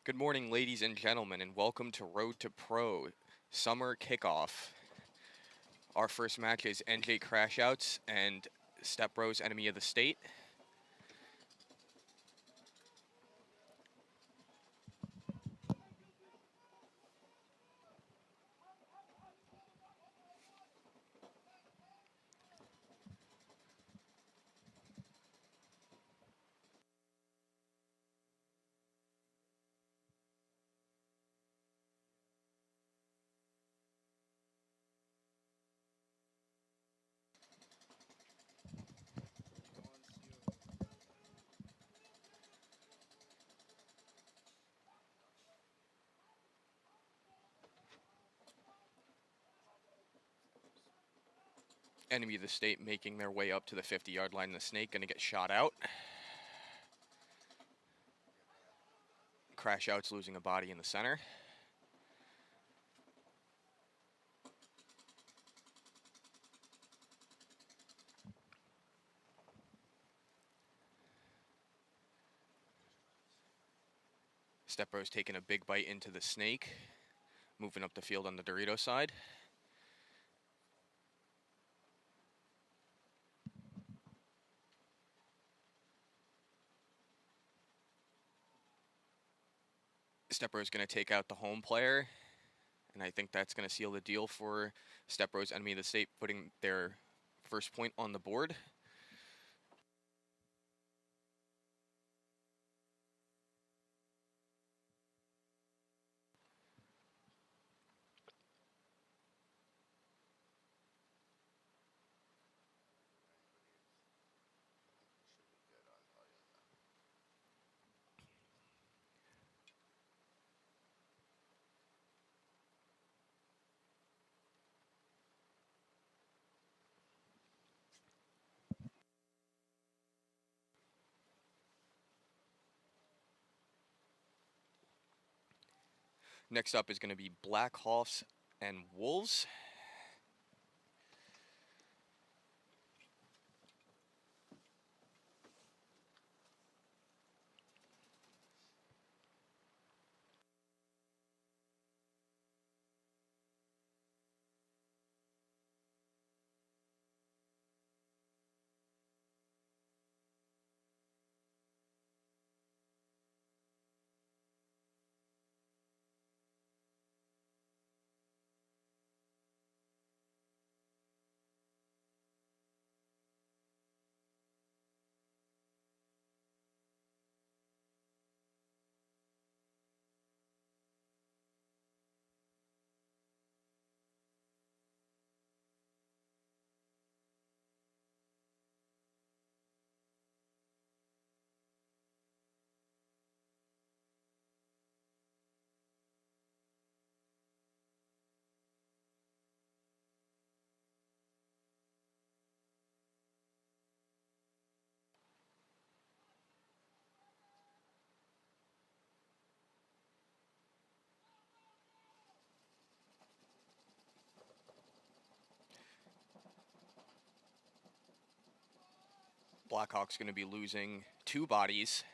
Good morning, ladies and gentlemen, and welcome to Road to Pro Summer Kickoff. Our first match is NJ Crashouts and Stepross Enemy of the State. Enemy of the State making their way up to the 50-yard line. The Snake going to get shot out. Crashouts losing a body in the center. Stepross taking a big bite into the Snake, moving up the field on the Dorito side. Stepross going to take out the home player, and I think that's going to seal the deal for Stepross Enemy of the State, putting their first point on the board. Next up is going to be Blackhawks and Wolves. Blackhawks going to be losing 2 bodies.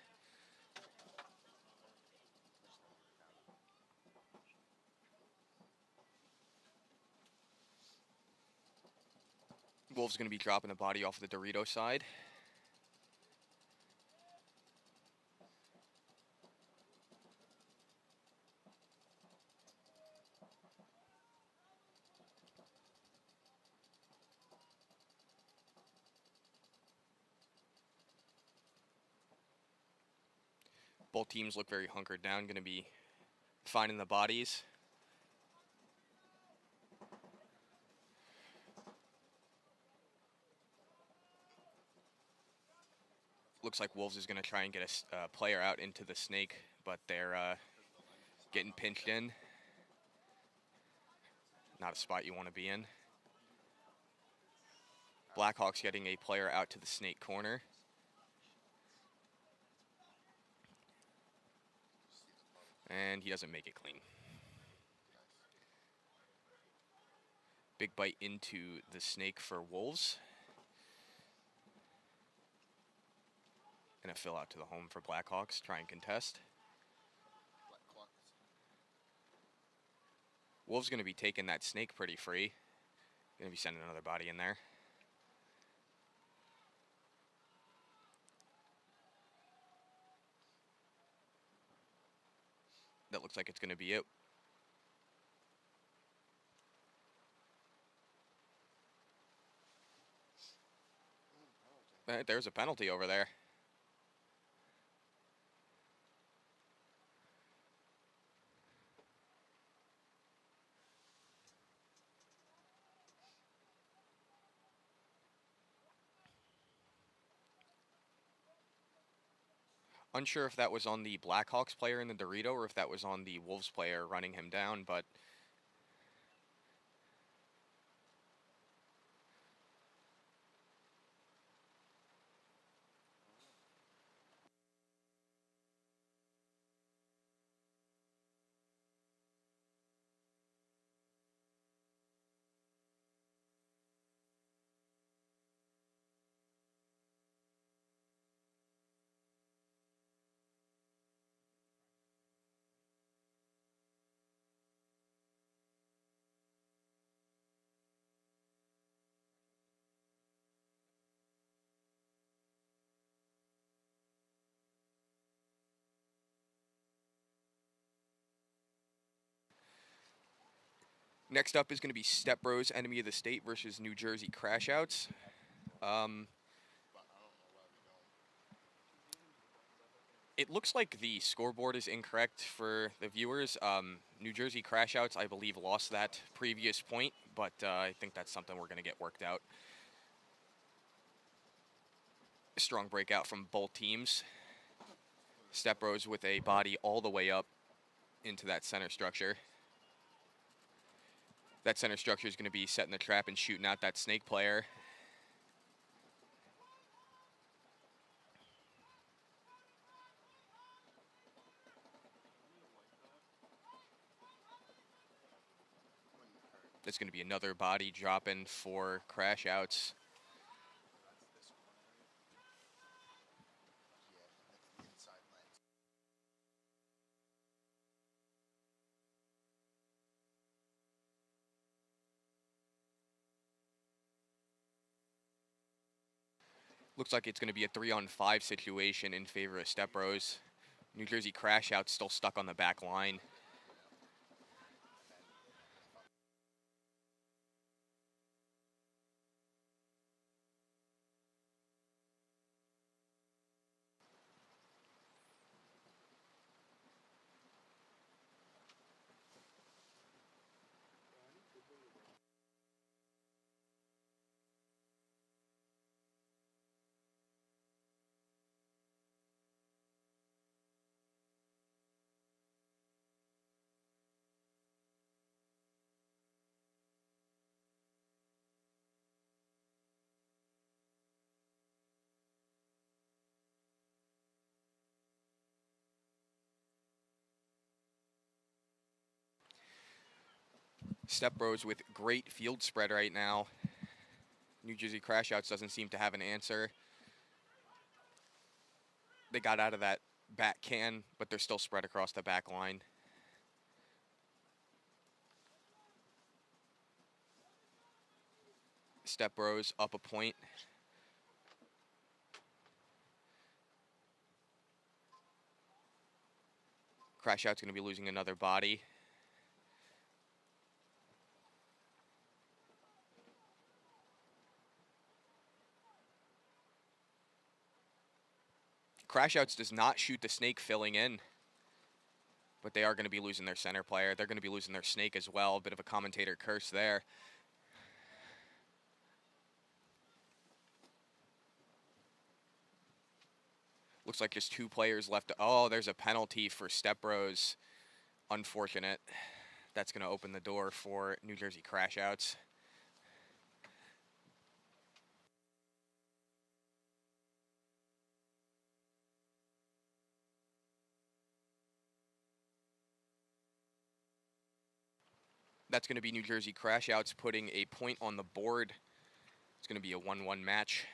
Wolves going to be dropping a body off the Dorito side. Both teams look very hunkered down, going to be finding the bodies. Looks like Wolves is going to try and get a player out into the Snake, but they're getting pinched in. Not a spot you want to be in. Blackhawks getting a player out to the Snake corner. And he doesn't make it clean. Big bite into the Snake for Wolves. And a fill out to the home for Blackhawks. Try and contest. Wolf's going to be taking that snake pretty free. Going to be sending another body in there. That looks like it's going to be it. There's a penalty over there. Unsure if that was on the Blackhawks player in the Dorito or if that was on the Wolves player running him down, but next up is going to be Stepross, Enemy of the State versus New Jersey Crashouts. It looks like the scoreboard is incorrect for the viewers. New Jersey Crashouts, I believe, lost that previous point, but I think that's something we're going to get worked out. Strong breakout from both teams. Stepross with a body all the way up into that center structure. That center structure is going to be setting the trap and shooting out that snake player. There's going to be another body dropping for Crashouts. Looks like it's going to be a 3-on-5 situation in favor of Stepross. New Jersey Crashouts still stuck on the back line. Stepross with great field spread right now. New Jersey Crashouts doesn't seem to have an answer. They got out of that back can, but they're still spread across the back line. Stepross up a point. Crashouts going to be losing another body. Crashouts does not shoot the snake filling in, but they are going to be losing their center player. They're going to be losing their snake as well. A bit of a commentator curse there. Looks like just 2 players left. Oh, there's a penalty for Stepross. Unfortunate. That's going to open the door for New Jersey Crashouts. That's going to be New Jersey Crashouts putting a point on the board. It's going to be a 1-1 match.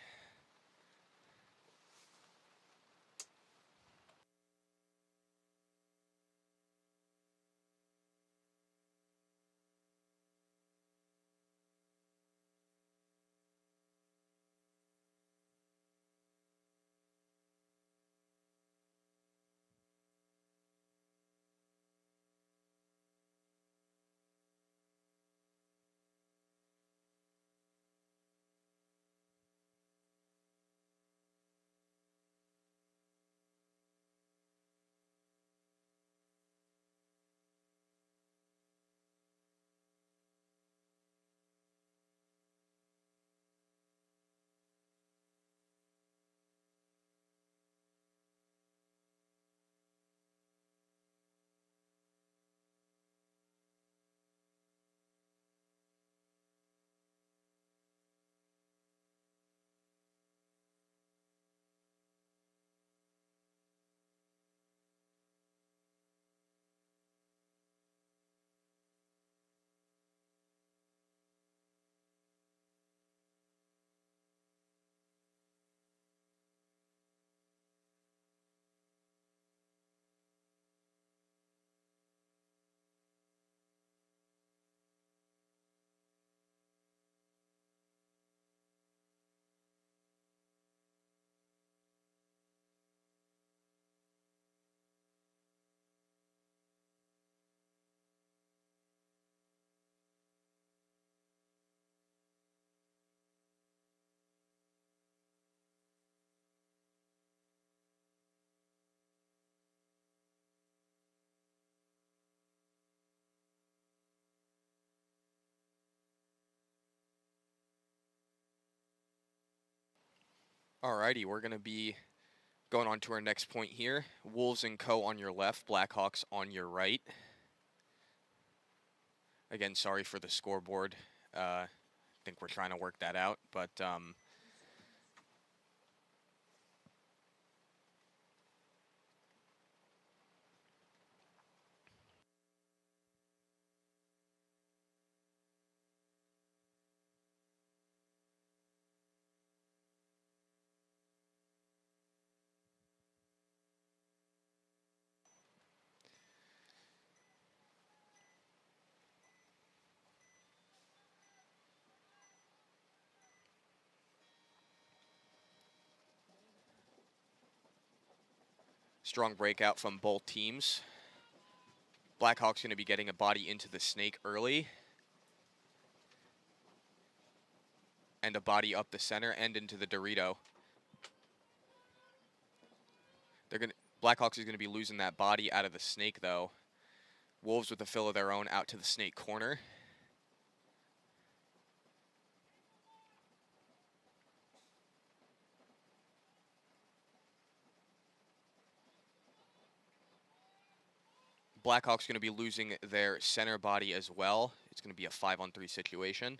Alrighty, we're going to be going on to our next point here. Wolves and Co. on your left, Blackhawks on your right. Again, sorry for the scoreboard. I think we're trying to work that out, but strong breakout from both teams. Blackhawks going to be getting a body into the snake early. And a body up the center and into the Dorito. Blackhawks is going to be losing that body out of the snake, though. Wolves with a fill of their own out to the snake corner. Blackhawks going to be losing their center body as well. It's going to be a 5-on-3 situation.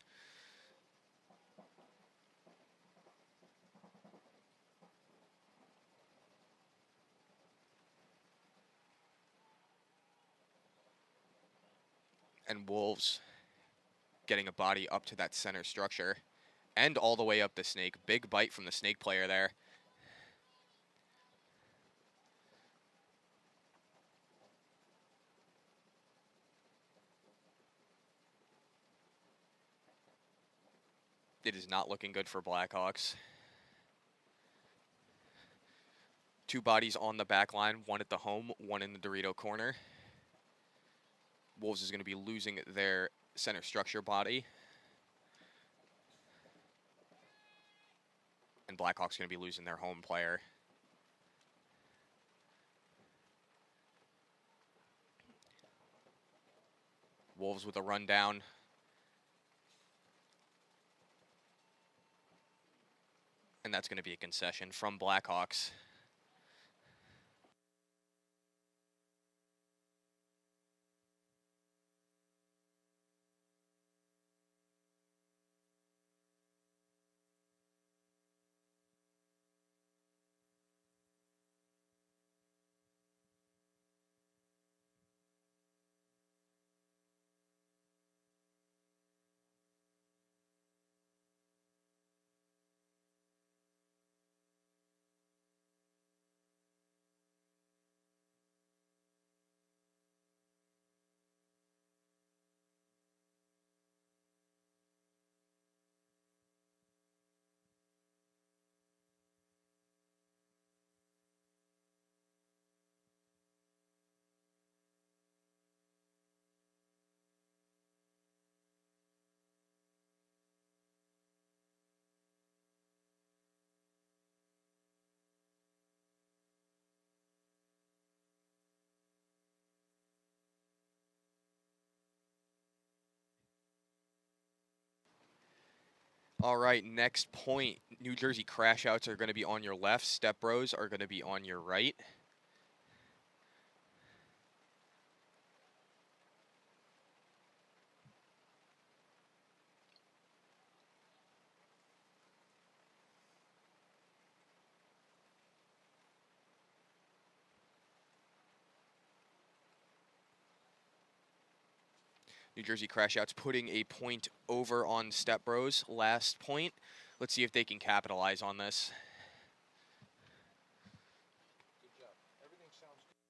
And Wolves getting a body up to that center structure and all the way up the snake. Big bite from the snake player there. It is not looking good for Blackhawks. Two bodies on the back line, one at the home, one in the Dorito corner. Wolves is going to be losing their center structure body. And Blackhawks going to be losing their home player. Wolves with a rundown. And that's going to be a concession from Blackhawks. All right, next point. New Jersey crash outs are going to be on your left. Step bros are going to be on your right. New Jersey crash outs putting a point over on Step Bros. Last point. Let's see if they can capitalize on this. Good job. Everything sounds good.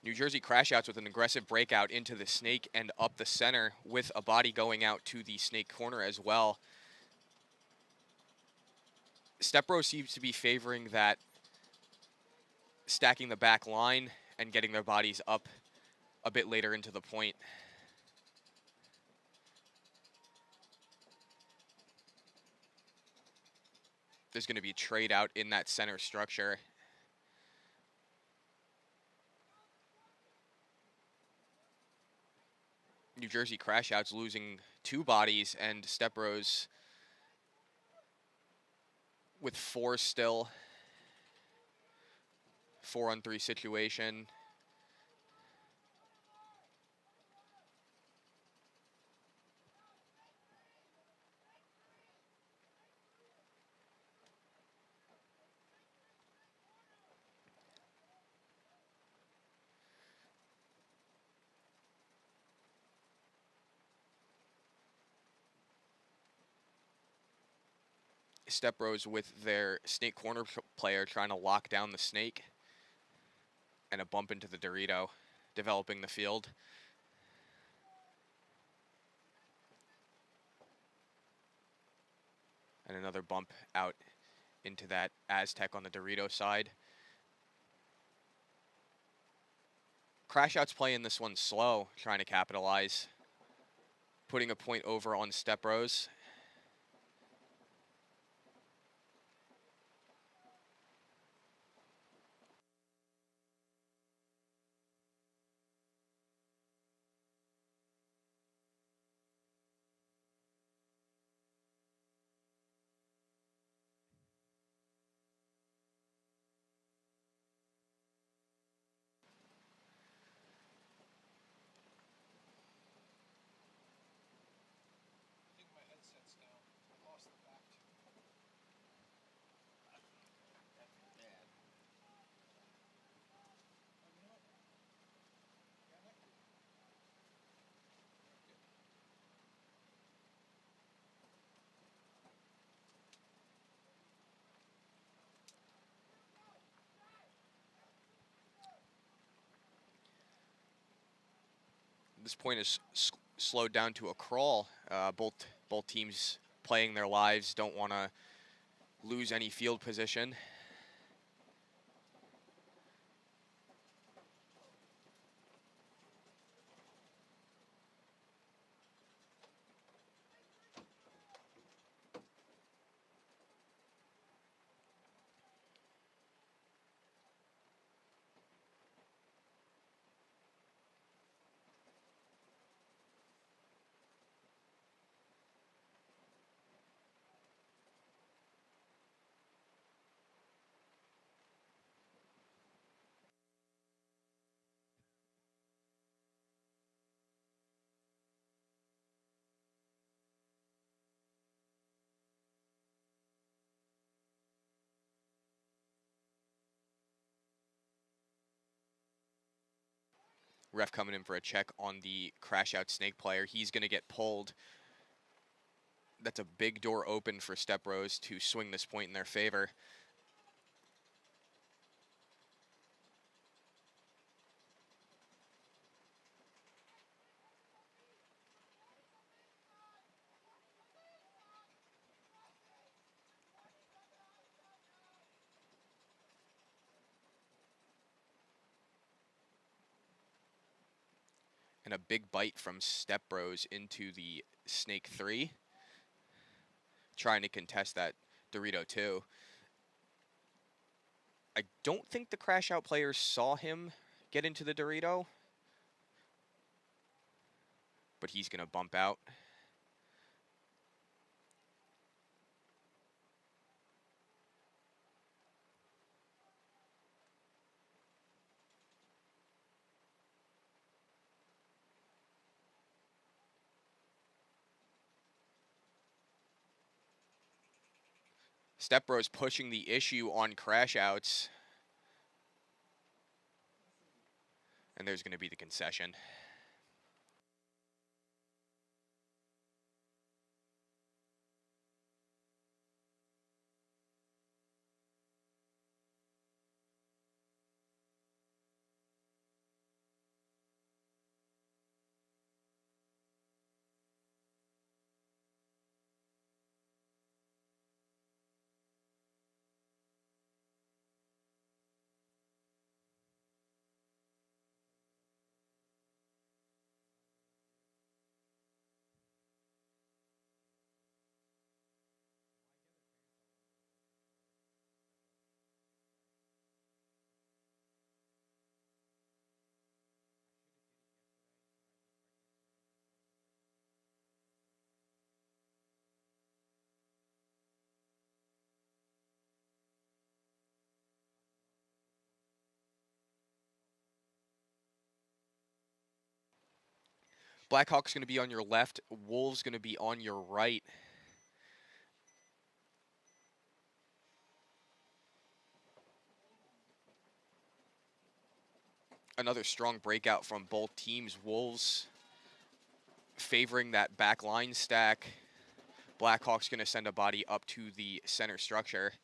New Jersey crash outs with an aggressive breakout into the snake and up the center with a body going out to the snake corner as well. Step Bros seems to be favoring that stacking the back line and getting their bodies up a bit later into the point. There's going to be a trade out in that center structure. New Jersey Crash Outs losing 2 bodies, and Stepross with 4 still. 4-on-3 situation. Stepross with their snake corner player trying to lock down the snake, and a bump into the Dorito, developing the field. And another bump out into that Aztec on the Dorito side. Crash Out's playing this one slow, trying to capitalize, putting a point over on Stepross. I think my headset's down. I lost the back too. That's bad. Oh, you know what? Yeah, that could. Okay. This point is slowed down to a crawl. Both teams playing their lives, don't want to lose any field position. Ref coming in for a check on the Crash Out snake player. He's going to get pulled. That's a big door open for Stepross to swing this point in their favor. And a big bite from Stepross into the Snake 3. Trying to contest that Dorito 2. I don't think the Crash Out players saw him get into the Dorito. But he's going to bump out. Stepross pushing the issue on Crash Outs. And there's going to be the concession. Blackhawks going to be on your left. Wolves going to be on your right. Another strong breakout from both teams. Wolves favoring that back line stack. Blackhawks going to send a body up to the center structure.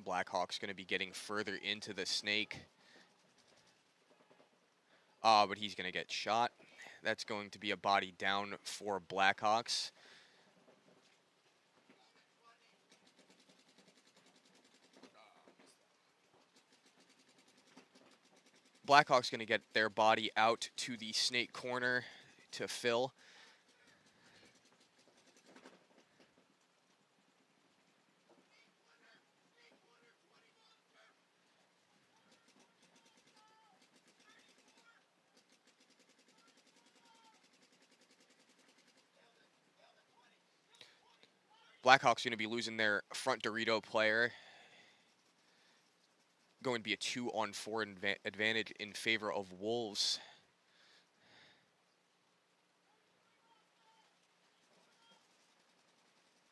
Blackhawks going to be getting further into the snake. But he's going to get shot. That's going to be a body down for Blackhawks. Blackhawks going to get their body out to the snake corner to fill. Blackhawks going to be losing their front Dorito player. Going to be a 2-on-4 advantage in favor of Wolves.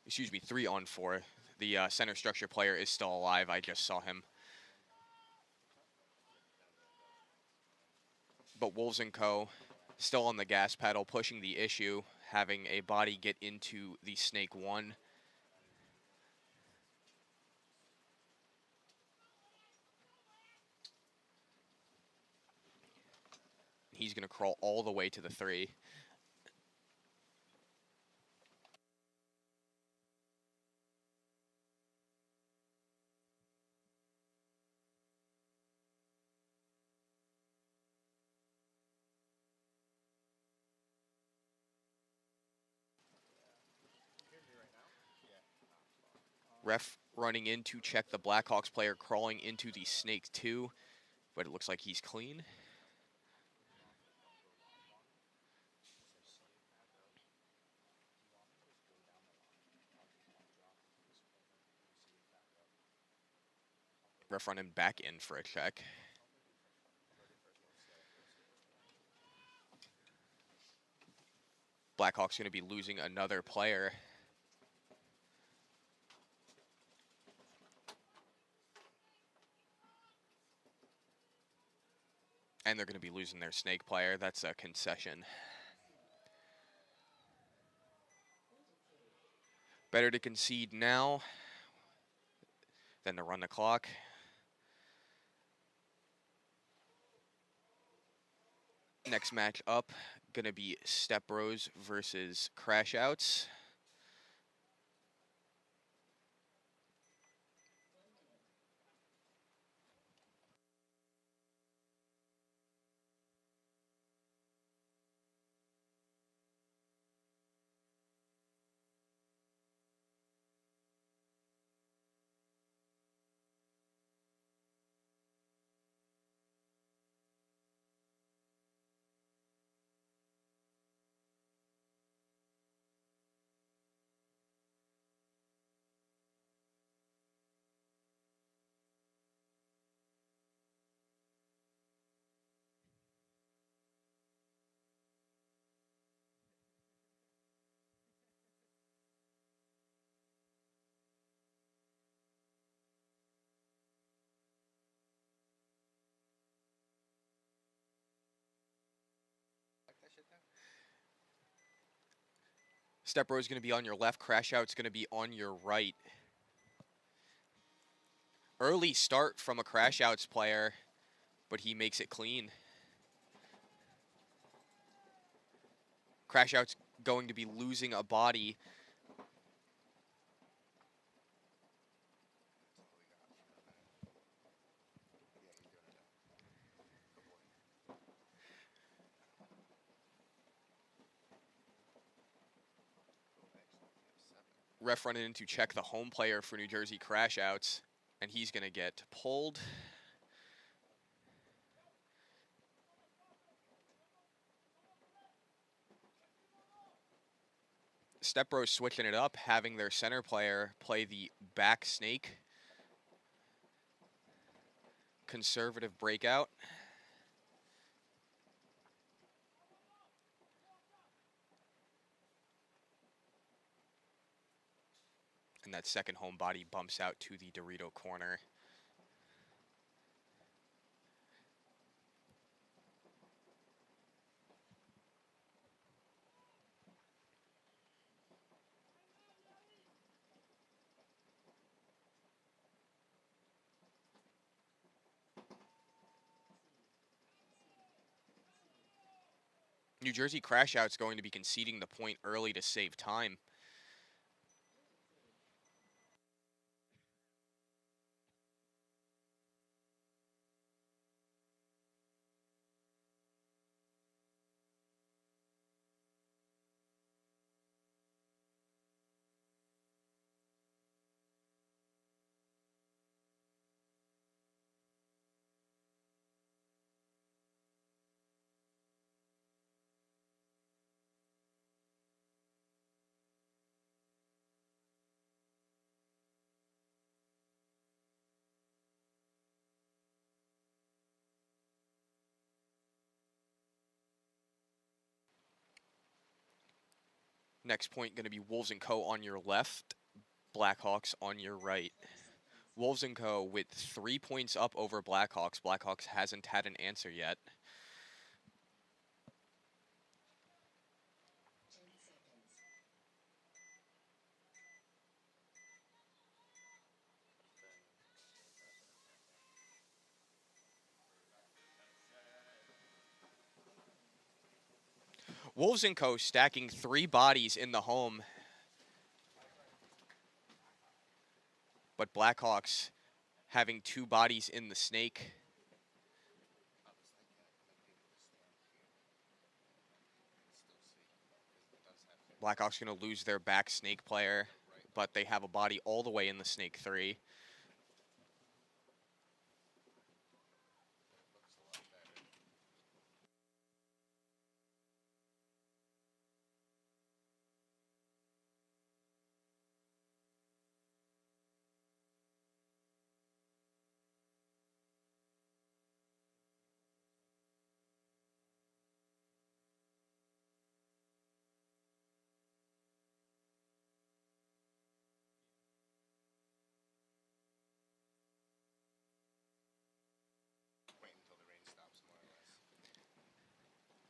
Excuse me, 3-on-4. The center structure player is still alive. I just saw him. But Wolves & Co. still on the gas pedal, pushing the issue, having a body get into the Snake 1. He's going to crawl all the way to the 3. Ref running in to check the Blackhawks player crawling into the Snake 2, but it looks like he's clean. Ref running back in for a check. Blackhawks going to be losing another player. And they're going to be losing their Snake player. That's a concession. Better to concede now than to run the clock. Next match up, going to be Stepross versus Crashouts. Stepross is going to be on your left. Crashout's going to be on your right. Early start from a Crashouts player, but he makes it clean. Crashouts going to be losing a body. Ref running in to check the home player for New Jersey crash outs, and he's going to get pulled. Stepross switching it up, having their center player play the back snake. Conservative breakout. And that second home body bumps out to the Dorito corner. New Jersey crash out's going to be conceding the point early to save time. Next point going to be Wolves & Co. on your left, Blackhawks on your right. Wolves & Co. with 3 points up over Blackhawks. Blackhawks hasn't had an answer yet. Wolves & Co. stacking 3 bodies in the home. But Blackhawks having 2 bodies in the snake. Blackhawks going to lose their back snake player, but they have a body all the way in the snake 3.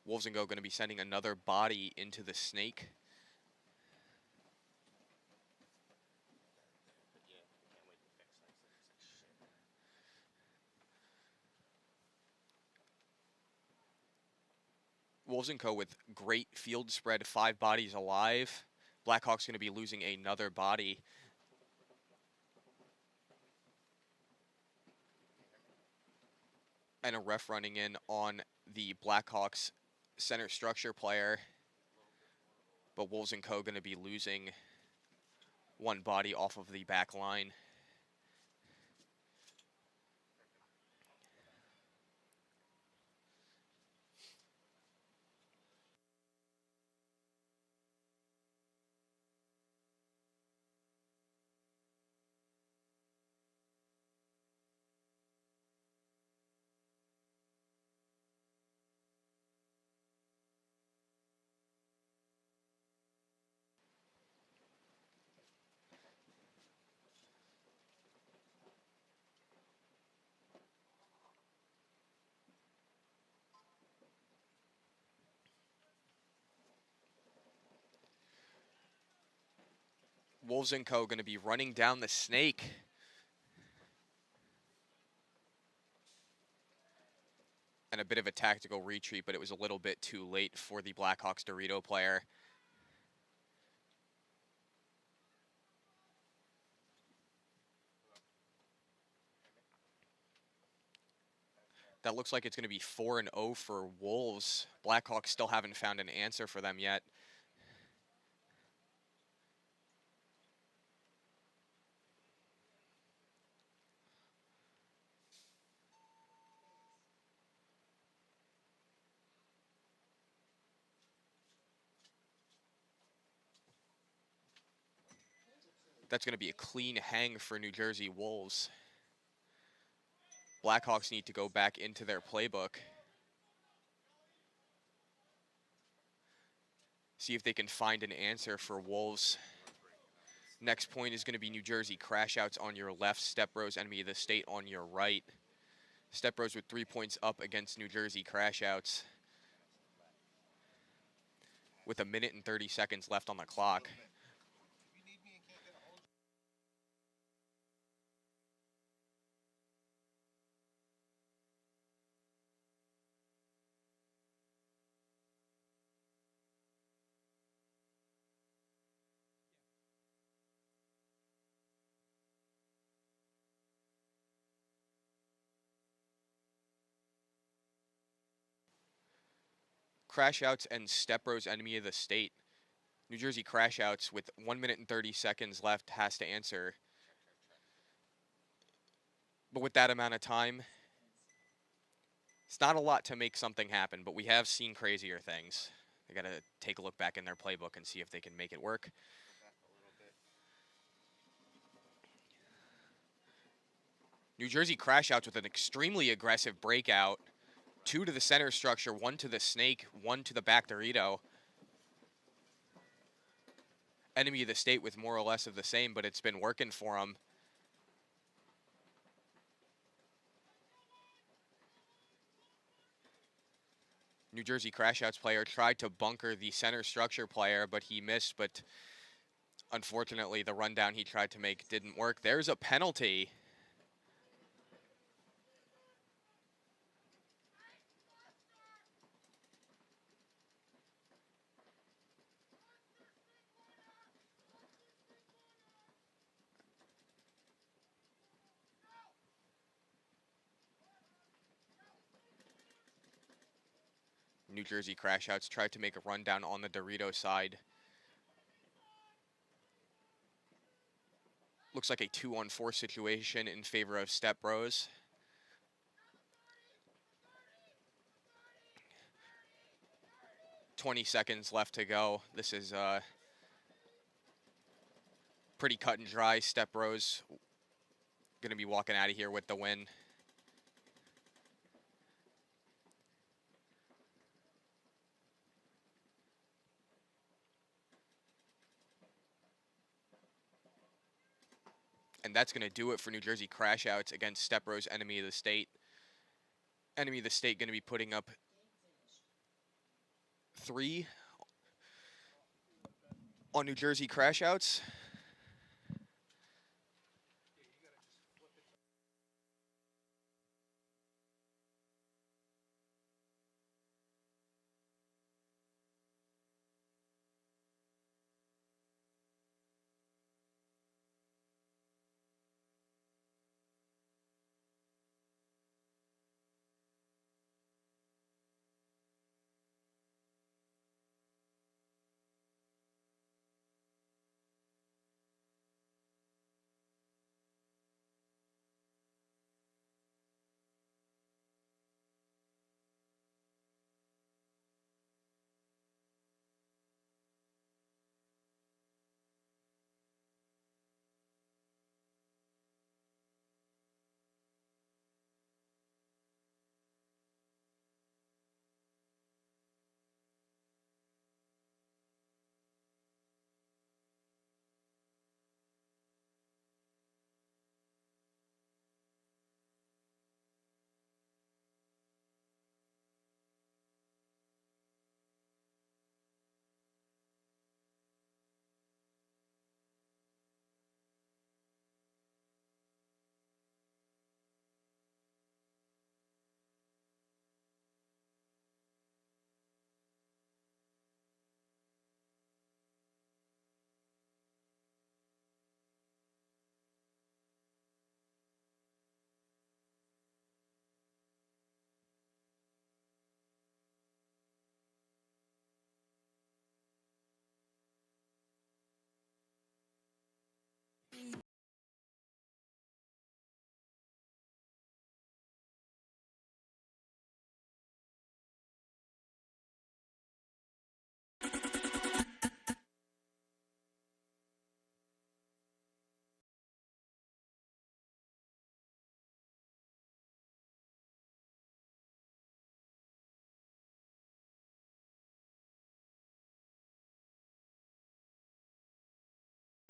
Wolves & Co. going to be sending another body into the snake. Wolves & Co. with great field spread, 5 bodies alive. Blackhawks going to be losing another body. And a ref running in on the Blackhawks center structure player. But Wolves & Co. going to be losing 1 body off of the back line. Wolves & Co. going to be running down the snake. And a bit of a tactical retreat, but it was a little bit too late for the Blackhawks Dorito player. That looks like it's going to be 4-0 for Wolves. Blackhawks still haven't found an answer for them yet. That's going to be a clean hang for New Jersey Wolves. Blackhawks need to go back into their playbook. See if they can find an answer for Wolves. Next point is going to be New Jersey crash outs on your left, Stepross, enemy of the state, on your right. Stepross with 3 points up against New Jersey crash outs with 1 minute and 30 seconds left on the clock. Crash outs and Stepross, enemy of the state. New Jersey crash outs with 1 minute and 30 seconds left has to answer. But with that amount of time, it's not a lot to make something happen, but we have seen crazier things. They got to take a look back in their playbook and see if they can make it work. New Jersey crash outs with an extremely aggressive breakout. 2 to the center structure, 1 to the snake, 1 to the back Dorito. Enemy of the state with more or less of the same, but it's been working for them. New Jersey crash outs player tried to bunker the center structure player, but he missed. But unfortunately, the rundown he tried to make didn't work. There's a penalty. New Jersey crash outs tried to make a rundown on the Dorito side. Looks like a 2-on-4 situation in favor of Stepross. "20 seconds left to go. This is pretty cut and dry. Stepross going to be walking out of here with the win. And that's going to do it for New Jersey crash outs against Stepross, enemy of the state. Enemy of the state going to be putting up 3 on New Jersey crash outs.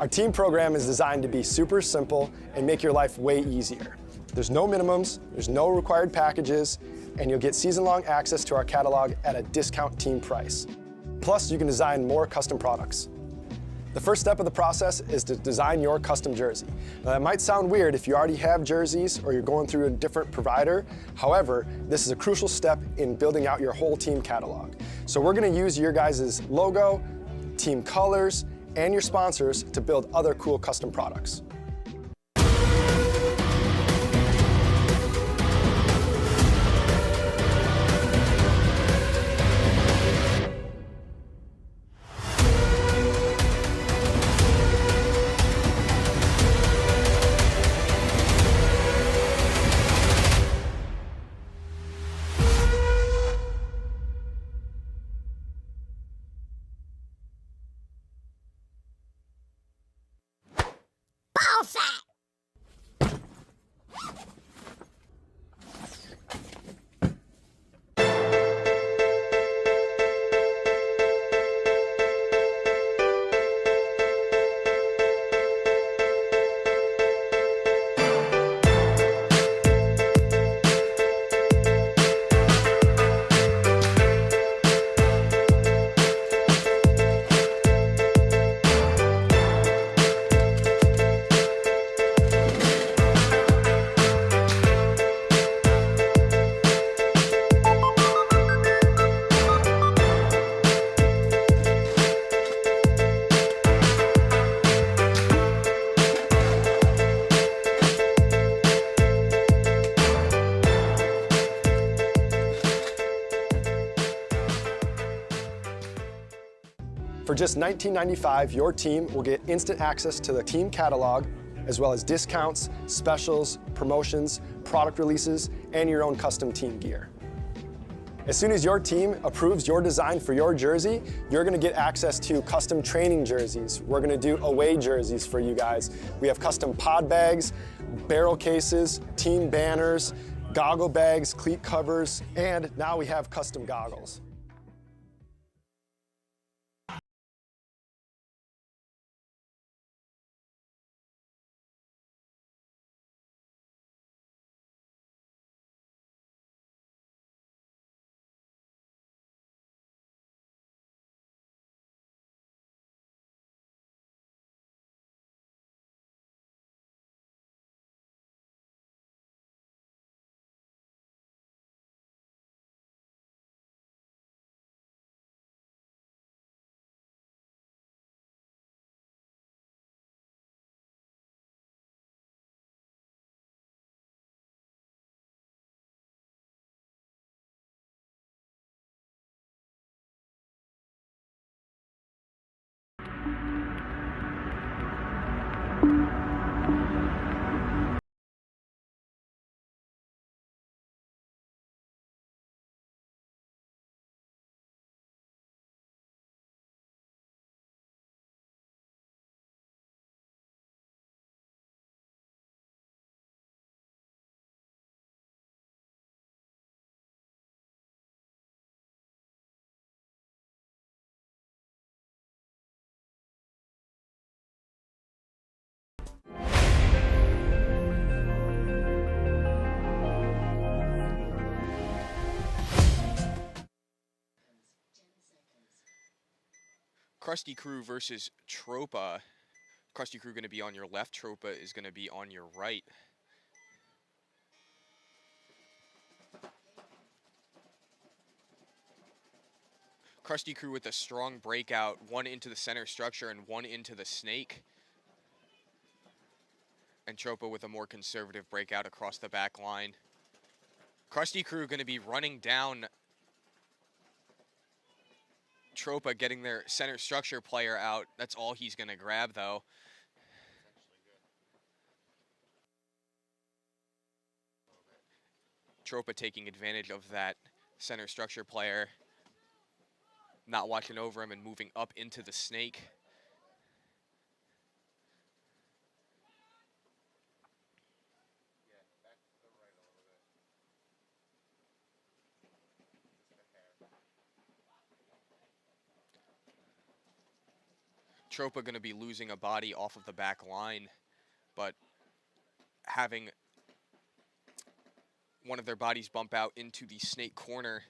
Our team program is designed to be super simple and make your life way easier. There's no minimums, there's no required packages, and you'll get season-long access to our catalog at a discount team price. Plus, you can design more custom products. The first step of the process is to design your custom jersey. Now, that might sound weird if you already have jerseys or you're going through a different provider. However, this is a crucial step in building out your whole team catalog. So we're going to use your guys' logo, team colors, and your sponsors to build other cool custom products. For just $19.95, your team will get instant access to the team catalog, as well as discounts, specials, promotions, product releases, and your own custom team gear. As soon as your team approves your design for your jersey, you're gonna get access to custom training jerseys. We're gonna do away jerseys for you guys. We have custom pod bags, barrel cases, team banners, goggle bags, cleat covers, and now we have custom goggles. Crusty Crew versus Tropa. Crusty Crew going to be on your left. Tropa is going to be on your right. Crusty Crew with a strong breakout, one into the center structure and one into the snake. And Tropa with a more conservative breakout across the back line. Crusty Crew going to be running down Tropa, getting their center structure player out. That's all he's going to grab, though. Tropa taking advantage of that center structure player, not watching over him and moving up into the snake. Tropa going to be losing a body off of the back line, but having one of their bodies bump out into the snake corner.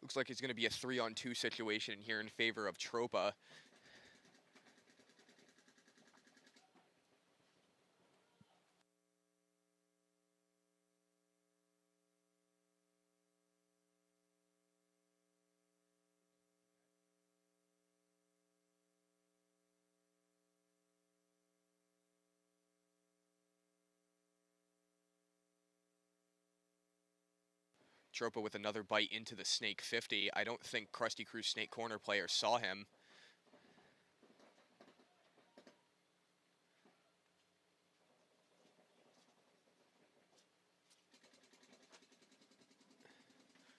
Looks like it's going to be a 3-on-2 situation here in favor of Tropa. Tropa with another bite into the Snake 50. I don't think Krusty Krew's Snake Corner player saw him.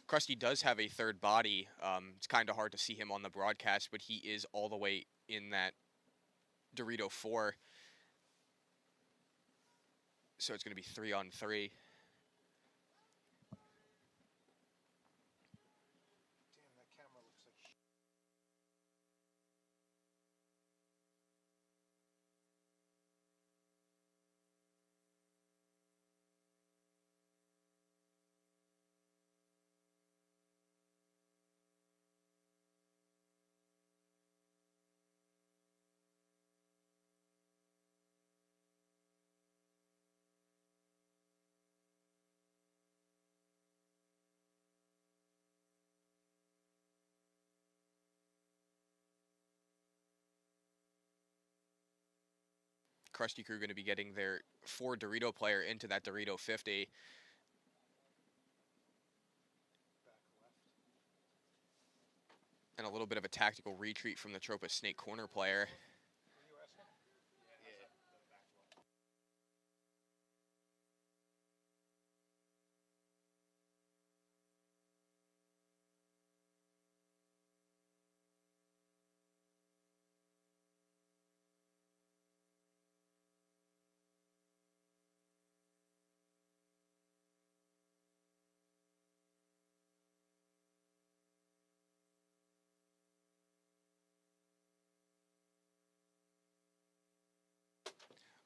Crusty does have a third body. It's kind of hard to see him on the broadcast, but he is all the way in that Dorito 4. So it's going to be 3-on-3. Krusty Krew going to be getting their 4 Dorito player into that Dorito 50. And a little bit of a tactical retreat from the Tropa Snake Corner player.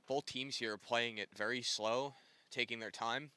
Both teams here are playing it very slow, taking their time.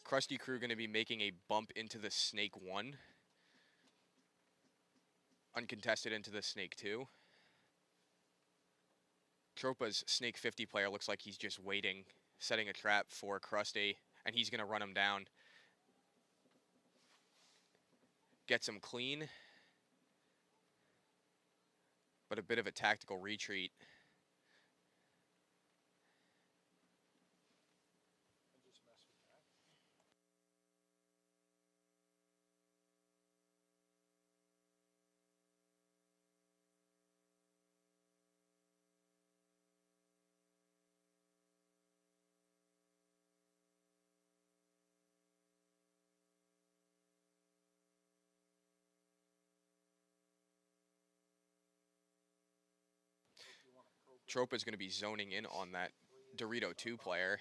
Krusty Krew going to be making a bump into the Snake 1. Uncontested into the Snake 2. Tropa's Snake 50 player looks like he's just waiting, setting a trap for Krusty, and he's going to run him down. Gets him clean, but a bit of a tactical retreat. Tropa is going to be zoning in on that Dorito 2 player.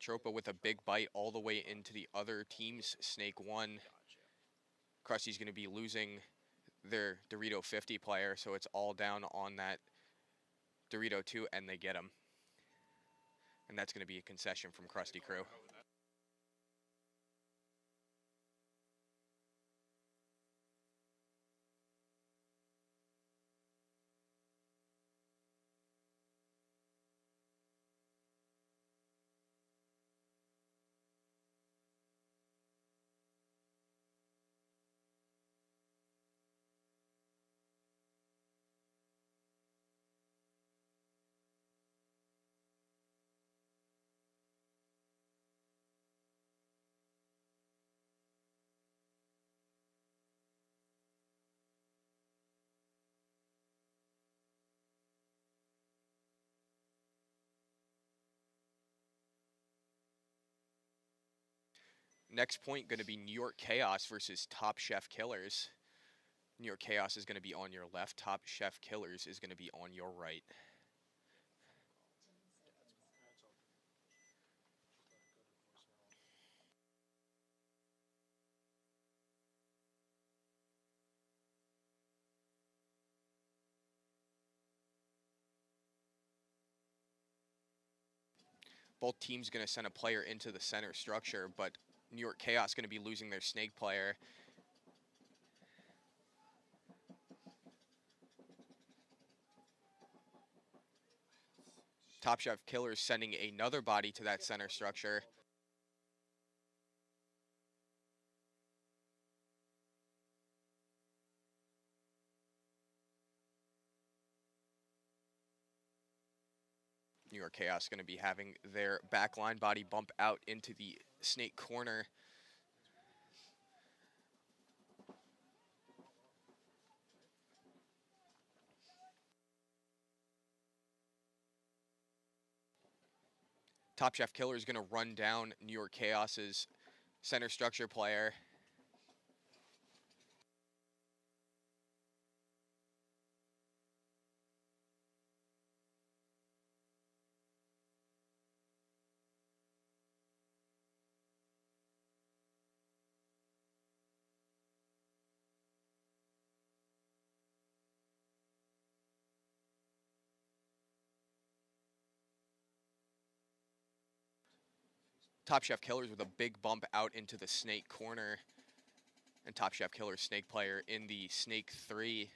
Tropa with a big bite all the way into the other team's Snake 1. Crusty's going to be losing their Dorito 50 player, so it's all down on that Dorito 2, and they get him. And that's going to be a concession from Crusty Crew. Next point going to be New York Chaos versus Top Chef Killers. New York Chaos is going to be on your left. Top Chef Killers is going to be on your right. Both teams going to send a player into the center structure, but New York Chaos going to be losing their Snake player. Top Chef Killers sending another body to that center structure. New York Chaos going to be having their backline body bump out into the Snake corner. Top Chef Killer is going to run down New York Chaos's center structure player. Top Chef Killers with a big bump out into the Snake corner. And Top Chef Killer's Snake player in the Snake 3.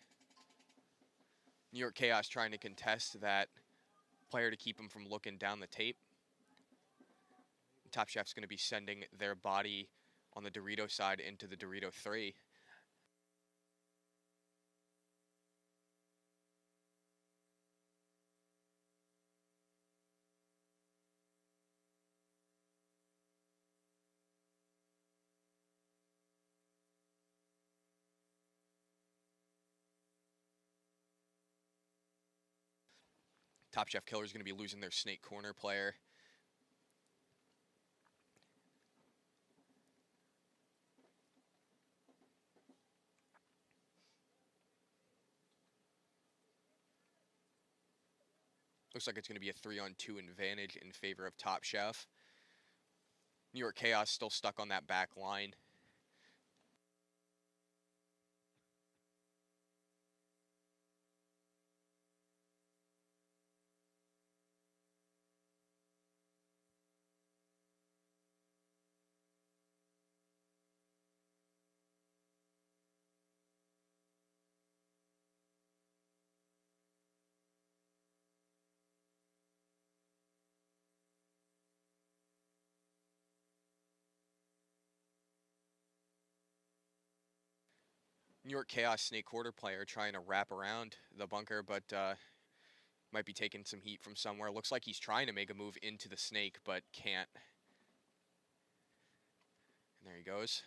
New York Chaos trying to contest that player to keep him from looking down the tape. Top Chef's going to be sending their body on the Dorito side into the Dorito 3. Top Chef Killer is going to be losing their Snake corner player. Looks like it's going to be a 3-on-2 advantage in favor of Top Chef. New York Chaos still stuck on that back line. New York Chaos Snake quarter player trying to wrap around the bunker, but might be taking some heat from somewhere. Looks like he's trying to make a move into the Snake, but can't. And there he goes.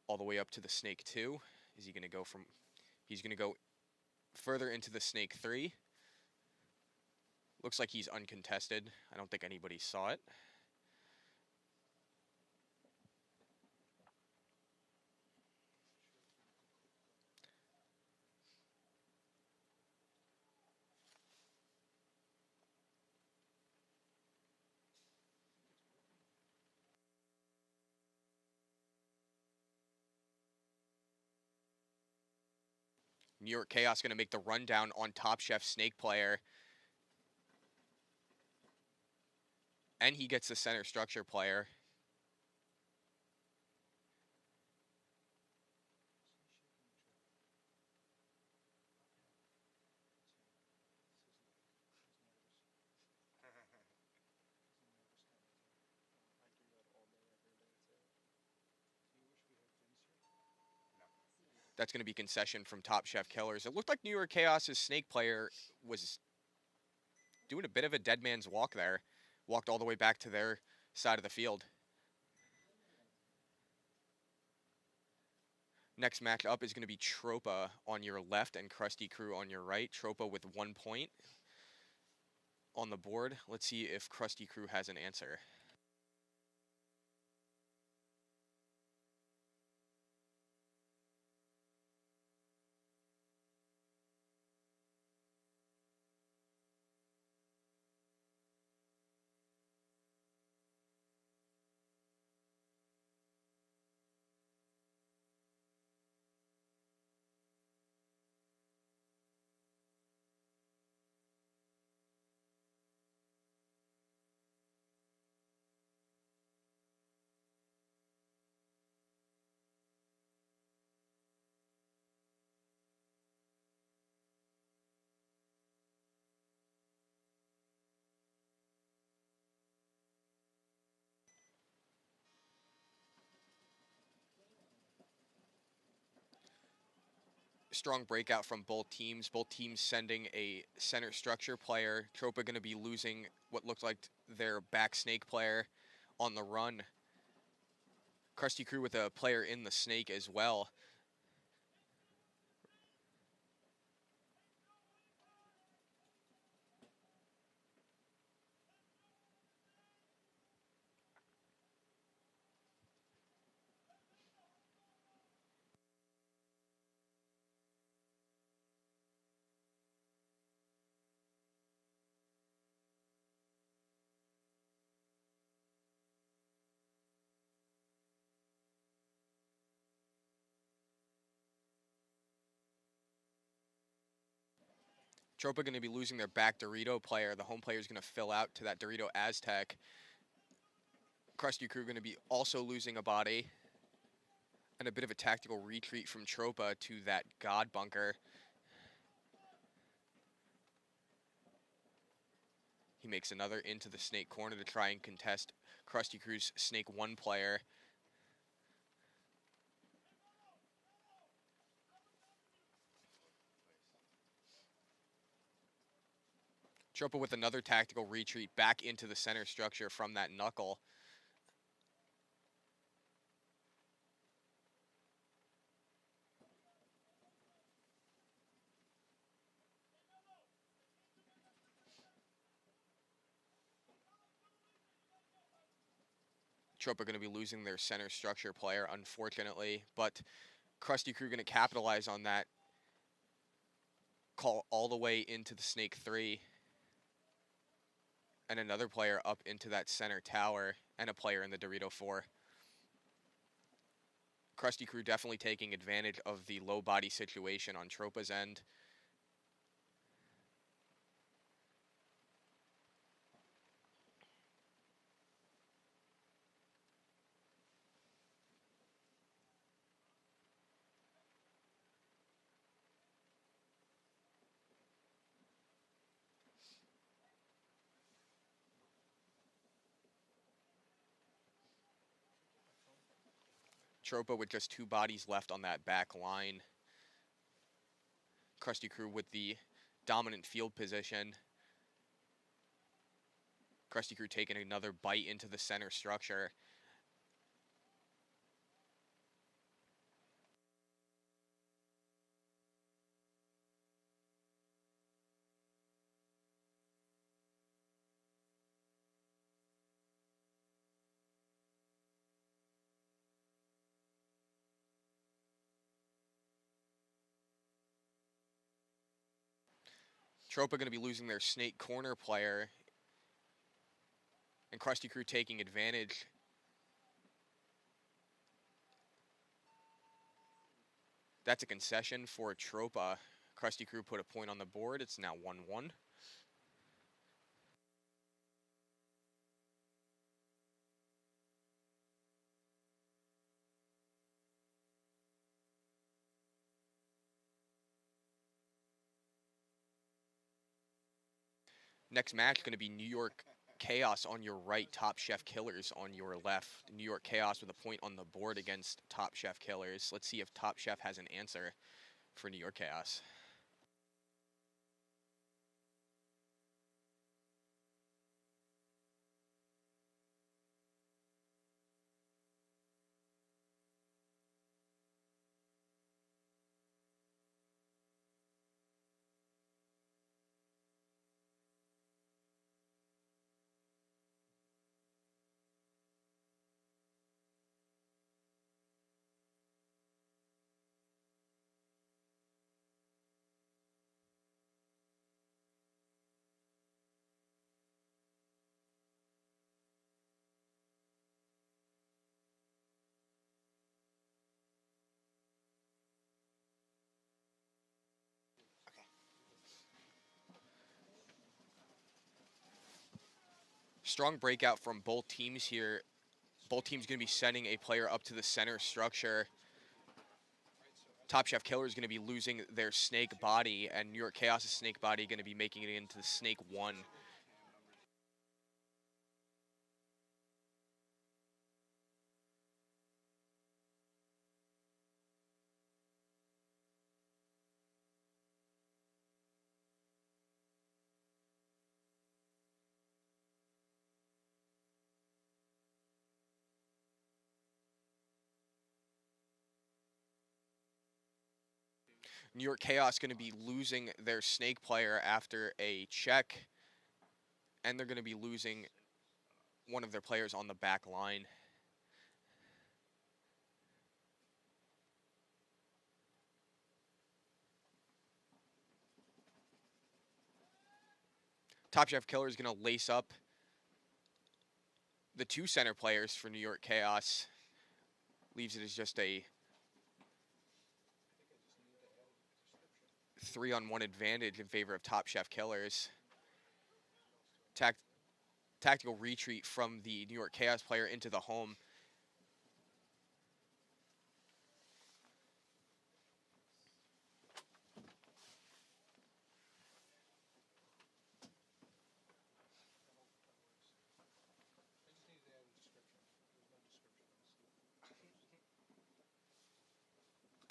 All the way up to the Snake 2. Is he going to go from... He's going to go further into the Snake 3. Looks like he's uncontested. I don't think anybody saw it. New York Chaos going to make the rundown on Top Chef Snake player. And he gets the center structure player. That's going to be concession from Top Chef Killers. It looked like New York Chaos's Snake player was doing a bit of a dead man's walk there. Walked all the way back to their side of the field. Next match up is going to be Tropa on your left and Crusty Crew on your right. Tropa with 1 point on the board. Let's see if Crusty Crew has an answer. Strong breakout from both teams. Both teams sending a center structure player. Tropa going to be losing what looked like their back snake player on the run. Crusty Crew with a player in the snake as well. Tropa going to be losing their back Dorito player. The home player is going to fill out to that Dorito Aztec. Crusty Crew going to be also losing a body. And a bit of a tactical retreat from Tropa to that God bunker. He makes another into the snake corner to try and contest Crusty Crew's snake 1 player. Tropa with another tactical retreat back into the center structure from that knuckle. Tropa going to be losing their center structure player, unfortunately, but Crusty Crew going to capitalize on that. Call all the way into the snake 3. And another player up into that center tower, and a player in the Dorito 4. Crusty Crew definitely taking advantage of the low body situation on Tropa's end. Tropa with just 2 bodies left on that back line. Crusty Crew with the dominant field position. Crusty Crew taking another bite into the center structure. Tropa going to be losing their snake corner player. And Crusty Crew taking advantage. That's a concession for Tropa. Crusty crew put a point on the board. It's now 1-1. Next match going to be New York Chaos on your right, Top Chef Killers on your left. New York Chaos with a point on the board against Top Chef Killers. Let's see if Top Chef has an answer for New York Chaos. Strong breakout from both teams here. Both teams going to be sending a player up to the center structure. Top Chef Killer is going to be losing their snake body, and New York Chaos' snake body going to be making it into the snake 1. New York Chaos going to be losing their snake player after a check, and they're going to be losing one of their players on the back line. Top Chef Killer is going to lace up the 2 center players for New York Chaos. Leaves it as just a 3-on-1 advantage in favor of Top Chef Killers. Tactical retreat from the New York Chaos player into the home.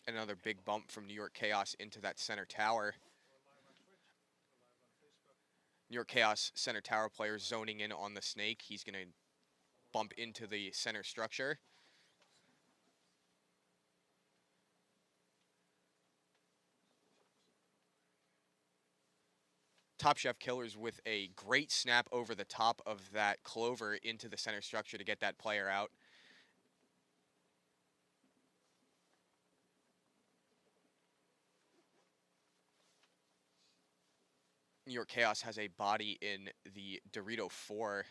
Another big bump from New York Chaos into that center tower. New York Chaos center tower player zoning in on the snake. He's going to bump into the center structure. Top Chef Killers with a great snap over the top of that clover into the center structure to get that player out. New York Chaos has a body in the Dorito 4.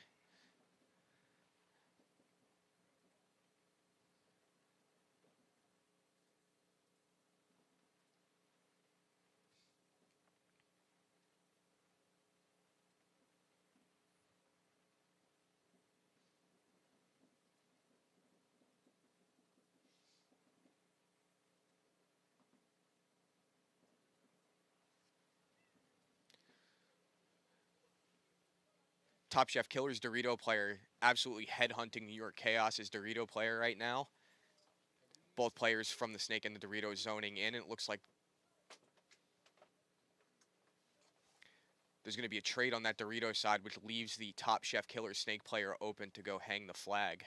Top Chef Killer's Dorito player absolutely headhunting New York Chaos's Dorito player right now. Both players from the snake and the Dorito zoning in. It looks like there's going to be a trade on that Dorito side, which leaves the Top Chef Killer snake player open to go hang the flag.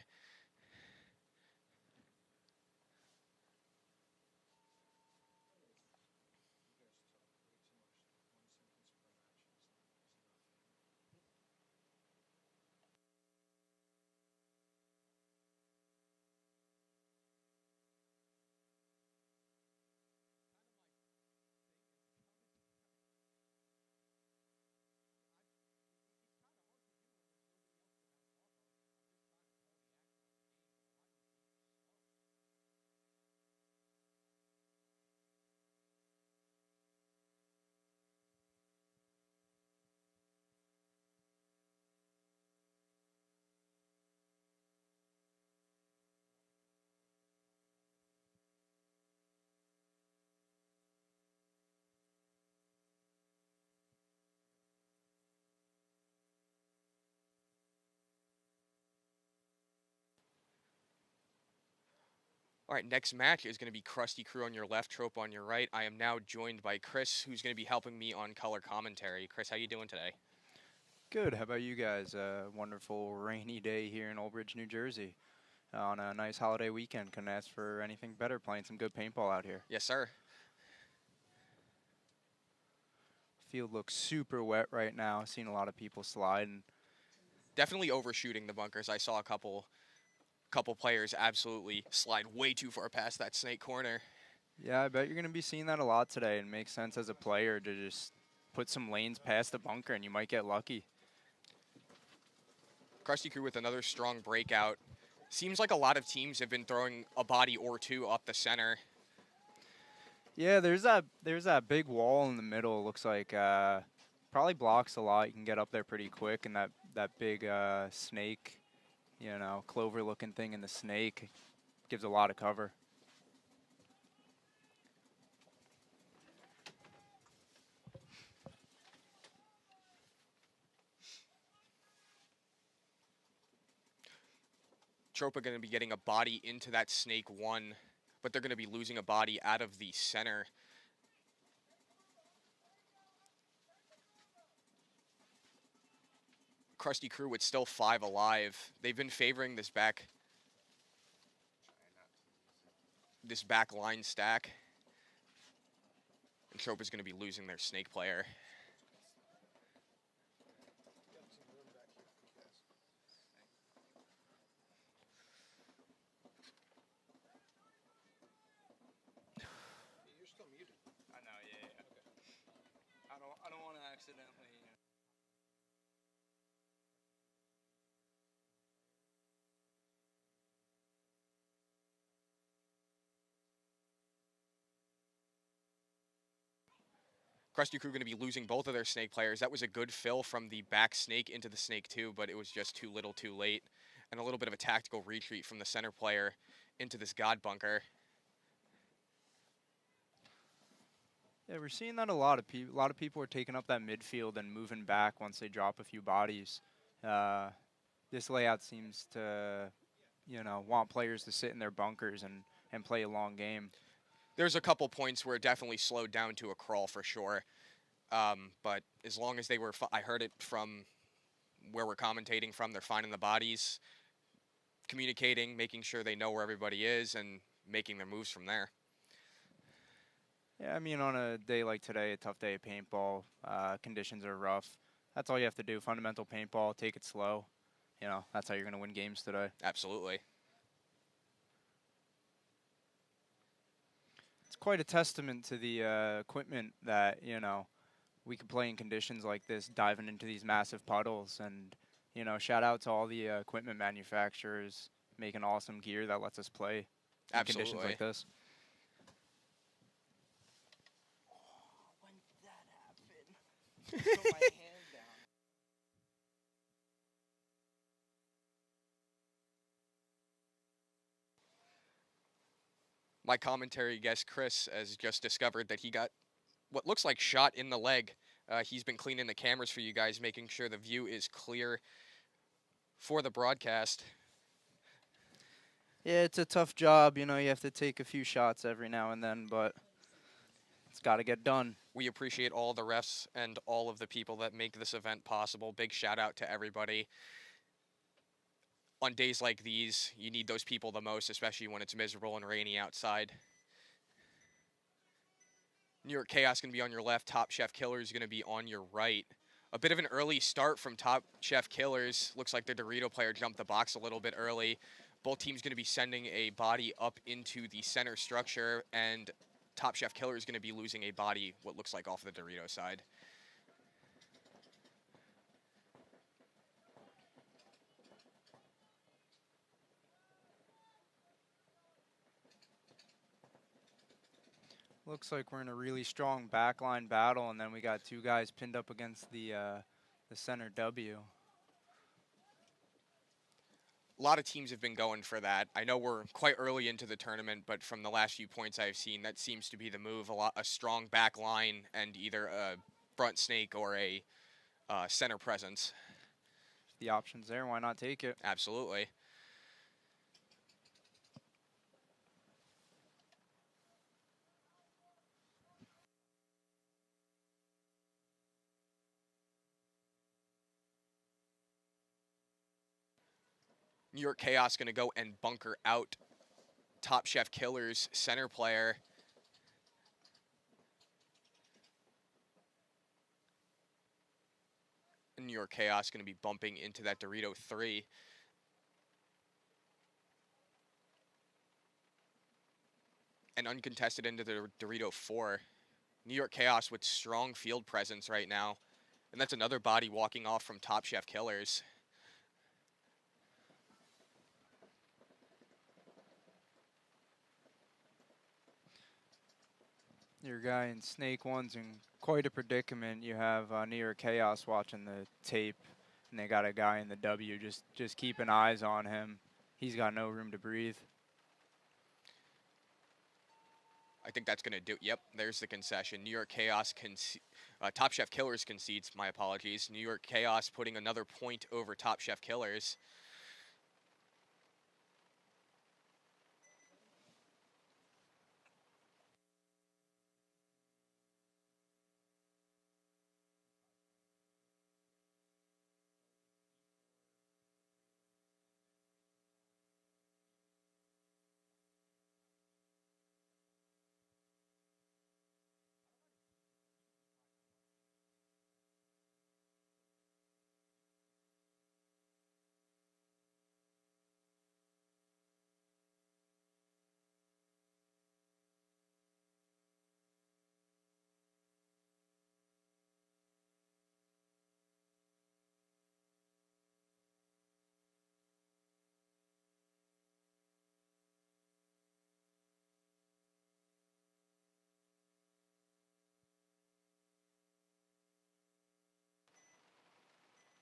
All right, next match is going to be Crusty Crew on your left, Tropa on your right. I am now joined by Chris, who's going to be helping me on color commentary. Chris, how you doing today? Good. How about you guys? A wonderful rainy day here in Old Bridge, New Jersey. On a nice holiday weekend. Couldn't ask for anything better. Playing some good paintball out here. Yes, sir. Field looks super wet right now. Seen a lot of people sliding. Definitely overshooting the bunkers. I saw a couple players absolutely slide way too far past that snake corner. Yeah, I bet you're going to be seeing that a lot today. It makes sense as a player to just put some lanes past the bunker and you might get lucky. Crusty Crew with another strong breakout. Seems like a lot of teams have been throwing a body or two up the center. Yeah, there's that big wall in the middle. It looks like probably blocks a lot. You can get up there pretty quick, and that big snake, you know, clover-looking thing in the snake gives a lot of cover. Tropa going to be getting a body into that snake one, but they're going to be losing a body out of the center. Crusty Crew with still 5 alive. They've been favoring this back line stack. And Tropa's going to be losing their snake player. You're still muted. I know, yeah. Okay. I don't want to accidentally. Crusty Crew going to be losing both of their snake players. That was a good fill from the back snake into the snake too, but it was just too little too late. And a little bit of a tactical retreat from the center player into this god bunker. Yeah, we're seeing that a lot of people. A lot of people are taking up that midfield and moving back once they drop a few bodies. This layout seems to, you know, want players to sit in their bunkers and play a long game. There's a couple points where it definitely slowed down to a crawl for sure. But as long as they were, I heard it from where we're commentating from, they're finding the bodies, communicating, making sure they know where everybody is, and making their moves from there. Yeah, I mean, on a day like today, a tough day of paintball, conditions are rough. That's all you have to do. Fundamental paintball, take it slow. You know, that's how you're going to win games today. Absolutely. It's quite a testament to the equipment that, you know, we can play in conditions like this, diving into these massive puddles. And, you know, shout out to all the equipment manufacturers making awesome gear that lets us play in conditions like this. When did that happen? Put my hand down. My commentary guest, Chris, has just discovered that he got what looks like shot in the leg. He's been cleaning the cameras for you guys, making sure the view is clear for the broadcast. Yeah, it's a tough job. You know, you have to take a few shots every now and then, but it's got to get done. We appreciate all the refs and all of the people that make this event possible. Big shout out to everybody. On days like these, you need those people the most, especially when it's miserable and rainy outside. New York Chaos going to be on your left. Top Chef Killers going to be on your right. A bit of an early start from Top Chef Killers. Looks like the Dorito player jumped the box a little bit early. Both teams going to be sending a body up into the center structure, and Top Chef Killer is going to be losing a body, what looks like off the Dorito side. Looks like we're in a really strong backline battle, and then we got two guys pinned up against the center W. A lot of teams have been going for that. I know we're quite early into the tournament, but from the last few points I've seen, that seems to be the move. A strong back line and either a front snake or a center presence. The options there, why not take it? Absolutely. New York Chaos going to go and bunker out Top Chef Killer's center player. And New York Chaos going to be bumping into that Dorito 3. And uncontested into the Dorito 4. New York Chaos with strong field presence right now. And that's another body walking off from Top Chef Killers. Your guy in Snake 1's in quite a predicament. You have New York Chaos watching the tape, and they got a guy in the W. Just keeping eyes on him. He's got no room to breathe. I think that's going to do. Yep, there's the concession. New York Chaos Top Chef Killers concedes. My apologies. New York Chaos putting another point over Top Chef Killers.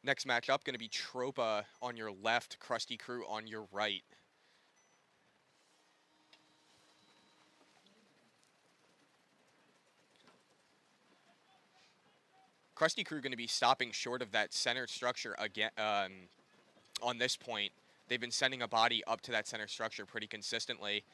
Next matchup going to be Tropa on your left, Crusty Crew on your right. Crusty Crew going to be stopping short of that center structure again on this point. They've been sending a body up to that center structure pretty consistently.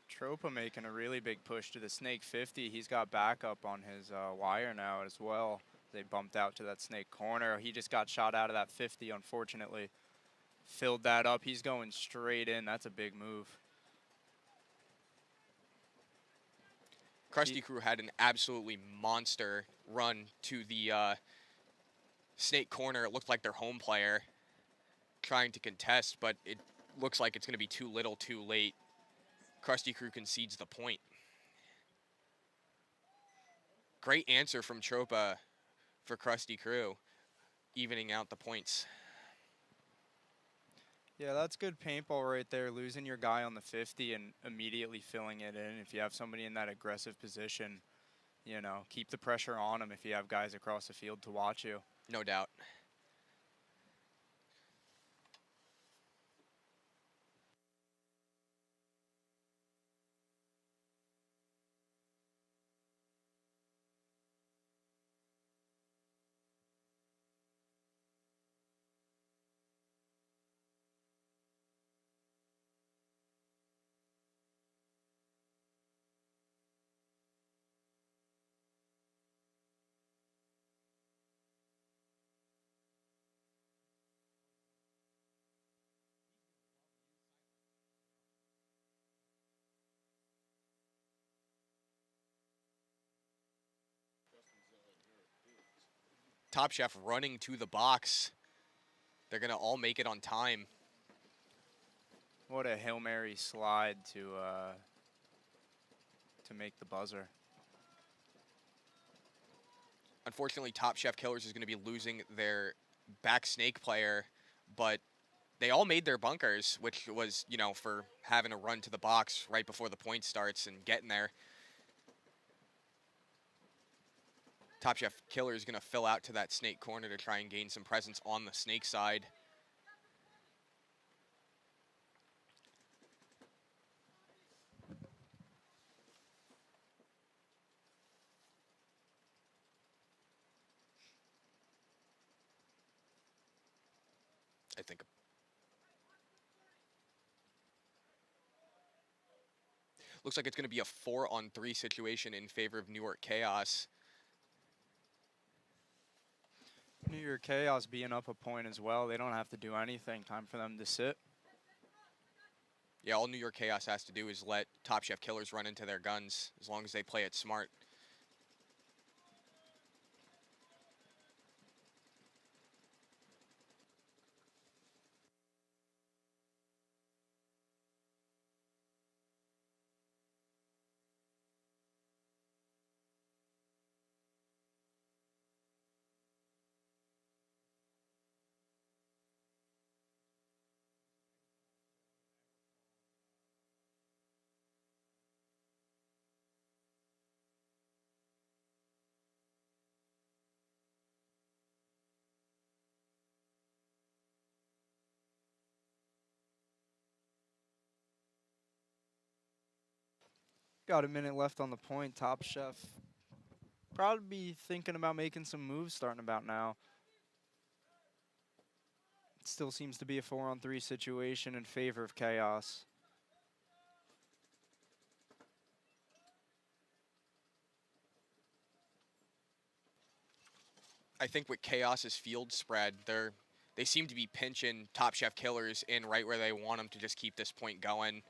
Tropa making a really big push to the Snake 50. He's got backup on his wire now as well. They bumped out to that Snake corner. He just got shot out of that 50, unfortunately. Filled that up. He's going straight in. That's a big move. Crusty Crew had an absolutely monster run to the Snake corner. It looked like their home player trying to contest, but it looks like it's going to be too little too late. Crusty Crew concedes the point. Great answer from Tropa for Crusty Crew, evening out the points. Yeah, that's good paintball right there, losing your guy on the 50 and immediately filling it in. If you have somebody in that aggressive position, you know, keep the pressure on them if you have guys across the field to watch you. No doubt. Top Chef running to the box. They're going to all make it on time. What a Hail Mary slide to make the buzzer. Unfortunately, Top Chef Killers is going to be losing their back Snake player, but they all made their bunkers, which was, you know, for having a run to the box right before the point starts and getting there. Top Chef Killer is going to fill out to that Snake corner to try and gain some presence on the Snake side. I think. Looks like it's going to be a 4-on-3 situation in favor of New York Chaos. New York Chaos being up a point as well. They don't have to do anything. Time for them to sit. Yeah, all New York Chaos has to do is let Top Chef Killers run into their guns, as long as they play it smart. Got a minute left on the point. Top Chef probably be thinking about making some moves starting about now. It still seems to be a 4-on-3 situation in favor of Chaos. I think with Chaos's field spread, they seem to be pinching Top Chef Killers in right where they want them to just keep this point going.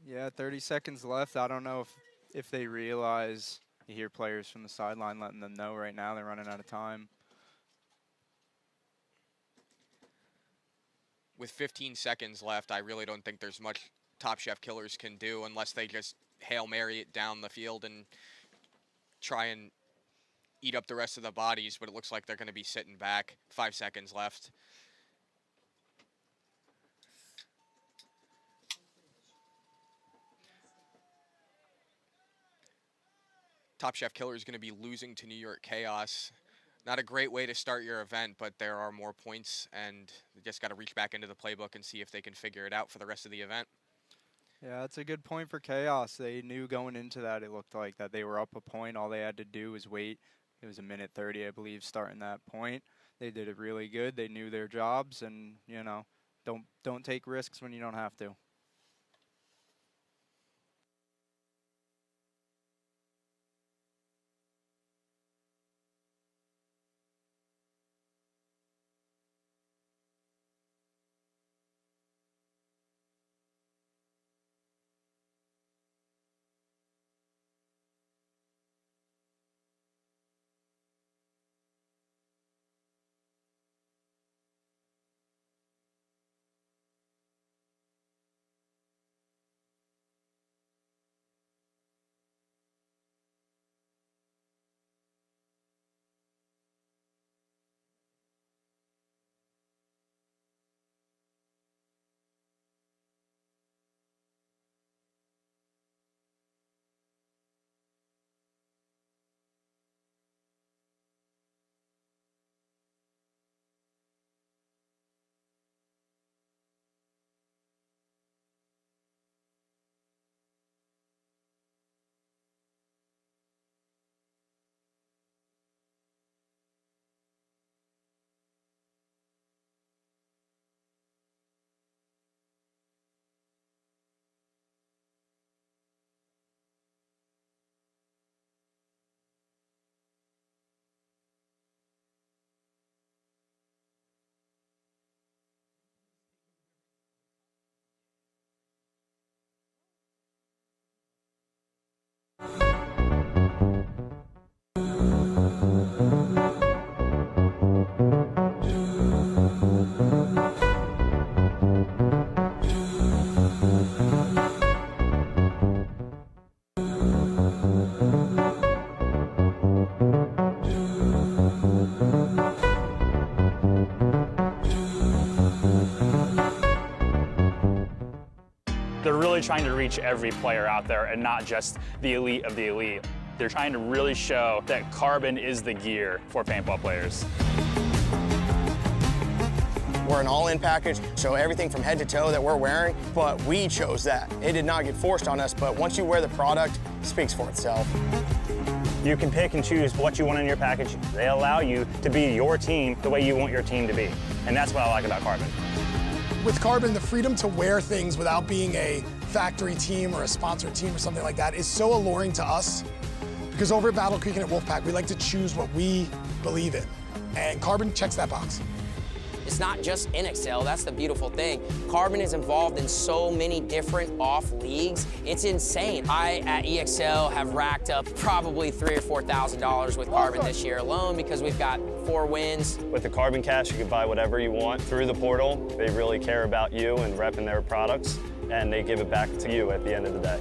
Yeah, 30 seconds left. I don't know if they realize. You hear players from the sideline letting them know right now they're running out of time. With 15 seconds left, I really don't think there's much Top Chef Killers can do unless they just Hail Mary it down the field and try and eat up the rest of the bodies, but it looks like they're going to be sitting back. 5 seconds left. Top Chef Killer is going to be losing to New York Chaos. Not a great way to start your event, but there are more points, and they just got to reach back into the playbook and see if they can figure it out for the rest of the event. Yeah, that's a good point for Chaos. They knew going into that, it looked like that they were up a point. All they had to do was wait. It was a minute 30, I believe, starting that point. They did it really good. They knew their jobs, and, you know, don't take risks when you don't have to. They're really trying to reach every player out there and not just the elite of the elite. They're trying to really show that carbon is the gear for paintball players. We're an all-in package, so everything from head to toe that we're wearing, but we chose that. It did not get forced on us, but once you wear the product, it speaks for itself. You can pick and choose what you want in your package. They allow you to be your team the way you want your team to be. And that's what I like about Carbon. With Carbon, the freedom to wear things without being a factory team or a sponsored team or something like that is so alluring to us. Because over at Battle Creek and at Wolfpack, we like to choose what we believe in. And Carbon checks that box. It's not just NXL, that's the beautiful thing. Carbon is involved in so many different off leagues. It's insane. I, at EXL, have racked up probably $3,000 or $4,000 with Carbon this year alone because we've got 4 wins. With the Carbon Cash, you can buy whatever you want through the portal. They really care about you and repping their products, and they give it back to you at the end of the day.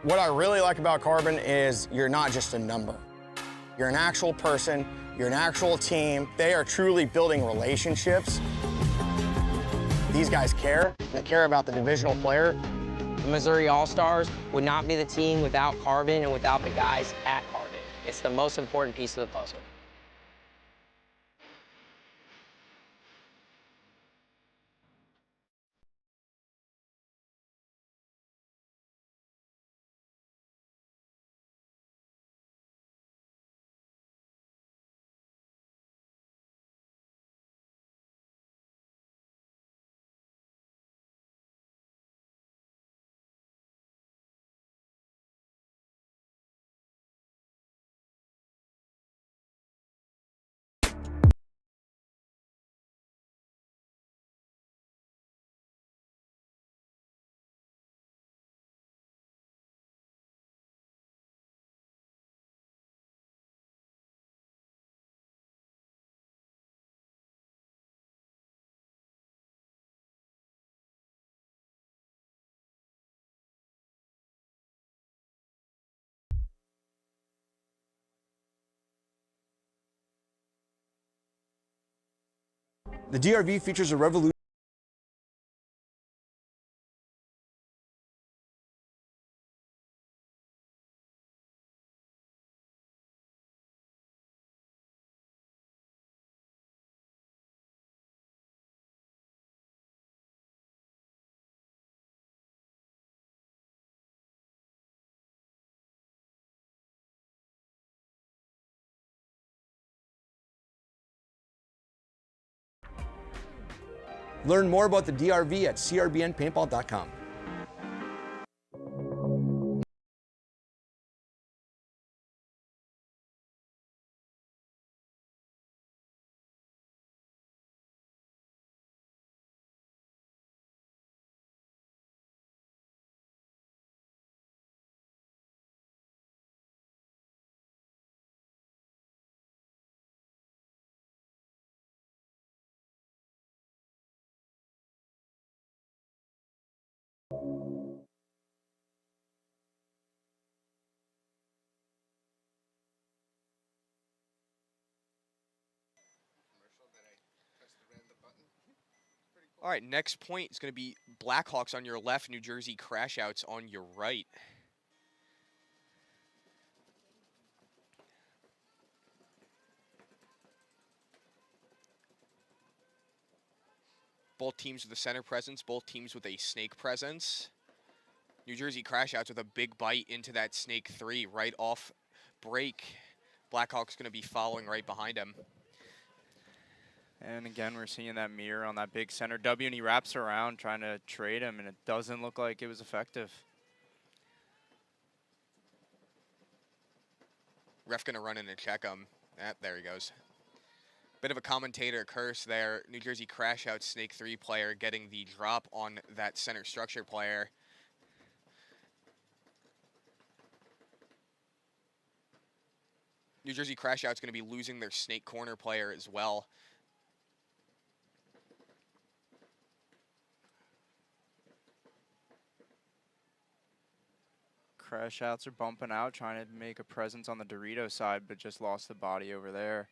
What I really like about Carbon is you're not just a number. You're an actual person, you're an actual team. They are truly building relationships. These guys care. They care about the divisional player. The Missouri All-Stars would not be the team without Carbon and without the guys at Carbon. It's the most important piece of the puzzle. The DRV features a revolution. Learn more about the DRV at CRBNPaintball.com. All right, next point is going to be Blackhawks on your left, New Jersey Crashouts on your right. Both teams with a center presence, both teams with a snake presence. New Jersey Crashouts with a big bite into that snake 3 right off break. Blackhawks going to be following right behind him. And again, we're seeing that mirror on that big center W, and he wraps around trying to trade him, and it doesn't look like it was effective. Ref going to run in and check him. There he goes. Bit of a commentator curse there. New Jersey Crashout Snake 3 player getting the drop on that center structure player. New Jersey Crashout's going to be losing their snake corner player as well. Crashouts are bumping out, trying to make a presence on the Dorito side, but just lost the body over there.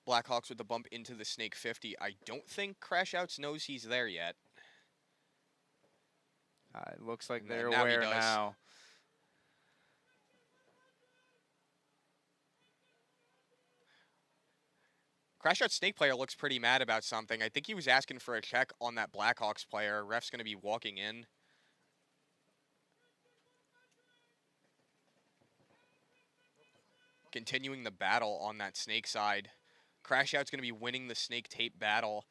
Blackhawks with the bump into the Snake 50. I don't think Crashouts knows he's there yet. It looks like they're Now he aware does. now. Crashout Snake player looks pretty mad about something. I think he was asking for a check on that Blackhawks player. Ref's going to be walking in. Continuing the battle on that Snake side. Crashout's going to be winning the Snake tape battle.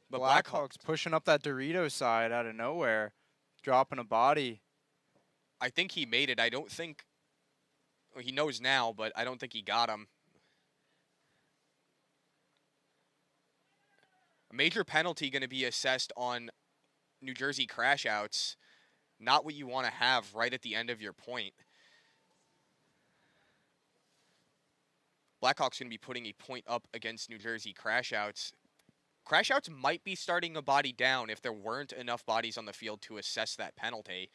But Blackhawks pushing up that Dorito side out of nowhere, dropping a body. I think he made it. I don't think, well, he knows now, but I don't think he got him. Major penalty going to be assessed on New Jersey crash outs. Not what you want to have right at the end of your point. Blackhawks going to be putting a point up against New Jersey crash outs. Crash outs might be starting a body down if there weren't enough bodies on the field to assess that penalty.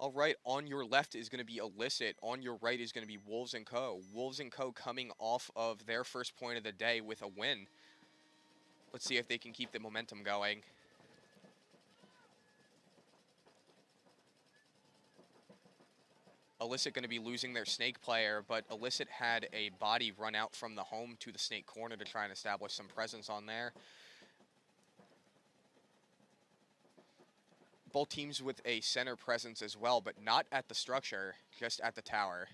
All right, on your left is going to be Elicit. On your right is going to be Wolves & Co. Wolves & Co. coming off of their first point of the day with a win. Let's see if they can keep the momentum going. Elicit going to be losing their snake player, but Elicit had a body run out from the home to the snake corner to try and establish some presence on there. Both teams with a center presence as well, but not at the structure, just at the tower.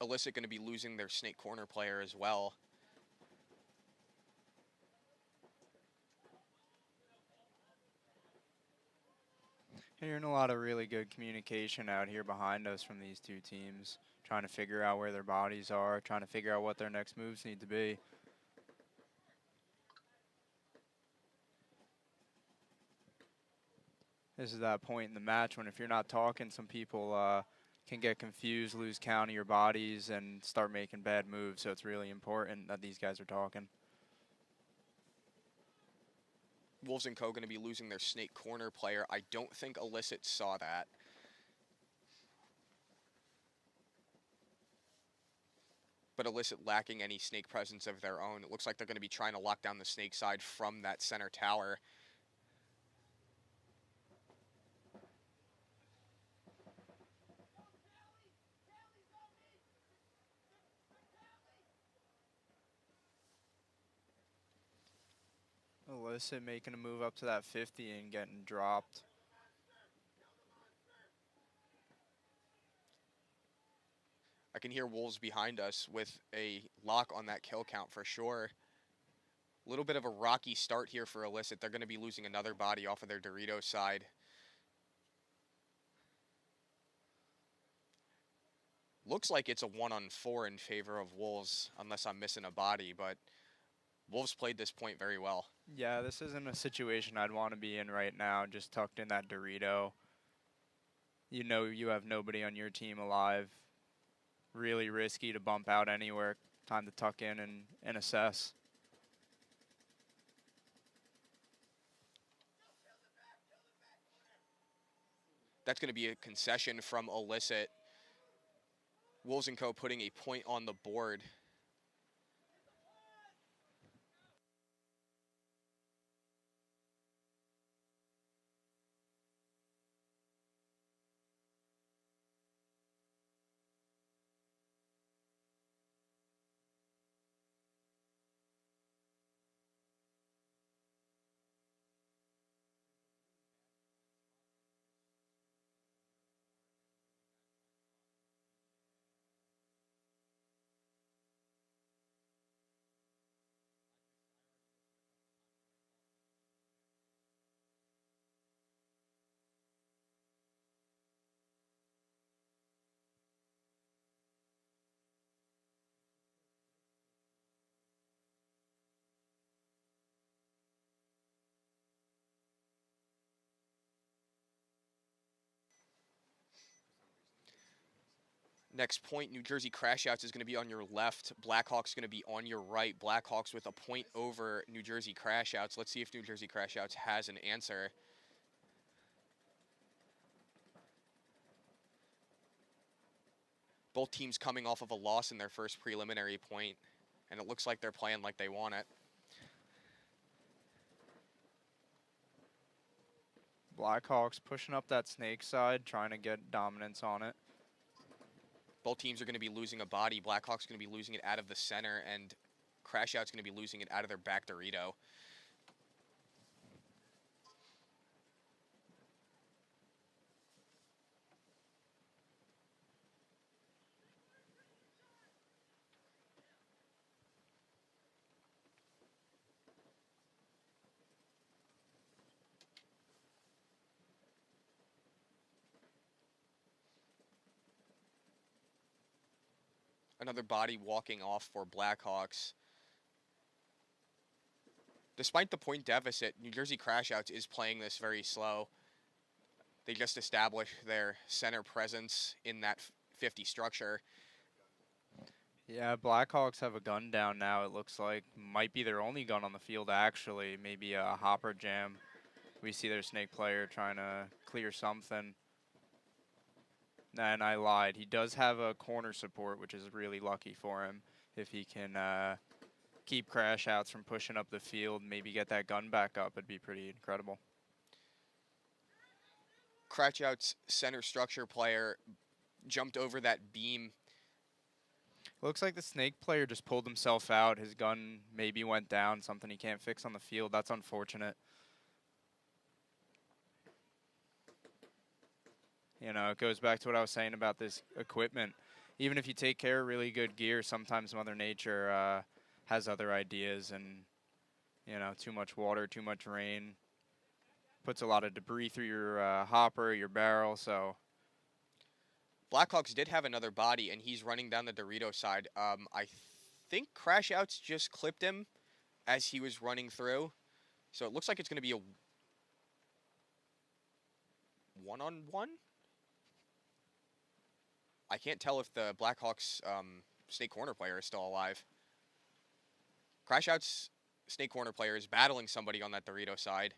Elicit going to be losing their snake corner player as well. Hearing a lot of really good communication out here behind us from these two teams, trying to figure out where their bodies are, trying to figure out what their next moves need to be. This is that point in the match when if you're not talking, some people can get confused, lose count of your bodies, and start making bad moves. So it's really important that these guys are talking. Wolves & Co. going to be losing their snake corner player. I don't think Elicit saw that. But Elicit lacking any snake presence of their own. It looks like they're going to be trying to lock down the snake side from that center tower. Elicit making a move up to that 50 and getting dropped. I can hear Wolves behind us with a lock on that kill count for sure. A little bit of a rocky start here for Elicit. They're going to be losing another body off of their Doritos side. Looks like it's a 1-on-4 in favor of Wolves, unless I'm missing a body, but Wolves played this point very well. Yeah, this isn't a situation I'd want to be in right now, just tucked in that Dorito. You know you have nobody on your team alive. Really risky to bump out anywhere. Time to tuck in and assess. That's going to be a concession from Elicit. Wolves & Co. putting a point on the board. Next point, New Jersey Crashouts is going to be on your left. Blackhawks going to be on your right. Blackhawks with a point over New Jersey Crashouts. Let's see if New Jersey Crashouts has an answer. Both teams coming off of a loss in their first preliminary point, and it looks like they're playing like they want it. Blackhawks pushing up that snake side, trying to get dominance on it. Both teams are going to be losing a body. Blackhawks going to be losing it out of the center, and Crashout's going to be losing it out of their back Dorito. Another body walking off for Blackhawks. Despite the point deficit, New Jersey Crashouts is playing this very slow. They just established their center presence in that 50 structure. Yeah, Blackhawks have a gun down now, it looks like. Might be their only gun on the field, actually. Maybe a hopper jam. We see their snake player trying to clear something. And I lied. He does have a corner support, which is really lucky for him. If he can keep Crashouts from pushing up the field, maybe get that gun back up, it'd be pretty incredible. Crashouts' center structure player jumped over that beam. Looks like the snake player just pulled himself out. His gun maybe went down, something he can't fix on the field. That's unfortunate. You know, it goes back to what I was saying about this equipment. Even if you take care of really good gear, sometimes Mother Nature has other ideas, and, you know, too much water, too much rain puts a lot of debris through your hopper, your barrel, so. Blackhawks did have another body, and he's running down the Dorito side. I think Crashouts just clipped him as he was running through. So it looks like it's going to be a one-on-one? I can't tell if the Blackhawks snake corner player is still alive. Crashouts snake corner player is battling somebody on that Dorito side.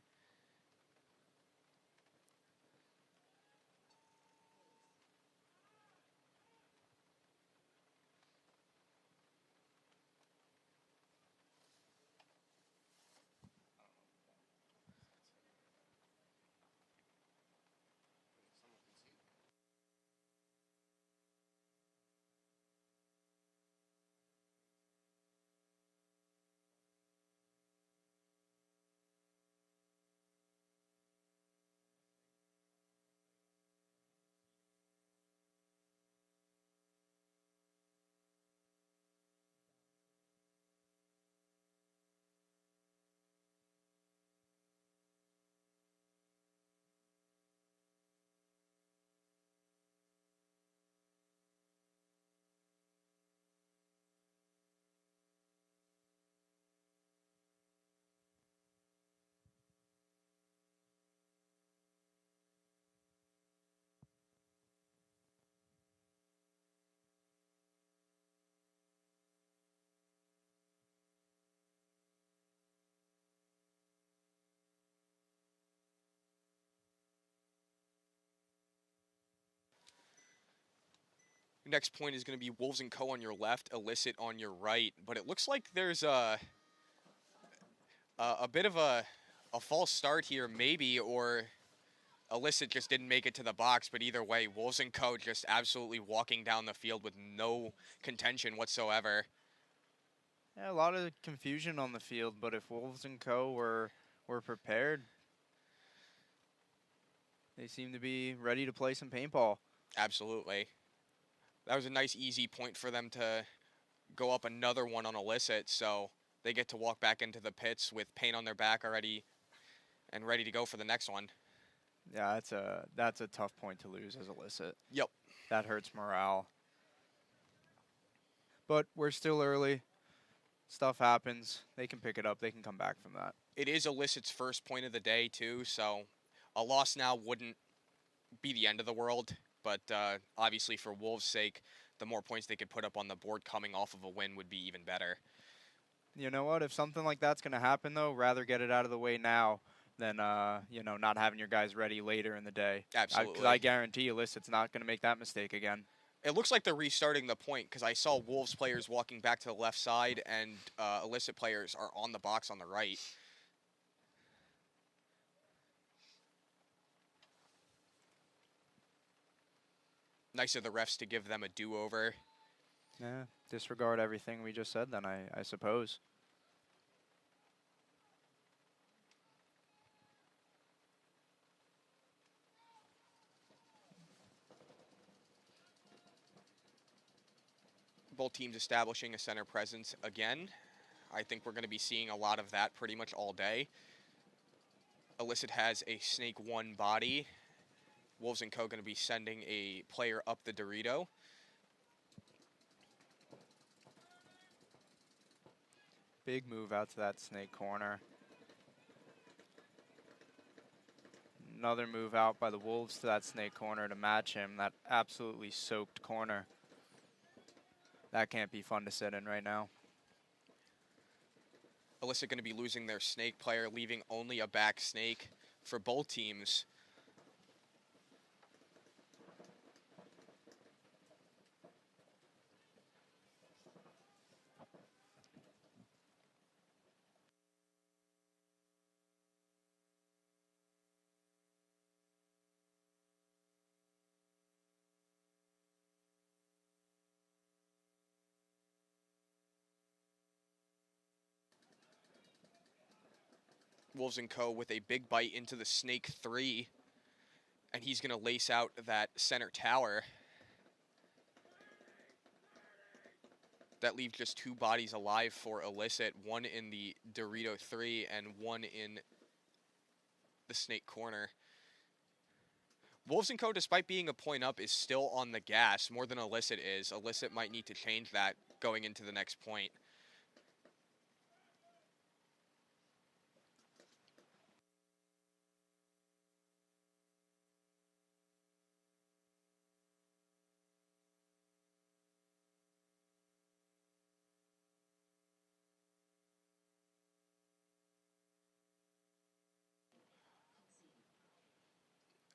Next point is going to be Wolves & Co. on your left, Elicit on your right. But it looks like there's a bit of a false start here, maybe, or Elicit just didn't make it to the box. But either way, Wolves & Co. just absolutely walking down the field with no contention whatsoever. Yeah, a lot of confusion on the field, but if Wolves & Co. were prepared, they seem to be ready to play some paintball. Absolutely. That was a nice, easy point for them to go up another one on Elicit, so they get to walk back into the pits with paint on their back already and ready to go for the next one. Yeah, that's a tough point to lose as Elicit. Yep. That hurts morale. But we're still early. Stuff happens. They can pick it up. They can come back from that. It is Elicit's first point of the day, too, so a loss now wouldn't be the end of the world. But obviously, for Wolves' sake, the more points they could put up on the board coming off of a win would be even better. You know what? If something like that's going to happen, though, rather get it out of the way now than, you know, not having your guys ready later in the day. Absolutely. Because I guarantee Elicit's not going to make that mistake again. It looks like they're restarting the point because I saw Wolves players walking back to the left side and Elicit players are on the box on the right. Nice of the refs to give them a do-over. Yeah, disregard everything we just said then, I suppose. Both teams establishing a center presence again. I think we're going to be seeing a lot of that pretty much all day. Elicit has a Snake 1 body. Wolves & Co. going to be sending a player up the Dorito. Big move out to that Snake corner. Another move out by the Wolves to that Snake corner to match him. That absolutely soaked corner. That can't be fun to sit in right now. Elicit going to be losing their Snake player, leaving only a back Snake for both teams. Wolves & Co. with a big bite into the Snake 3. And he's going to lace out that center tower. That leaves just 2 bodies alive for Elicit. One in the Dorito 3 and one in the Snake corner. Wolves & Co., despite being a point up, is still on the gas more than Elicit is. Elicit might need to change that going into the next point.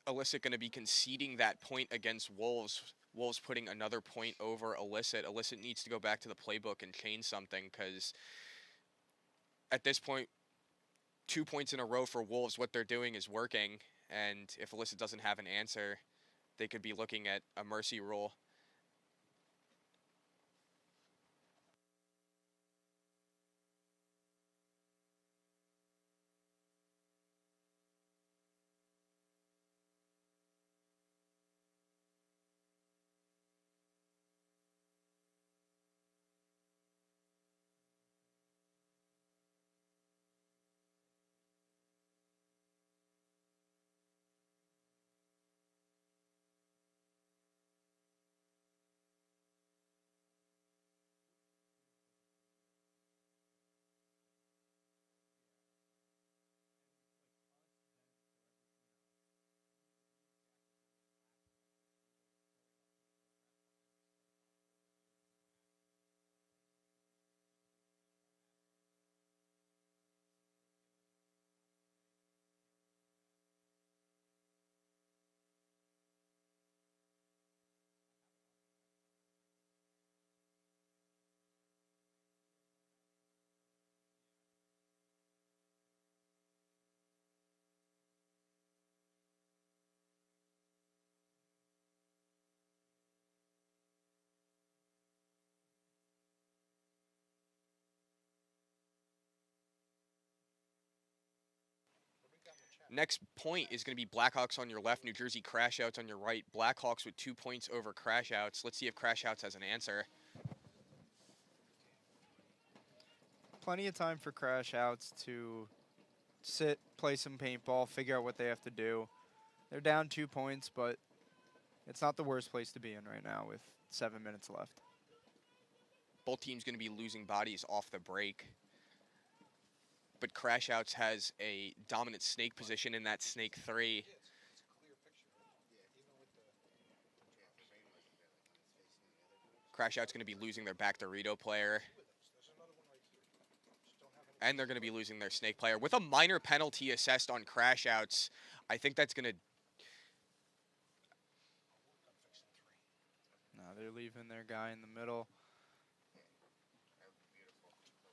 Elicit going to be conceding that point against Wolves. Wolves putting another point over Elicit. Elicit needs to go back to the playbook and change something because at this point, 2 points in a row for Wolves, what they're doing is working. And if Elicit doesn't have an answer, they could be looking at a mercy rule. Next point is going to be Blackhawks on your left, New Jersey Crashouts on your right. Blackhawks with 2 points over Crashouts. Let's see if Crashouts has an answer. Plenty of time for Crashouts to sit, play some paintball, figure out what they have to do. They're down 2 points, but it's not the worst place to be in right now with 7 minutes left. Both teams going to be losing bodies off the break. But Crashouts has a dominant Snake position in that Snake 3. Crash Out's going to be losing their back Dorito player. And they're going to be losing their snake player. With a minor penalty assessed on Crash Outs, I think that's going to... No, they're leaving their guy in the middle.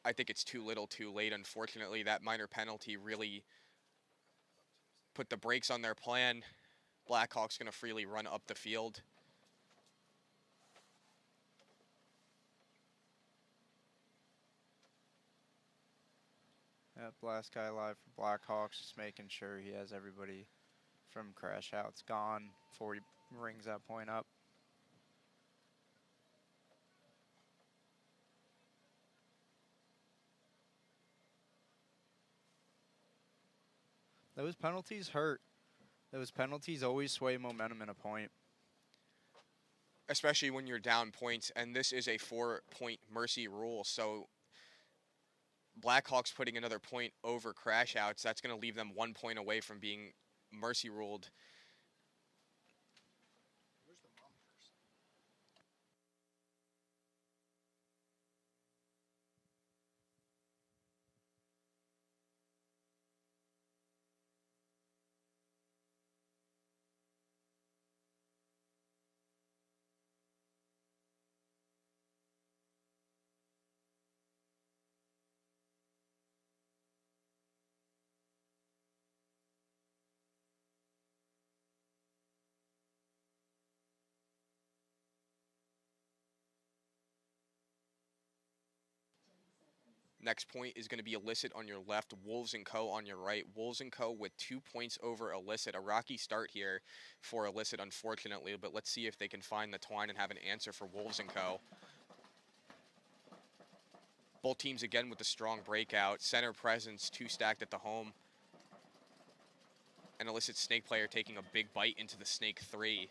I think it's too little too late. Unfortunately, that minor penalty really put the brakes on their plan. Blackhawks going to freely run up the field. Yep, last guy alive for Blackhawks, just making sure he has everybody from Crash Outs gone before he rings that point up. Those penalties hurt. Those penalties always sway momentum in a point. Especially when you're down points, and this is a 4-point mercy rule, so Blackhawks putting another point over Crash Outs, that's going to leave them 1 point away from being mercy ruled. Next point is going to be Elicit on your left, Wolves & Co. on your right. Wolves & Co. with 2 points over Elicit. A rocky start here for Elicit, unfortunately, but let's see if they can find the twine and have an answer for Wolves & Co. Both teams again with a strong breakout. Center presence, 2 stacked at the home. And Elicit snake player taking a big bite into the snake 3.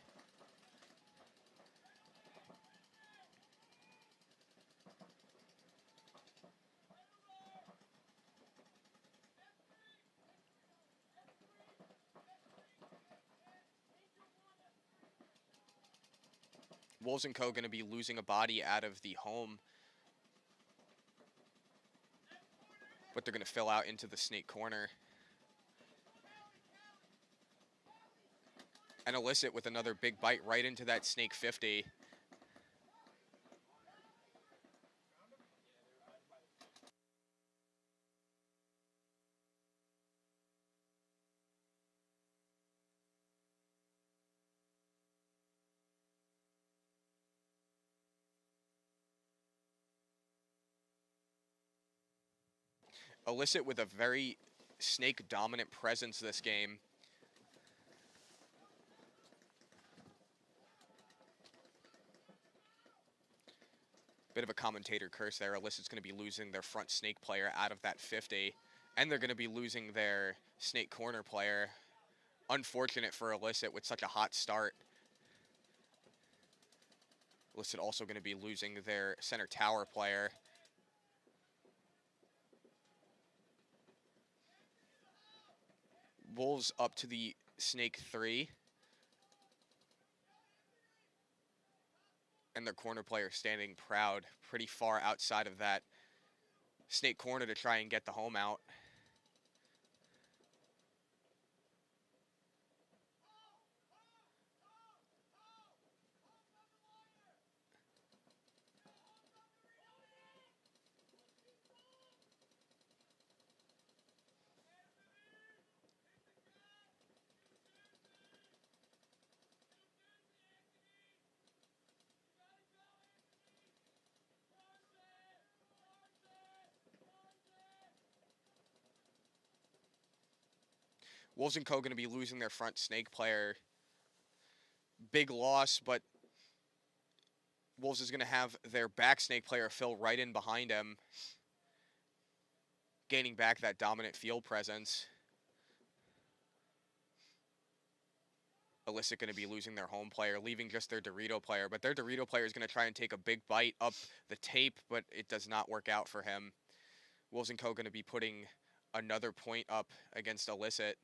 Wolves & Co. going to be losing a body out of the home. But they're going to fill out into the snake corner. And Elicit with another big bite right into that snake 50. Elicit with a very snake-dominant presence this game. Bit of a commentator curse there. Elicit's going to be losing their front snake player out of that 50. And they're going to be losing their snake corner player. Unfortunate for Elicit with such a hot start. Elicit also going to be losing their center tower player. Wolves up to the snake 3. And their corner player standing proud, pretty far outside of that snake corner to try and get the home out. Wolves & Co. going to be losing their front snake player. Big loss, but Wolves is going to have their back snake player fill right in behind him, gaining back that dominant field presence. Elicit going to be losing their home player, leaving just their Dorito player, but their Dorito player is going to try and take a big bite up the tape, but it does not work out for him. Wolves & Co. going to be putting another point up against Elicit.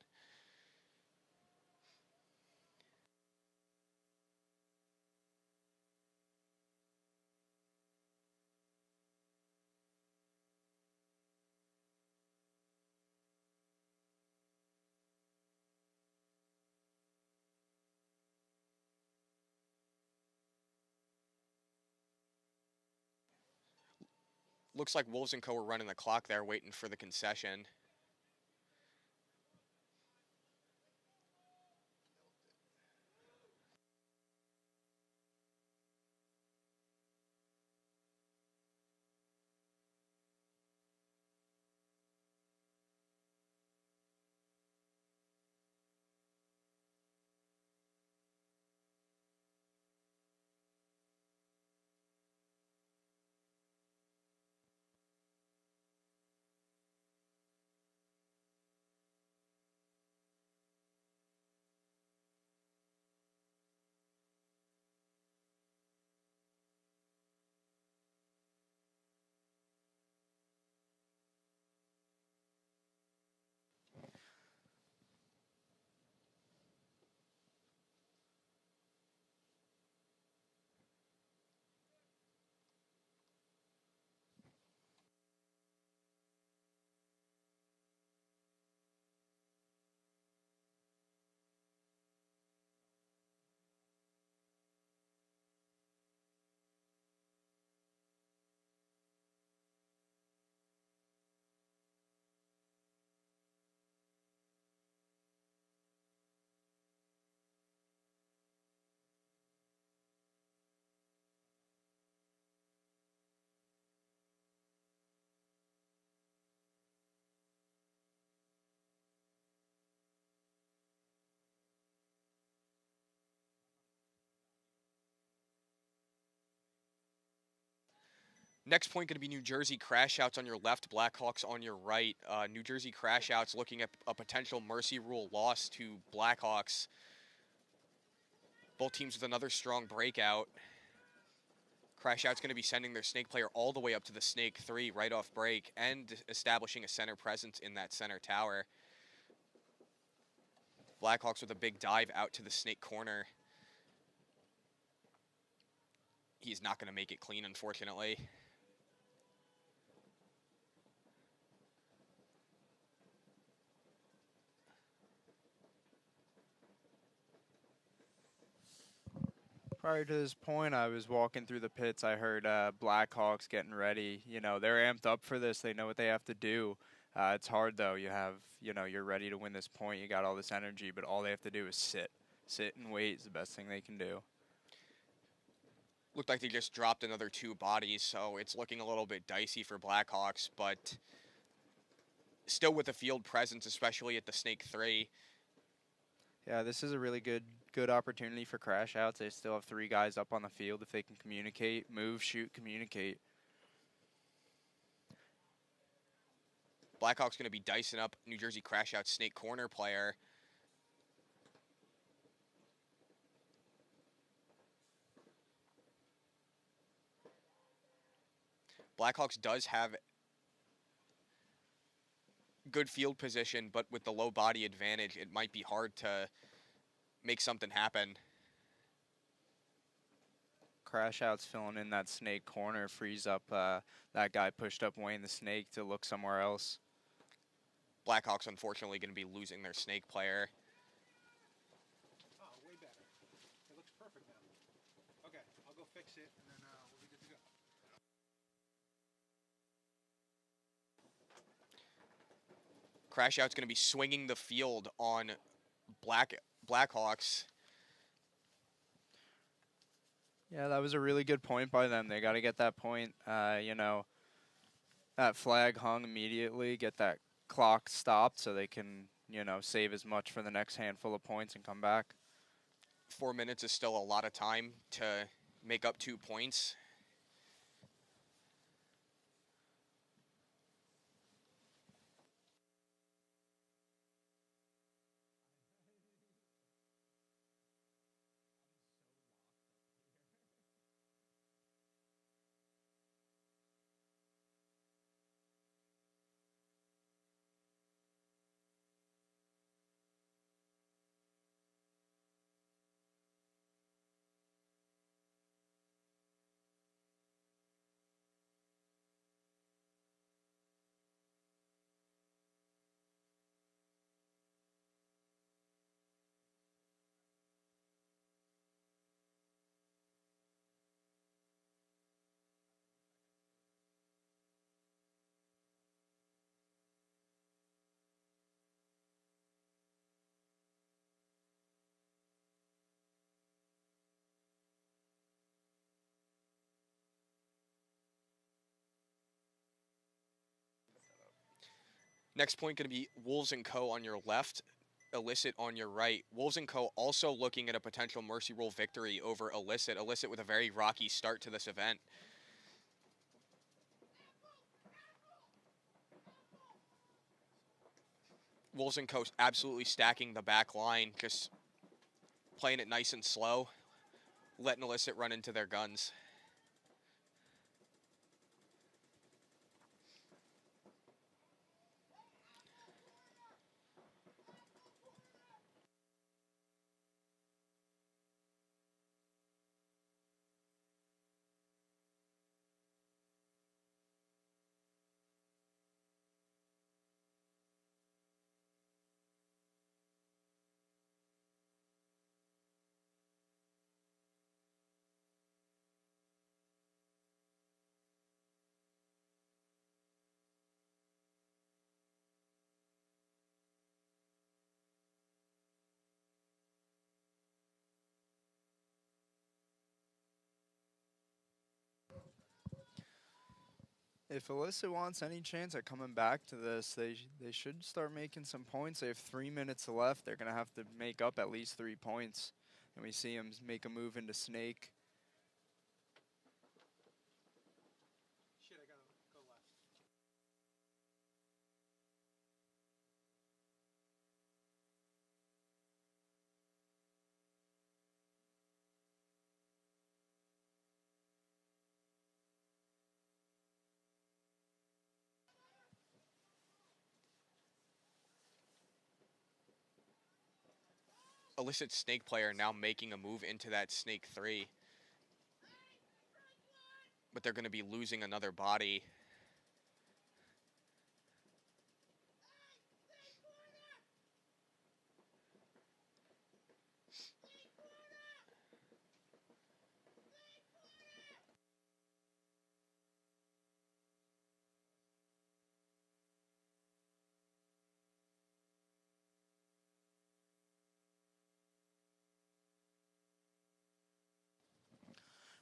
Looks like Wolves & Co. are running the clock there, waiting for the concession. Next point going to be New Jersey Crashouts on your left, Blackhawks on your right. New Jersey Crashouts looking at a potential mercy rule loss to Blackhawks. Both teams with another strong breakout. Crashouts going to be sending their snake player all the way up to the snake 3 right off break and establishing a center presence in that center tower. Blackhawks with a big dive out to the snake corner. He's not going to make it clean, unfortunately. Prior to this point, I was walking through the pits. I heard Blackhawks getting ready. You know, they're amped up for this. They know what they have to do. It's hard, though. You're ready to win this point. You got all this energy, but all they have to do is sit. Sit and wait is the best thing they can do. Looked like they just dropped another 2 bodies, so it's looking a little bit dicey for Blackhawks, but still with a field presence, especially at the snake 3. Yeah, this is a really good opportunity for Crashouts. They still have 3 guys up on the field if they can communicate, move, shoot, communicate. Blackhawks going to be dicing up New Jersey Crashouts snake corner player. Blackhawks does have good field position, but with the low body advantage, it might be hard to make something happen. Crashouts filling in that snake corner frees up that guy pushed up Wayne the Snake to look somewhere else. Blackhawks, unfortunately, going to be losing their snake player. Oh, way better. It looks perfect now. Okay, I'll go fix it, and then we'll be good to go. Crashout's going to be swinging the field on Blackhawks. Yeah, that was a really good point by them. They got to get that point, that flag hung immediately, get that clock stopped so they can, save as much for the next handful of points and come back. 4 minutes is still a lot of time to make up 2 points. Next point going to be Wolves & Co. on your left, Elicit on your right. Wolves & Co. also looking at a potential Mercy Rule victory over Elicit. Elicit with a very rocky start to this event. Wolves & Co. absolutely stacking the back line, just playing it nice and slow, letting Elicit run into their guns. If Elicit wants any chance at coming back to this, they should start making some points. They have 3 minutes left. They're going to have to make up at least 3 points. And we see him make a move into Snake. Shit, I gotta go left. Elicit Snake player now making a move into that Snake 3. But they're going to be losing another body.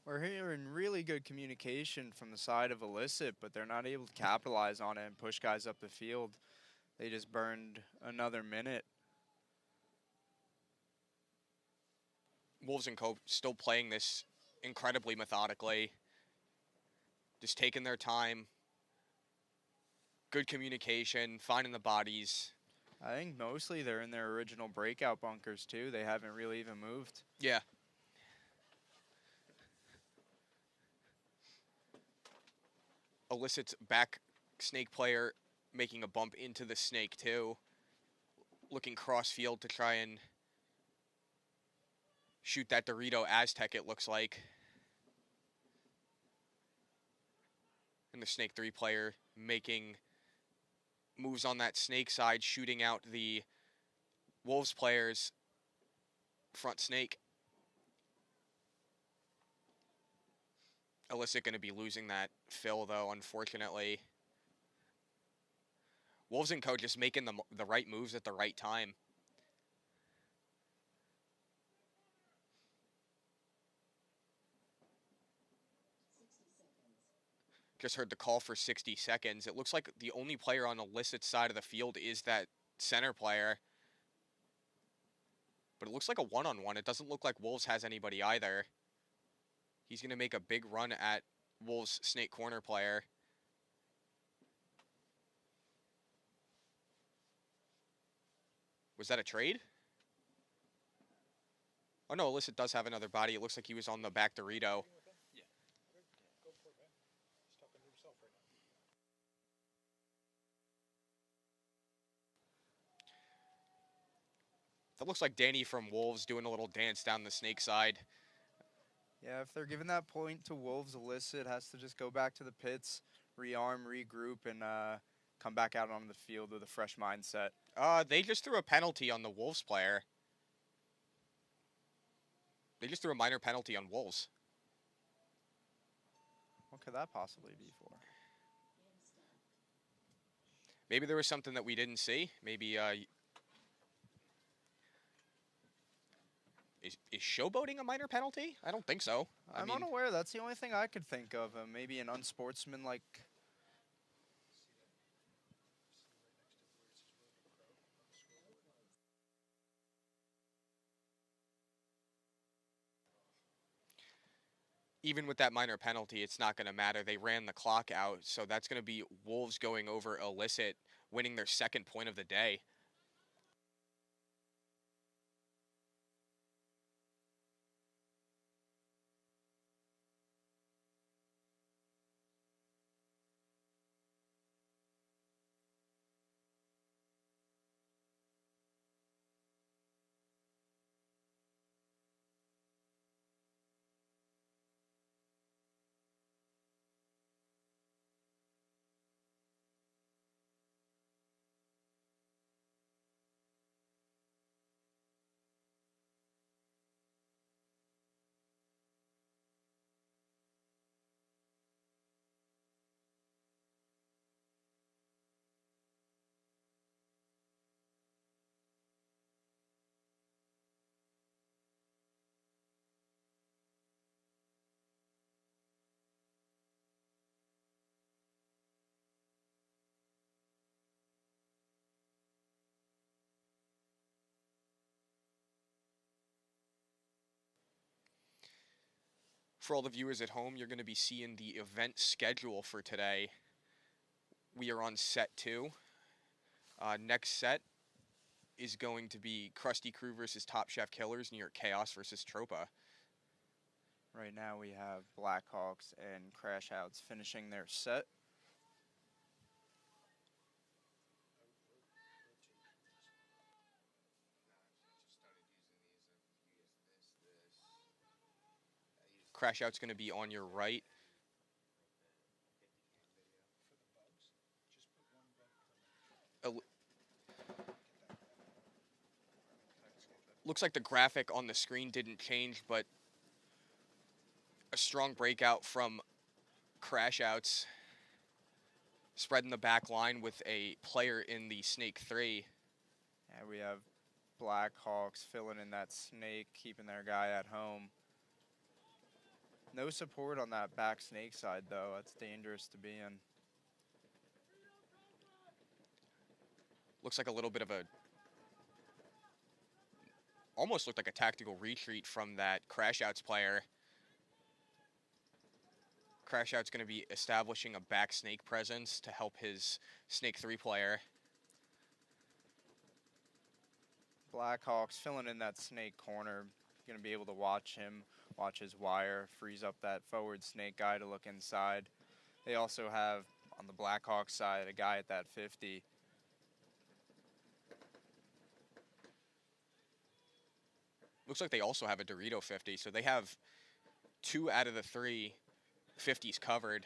We're hearing really good communication from the side of Elicit, but they're not able to capitalize on it and push guys up the field. They just burned another minute. Wolves & Co. still playing this incredibly methodically. Just taking their time. Good communication, finding the bodies. I think mostly they're in their original breakout bunkers too. They haven't really even moved. Yeah. Elicit's back Snake player making a bump into the Snake too. Looking cross field to try and shoot that Dorito Aztec, it looks like. And the Snake 3 player making moves on that Snake side, shooting out the Wolves player's front Snake. Elicit going to be losing that fill, though, unfortunately. Wolves & Co. just making the right moves at the right time. Just heard the call for 60 seconds. It looks like the only player on Elicit's side of the field is that center player. But it looks like a one-on-one. It doesn't look like Wolves has anybody either. He's going to make a big run at Wolves' Snake corner player. Was that a trade? Oh, no, Elicit does have another body. It looks like he was on the back Dorito. Yeah. Go for it, man. He's talking to himself right now. That looks like Danny from Wolves doing a little dance down the Snake side. Yeah, if they're giving that point to Wolves, Elicit has to just go back to the pits, rearm, regroup, and come back out on the field with a fresh mindset. They just threw a penalty on the Wolves player. They just threw a minor penalty on Wolves. What could that possibly be for? Maybe there was something that we didn't see. Maybe Is showboating a minor penalty? I don't think so. I'm unaware. That's the only thing I could think of. Maybe an unsportsmanlike. even with that minor penalty, it's not going to matter. They ran the clock out, so that's going to be Wolves going over Elicit, winning their second point of the day. For all the viewers at home, you're going to be seeing the event schedule for today. We are on set 2. Next set is going to be Crusty Crew versus Top Chef Killers, New York Chaos versus Tropa. Right now we have Blackhawks and Crashouts finishing their set. Crashout's going to be on your right. Looks like the graphic on the screen didn't change, but a strong breakout from Crashouts, spreading the back line with a player in the Snake 3. And we have Blackhawks filling in that snake, keeping their guy at home. No support on that back snake side, though. That's dangerous to be in. Looks like a little bit of a, almost looked like a tactical retreat from that Crashouts player. Crashout's going to be establishing a back snake presence to help his Snake 3 player. Blackhawks filling in that snake corner. Going to be able to watch him, watch his wire, freeze up that forward snake guy to look inside. They also have, on the Blackhawks side, a guy at that 50. Looks like they also have a Dorito 50, so they have 2 out of the 3 50s covered.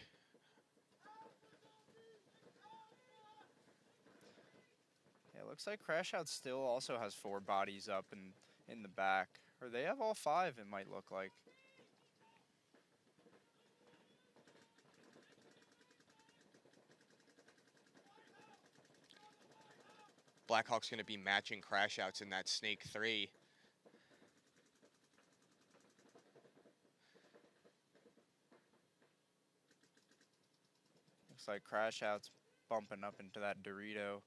Yeah, it looks like Crashout still also has 4 bodies up in the back. Or they have all 5, it might look like. Blackhawks going to be matching Crashouts in that Snake 3. Looks like Crashouts bumping up into that Dorito.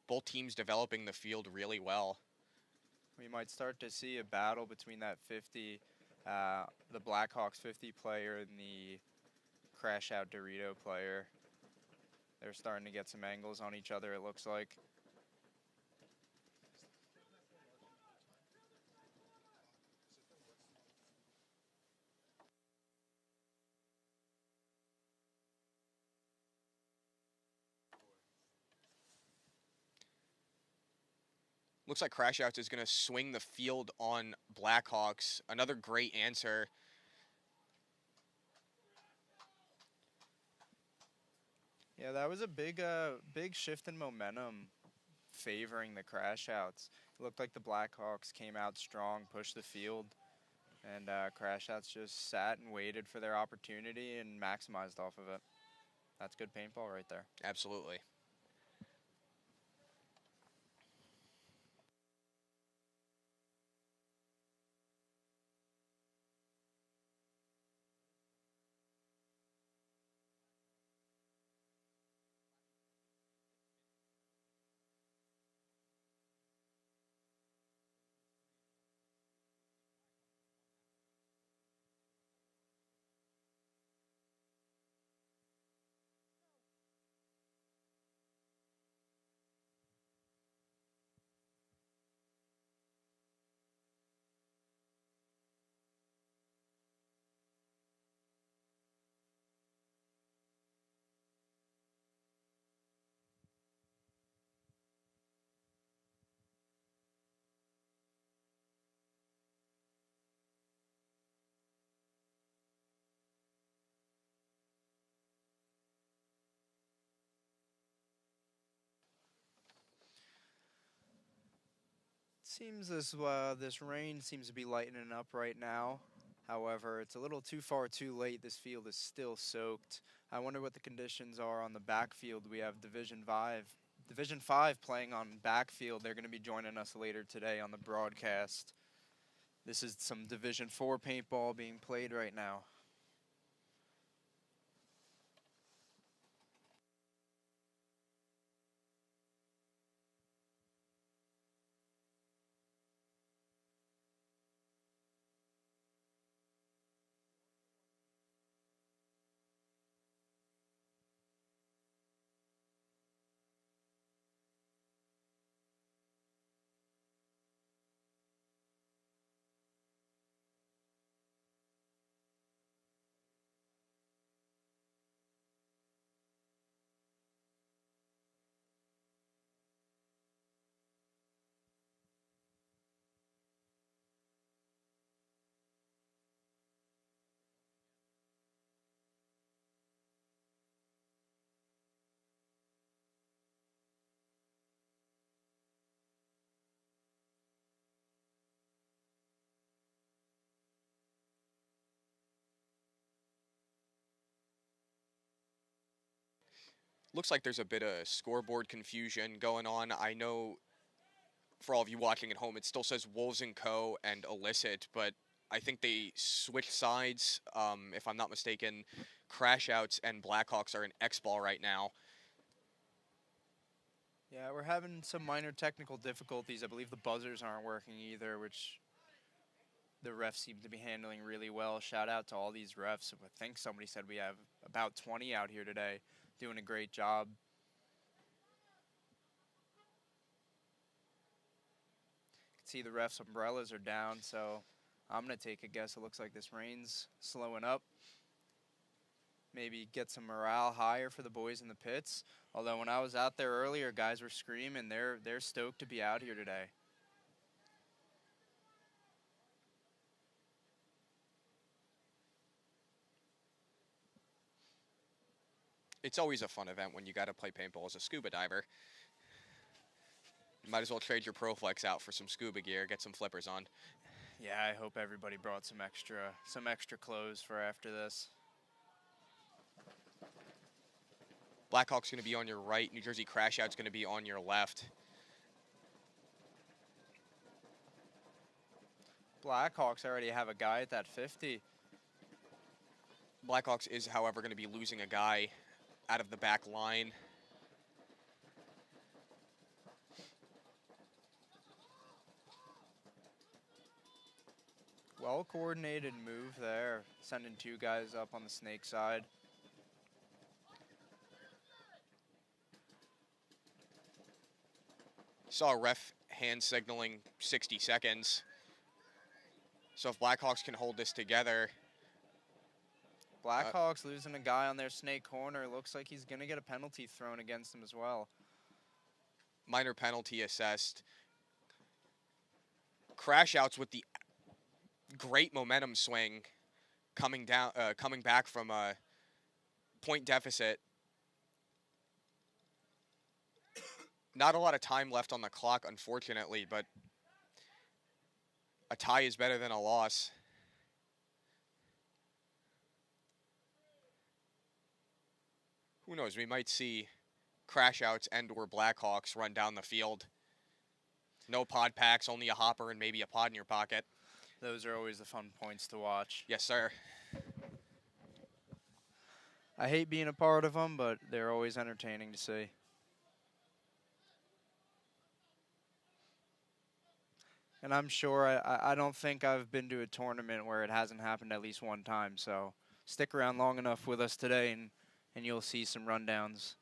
Both teams developing the field really well. We might start to see a battle between that 50, the Blackhawks 50 player and the Crashout Dorito player. They're starting to get some angles on each other, it looks like. Looks like Crashouts is going to swing the field on Blackhawks. Another great answer. Yeah, that was a big shift in momentum favoring the Crashouts. It looked like the Blackhawks came out strong, pushed the field, and Crashouts just sat and waited for their opportunity and maximized off of it. That's good paintball right there. Absolutely. Seems as this rain seems to be lightening up right now. However, it's a little too far too late. This field is still soaked. I wonder what the conditions are on the backfield. We have Division 5 playing on backfield. They're going to be joining us later today on the broadcast. This is some Division 4 paintball being played right now. Looks like there's a bit of scoreboard confusion going on. I know for all of you watching at home, it still says Wolves & Co. and Elicit, but I think they switched sides. If I'm not mistaken, Crashouts and Blackhawks are in X-Ball right now. Yeah, we're having some minor technical difficulties. I believe the buzzers aren't working either, which the refs seem to be handling really well. Shout out to all these refs. I think somebody said we have about 20 out here today doing a great job. You can see the refs' umbrellas are down, so I'm going to take a guess. It looks like this rain's slowing up. Maybe get some morale higher for the boys in the pits. Although when I was out there earlier, guys were screaming. They're stoked to be out here today. It's always a fun event when you got to play paintball as a scuba diver. You might as well trade your Proflex out for some scuba gear, get some flippers on. Yeah, I hope everybody brought some extra clothes for after this. Blackhawks going to be on your right. New Jersey Crashout's going to be on your left. Blackhawks already have a guy at that 50. Blackhawks is, however, going to be losing a guy out of the back line. Well-coordinated move there, sending two guys up on the snake side. Saw a ref hand signaling 60 seconds. So if Blackhawks can hold this together. Blackhawks losing a guy on their snake corner. Looks like he's going to get a penalty thrown against him as well. Minor penalty assessed. Crashouts with the great momentum swing coming back from a point deficit. Not a lot of time left on the clock, unfortunately, but a tie is better than a loss. Who knows? We might see Crashouts and or Blackhawks run down the field. No pod packs, only a hopper and maybe a pod in your pocket. Those are always the fun points to watch. Yes, sir. I hate being a part of them, but they're always entertaining to see. And I'm sure, I don't think I've been to a tournament where it hasn't happened at least one time. So stick around long enough with us today and you'll see some rundowns.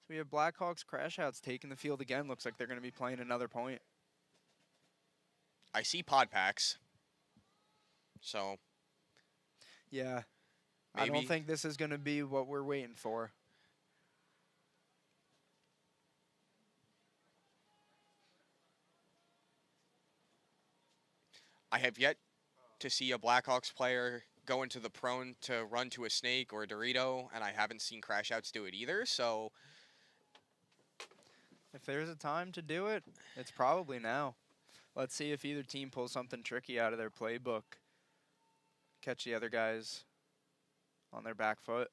we have Blackhawks crash outs taking the field again. Looks like they're going to be playing another point. I see pod packs. So. Yeah. Maybe. I don't think this is going to be what we're waiting for. I have yet to see a Blackhawks player go into the prone to run to a snake or a Dorito, and I haven't seen crash outs do it either, so. If there's a time to do it, it's probably now. Let's see if either team pulls something tricky out of their playbook. Catch the other guys on their back foot.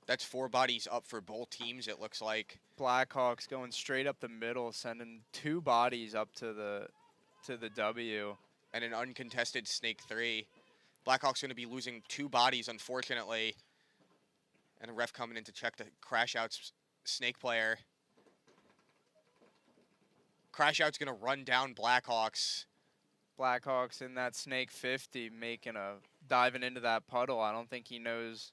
That's 4 bodies up for both teams, it looks like. Blackhawks going straight up the middle, sending 2 bodies up to the W. And an uncontested snake 3. Blackhawks going to be losing 2 bodies, unfortunately. And a ref coming in to check the crash out's snake player. Crash out's going to run down Blackhawks. Blackhawks in that snake 50, diving into that puddle. I don't think he knows.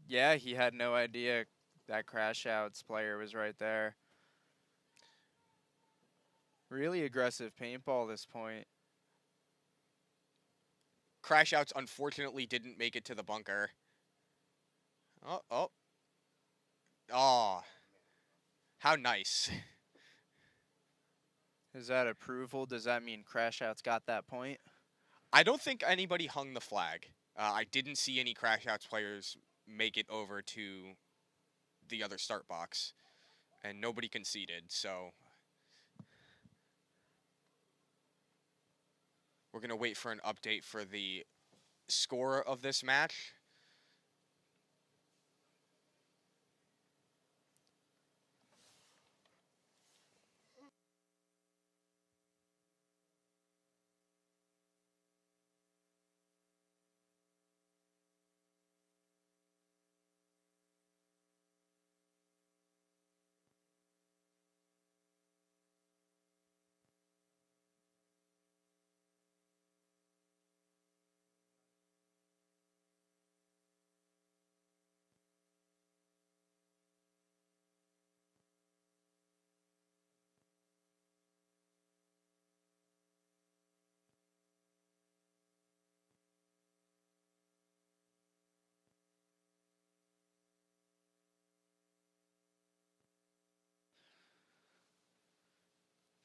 Yeah, he had no idea that crash out's player was right there. Really aggressive paintball this point. Crash outs unfortunately didn't make it to the bunker. Oh. How nice. Is that approval? Does that mean crash outs got that point? I don't think anybody hung the flag. I didn't see any crash outs players make it over to the other start box. And nobody conceded, so. We're going to wait for an update for the score of this match.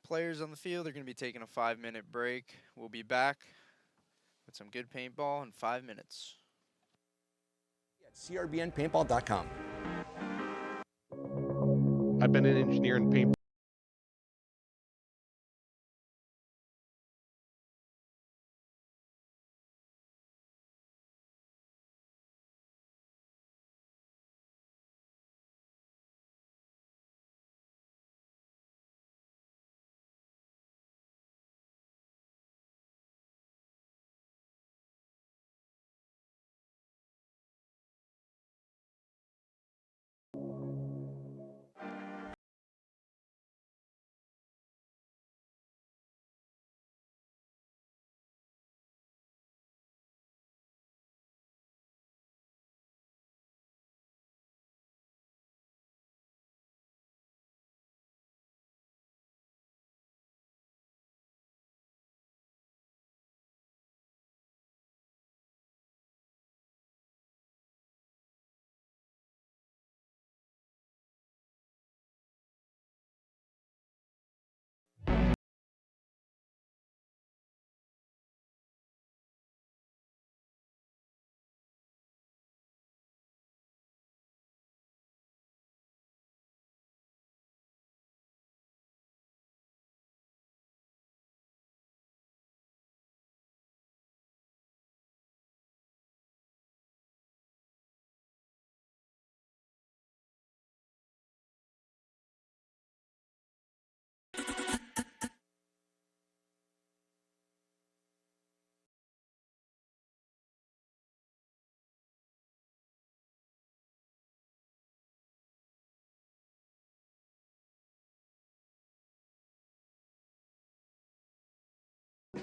Players on the field are going to be taking a 5-minute break. We'll be back with some good paintball in 5 minutes. At CRBNPaintball.com. I've been an engineer in paintball.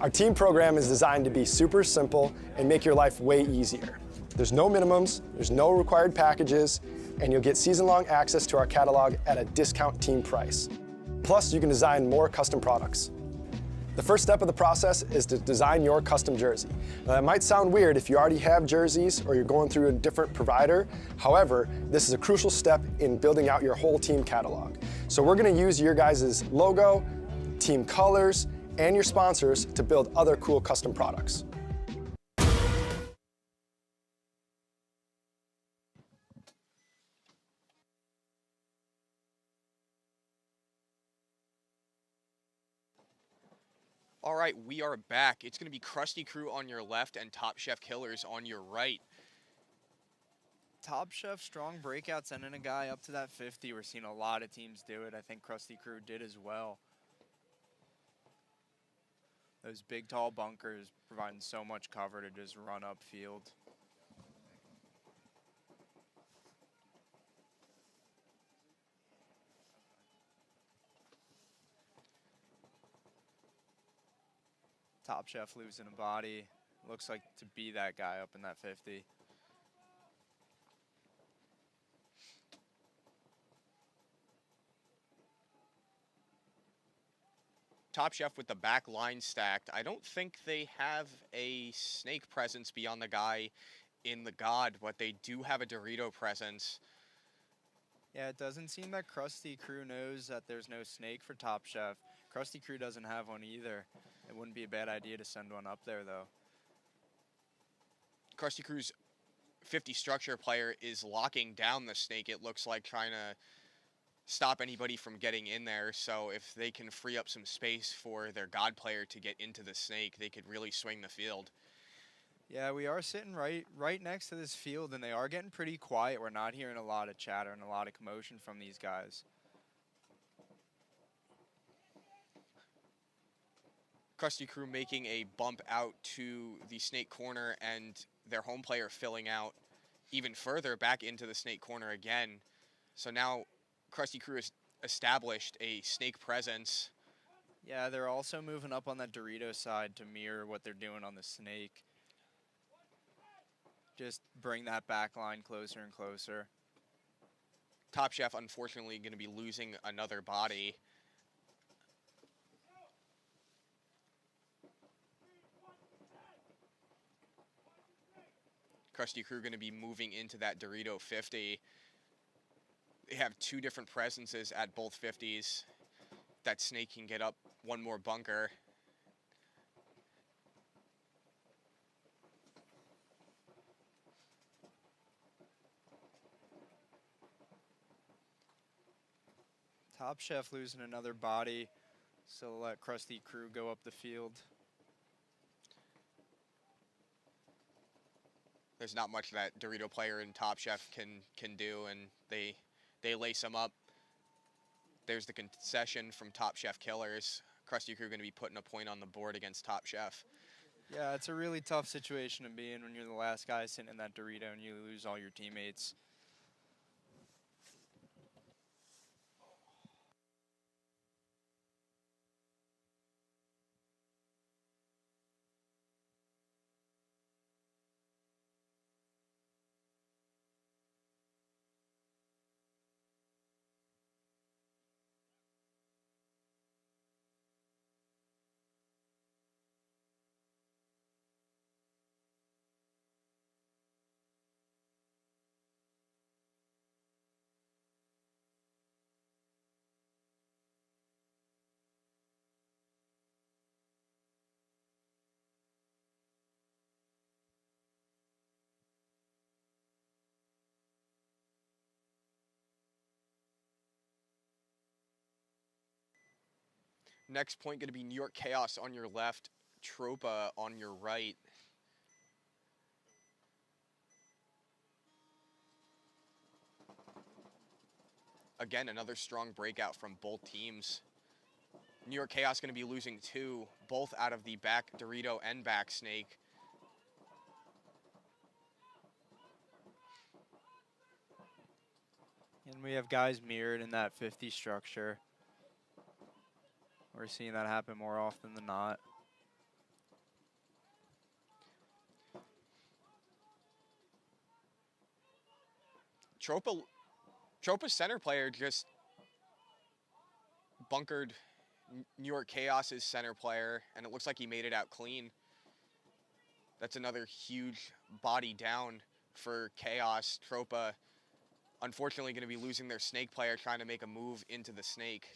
Our team program is designed to be super simple and make your life way easier. There's no minimums, there's no required packages, and you'll get season-long access to our catalog at a discount team price. Plus, you can design more custom products. The first step of the process is to design your custom jersey. Now, that might sound weird if you already have jerseys or you're going through a different provider. However, this is a crucial step in building out your whole team catalog. So we're gonna use your guys' logo, team colors, and your sponsors to build other cool custom products. All right, we are back. It's going to be Crusty Crew on your left and Top Chef Killers on your right. Top Chef, strong breakout, sending a guy up to that 50. We're seeing a lot of teams do it. I think Crusty Crew did as well. Those big, tall bunkers providing so much cover to just run upfield. Top Chef losing a body. Looks like to be that guy up in that 50. Top Chef with the back line stacked. I don't think they have a snake presence beyond the guy in the God, but they do have a Dorito presence. Yeah, it doesn't seem that Crusty Crew knows that there's no snake for Top Chef. Crusty Crew doesn't have one either. It wouldn't be a bad idea to send one up there, though. Crusty Crew's 50 structure player is locking down the snake, it looks like, trying to stop anybody from getting in there. So if they can free up some space for their God player to get into the snake, they could really swing the field. Yeah, we are sitting right next to this field, and they are getting pretty quiet. We're not hearing a lot of chatter and a lot of commotion from these guys. Crusty Crew making a bump out to the snake corner, and their home player filling out even further back into the snake corner again. So now Crusty Crew has established a snake presence. Yeah, they're also moving up on that Dorito side to mirror what they're doing on the snake. Just bring that back line closer and closer. Top Chef, unfortunately, going to be losing another body. Crusty Crew going to be moving into that Dorito 50. They have two different presences at both 50s. That snake can get up one more bunker. Top Chef losing another body, so let Crusty Crew go up the field. There's not much that Dorito player and Top Chef can do, and they lace them up. There's the concession from Top Chef Killers. Crusty Crew going to be putting a point on the board against Top Chef. Yeah, it's a really tough situation to be in when you're the last guy sitting in that Dorito and you lose all your teammates. Next point going to be New York Chaos on your left, Tropa on your right. Again, another strong breakout from both teams. New York Chaos going to be losing two, both out of the back Dorito and back snake. And we have guys mirrored in that 50 structure. We're seeing that happen more often than not. Tropa's center player just bunkered New York Chaos's center player, and it looks like he made it out clean. That's another huge body down for Chaos. Tropa, unfortunately, going to be losing their snake player trying to make a move into the snake.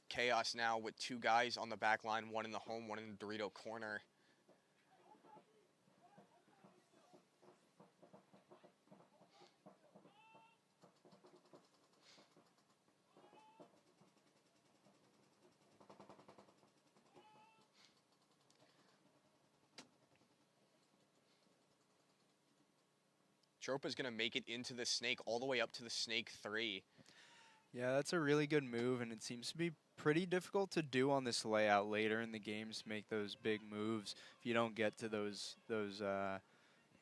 Chaos now with 2 guys on the back line, 1 in the home, 1 in the Dorito corner. Tropa's going to make it into the snake all the way up to the snake 3. Yeah, that's a really good move, and it seems to be pretty difficult to do on this layout later in the games, make those big moves. If you don't get to those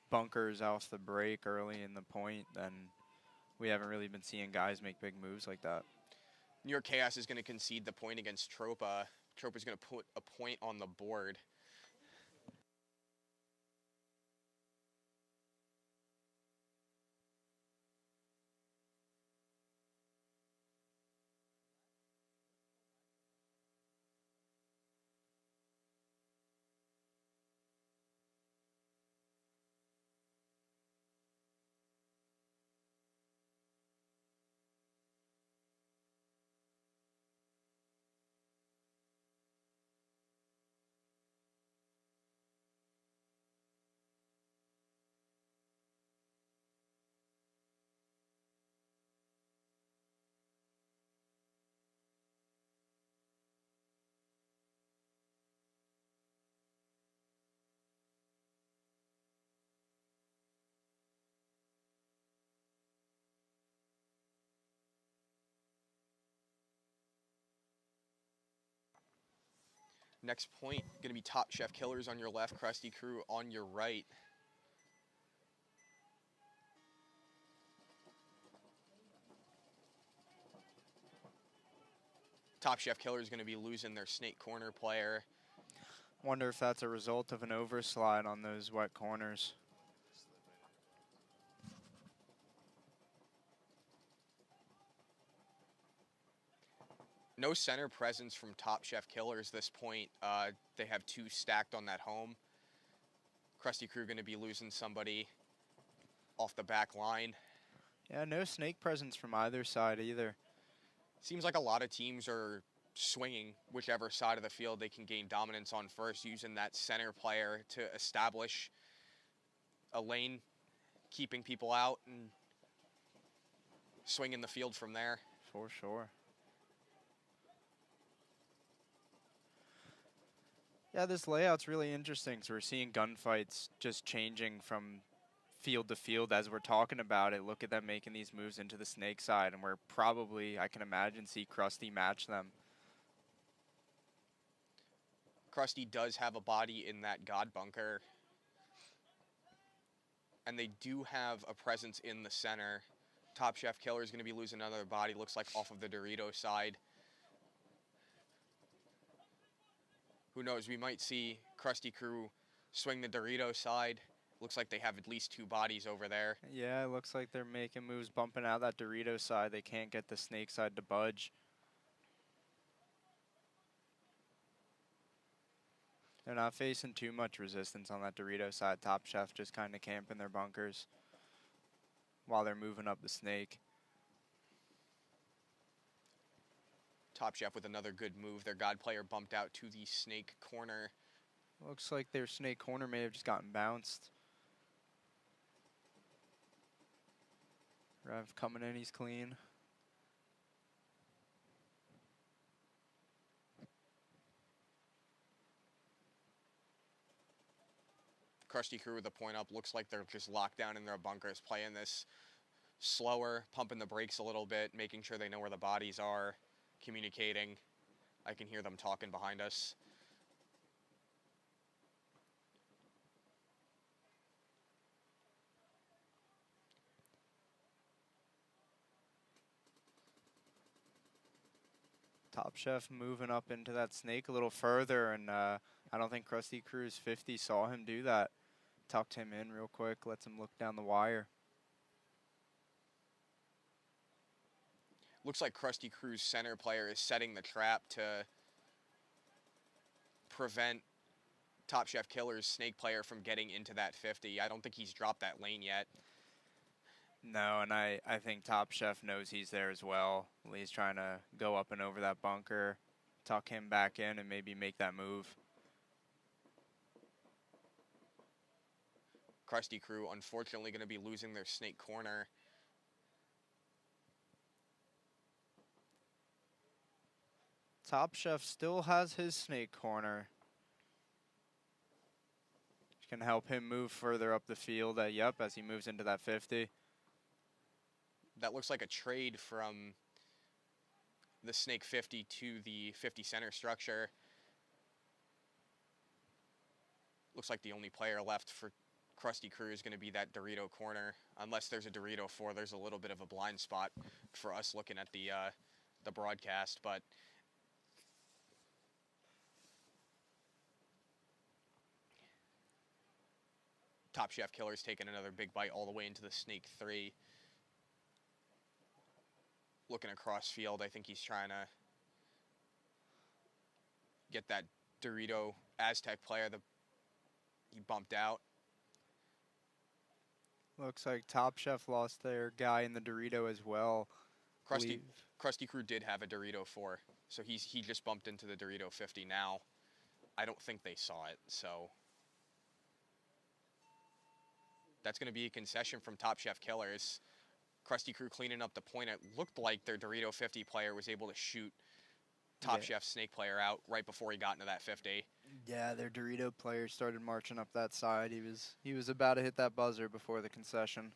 bunkers off the break early in the point, then we haven't really been seeing guys make big moves like that. New York Chaos is going to concede the point against Tropa. Tropa's going to put a point on the board. Next point, going to be Top Chef Killers on your left, Crusty Crew on your right. Top Chef Killers going to be losing their snake corner player. Wonder if that's a result of an overslide on those wet corners. No center presence from Top Chef Killers this point. They have 2 stacked on that home. Crusty Crew going to be losing somebody off the back line. Yeah, no snake presence from either side either. Seems like a lot of teams are swinging whichever side of the field they can gain dominance on first, using that center player to establish a lane, keeping people out, and swinging the field from there. For sure. Yeah, this layout's really interesting. So we're seeing gunfights just changing from field to field as we're talking about it. Look at them making these moves into the snake side, and we're probably, I can imagine, see Crusty match them. Crusty does have a body in that God bunker, and they do have a presence in the center. Top Chef Killer is going to be losing another body, looks like off of the Dorito side. Who knows, we might see Crusty Crew swing the Dorito side. Looks like they have at least 2 bodies over there. Yeah, it looks like they're making moves, bumping out that Dorito side. They can't get the snake side to budge. They're not facing too much resistance on that Dorito side. Top Chef just kind of camping their bunkers while they're moving up the snake. Top Chef with another good move. Their God player bumped out to the snake corner. Looks like their snake corner may have just gotten bounced. Rev coming in, he's clean. Crusty Crew with a point up. Looks like they're just locked down in their bunkers, playing this slower, pumping the brakes a little bit, making sure they know where the bodies are, communicating. I can hear them talking behind us. Top Chef moving up into that snake a little further, and I I don't think Crusty Crew's 50 saw him do that. Tucked him in real quick, lets him look down the wire. Looks like Crusty Crew's center player is setting the trap to prevent Top Chef Killer's snake player from getting into that 50. I don't think he's dropped that lane yet. No, and I think Top Chef knows he's there as well. He's trying to go up and over that bunker, tuck him back in, and maybe make that move. Crusty Crew, unfortunately, going to be losing their snake corner. Top Chef still has his snake corner. Which can help him move further up the field, as he moves into that 50. That looks like a trade from the snake 50 to the 50 center structure. Looks like the only player left for Crusty Crew is going to be that Dorito corner. Unless there's a Dorito 4, there's a little bit of a blind spot for us looking at the broadcast, but Top Chef Killer's taking another big bite all the way into the snake 3. Looking across field, I think he's trying to get that Dorito Aztec player that he bumped out. Looks like Top Chef lost their guy in the Dorito as well. Crusty Crew did have a Dorito 4, so he just bumped into the Dorito 50 now. I don't think they saw it, so that's going to be a concession from Top Chef Killers. Crusty Crew cleaning up the point. It looked like their Dorito 50 player was able to shoot Top Chef snake player out right before he got into that 50. Yeah, their Dorito player started marching up that side. He was about to hit that buzzer before the concession.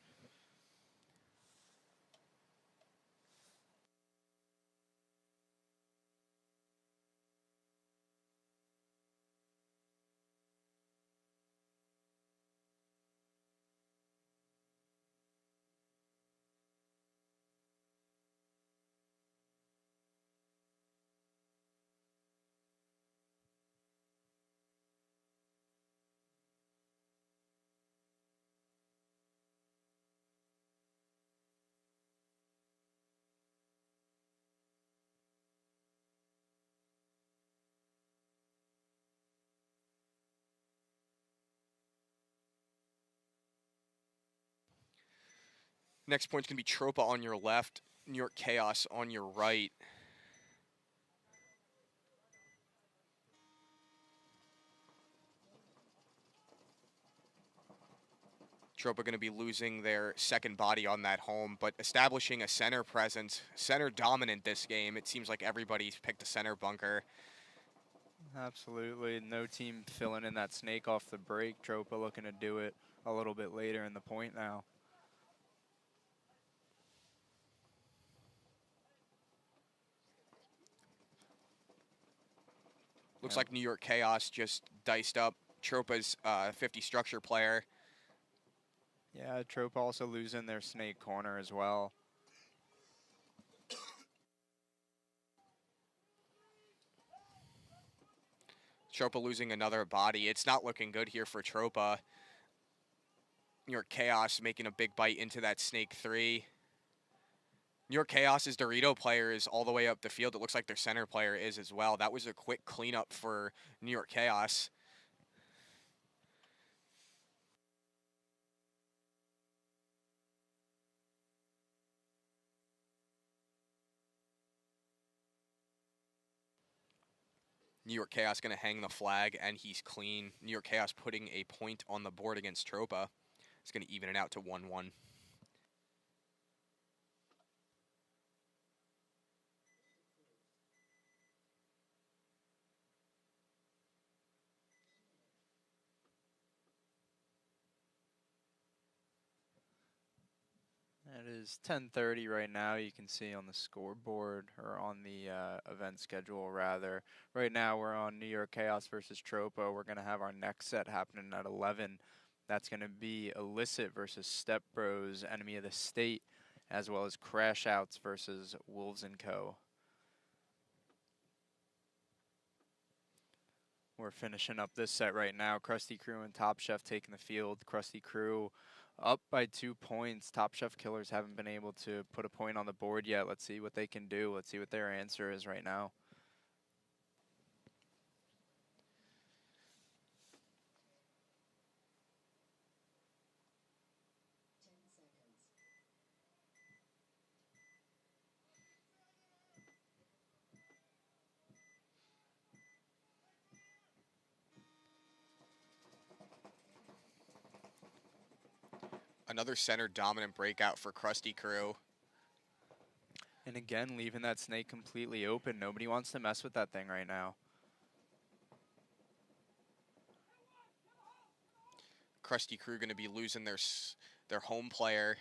Next point's going to be Tropa on your left, New York Chaos on your right. Tropa going to be losing their second body on that home, but establishing a center presence, center dominant this game. It seems like everybody's picked a center bunker. Absolutely. No team filling in that snake off the break. Tropa looking to do it a little bit later in the point now. Looks like New York Chaos just diced up Tropa's 50 structure player. Yeah, Tropa also losing their snake corner as well. Tropa losing another body. It's not looking good here for Tropa. New York Chaos making a big bite into that snake 3. New York Chaos's Dorito player is all the way up the field. It looks like their center player is as well. That was a quick cleanup for New York Chaos. New York Chaos going to hang the flag, and he's clean. New York Chaos putting a point on the board against Tropa. It's going to even it out to 1-1. It is 10:30 right now. You can see on the scoreboard, or on the event schedule rather. Right now we're on New York Chaos versus Tropa. We're going to have our next set happening at 11. That's going to be Elicit versus Stepross, Enemy of the State, as well as Crash Outs versus Wolves & Co. We're finishing up this set right now. Crusty Crew and Top Chef taking the field. Crusty Crew up by 2 points. Top Chef Killers haven't been able to put a point on the board yet. Let's see what they can do. Let's see what their answer is right now. Another center dominant breakout for Crusty Crew. And again, leaving that snake completely open. Nobody wants to mess with that thing right now. Crusty Crew going to be losing their home player.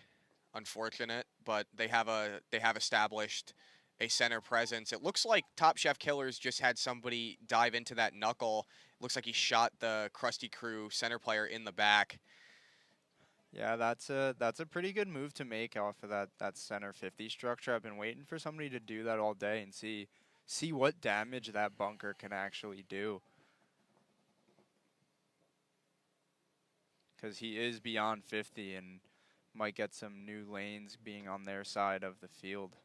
Unfortunate, but they have established a center presence. It looks like Top Chef Killers just had somebody dive into that knuckle. Looks like he shot the Crusty Crew center player in the back. Yeah, that's a pretty good move to make off of that center 50 structure. I've been waiting for somebody to do that all day and see what damage that bunker can actually do. Because he is beyond 50 and might get some new lanes being on their side of the field.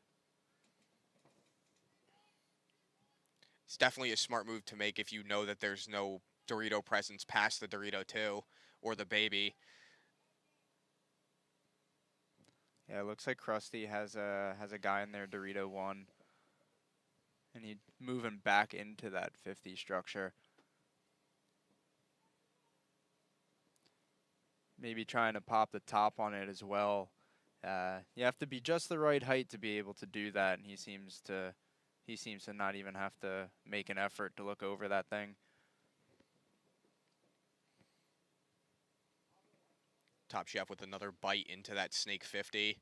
It's definitely a smart move to make if you know that there's no Dorito presence past the Dorito 2 or the baby. Yeah, it looks like Crusty has a guy in there, Dorito 1. And he's moving back into that 50 structure. Maybe trying to pop the top on it as well. You have to be just the right height to be able to do that, and he seems to not even have to make an effort to look over that thing. Top Chef with another bite into that Snake 50.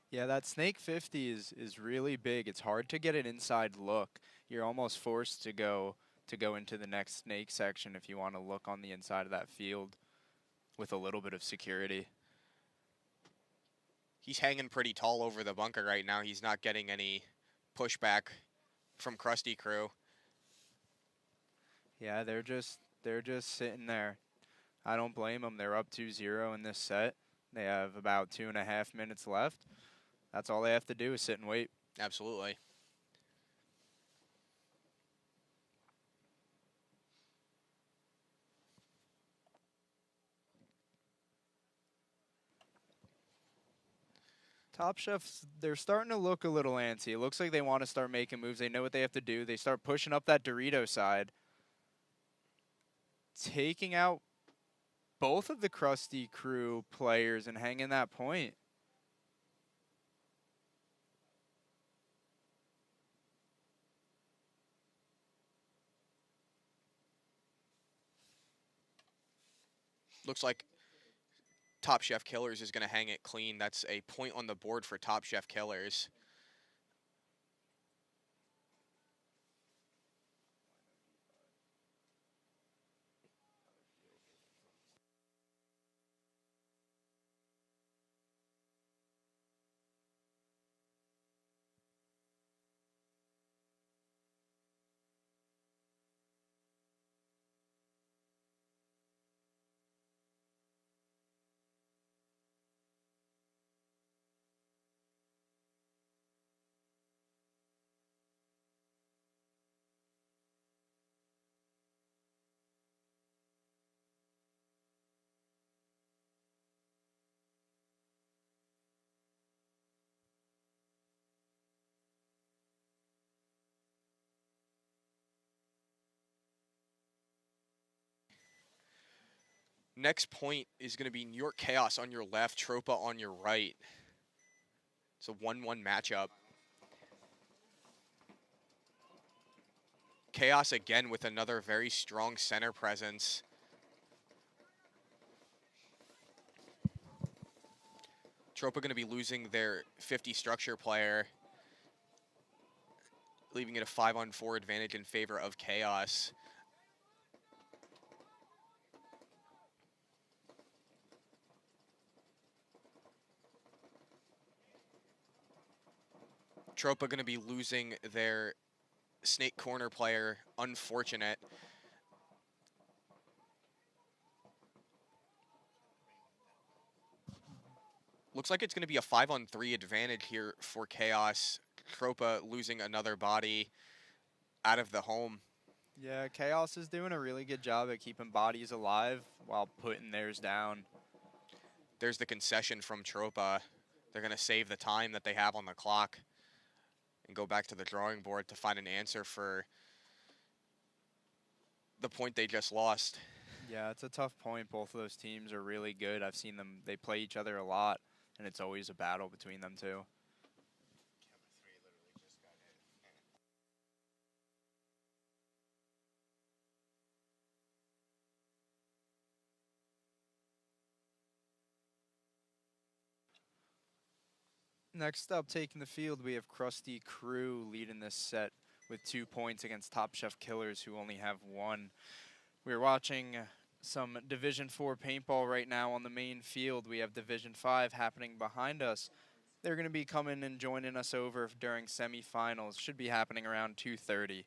Yeah, that Snake 50 is really big. It's hard to get an inside look. You're almost forced to go into the next Snake section if you want to look on the inside of that field with a little bit of security. He's hanging pretty tall over the bunker right now. He's not getting any pushback from Crusty Crew. Yeah, they're just sitting there. I don't blame them. They're up 2-0 in this set. They have about 2.5 minutes left. That's all they have to do is sit and wait. Absolutely. Top Chefs, they're starting to look a little antsy. It looks like they want to start making moves. They know what they have to do. They start pushing up that Dorito side. Taking out both of the Crusty Crew players and hanging that point. Looks like Top Chef Killers is going to hang it clean. That's a point on the board for Top Chef Killers. Next point is going to be New York Chaos on your left, Tropa on your right. It's a 1-1 matchup. Chaos again with another very strong center presence. Tropa going to be losing their 50 structure player, leaving it a 5-on-4 advantage in favor of Chaos. Tropa going to be losing their snake corner player. Unfortunate. Looks like it's going to be a 5-on-3 advantage here for Chaos. Tropa losing another body out of the home. Yeah, Chaos is doing a really good job at keeping bodies alive while putting theirs down. There's the concession from Tropa. They're going to save the time that they have on the clock and go back to the drawing board to find an answer for the point they just lost. Yeah, it's a tough point. Both of those teams are really good. I've seen them, they play each other a lot, and it's always a battle between them two. Next up, taking the field, we have Crusty Crew leading this set with 2 points against Top Chef Killers, who only have 1. We're watching some Division 4 paintball right now on the main field. We have Division 5 happening behind us. They're going to be coming and joining us over during semifinals. Should be happening around 2:30.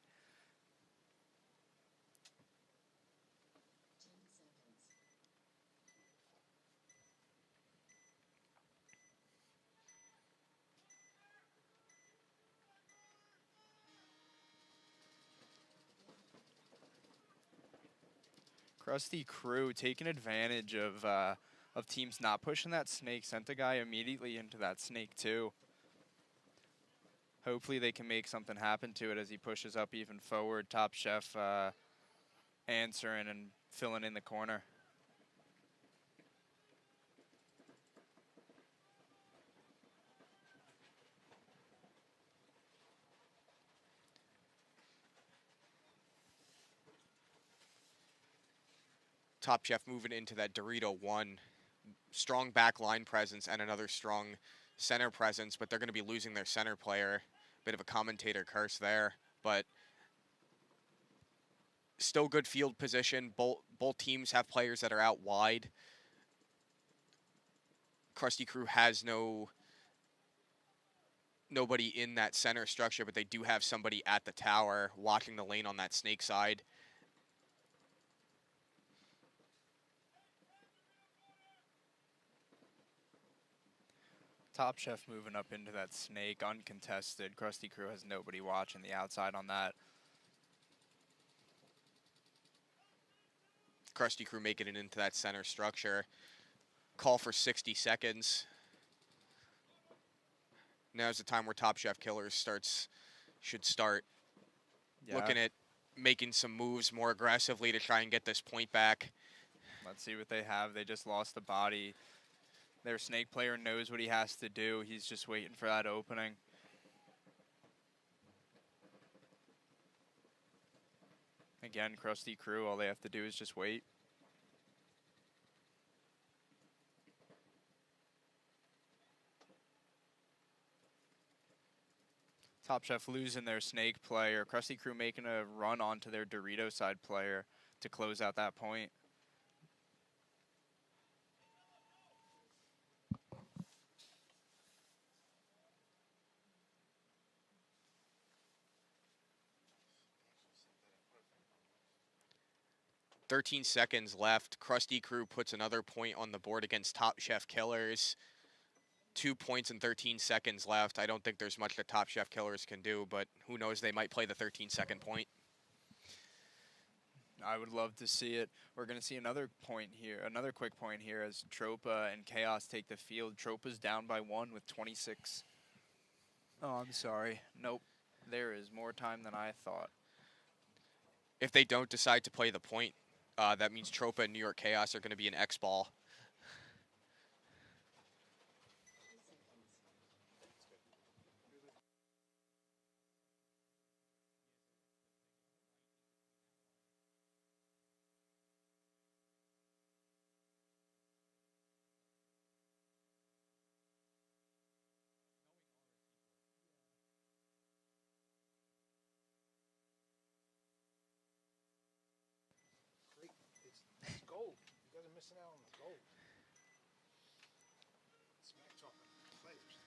Crusty Crew taking advantage of teams not pushing that snake. Sent a guy immediately into that snake too. Hopefully they can make something happen to it as he pushes up even forward. Top Chef answering and filling in the corner. Top Chef moving into that Dorito 1. Strong back line presence and another strong center presence, but they're going to be losing their center player. Bit of a commentator curse there, but still good field position. Both teams have players that are out wide. Crusty Crew has nobody in that center structure, but they do have somebody at the tower watching the lane on that snake side. Top Chef moving up into that snake, uncontested. Crusty Crew has nobody watching the outside on that. Crusty Crew making it into that center structure. Call for 60 seconds. Now's the time where Top Chef Killers should start looking at making some moves more aggressively to try and get this point back. Let's see what they have. They just lost a body. Their snake player knows what he has to do. He's just waiting for that opening. Again, Crusty Crew, all they have to do is just wait. Top Chef losing their snake player. Crusty Crew making a run onto their Dorito side player to close out that point. "13 seconds left. Crusty Crew puts another point on the board against Top Chef Killers. 2 points and 13 seconds left. I don't think there's much that Top Chef Killers can do, but who knows, they might play the 13-second point. I would love to see it. We're going to see another point here, another quick point here as Tropa and Chaos take the field. Tropa's down by 1 with 26. Oh, I'm sorry. Nope. There is more time than I thought. If they don't decide to play the point, that means Tropa and New York Chaos are going to be an X-ball. It's gold. You guys are missing out on the gold. Smack talking players.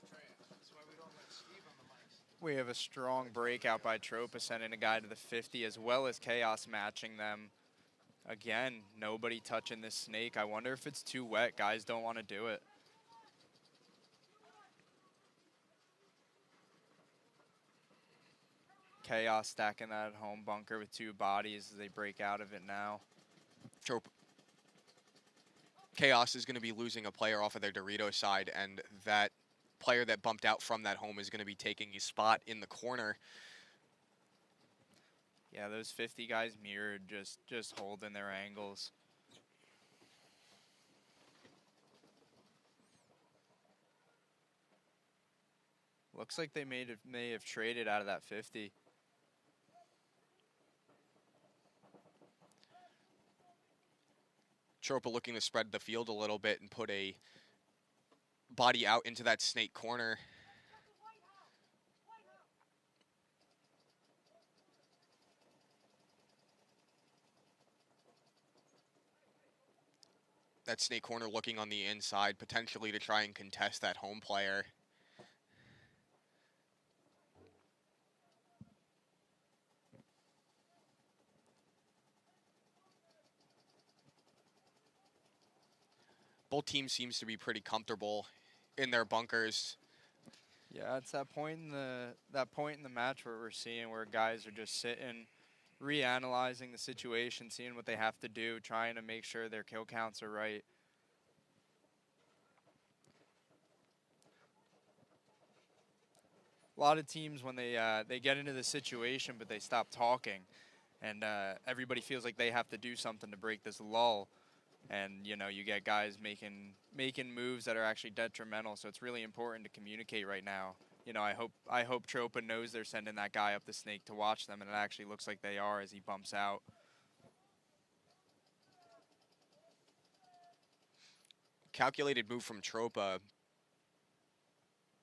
Trash. That's why we don't let Steve on the mics. We have a strong breakout by Tropa, sending a guy to the 50, as well as Chaos matching them. Again, nobody touching this snake. I wonder if it's too wet. Guys don't want to do it. Chaos stacking that home bunker with 2 bodies as they break out of it now. Tropa. Chaos is going to be losing a player off of their Dorito side, and that player that bumped out from that home is going to be taking a spot in the corner. Yeah, those 50 guys mirrored, just holding their angles. Looks like they may have traded out of that 50. Tropa looking to spread the field a little bit and put a body out into that snake corner. That snake corner looking on the inside, potentially to try and contest that home player. Both teams seems to be pretty comfortable in their bunkers. Yeah, it's that point in the match where we're seeing where guys are just sitting, reanalyzing the situation, seeing what they have to do, trying to make sure their kill counts are right. A lot of teams, when they get into the situation, but they stop talking, and everybody feels like they have to do something to break this lull. And you know, you get guys making moves that are actually detrimental. So it's really important to communicate right now. You know, I hope Tropa knows they're sending that guy up the snake to watch them, and it actually looks like they are as he bumps out. Calculated move from Tropa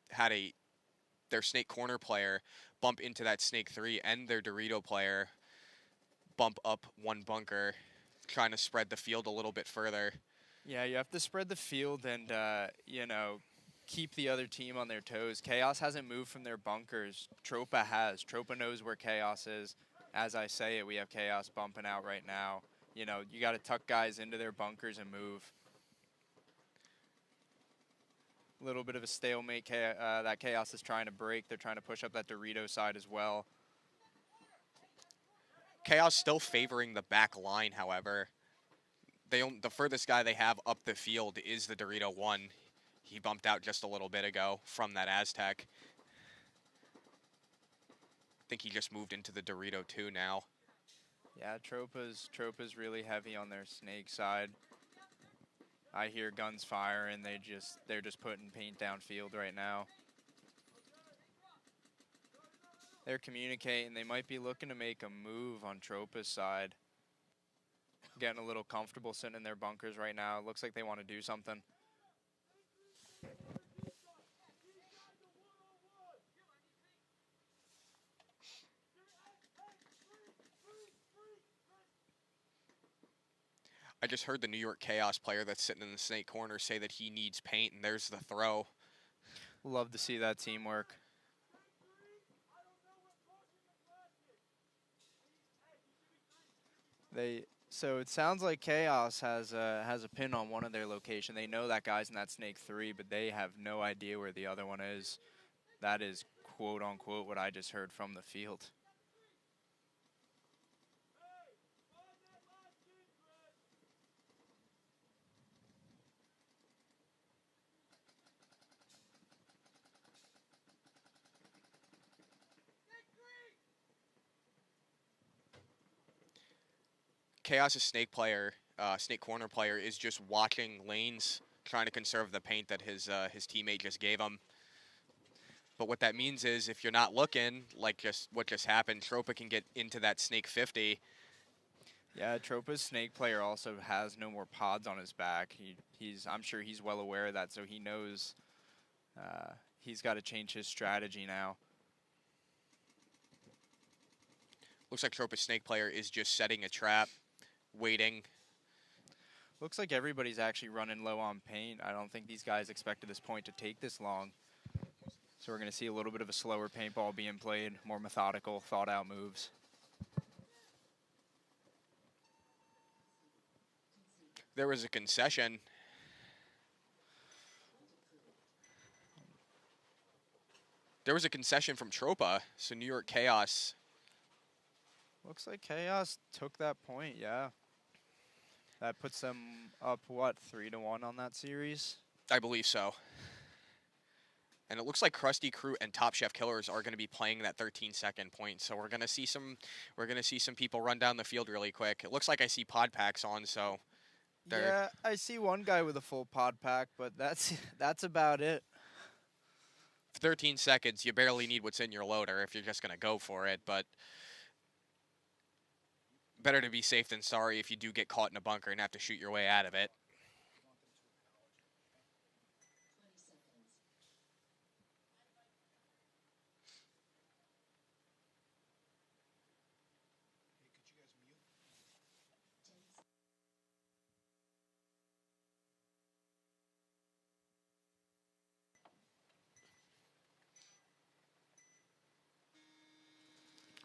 had their snake corner player bump into that snake 3 and their Dorito player bump up 1 bunker, trying to spread the field a little bit further. Yeah, you have to spread the field and, you know, keep the other team on their toes. Chaos hasn't moved from their bunkers. Tropa has. Tropa knows where Chaos is. As I say it, we have Chaos bumping out right now. You know, you got to tuck guys into their bunkers and move. A little bit of a stalemate that Chaos is trying to break. They're trying to push up that Dorito side as well. Chaos still favoring the back line, however. The furthest guy they have up the field is the Dorito 1. He bumped out just a little bit ago from that Aztec. I think he just moved into the Dorito 2 now. Yeah, Tropa's really heavy on their snake side. I hear guns fire, and they're just putting paint downfield right now. They're communicating. They might be looking to make a move on Tropa's side. Getting a little comfortable sitting in their bunkers right now. It looks like they want to do something. I just heard the New York Chaos player that's sitting in the snake corner say that he needs paint, and there's the throw. Love to see that teamwork. So it sounds like Chaos has a pin on one of their location. They know that guy's in that snake 3, but they have no idea where the other one is. That is quote unquote what I just heard from the field. Chaos's snake corner player is just watching lanes, trying to conserve the paint that his teammate just gave him. But what that means is if you're not looking, like what just happened, Tropa can get into that snake 50. Yeah, Tropa's snake player also has no more pods on his back. I'm sure he's well aware of that, so he knows he's got to change his strategy now. Looks like Tropa's snake player is just setting a trap, waiting. Looks like everybody's actually running low on paint. I don't think these guys expected this point to take this long. So we're going to see a little bit of a slower paintball being played, more methodical, thought-out moves. There was a concession. There was a concession from Tropa, so New York Chaos. Looks like Chaos took that point, yeah. That puts them up, what, 3-1 on that series? I believe so. And it looks like Crusty Crew and Top Chef Killers are going to be playing that 13-second point. So we're going to see some people run down the field really quick. It looks like I see pod packs on, so yeah, I see one guy with a full pod pack, but that's about it. 13 seconds, you barely need what's in your loader if you're just going to go for it, but better to be safe than sorry if you do get caught in a bunker and have to shoot your way out of it.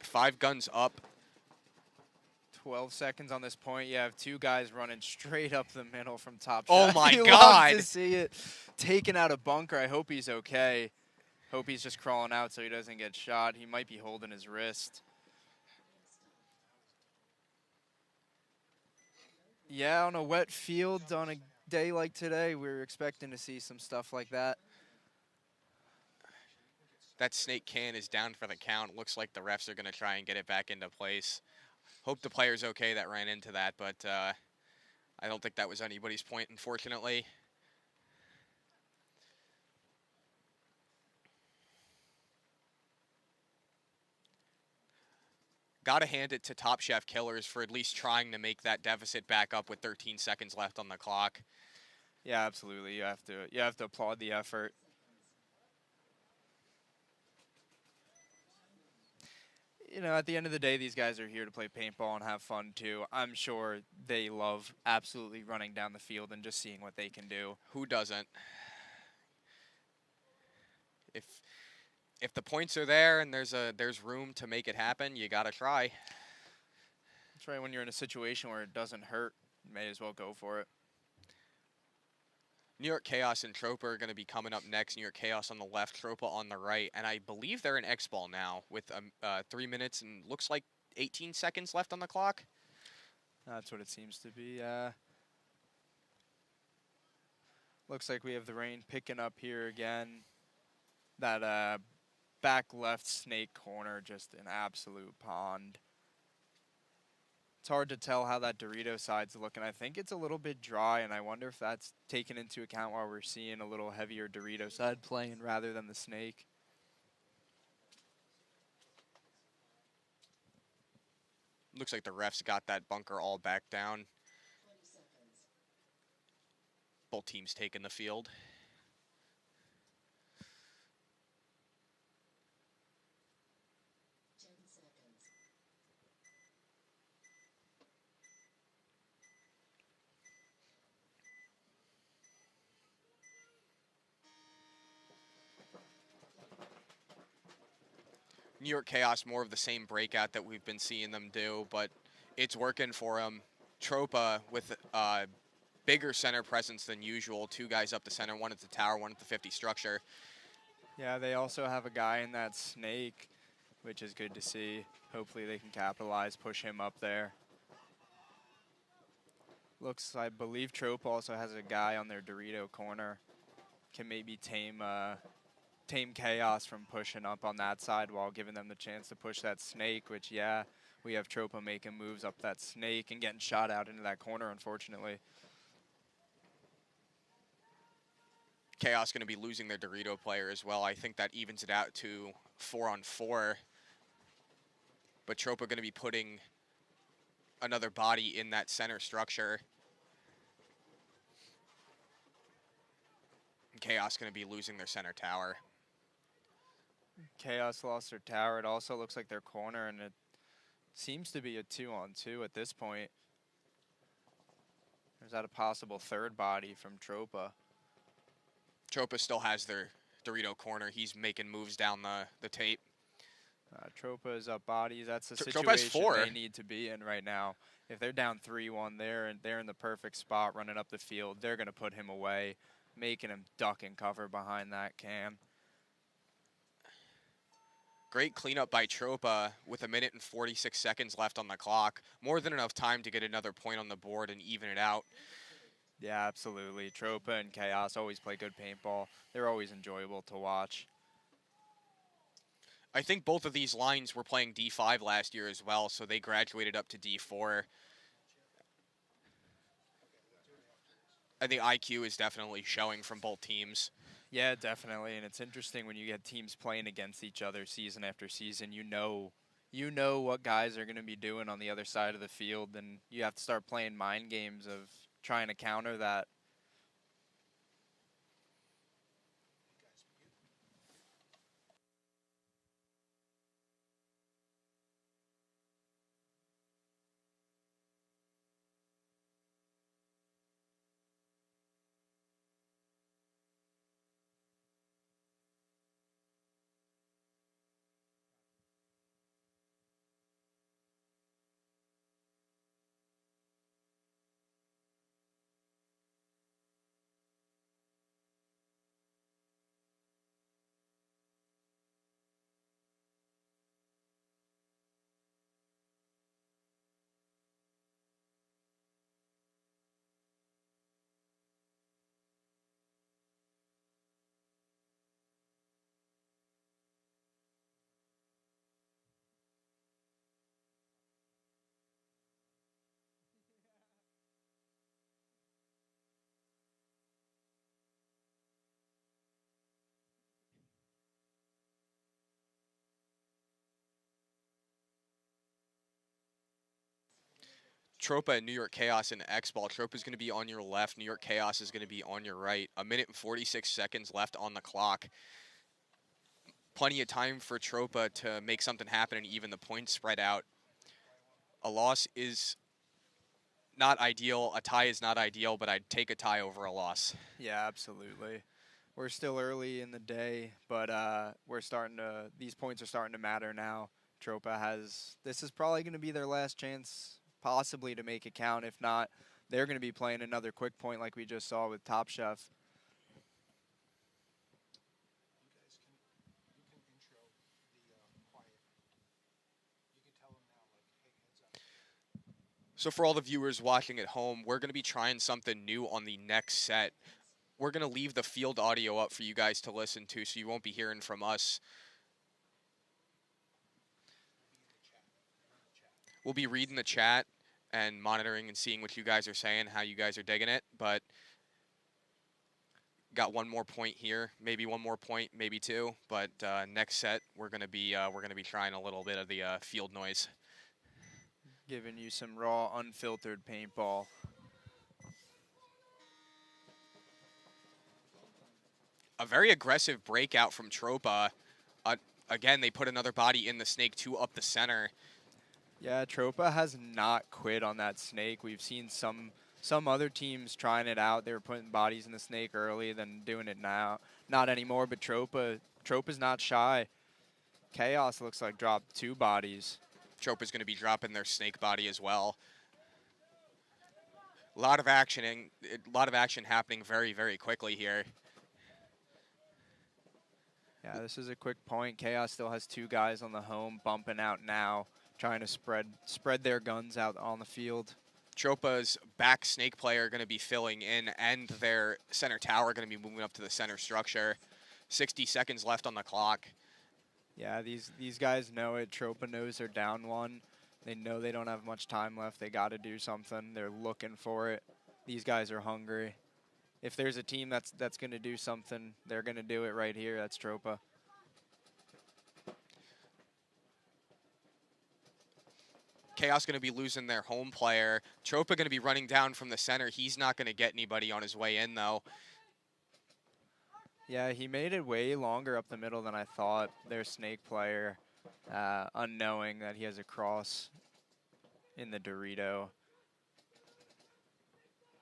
Five guns up. 12 seconds on this point. You have two guys running straight up the middle from Top Oh Shot. my You God. love to see it. Taken out of bunker. I hope he's okay. Hope he's just crawling out so he doesn't get shot. He might be holding his wrist. Yeah, on a wet field on a day like today, we're expecting to see some stuff like that. That snake can is down for the count. Looks like the refs are going to try and get it back into place. Hope the player's okay that ran into that, but I don't think that was anybody's point, unfortunately. Gotta hand it to Top Chef Killers for at least trying to make that deficit back up with 13 seconds left on the clock. Yeah, absolutely. You have to applaud the effort. You know, at the end of the day, these guys are here to play paintball and have fun, too. I'm sure they love absolutely running down the field and just seeing what they can do. Who doesn't? If the points are there and there's room to make it happen, you got to try. That's right. When you're in a situation where it doesn't hurt, you may as well go for it. New York Chaos and Tropa are going to be coming up next. New York Chaos on the left, Tropa on the right. And I believe they're in X-Ball now with 3 minutes and looks like 18 seconds left on the clock. That's what it seems to be. Looks like we have the rain picking up here again. That back left snake corner, just an absolute pond. It's hard to tell how that Dorito side's looking. I think it's a little bit dry, and I wonder if that's taken into account while we're seeing a little heavier Dorito side playing rather than the snake. Looks like the refs got that bunker all back down. Both teams taking the field. New York Chaos, more of the same breakout that we've been seeing them do, but it's working for them. Tropa with bigger center presence than usual. Two guys up the center, one at the tower, one at the 50 structure. Yeah, they also have a guy in that snake, which is good to see. Hopefully they can capitalize, push him up there. Looks, I believe Tropa also has a guy on their Dorito corner. Can maybe tame Chaos from pushing up on that side while giving them the chance to push that snake, which, yeah, we have Tropa making moves up that snake and getting shot out into that corner, unfortunately. Chaos going to be losing their Dorito player as well. I think that evens it out to 4-on-4. But Tropa going to be putting another body in that center structure. And Chaos going to be losing their center tower. Chaos lost their tower. It also looks like their corner, and it seems to be a 2-on-2 at this point. There's that a possible third body from Tropa. Tropa still has their Dorito corner. He's making moves down the tape. Tropa is up bodies. That's the Tropa has situation 4. they need to be in right now. If they're down 3-1, they're in the perfect spot running up the field. They're going to put him away, making him duck and cover behind that can. Great cleanup by Tropa with 1 minute and 46 seconds left on the clock. More than enough time to get another point on the board and even it out. Yeah, absolutely. Tropa and Chaos always play good paintball. They're always enjoyable to watch. I think both of these lines were playing D5 last year as well, so they graduated up to D4. I think IQ is definitely showing from both teams. Yeah, definitely, and it's interesting when you get teams playing against each other season after season. You know what guys are going to be doing on the other side of the field, and you have to start playing mind games of trying to counter that. Tropa and New York Chaos in X-Ball. Tropa is going to be on your left. New York Chaos is going to be on your right. 1 minute and 46 seconds left on the clock. Plenty of time for Tropa to make something happen and even the points spread out. A loss is not ideal. A tie is not ideal, but I'd take a tie over a loss. Yeah, absolutely. We're still early in the day, but these points are starting to matter now. Tropa this is probably going to be their last chance possibly to make it count. If not, they're going to be playing another quick point like we just saw with Top Chef. So for all the viewers watching at home, we're going to be trying something new on the next set. We're going to leave the field audio up for you guys to listen to, so you won't be hearing from us. We'll be reading the chat and monitoring and seeing what you guys are saying, how you guys are digging it. But got one more point here, maybe one more point, maybe 2. But next set, we're gonna be trying a little bit of the field noise. Giving you some raw, unfiltered paintball. A very aggressive breakout from Tropa. Again, they put another body in the snake 2 up the center. Yeah, Tropa has not quit on that snake. We've seen some other teams trying it out. They were putting bodies in the snake early, then doing it now. Not anymore, but Tropa's not shy. Chaos looks like dropped 2 bodies. Tropa's going to be dropping their snake body as well. A lot of action happening very, very quickly here. Yeah, this is a quick point. Chaos still has 2 guys on the home, bumping out now, trying to spread their guns out on the field. Tropa's back snake player going to be filling in, and their center tower going to be moving up to the center structure. 60 seconds left on the clock. Yeah, these guys know it. Tropa knows they're down 1. They know they don't have much time left. They got to do something. They're looking for it. These guys are hungry. If there's a team that's going to do something, they're going to do it right here. That's Tropa. Chaos going to be losing their home player. Tropa going to be running down from the center. He's not going to get anybody on his way in, though. Yeah, he made it way longer up the middle than I thought. Their snake player, unknowing that he has a cross in the Dorito.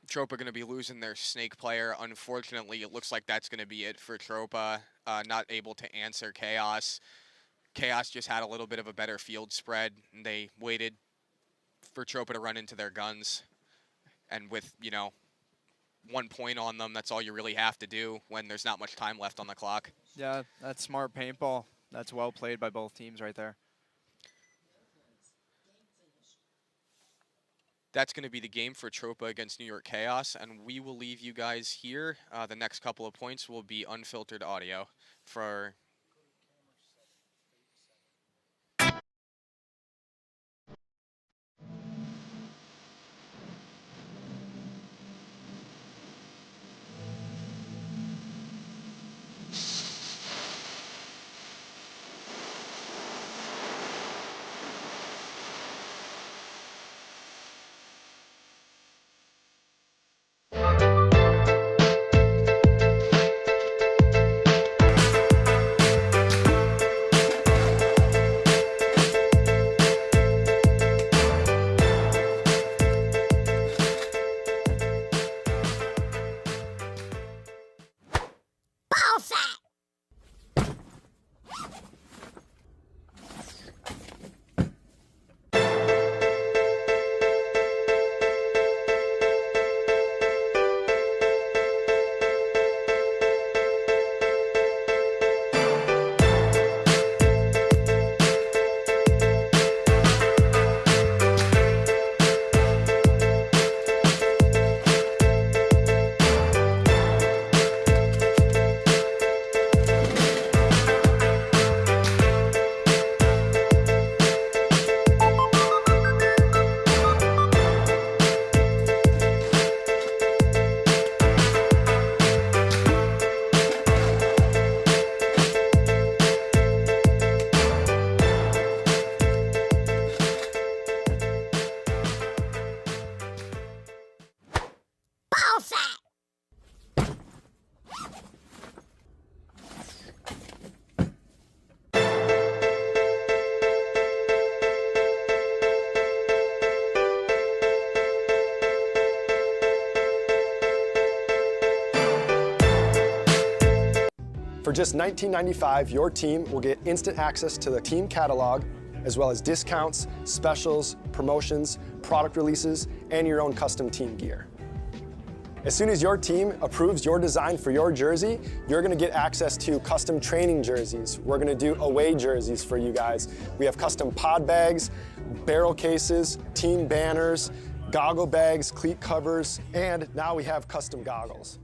Tropa going to be losing their snake player. Unfortunately, it looks like that's going to be it for Tropa. Not able to answer Chaos. Chaos just had a little bit of a better field spread, and they waited for Tropa to run into their guns. And with, you know, 1 point on them, that's all you really have to do when there's not much time left on the clock. Yeah, that's smart paintball. That's well played by both teams right there. That's going to be the game for Tropa against New York Chaos, and we will leave you guys here. The next couple of points will be unfiltered audio for For just $19.95, your team will get instant access to the team catalog, as well as discounts, specials, promotions, product releases, and your own custom team gear. As soon as your team approves your design for your jersey, you're gonna get access to custom training jerseys. We're gonna do away jerseys for you guys. We have custom pod bags, barrel cases, team banners, goggle bags, cleat covers, and now we have custom goggles.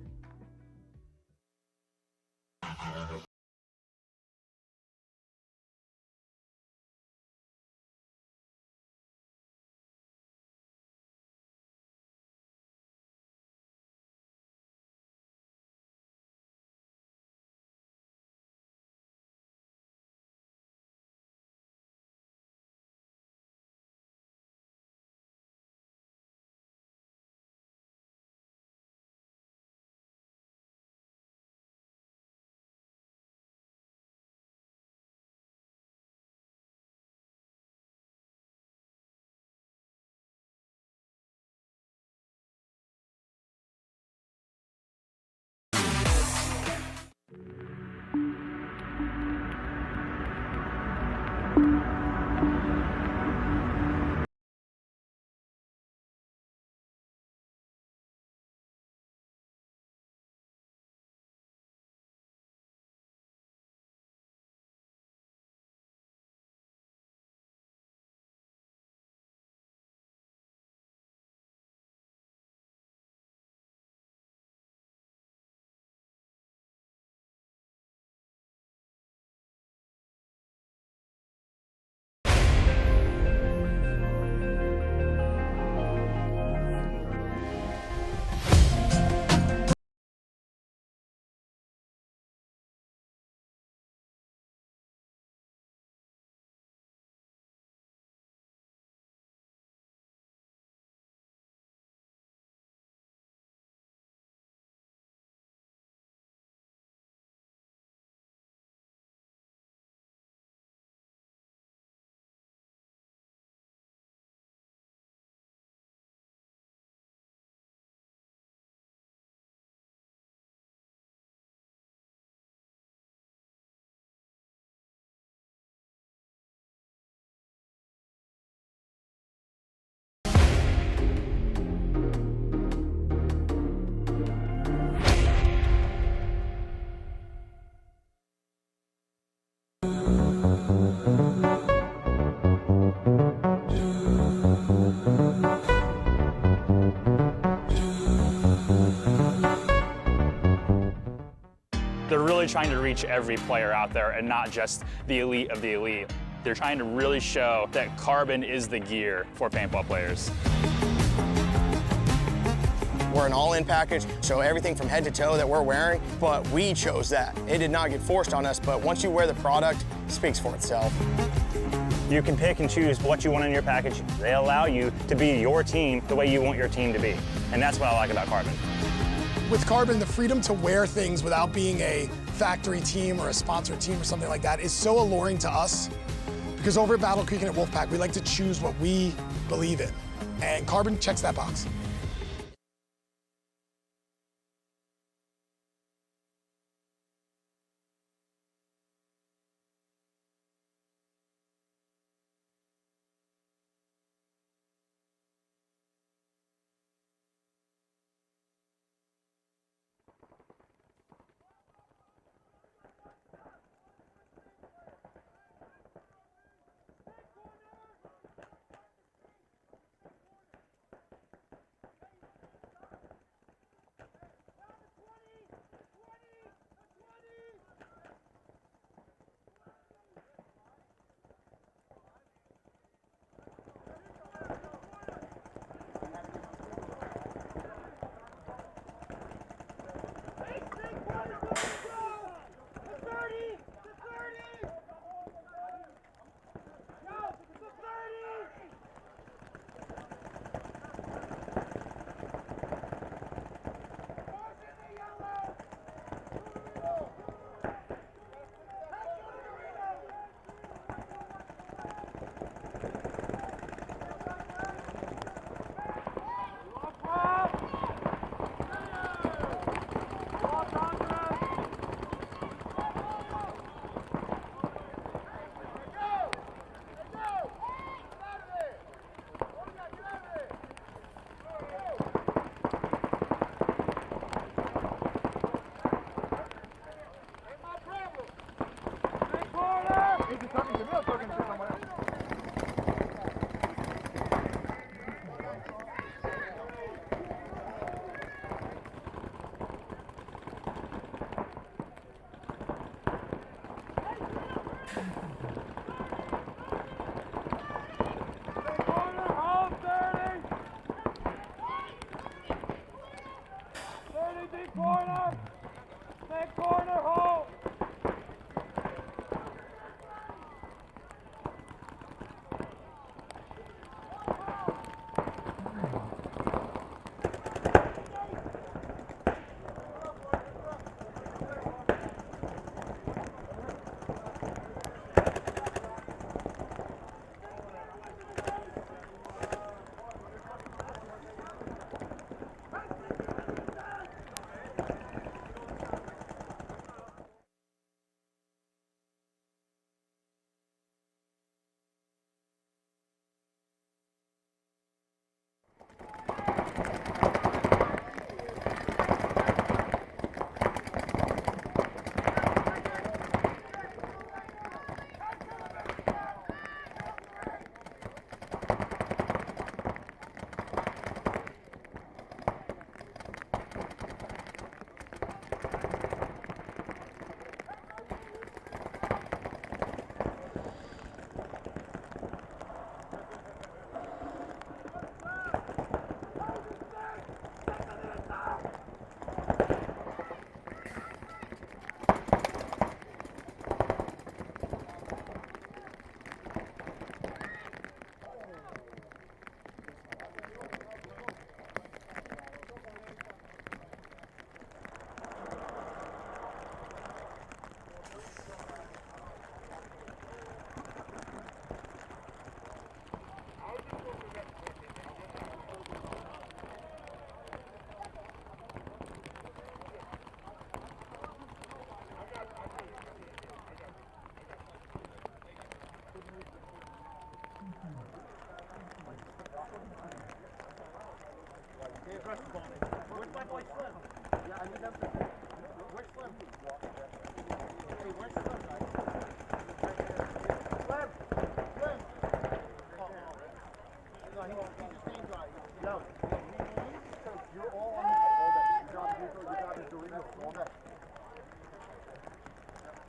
They're really trying to reach every player out there and not just the elite of the elite. They're trying to really show that carbon is the gear for paintball players. We're an all-in package, so everything from head to toe that we're wearing, but we chose that. It did not get forced on us, but once you wear the product, it speaks for itself. You can pick and choose what you want in your package. They allow you to be your team the way you want your team to be. And that's what I like about Carbon. With Carbon, the freedom to wear things without being a factory team or a sponsored team or something like that is so alluring to us, because over at Battle Creek and at Wolfpack, we like to choose what we believe in. And Carbon checks that box.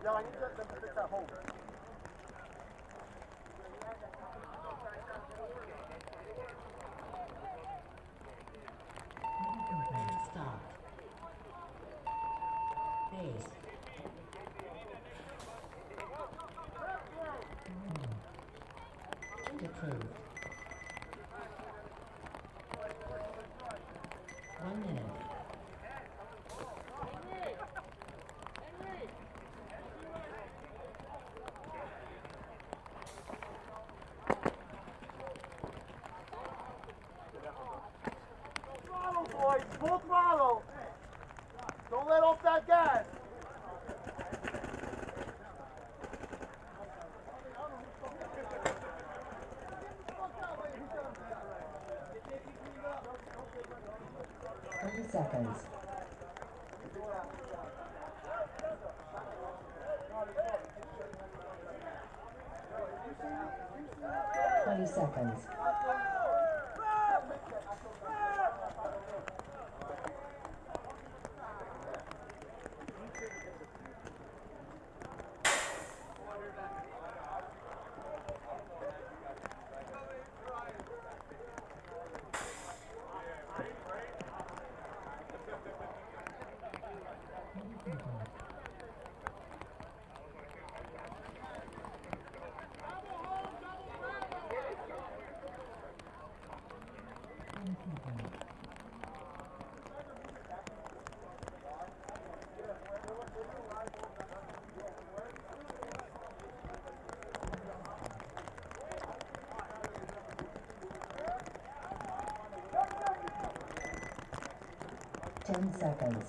No, I need them to fix that hole. Stop. Base. Approved. 1 minute. Throttle, boys, full throttle. Don't let off that gas. Seconds. 20 seconds. Ten seconds.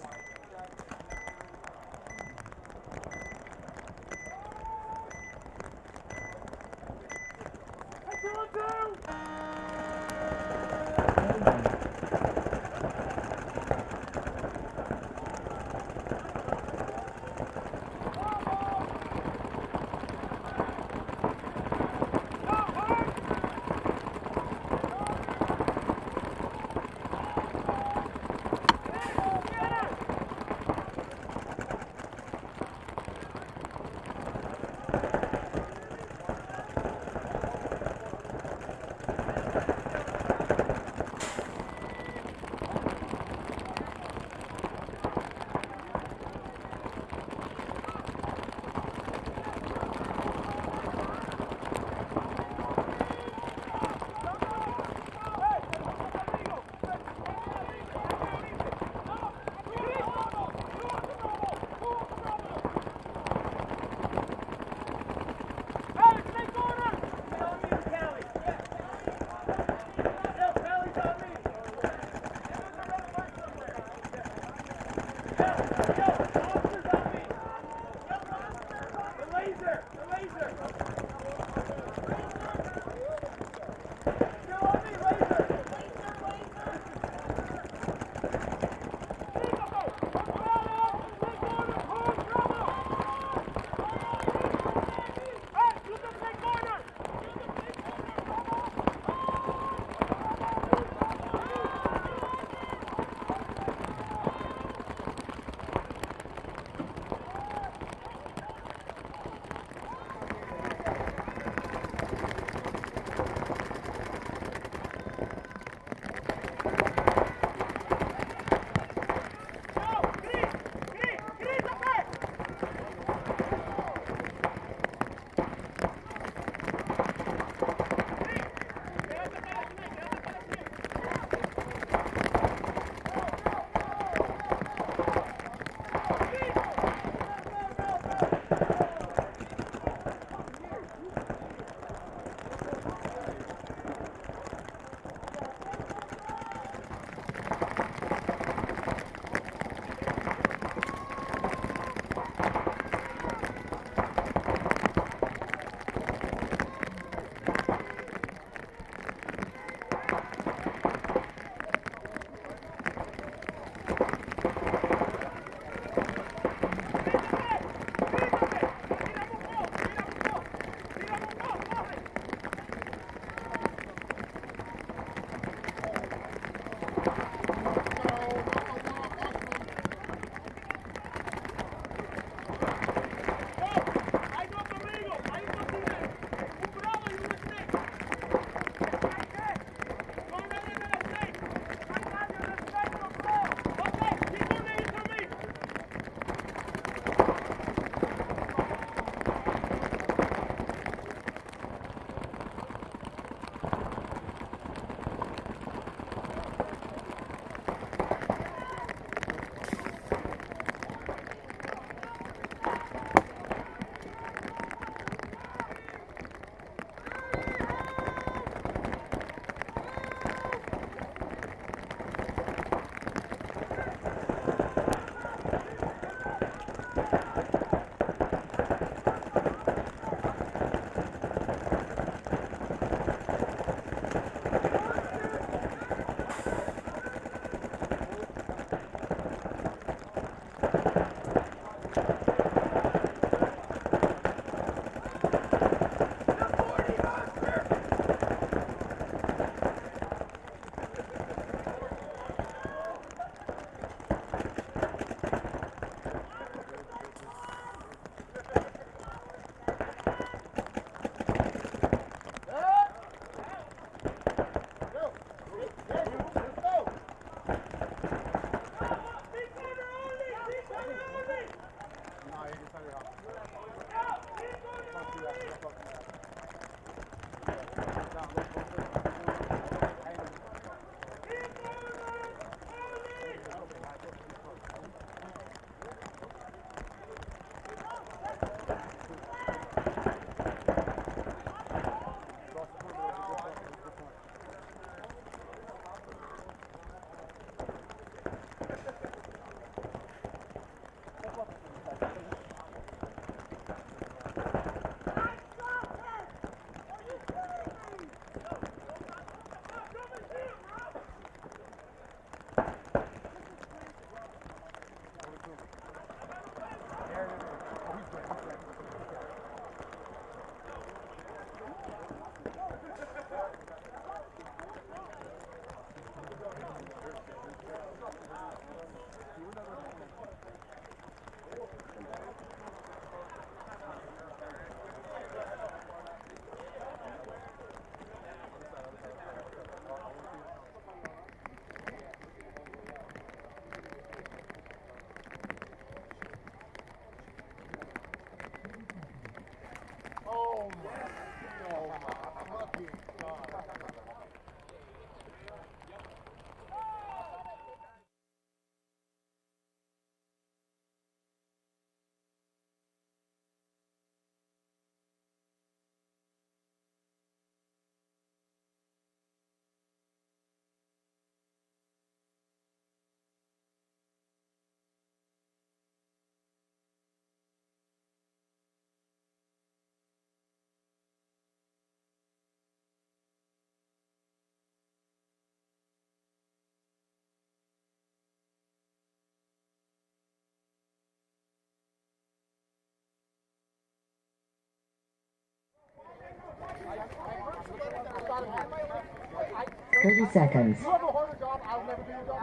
30 seconds. You have a harder job, I'll never do your job.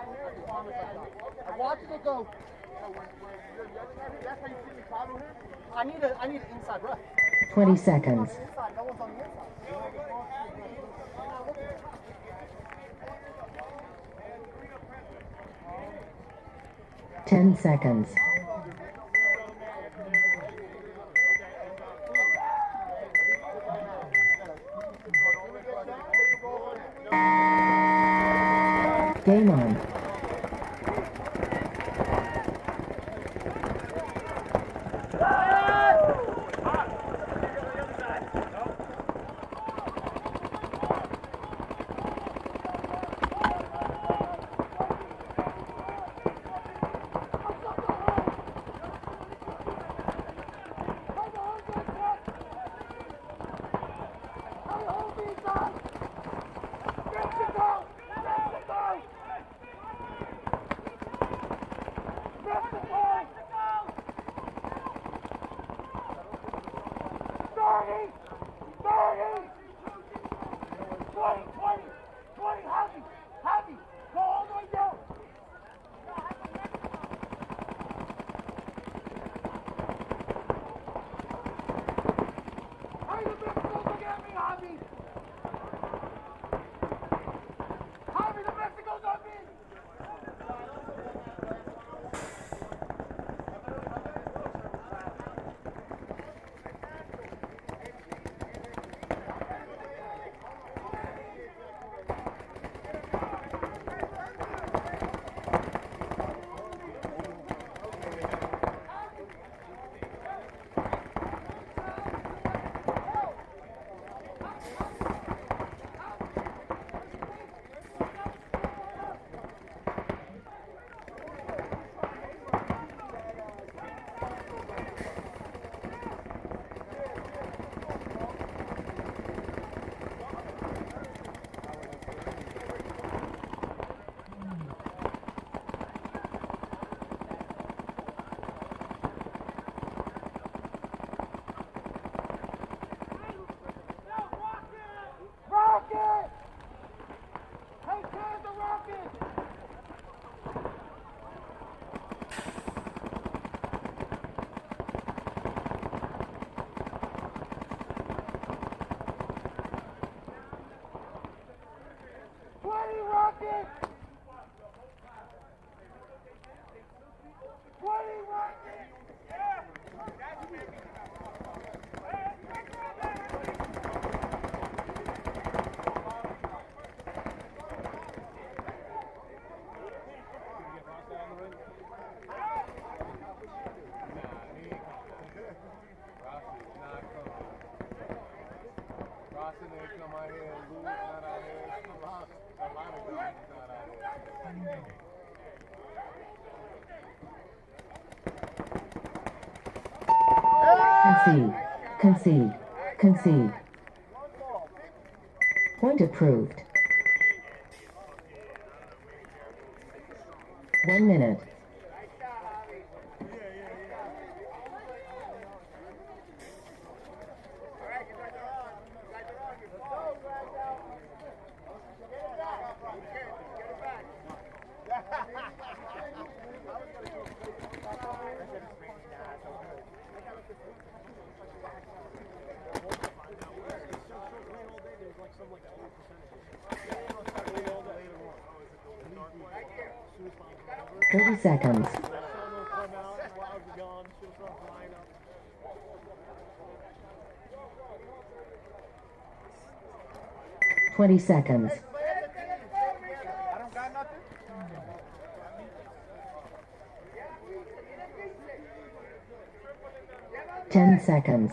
I watched it go. That's how you see me travel here. I need an inside rush. 20 seconds. No one's on the inside. 10 seconds. Game on. Concede. Concede. Concede. Point approved. 1 minute. Seconds. 20 seconds. 10 seconds.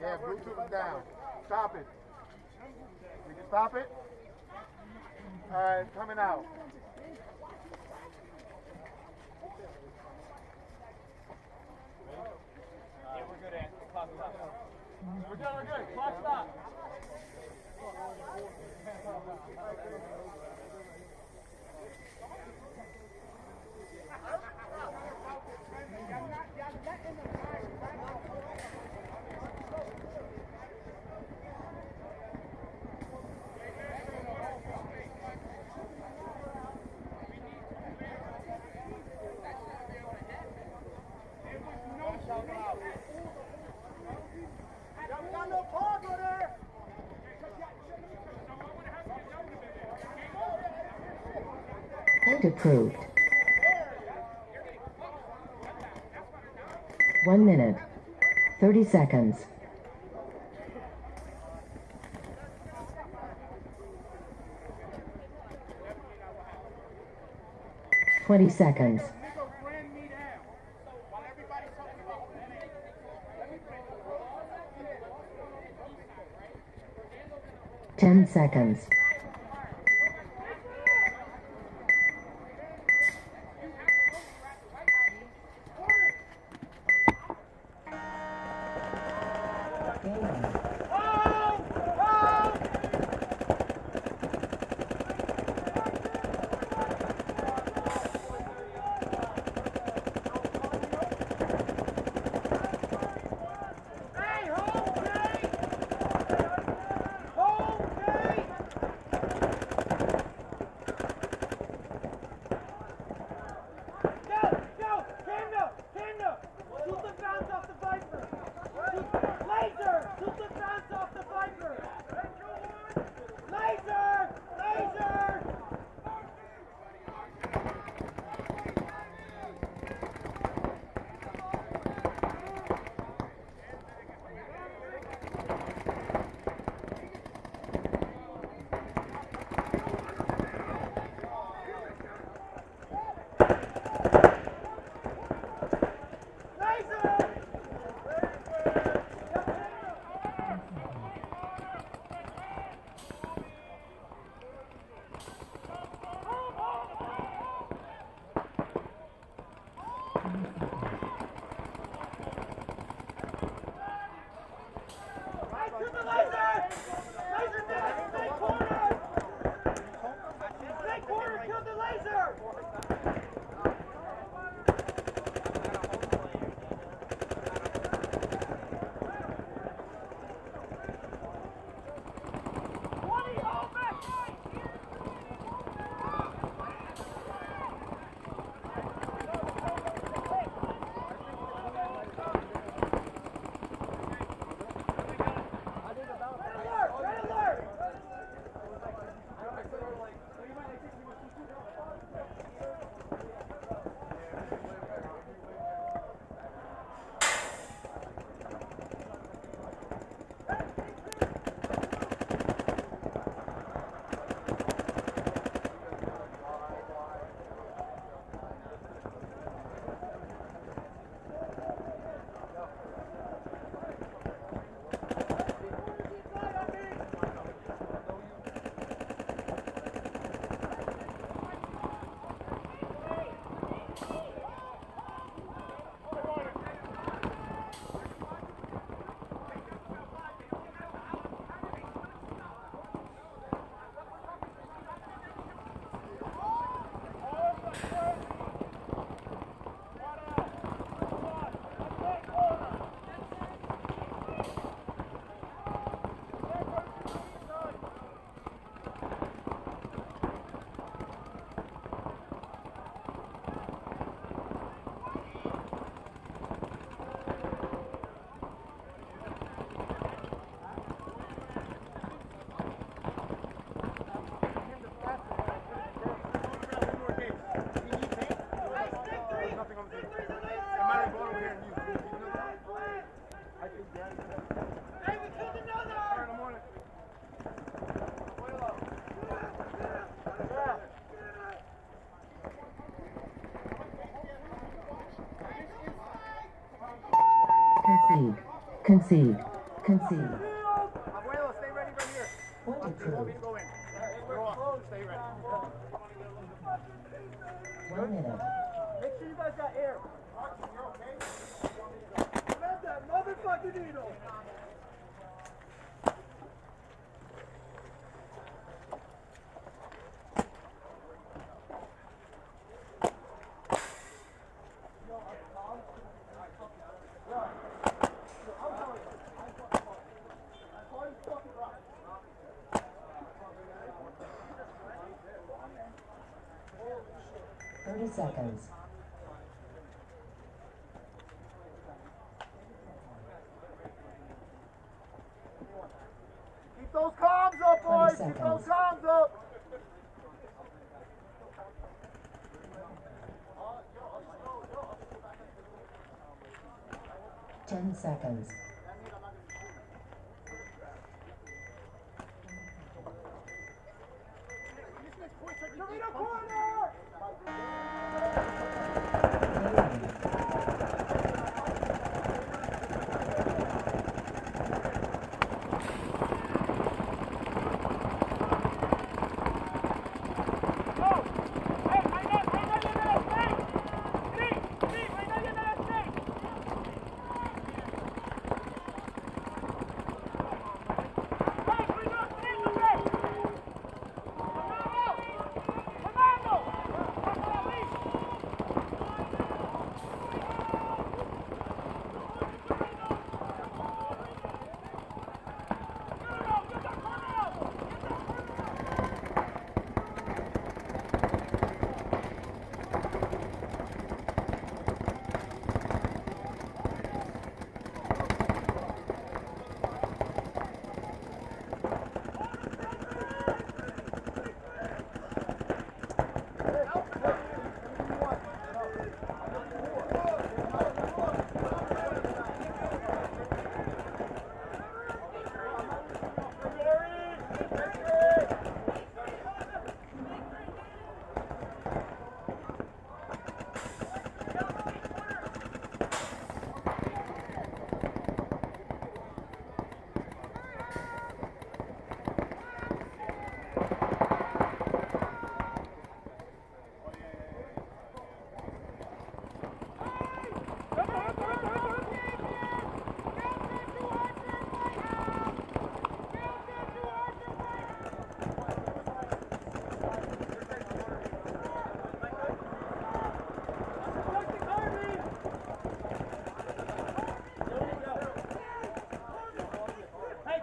Yeah, Bluetooth down. Stop it. You can stop it? Alright, coming out. Yeah, we're good, Anthony. Clock stop. We're good. Clock stop. Point approved. 1 minute. 30 seconds. $20 seconds. 10 seconds. Concede. Concede. Concede. Abuelo, stay ready right here. Point approved. Go in. Stay ready. 1 minute. Make sure you guys got air. Grab that motherfucking needle. Seconds. Keep those comms up, boys. Keep those comms up. Ten seconds.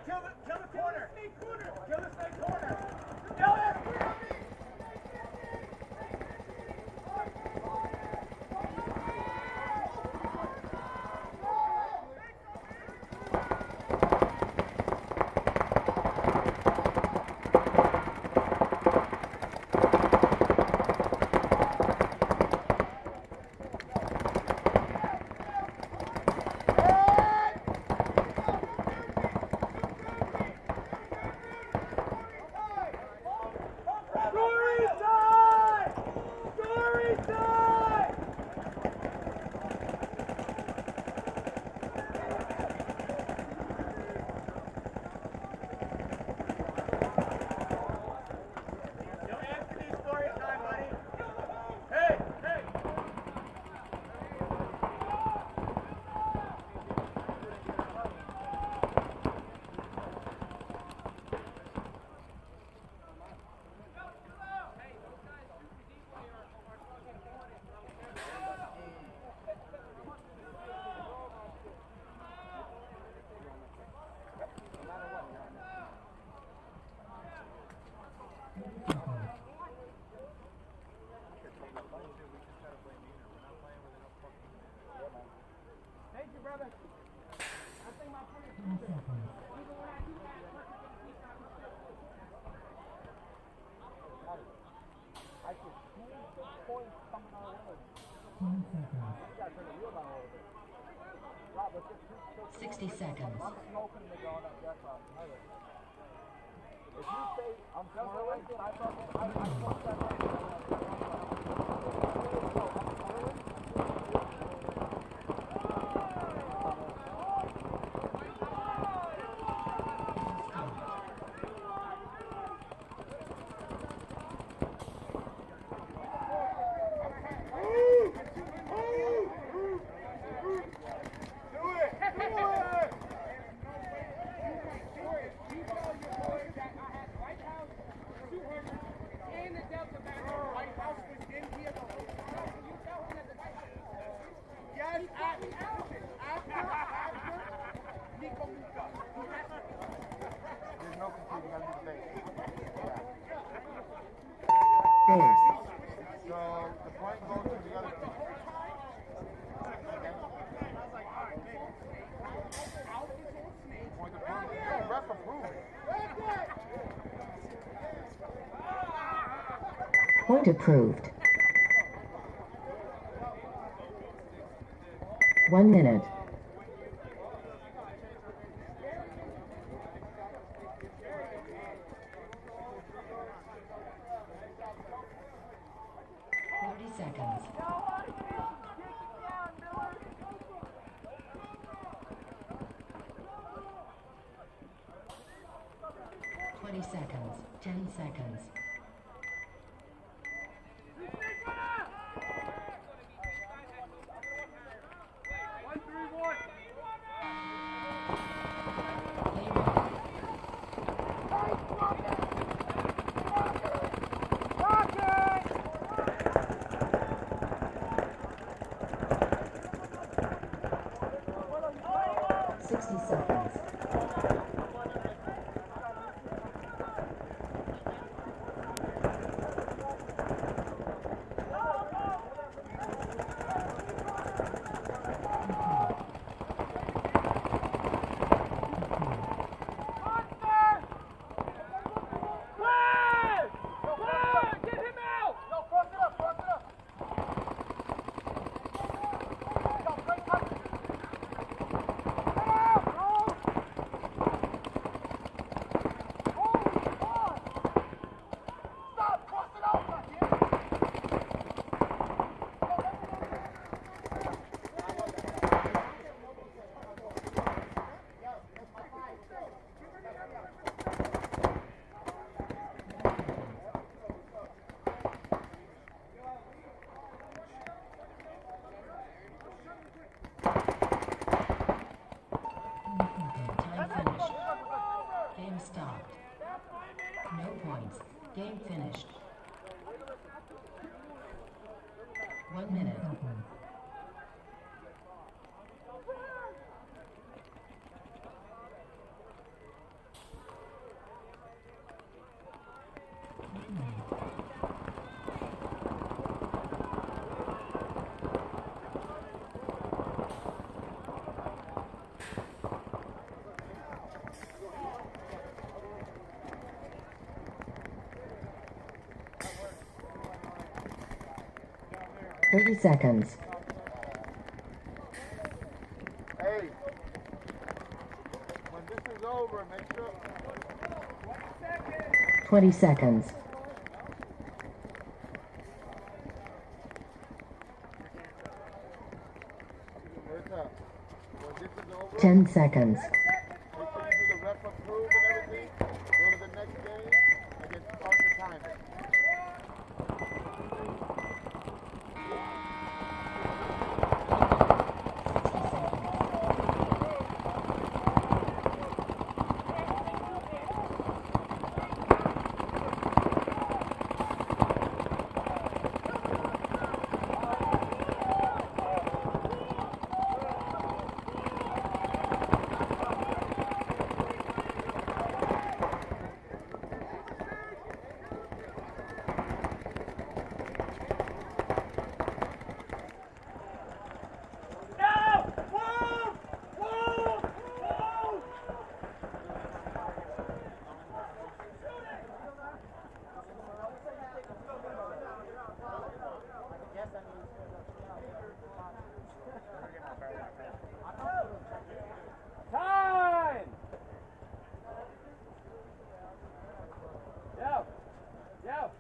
Kill the corner. Kill the snake corner. Kill it. 60 seconds. Point approved. 1 minute. Seconds. 20 seconds. 10 seconds. Game finished. 1 minute. 30 seconds. Hey, when this is over, make sure. 20 seconds. Where's up? When this is over, 10 seconds. make sure you do the rep approve and everything. Go to the next game and then start the timer. Time! Yo! Yo!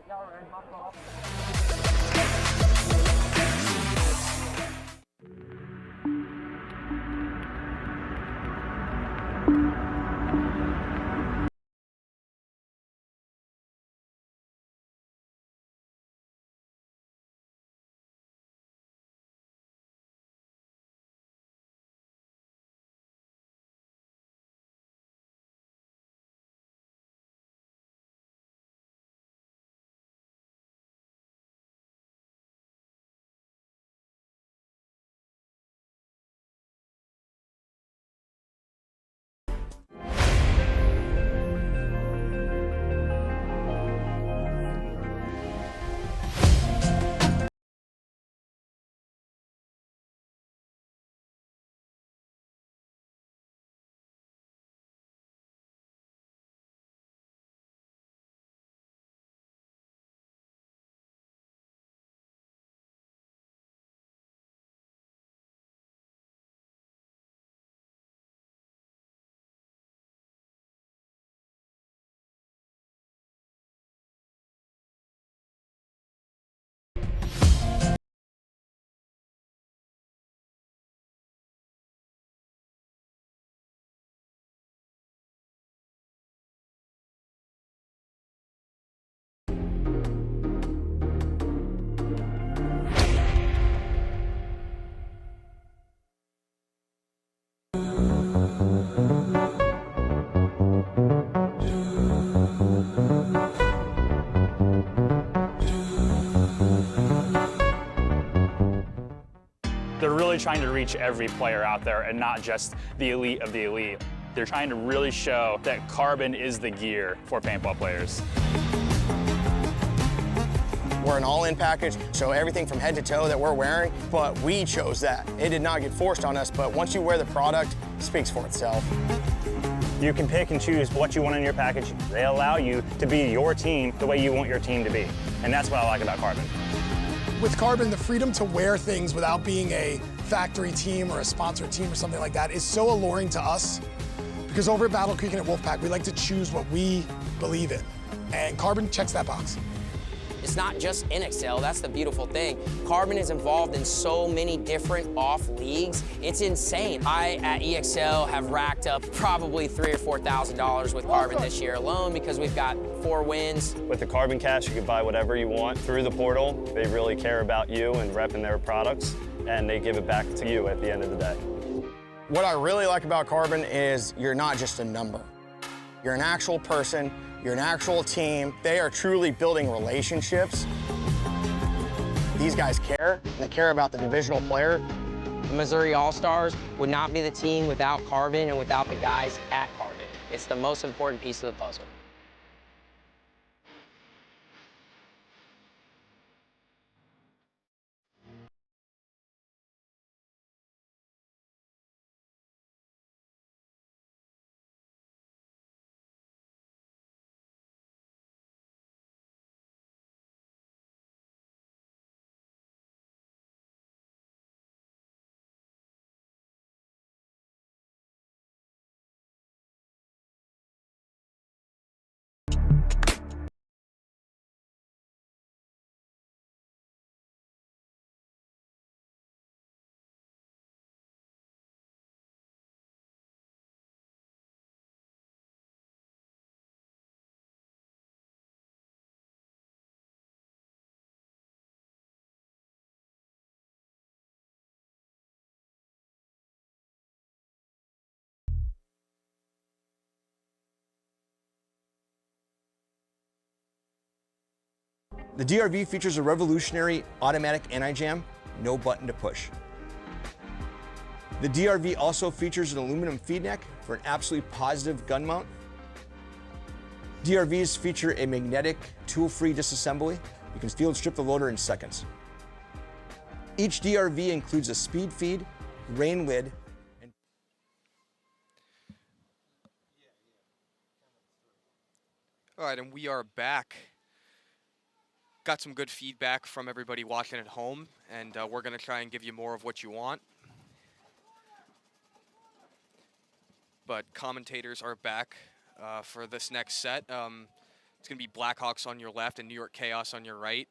Y'all right, my fault. They're really trying to reach every player out there and not just the elite of the elite. They're trying to really show that carbon is the gear for paintball players. We're an all-in package, so everything from head to toe that we're wearing, but we chose that. It did not get forced on us, but once you wear the product, it speaks for itself. You can pick and choose what you want in your package. They allow you to be your team the way you want your team to be. And that's what I like about Carbon. With Carbon, the freedom to wear things without being a factory team or a sponsored team or something like that is so alluring to us, because over at Battle Creek and at Wolfpack, we like to choose what we believe in. And Carbon checks that box. It's not just in Excel, that's the beautiful thing. Carbon is involved in so many different off leagues. It's insane. I, at EXL, have racked up probably $3,000 or $4,000 with Carbon this year alone because we've got 4 wins. With the Carbon Cash, you can buy whatever you want through the portal. They really care about you and repping their products, and they give it back to you at the end of the day. What I really like about Carbon is you're not just a number. You're an actual person, you're an actual team. They are truly building relationships. These guys care, and they care about the divisional player. The Missouri All-Stars would not be the team without Carbon and without the guys at Carbon. It's the most important piece of the puzzle. The DRV features a revolutionary automatic anti-jam, no button to push. The DRV also features an aluminum feed neck for an absolutely positive gun mount. DRVs feature a magnetic tool-free disassembly. You can field strip the loader in seconds. Each DRV includes a speed feed, rain lid, and All right, and we are back. Got some good feedback from everybody watching at home, and we're going to try and give you more of what you want. But commentators are back for this next set. It's going to be Blackhawks on your left and New York Chaos on your right.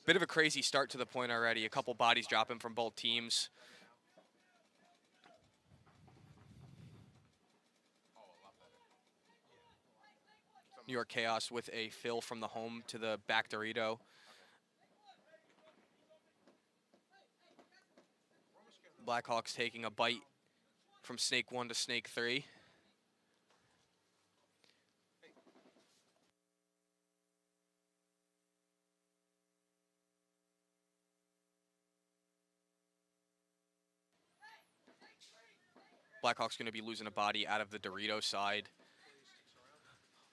Bit of a crazy start to the point already. A couple bodies dropping from both teams. New York Chaos with a fill from the home to the back Dorito. Blackhawks taking a bite from snake 1 to snake 3. Blackhawks going to be losing a body out of the Dorito side.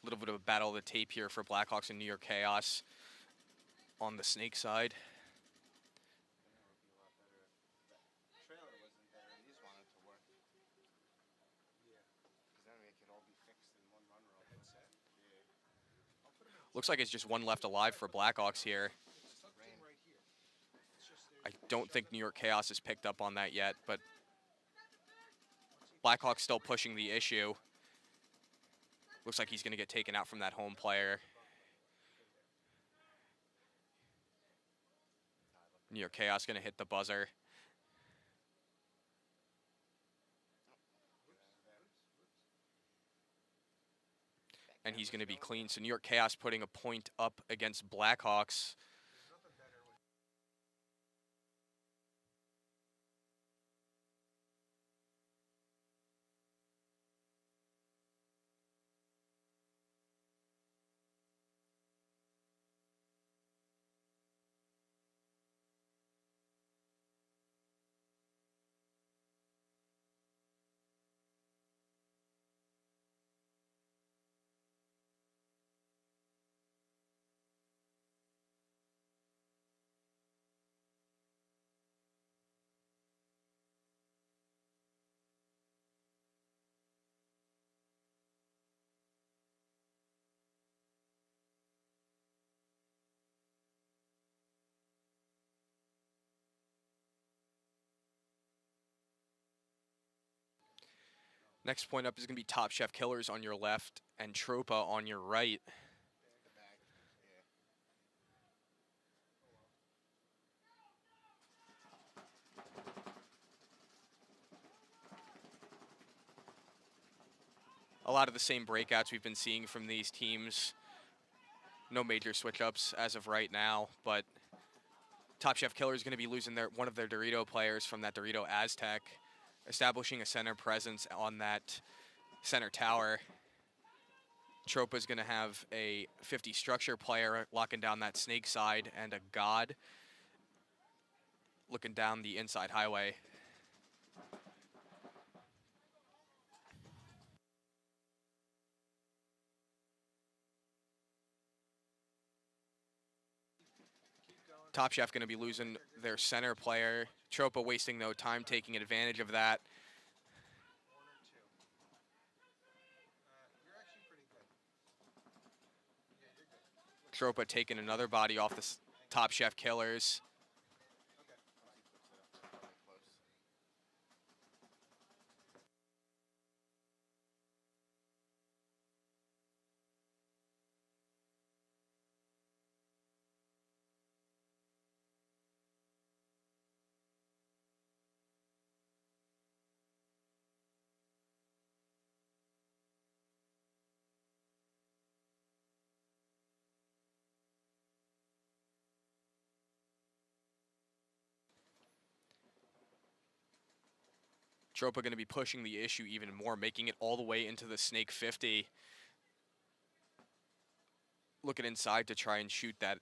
A little bit of a battle of the tape here for Blackhawks and New York Chaos on the snake side. Looks like it's just one left alive for Blackhawks here. I don't think New York Chaos has picked up on that yet, but Blackhawks still pushing the issue. Looks like he's going to get taken out from that home player. New York Chaos going to hit the buzzer. And he's going to be clean. So New York Chaos putting a point up against Blackhawks. Next point up is going to be Top Chef Killers on your left and Tropa on your right. A lot of the same breakouts we've been seeing from these teams. No major switch-ups as of right now, but Top Chef Killer is going to be losing one of their Dorito players from that Dorito Aztec, establishing a center presence on that center tower. Tropa is going to have a 50 structure player locking down that snake side and a God looking down the inside highway. Top Chef going to be losing their center player. Tropa wasting no time taking advantage of that. Tropa taking another body off the Top Chef Killers. Tropa going to be pushing the issue even more, making it all the way into the Snake 50. Looking inside to try and shoot that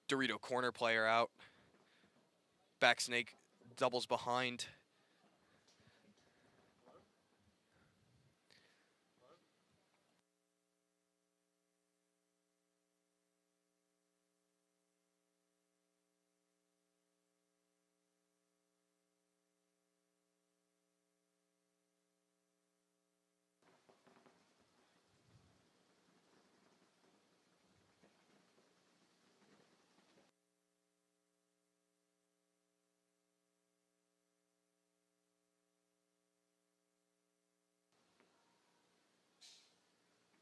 Dorito corner player out. Back Snake doubles behind.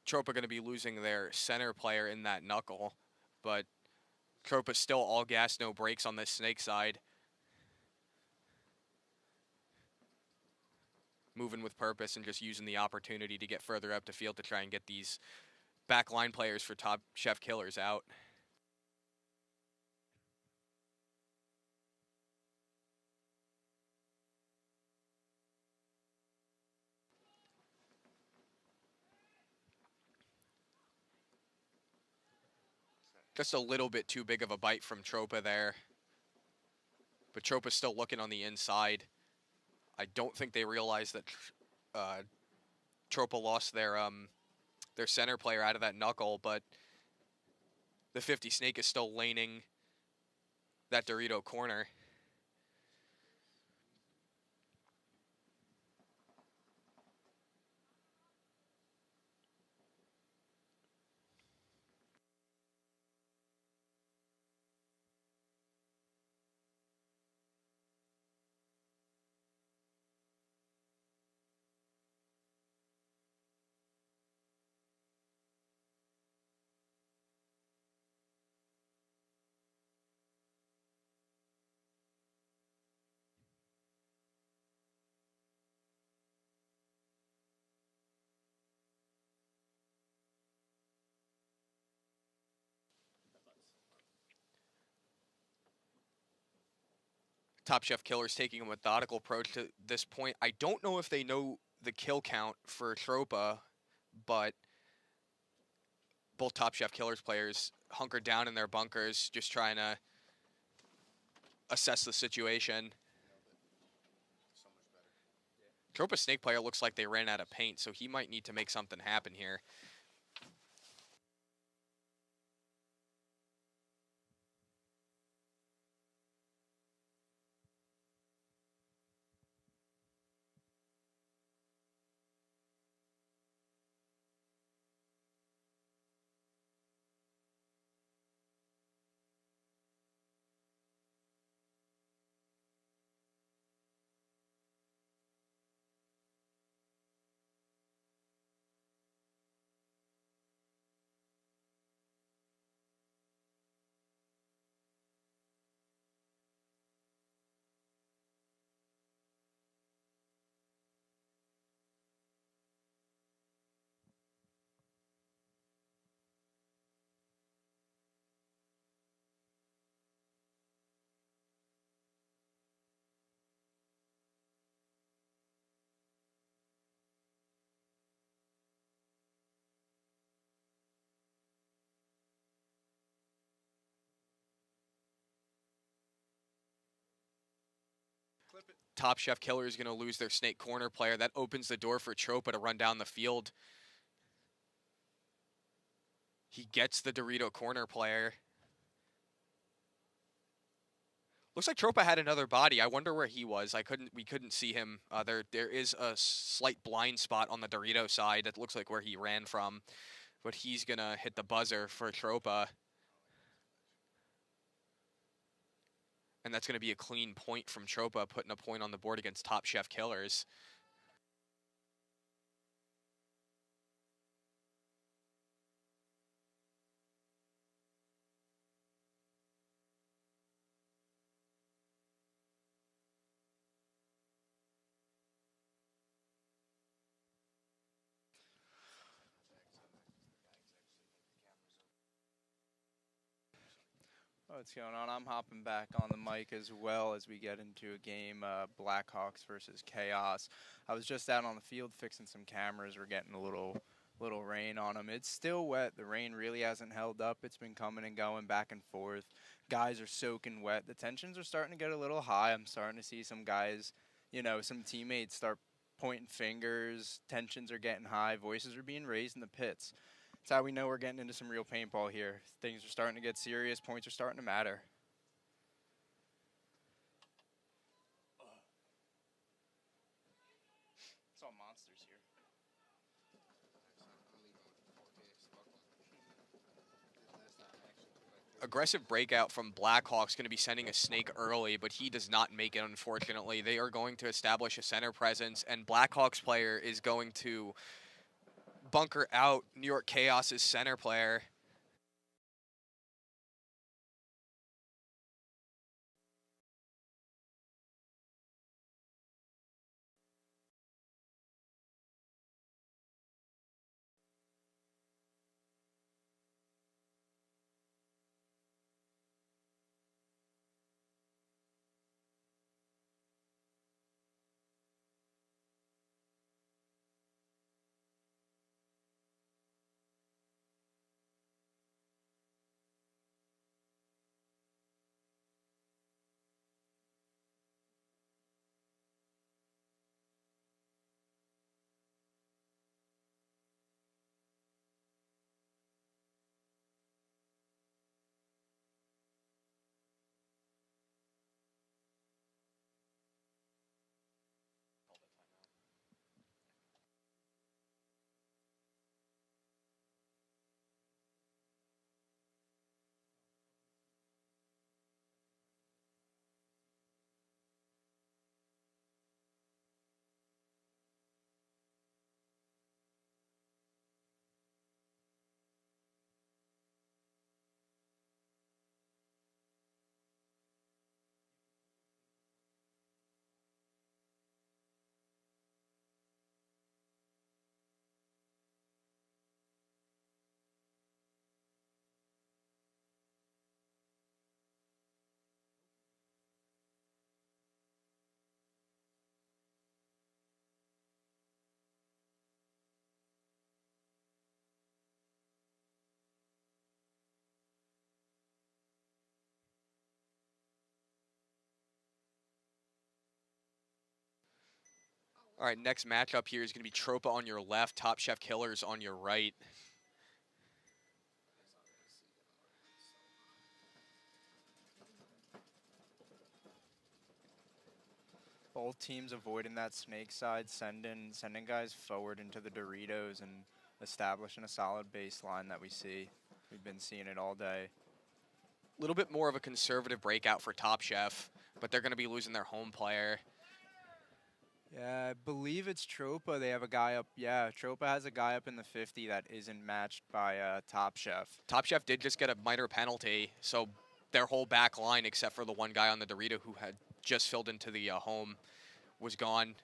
Tropa going to be losing their center player in that knuckle, but Tropa's still all gas, no brakes on this Snake side. Moving with purpose and just using the opportunity to get further up the field to try and get these backline players for Top Chef Killers out. Just a little bit too big of a bite from Tropa there. But Tropa's still looking on the inside. I don't think they realized that Tropa lost their center player out of that knuckle, but the 50 Snake is still laning that Dorito corner. Top Chef Killer's taking a methodical approach to this point. I don't know if they know the kill count for Tropa, but both Top Chef Killers players hunkered down in their bunkers, just trying to assess the situation. Tropa's Snake player looks like they ran out of paint, so he might need to make something happen here. Top Chef Killer is going to lose their snake corner player. That opens the door for Tropa to run down the field. He gets the Dorito corner player. Looks like Tropa had another body. I wonder where he was. We couldn't see him. There is a slight blind spot on the Dorito side. That looks like where he ran from. But he's going to hit the buzzer for Tropa. And that's going to be a clean point from Tropa, putting a point on the board against Top Chef Killers. What's going on? I'm hopping back on the mic as well as we get into a game, Blackhawks versus Chaos. I was just out on the field fixing some cameras. We're getting a little rain on them. It's still wet. The rain really hasn't held up. It's been coming and going back and forth. Guys are soaking wet. The tensions are starting to get a little high. I'm starting to see some guys, some teammates start pointing fingers. Tensions are getting high. Voices are being raised in the pits. That's how we know we're getting into some real paintball here. Things are starting to get serious. Points are starting to matter. It's all monsters here. Aggressive breakout from Blackhawks, going to be sending a snake early, but he does not make it, unfortunately. They are going to establish a center presence, and Blackhawks player is going to bunker out New York Chaos's center player. All right, next matchup here is going to be Tropa on your left, Top Chef Killers on your right. Both teams avoiding that snake side, sending guys forward into the Doritos and establishing a solid baseline that we see. We've been seeing it all day. A little bit more of a conservative breakout for Top Chef, but they're going to be losing their home player. Yeah, I believe it's Tropa. They have a guy up. Yeah, Tropa has a guy up in the 50 that isn't matched by Top Chef. Top Chef did just get a minor penalty, so their whole back line, except for the one guy on the Dorito who had just filled into the home, was gone.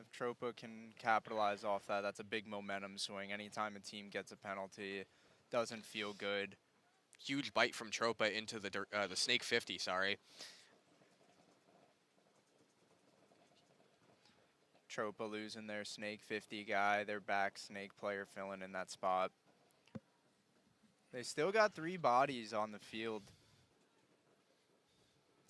If Tropa can capitalize off that, that's a big momentum swing. Anytime a team gets a penalty, it doesn't feel good. Huge bite from Tropa into the Snake 50, sorry. Tropa losing their Snake 50 guy, their back Snake player filling in that spot. They still got 3 bodies on the field.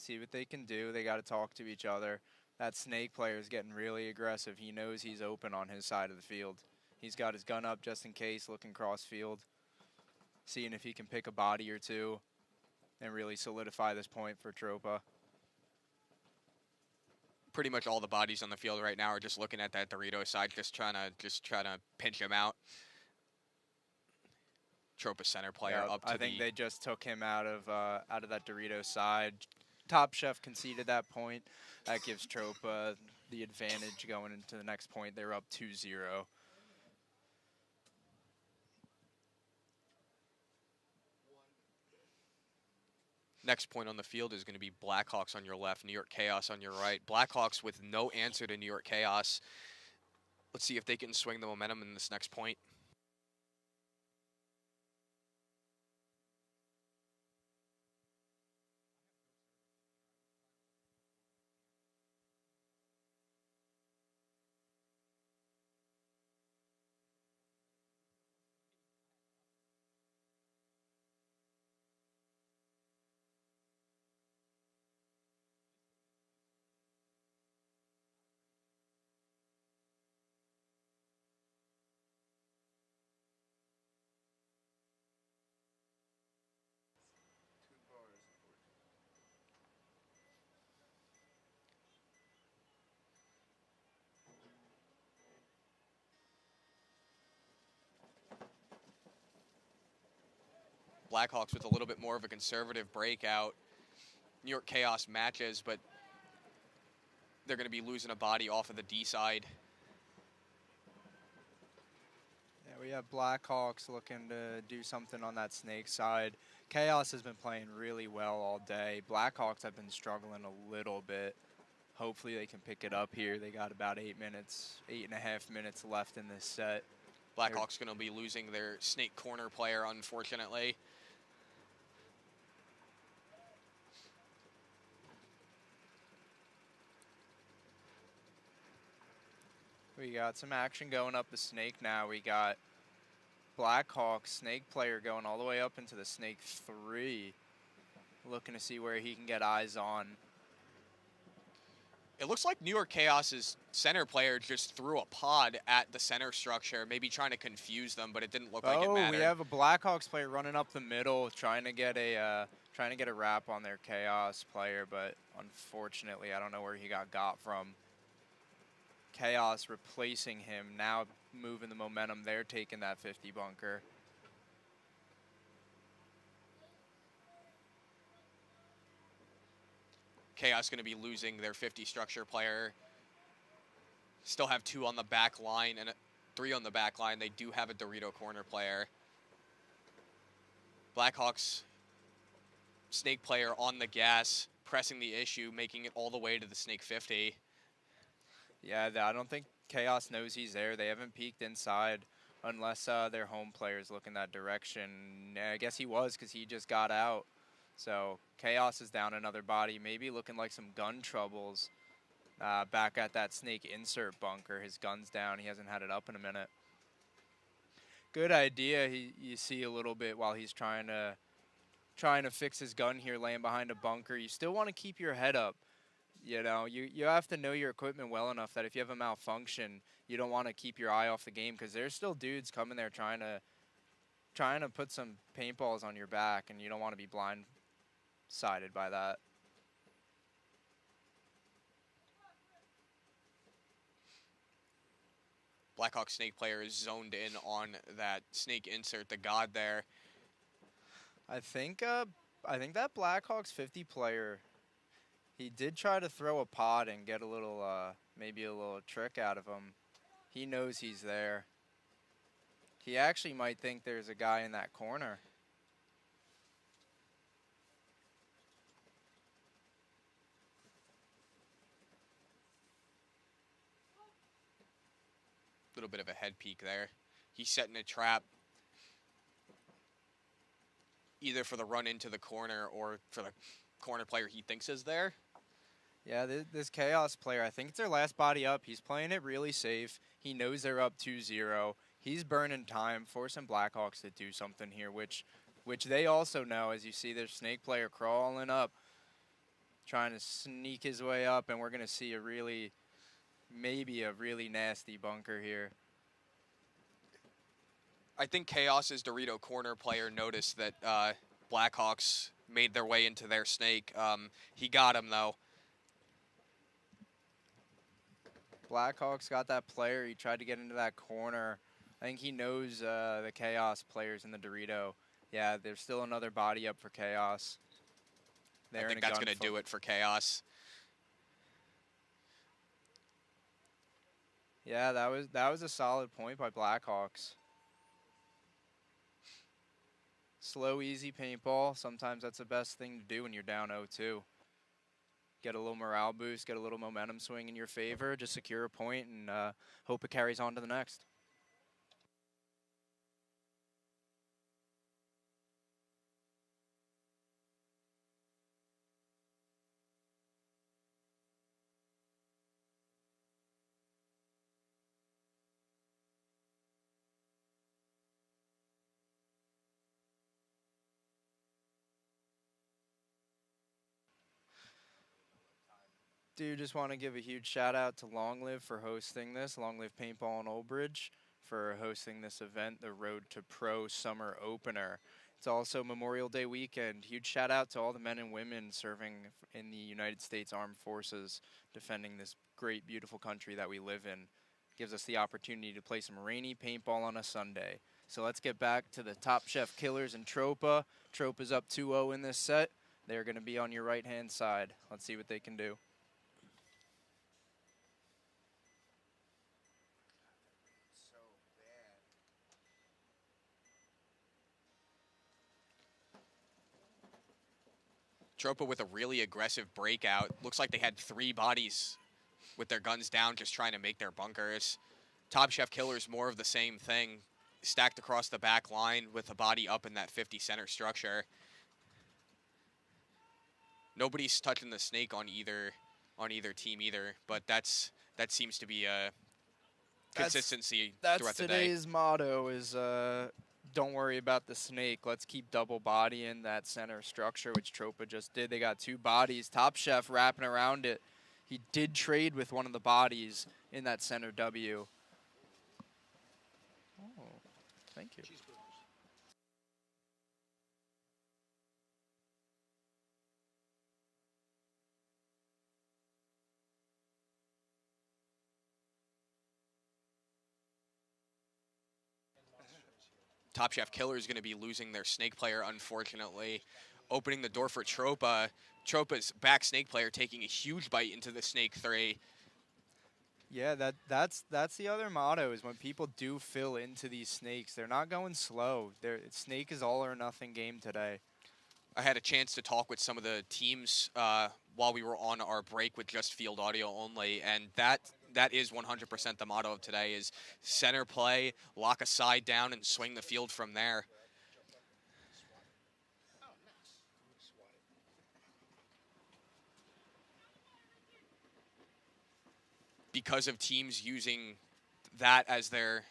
see what they can do. They got to talk to each other. That Snake player is getting really aggressive. He knows he's open on his side of the field. He's got his gun up just in case, looking cross field, seeing if he can pick a body or two and really solidify this point for Tropa. Pretty much all the bodies on the field right now are just looking at that Dorito side, just trying to pinch him out. Tropa center player up to I think they just took him out of that Dorito side. Top Chef conceded that point. That gives Tropa the advantage going into the next point. They're up 2-0. Next point on the field is going to be Blackhawks on your left, New York Chaos on your right. Blackhawks with no answer to New York Chaos. Let's see if they can swing the momentum in this next point. Blackhawks with a little bit more of a conservative breakout. New York Chaos matches, but they're going to be losing a body off of the D side. Yeah, we have Blackhawks looking to do something on that Snake side. Chaos has been playing really well all day. Blackhawks have been struggling a little bit. Hopefully they can pick it up here. They got about 8.5 minutes left in this set. Blackhawks going to be losing their Snake corner player, unfortunately. We got some action going up the Snake now. We got Blackhawks Snake player going all the way up into the Snake 3. Looking to see where he can get eyes on. It looks like New York Chaos's center player just threw a pod at the center structure, maybe trying to confuse them, but it didn't look like it mattered. We have a Blackhawks player running up the middle, trying to get a wrap on their Chaos player, but unfortunately, I don't know where he got from. Chaos replacing him, now moving the momentum. They're taking that 50 bunker. Chaos going to be losing their 50 structure player. Still have 2 on the back line and 3 on the back line. They do have a Dorito corner player. Blackhawks Snake player on the gas, pressing the issue, making it all the way to the Snake 50. Yeah, I don't think Chaos knows he's there. They haven't peeked inside unless their home player's looking that direction. I guess he was because he just got out. So Chaos is down another body, maybe looking like some gun troubles back at that Snake insert bunker. His gun's down. He hasn't had it up in a minute. Good idea. You see a little bit while he's trying to fix his gun here, laying behind a bunker. You still want to keep your head up. You know, you have to know your equipment well enough that if you have a malfunction, you don't want to keep your eye off the game because there's still dudes coming there trying to put some paintballs on your back, and you don't want to be blindsided by that. Blackhawk Snake player is zoned in on that Snake insert, the god there. I think that Blackhawks 50 player, he did try to throw a pod and get a little, maybe a little trick out of him. He knows he's there. He actually might think there's a guy in that corner. Little bit of a head peek there. He's setting a trap either for the run into the corner or for the corner player he thinks is there. Yeah, this Chaos player, I think it's their last body up. He's playing it really safe. He knows they're up 2-0. He's burning time, forcing Blackhawks to do something here, which they also know. As you see their Snake player crawling up trying to sneak his way up, and we're going to see a really, maybe a really nasty bunker here. I think Chaos's Dorito corner player noticed that Blackhawks made their way into their snake. He got him, though. Blackhawks got that player. He tried to get into that corner. I think he knows the Chaos players in the Dorito. Yeah, there's still another body up for Chaos. I think that's going to do it for Chaos. Yeah, that was a solid point by Blackhawks. Slow, easy paintball. Sometimes that's the best thing to do when you're down 0-2. Get a little morale boost, get a little momentum swing in your favor, just secure a point and hope it carries on to the next. Do just want to give a huge shout out to Long Live for hosting this, Long Live Paintball in Old Bridge for hosting this event, the Road to Pro Summer Opener. It's also Memorial Day weekend. Huge shout out to all the men and women serving in the United States Armed Forces, defending this great, beautiful country that we live in. Gives us the opportunity to play some rainy paintball on a Sunday. So let's get back to the Top Chef Killers and Tropa. Tropa's up 2-0 in this set. They're going to be on your right-hand side. Let's see what they can do. Tropa with a really aggressive breakout. Looks like they had 3 bodies with their guns down, just trying to make their bunkers. Top Chef Killers, more of the same thing. Stacked across the back line with a body up in that 50 center structure. Nobody's touching the snake on either team either, but that seems to be a consistency throughout the day. That's today's motto is don't worry about the snake. Let's keep double bodying that center structure, which Tropa just did. They got 2 bodies. Top Chef wrapping around it. He did trade with one of the bodies in that center W. Oh, thank you. Top Chef Killer is going to be losing their snake player, unfortunately. Opening the door for Tropa. Tropa's back snake player taking a huge bite into the snake 3. Yeah, that's the other motto is when people do fill into these snakes, they're not going slow. Snake is all or nothing game today. I had a chance to talk with some of the teams while we were on our break with just field audio only, and that is 100% the motto of today is center play, lock a side down, and swing the field from there. Because of teams using that as their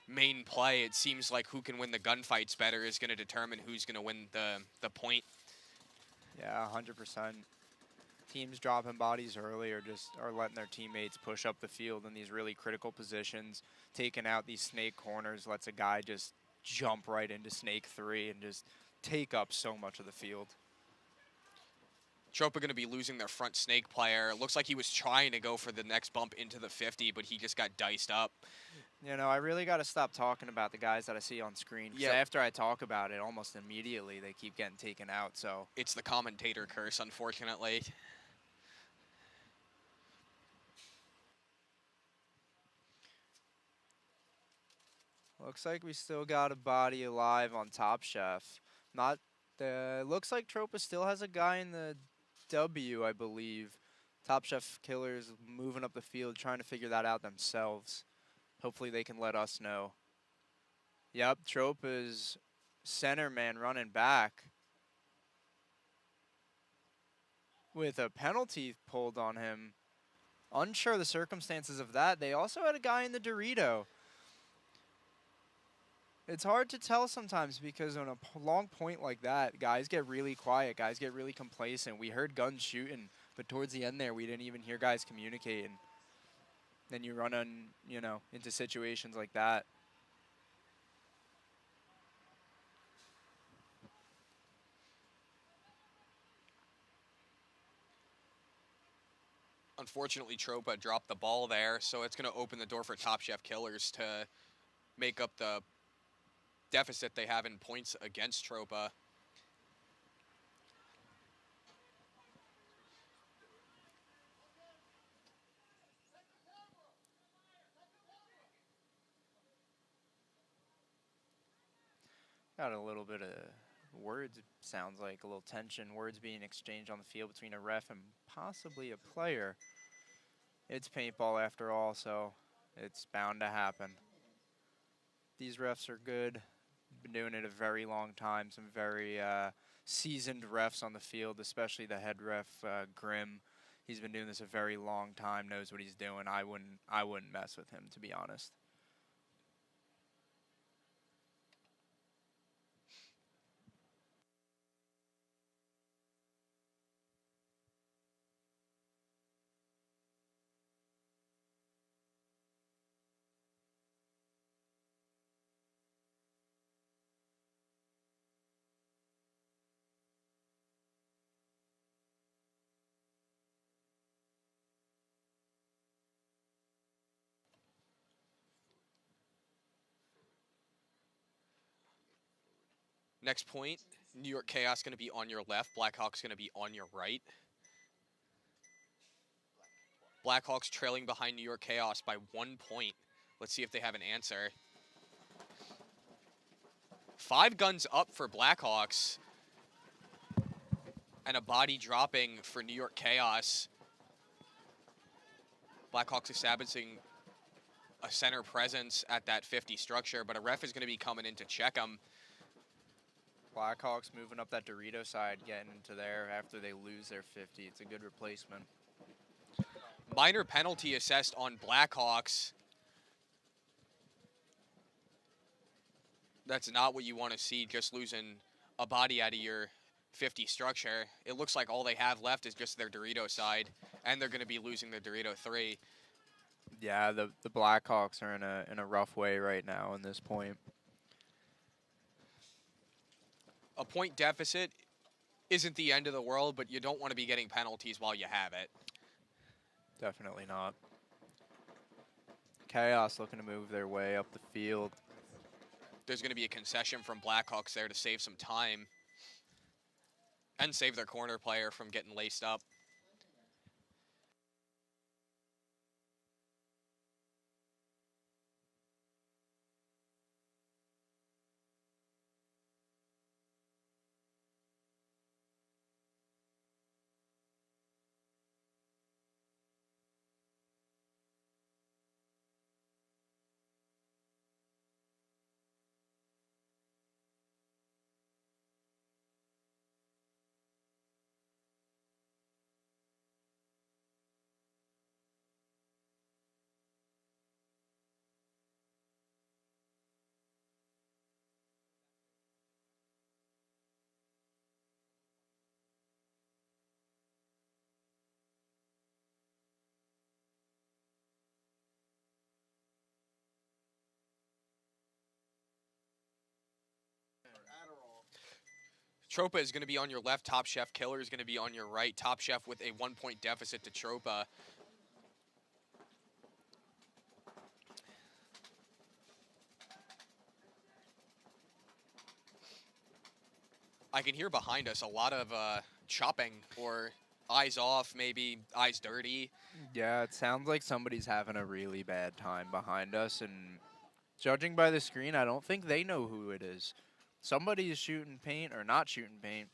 main play, it seems like who can win the gunfights better is going to determine who's going to win the point. Yeah, 100%. Teams dropping bodies early or just are letting their teammates push up the field in these really critical positions. Taking out these snake corners lets a guy just jump right into snake 3 and just take up so much of the field. Tropa going to be losing their front snake player. Looks like he was trying to go for the next bump into the 50, but he just got diced up. You know, I really got to stop talking about the guys that I see on screen. Yeah. After I talk about it, almost immediately they keep getting taken out. So it's the commentator curse, unfortunately. Looks like we still got a body alive on Top Chef. Looks like Tropa still has a guy in the W, I believe. Top Chef Killers moving up the field, trying to figure that out themselves. Hopefully they can let us know. Yep, Tropa's center man running back with a penalty pulled on him. Unsure of the circumstances of that. They also had a guy in the Dorito. It's hard to tell sometimes because on a long point like that, guys get really quiet. Guys get really complacent. We heard guns shooting, but towards the end there, we didn't even hear guys communicating. Then you run on, you know, into situations like that. Unfortunately, Tropa dropped the ball there, so it's going to open the door for Top Chef Killers to make up the deficit they have in points against Tropa. Got a little bit of words, it sounds like a little tension, words being exchanged on the field between a ref and possibly a player. It's paintball after all, so it's bound to happen. These refs are good. Been doing it a very long time. Some very seasoned refs on the field, especially the head ref, Grimm. He's been doing this a very long time, knows what he's doing. I wouldn't mess with him, to be honest. Next point, New York Chaos going to be on your left. Blackhawks going to be on your right. Blackhawks trailing behind New York Chaos by 1 point. Let's see if they have an answer. 5 guns up for Blackhawks. And a body dropping for New York Chaos. Blackhawks establishing a center presence at that 50 structure, but a ref is going to be coming in to check them. Blackhawks moving up that Dorito side, getting into there after they lose their 50. It's a good replacement. Minor penalty assessed on Blackhawks. That's not what you want to see, just losing a body out of your 50 structure. It looks like all they have left is just their Dorito side, and they're going to be losing the Dorito 3. Yeah, the Blackhawks are in a rough way right now in this point. A point deficit isn't the end of the world, but you don't want to be getting penalties while you have it. Definitely not. Chaos looking to move their way up the field. There's going to be a concession from Blackhawks there to save some time and save their corner player from getting laced up. Tropa is going to be on your left. Top Chef Killer is going to be on your right. Top Chef with a 1 point deficit to Tropa. I can hear behind us a lot of chopping or eyes off, maybe eyes dirty. Yeah, it sounds like somebody's having a really bad time behind us, and judging by the screen, I don't think they know who it is. Somebody is shooting paint or not shooting paint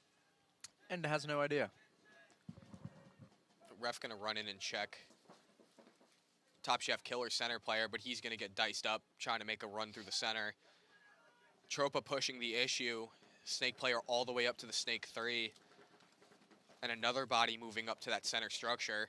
and has no idea. The ref going to run in and check Top Chef Killer center player, but he's going to get diced up trying to make a run through the center. Tropa pushing the issue. Snake player all the way up to the Snake 3. And another body moving up to that center structure.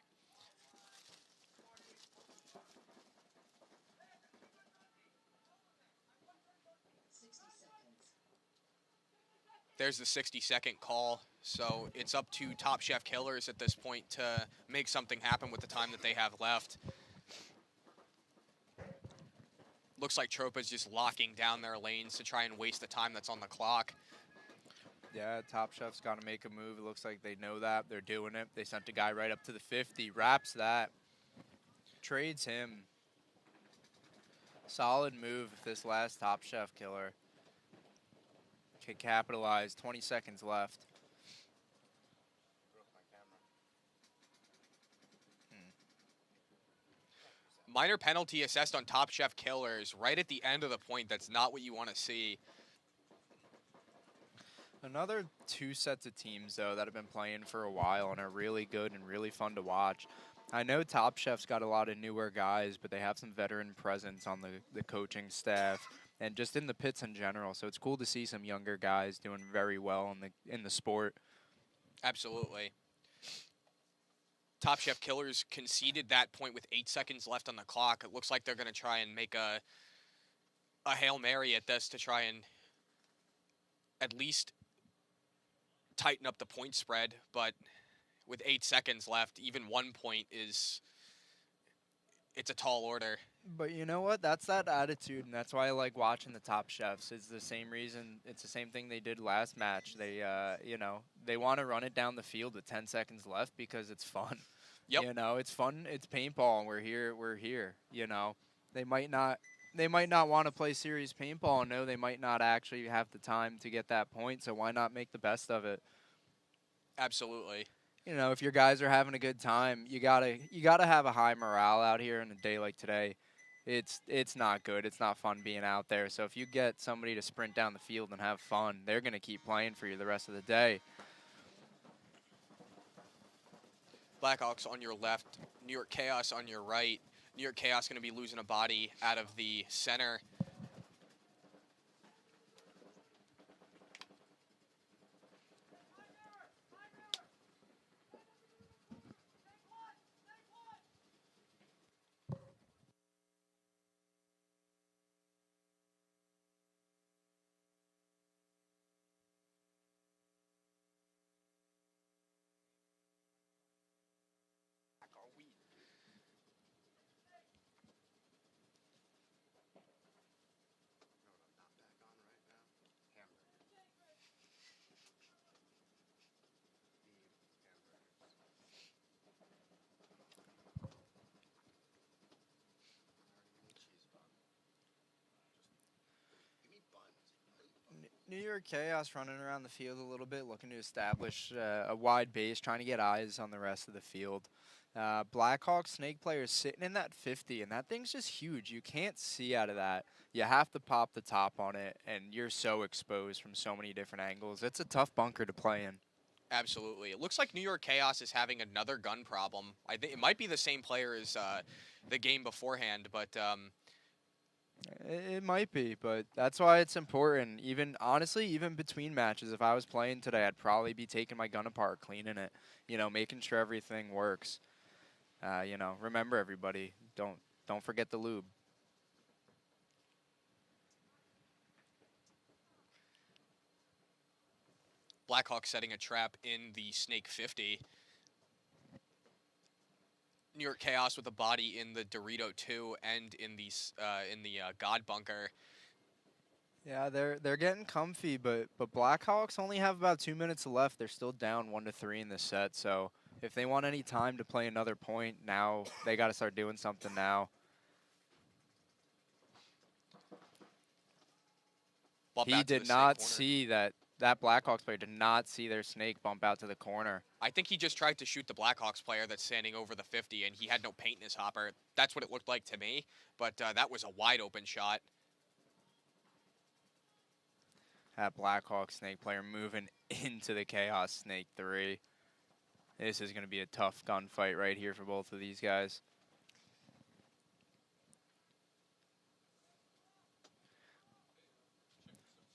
There's the 60-second call. So it's up to Top Chef Killers at this point to make something happen with the time that they have left. Looks like Tropa's just locking down their lanes to try and waste the time that's on the clock. Yeah, Top Chef's got to make a move. It looks like they know that. They're doing it. They sent a guy right up to the 50. Wraps that. Trades him. Solid move if this last Top Chef killer can capitalize. 20 seconds left. Minor penalty assessed on Top Chef Killers right at the end of the point. That's not what you want to see. Another 2 sets of teams, though, that have been playing for a while and are really good and really fun to watch. I know Top Chef's got a lot of newer guys, but they have some veteran presence on the coaching staff and just in the pits in general. So it's cool to see some younger guys doing very well in the sport. Absolutely. Top Chef Killers conceded that point with 8 seconds left on the clock. It looks like they're going to try and make a Hail Mary at this to try and at least tighten up the point spread. But with 8 seconds left, even 1 point it's a tall order. But you know what? That's that attitude, and that's why I like watching the Top Chefs. It's the same reason. It's the same thing they did last match. They, they want to run it down the field with 10 seconds left because it's fun. Yep. You know, it's fun. It's paintball, and we're here. You know, they might not want to play serious paintball and know they might not actually have the time to get that point. So why not make the best of it? Absolutely. You know, if your guys are having a good time, you gotta have a high morale out here in a day like today. It's not good. It's not fun being out there. So if you get somebody to sprint down the field and have fun, they're gonna keep playing for you the rest of the day. Blackhawks on your left, New York Chaos on your right. New York Chaos going to be losing a body out of the center. New York Chaos running around the field a little bit, looking to establish a wide base, trying to get eyes on the rest of the field. Blackhawks Snake players sitting in that 50, and that thing's just huge. You can't see out of that. You have to pop the top on it, and you're so exposed from so many different angles. It's a tough bunker to play in. Absolutely. It looks like New York Chaos is having another gun problem. I think it might be the same player as the game beforehand, but it might be, but that's why it's important. Honestly, even between matches, if I was playing today, I'd probably be taking my gun apart, cleaning it, making sure everything works. Remember everybody, don't forget the lube. Blackhawks setting a trap in the Snake 50. New York Chaos with a body in the Dorito 2 and in the God Bunker. Yeah, they're getting comfy, but Blackhawks only have about 2 minutes left. They're still down 1-3 in this set, so if they want any time to play another point, now they got to start doing something now. He did not see that Blackhawks player did not see their snake bump out to the corner. I think he just tried to shoot the Blackhawks player that's standing over the 50, and he had no paint in his hopper. That's what it looked like to me, but that was a wide open shot. That Blackhawks snake player moving into the Chaos Snake 3. This is going to be a tough gunfight right here for both of these guys.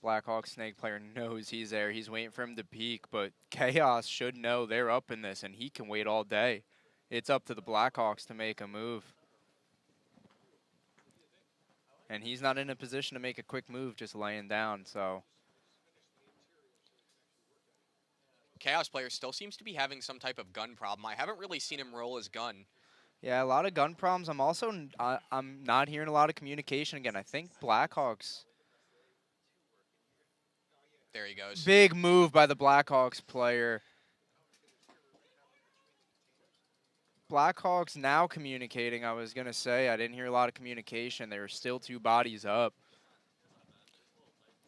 Blackhawk Snake player knows he's there. He's waiting for him to peek, but Chaos should know they're up in this, and he can wait all day. It's up to the Blackhawks to make a move. And he's not in a position to make a quick move just laying down, so. Chaos player still seems to be having some type of gun problem. I haven't really seen him roll his gun. Yeah, a lot of gun problems. I'm also I'm not hearing a lot of communication again. I think Blackhawks. There he goes. Big move by the Blackhawks player. Blackhawks now communicating, I was going to say. I didn't hear a lot of communication. There were still 2 bodies up.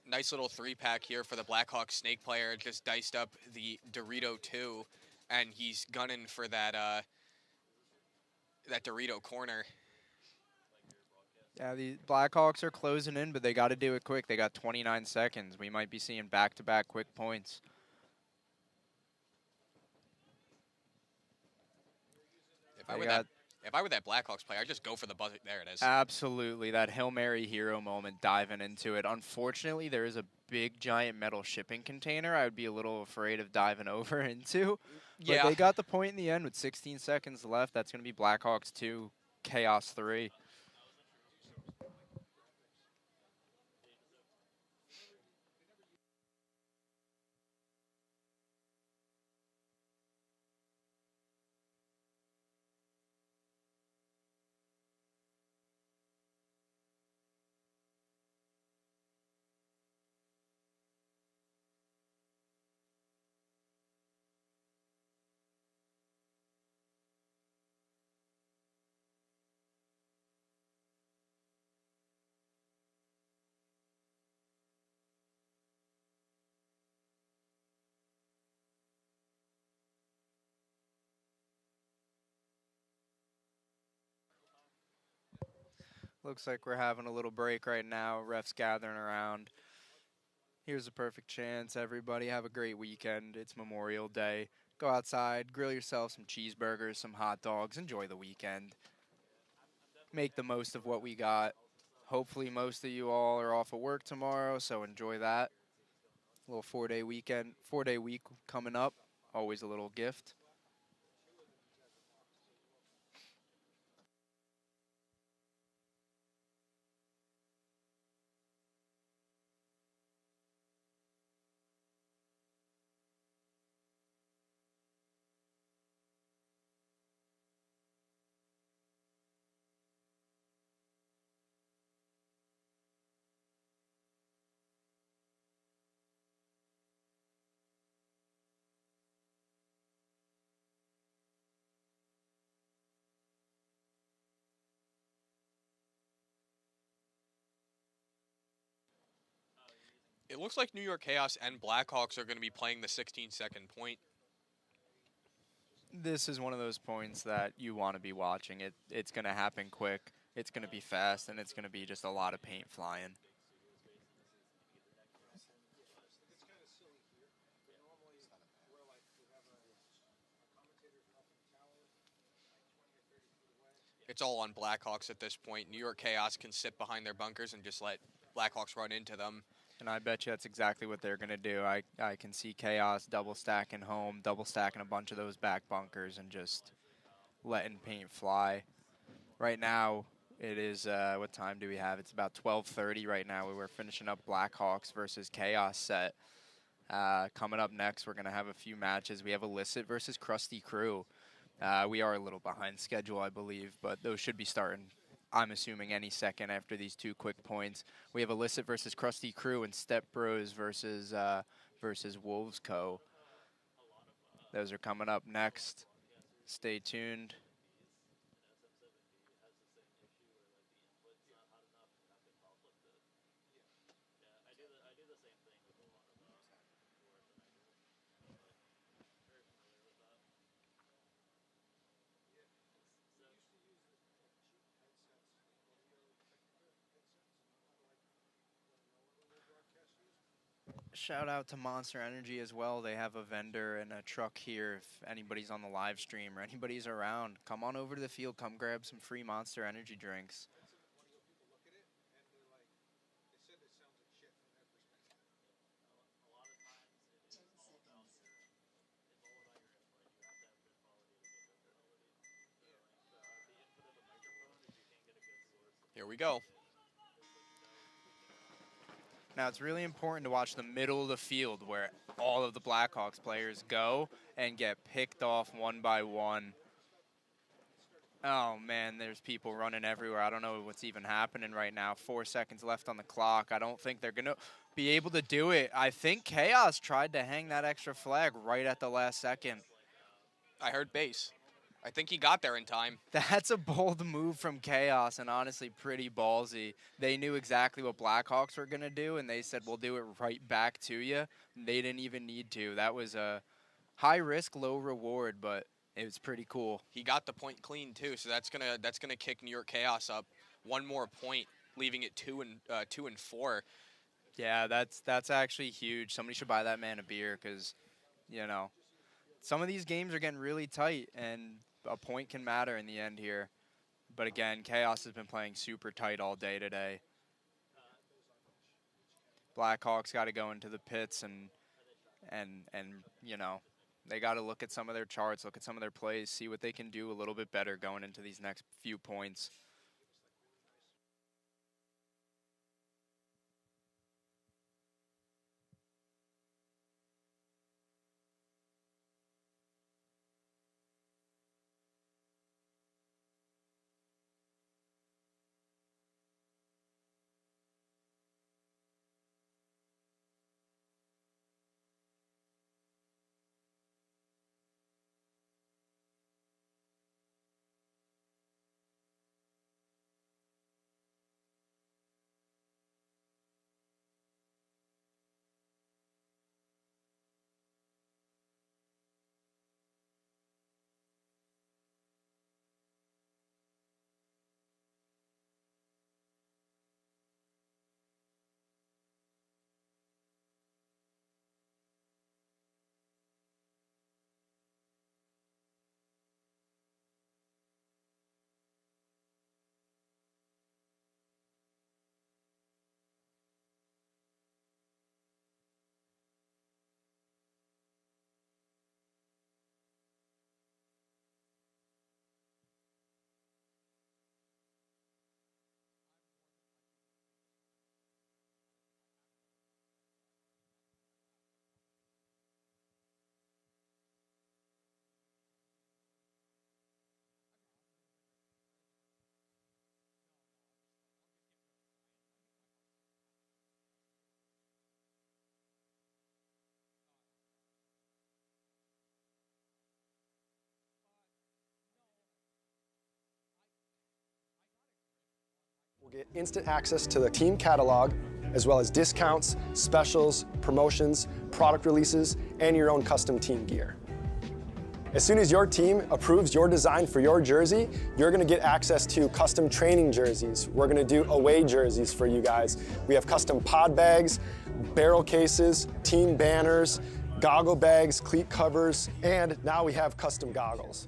Nice little 3-pack here for the Blackhawks snake player. Just diced up the Dorito 2, and he's gunning for that that Dorito corner. Yeah, the Blackhawks are closing in, but they got to do it quick. They got 29 seconds. We might be seeing back-to-back quick points. If I were that Blackhawks player, I'd just go for the buzzer. There it is. Absolutely, that Hail Mary hero moment, diving into it. Unfortunately, there is a big, giant metal shipping container I would be a little afraid of diving over into. But Yeah. they got the point in the end with 16 seconds left. That's going to be Blackhawks 2, Chaos 3. Looks like we're having a little break right now. Refs gathering around. Here's a perfect chance. Everybody have a great weekend. It's Memorial Day. Go outside, grill yourself some cheeseburgers, some hot dogs. Enjoy the weekend. Make the most of what we got. Hopefully most of you all are off of work tomorrow, so enjoy that. A little 4-day weekend, 4-day week coming up. Always a little gift. It looks like New York Chaos and Blackhawks are going to be playing the 16-second point. This is one of those points that you want to be watching. It's going to happen quick. It's going to be fast, and it's going to be just a lot of paint flying. It's all on Blackhawks at this point. New York Chaos can sit behind their bunkers and just let Blackhawks run into them. And I bet you that's exactly what they're going to do. I can see Chaos double stacking home, double stacking a bunch of those back bunkers, and just letting paint fly. Right now, it is, what time do we have? It's about 12:30 right now. We're finishing up Blackhawks versus Chaos set. Coming up next, we're going to have a few matches. We have Elicit versus Crusty Crew. We are a little behind schedule, I believe, but those should be starting, I'm assuming, any second after these 2 quick points. We have Elicit versus Crusty Crew and Stepross versus Wolves Co. Those are coming up next. Stay tuned. Shout out to Monster Energy as well. They have a vendor and a truck here. If anybody's on the live stream or anybody's around, come on over to the field. Come grab some free Monster Energy drinks. Here we go. Now, it's really important to watch the middle of the field where all of the Blackhawks players go and get picked off one by one. Oh, man, there's people running everywhere. I don't know what's even happening right now. 4 seconds left on the clock. I don't think they're going to be able to do it. I think Chaos tried to hang that extra flag right at the last second. I heard base. I think he got there in time. That's a bold move from Chaos, and honestly pretty ballsy. They knew exactly what Blackhawks were going to do, and they said, we'll do it right back to you. They didn't even need to. That was a high risk, low reward, but it was pretty cool. He got the point clean too, so that's gonna kick New York Chaos up one more point, leaving it 2 and 4. Yeah, that's actually huge. Somebody should buy that man a beer because, you know, some of these games are getting really tight, and a point can matter in the end here. But again, Chaos has been playing super tight all day today. Blackhawks got to go into the pits and you know, they got to look at some of their charts, look at some of their plays, see what they can do a little bit better going into these next few points. We'll get instant access to the team catalog, as well as discounts, specials, promotions, product releases, and your own custom team gear. As soon as your team approves your design for your jersey, you're gonna get access to custom training jerseys. We're gonna do away jerseys for you guys. We have custom pod bags, barrel cases, team banners, goggle bags, cleat covers, and now we have custom goggles.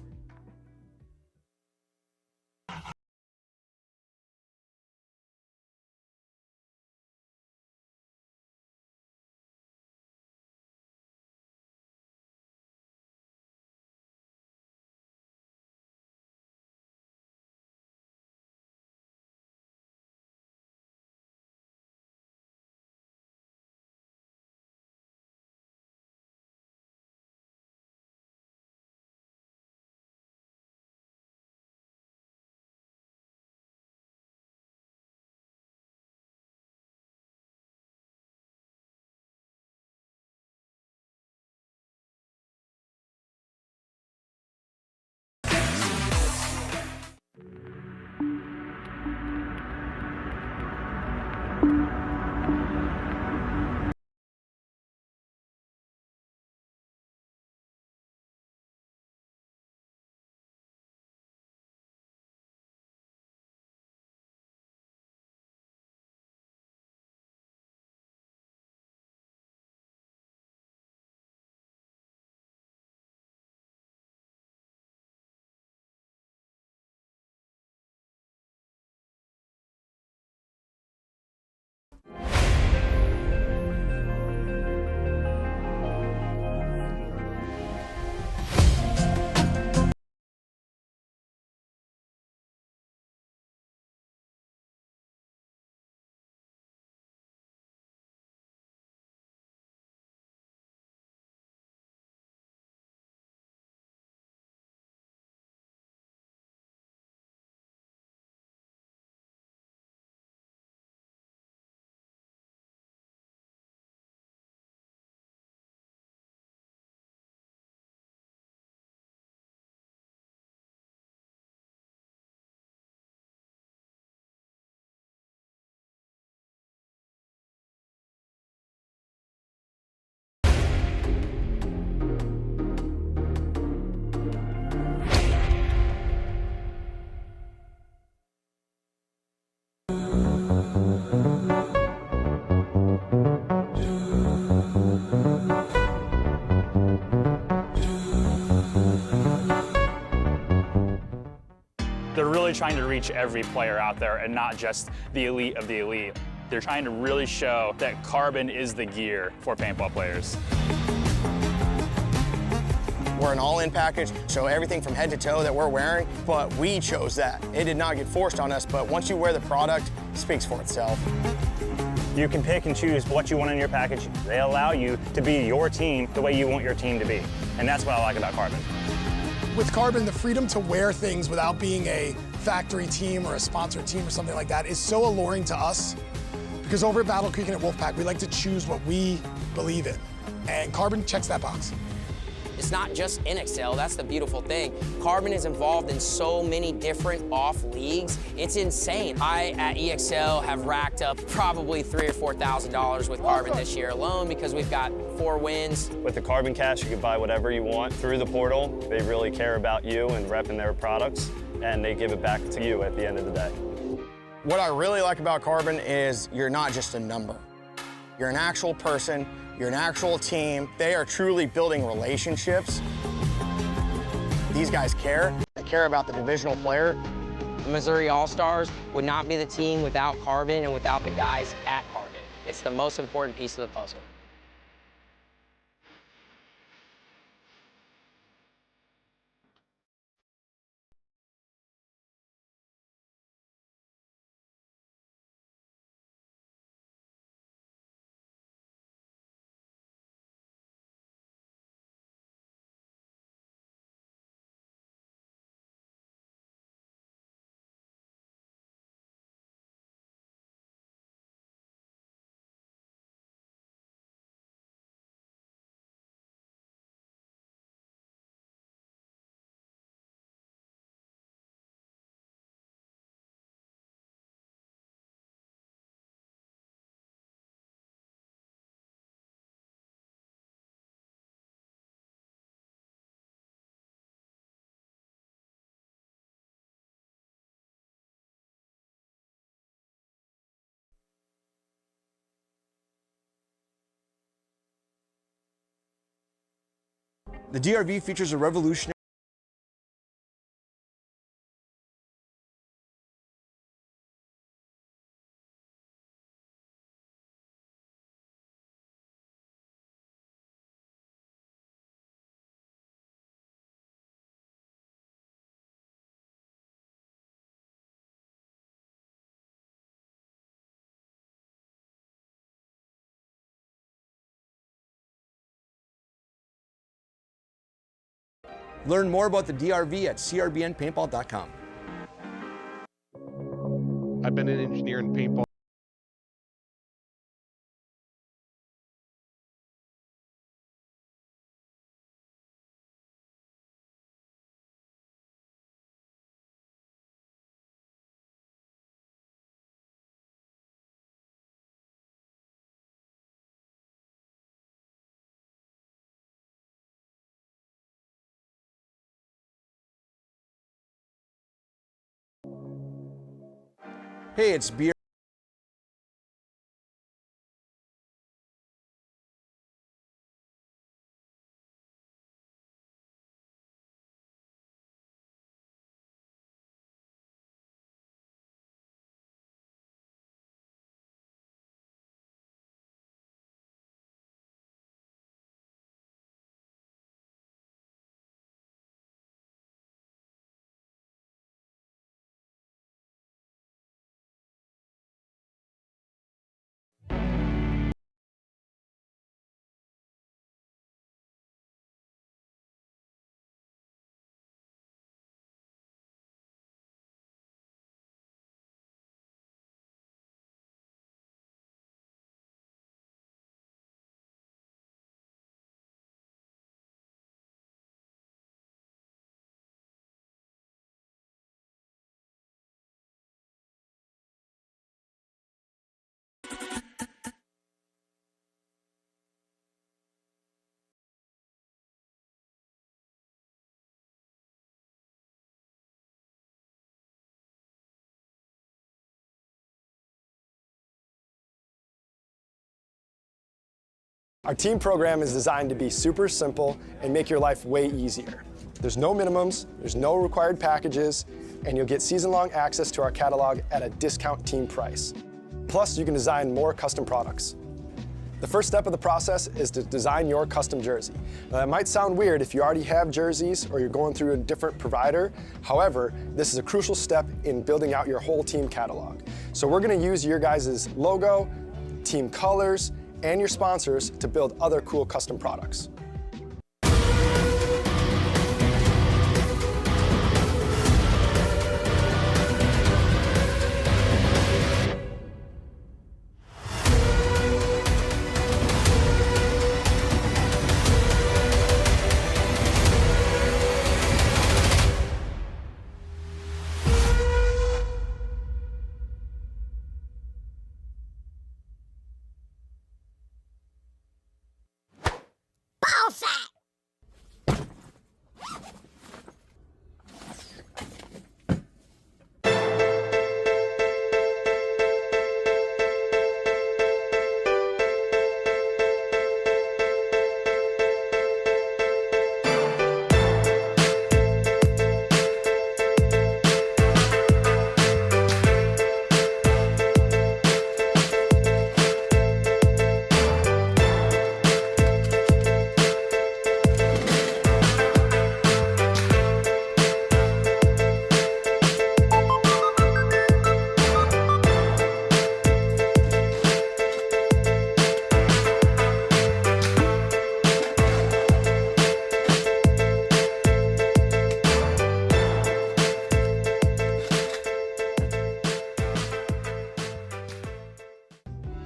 They're really trying to reach every player out there and not just the elite of the elite. They're trying to really show that Carbon is the gear for paintball players. We're an all-in package, so everything from head to toe that we're wearing, but we chose that. It did not get forced on us, but once you wear the product, it speaks for itself. You can pick and choose what you want in your package. They allow you to be your team the way you want your team to be. And that's what I like about Carbon. With Carbon, the freedom to wear things without being a factory team or a sponsored team or something like that is so alluring to us, because over at Battle Creek and at Wolfpack, we like to choose what we believe in. And Carbon checks that box. It's not just NXL, that's the beautiful thing. Carbon is involved in so many different off leagues. It's insane. I, at EXL, have racked up probably $3,000 or $4,000 with Carbon this year alone because we've got 4 wins. With the Carbon Cash, you can buy whatever you want through the portal. They really care about you and repping their products, and they give it back to you at the end of the day. What I really like about Carbon is you're not just a number. You're an actual person, you're an actual team. They are truly building relationships. These guys care. They care about the divisional player. The Missouri All-Stars would not be the team without Carbon and without the guys at Carbon. It's the most important piece of the puzzle. The DRV features a revolutionary Learn more about the DRV at CRBNPaintball.com. I've been an engineer in paintball. Hey, it's Beer. Our team program is designed to be super simple and make your life way easier. There's no minimums, there's no required packages, and you'll get season-long access to our catalog at a discount team price. Plus, you can design more custom products. The first step of the process is to design your custom jersey. Now, that might sound weird if you already have jerseys or you're going through a different provider. However, this is a crucial step in building out your whole team catalog. So we're gonna use your guys' logo, team colors, and your sponsors to build other cool custom products.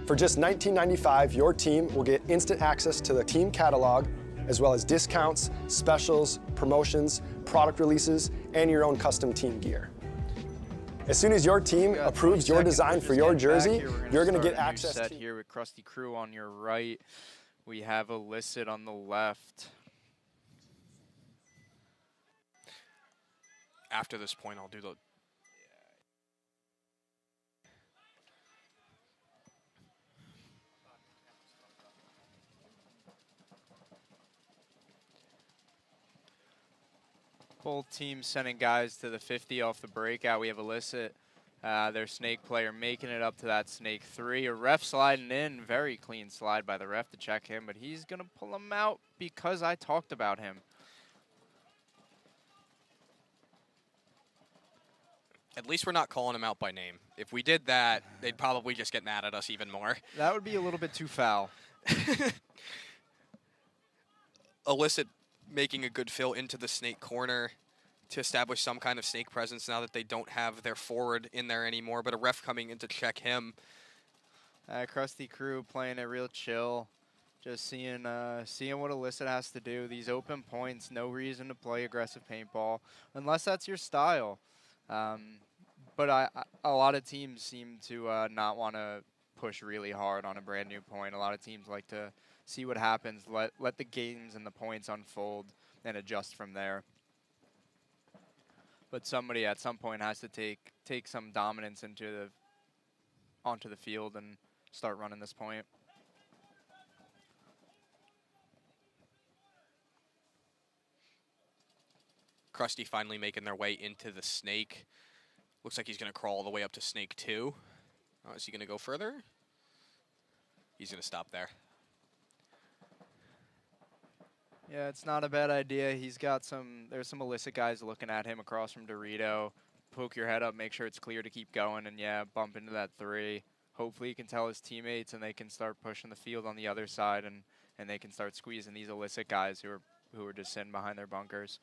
For just $19.95, your team will get instant access to the team catalog, as well as discounts, specials, promotions, product releases, and your own custom team gear. As soon as your team approves your design for your jersey, you're going to get access to here with Crusty Crew on your right. We have Elicit on the left. After this point, I'll do the both teams sending guys to the 50 off the breakout. We have Elicit, their snake player, making it up to that snake 3. A ref sliding in. Very clean slide by the ref to check him, but he's going to pull him out because I talked about him. At least we're not calling him out by name. If we did that, they'd probably just get mad at us even more. That would be a little bit too foul. Elicit making a good fill into the snake corner to establish some kind of snake presence now that they don't have their forward in there anymore, but a ref coming in to check him. Crusty Crew playing it real chill, just seeing what Elicit has to do. These open points, no reason to play aggressive paintball unless that's your style. But a lot of teams seem to not want to push really hard on a brand new point. A lot of teams like to see what happens, let the games and the points unfold and adjust from there. But somebody at some point has to take some dominance onto the field and start running this point. Crusty finally making their way into the snake. Looks like he's going to crawl all the way up to snake 2. Oh, is he going to go further? He's going to stop there. Yeah, it's not a bad idea. He's got there's some Elicit guys looking at him across from Dorito. Poke your head up, make sure it's clear to keep going, and yeah, bump into that 3. Hopefully he can tell his teammates and they can start pushing the field on the other side and they can start squeezing these Elicit guys who are just sitting behind their bunkers.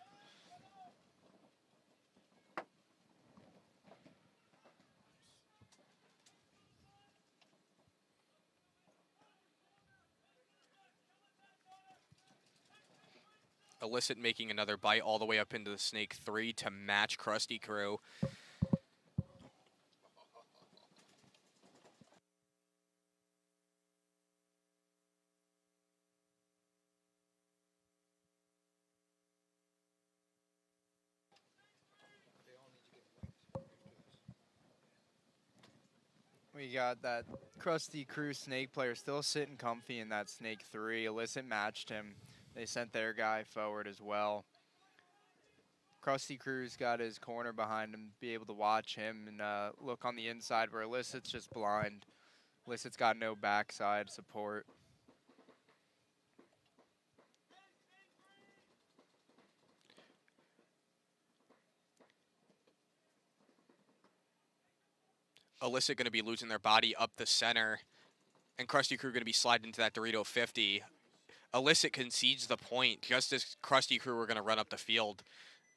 Elicit making another bite all the way up into the snake 3 to match Crusty Crew. We got that Crusty Crew snake player still sitting comfy in that snake 3. Elicit matched him. They sent their guy forward as well. Crusty Crew's got his corner behind him, be able to watch him and look on the inside where Elicit's just blind. Elicit's got no backside support. Elicit going to be losing their body up the center, and Crusty Crew going to be sliding into that Dorito 50. Elicit concedes the point just as Crusty Crew were going to run up the field.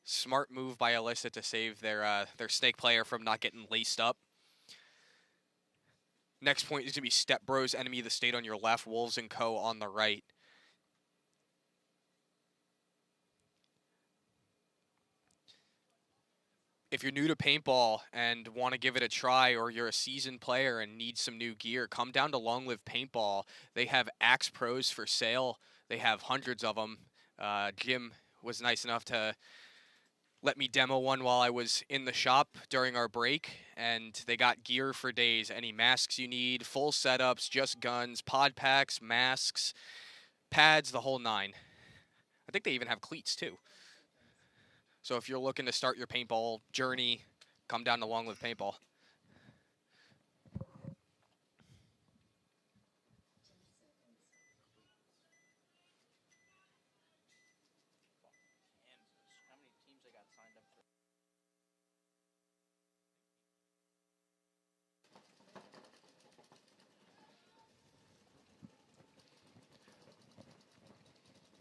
Smart move by Elicit to save their snake player from not getting laced up. Next point is going to be Step Bros, Enemy of the State on your left, Wolves & Co. on the right. If you're new to paintball and want to give it a try, or you're a seasoned player and need some new gear, come down to Long Live Paintball. They have Axe Pros for sale. They have hundreds of them. Jim was nice enough to let me demo one while I was in the shop during our break, and they got gear for days. Any masks you need, full setups, just guns, pod packs, masks, pads, the whole nine. I think they even have cleats too. So if you're looking to start your paintball journey, come down to Long Live Paintball.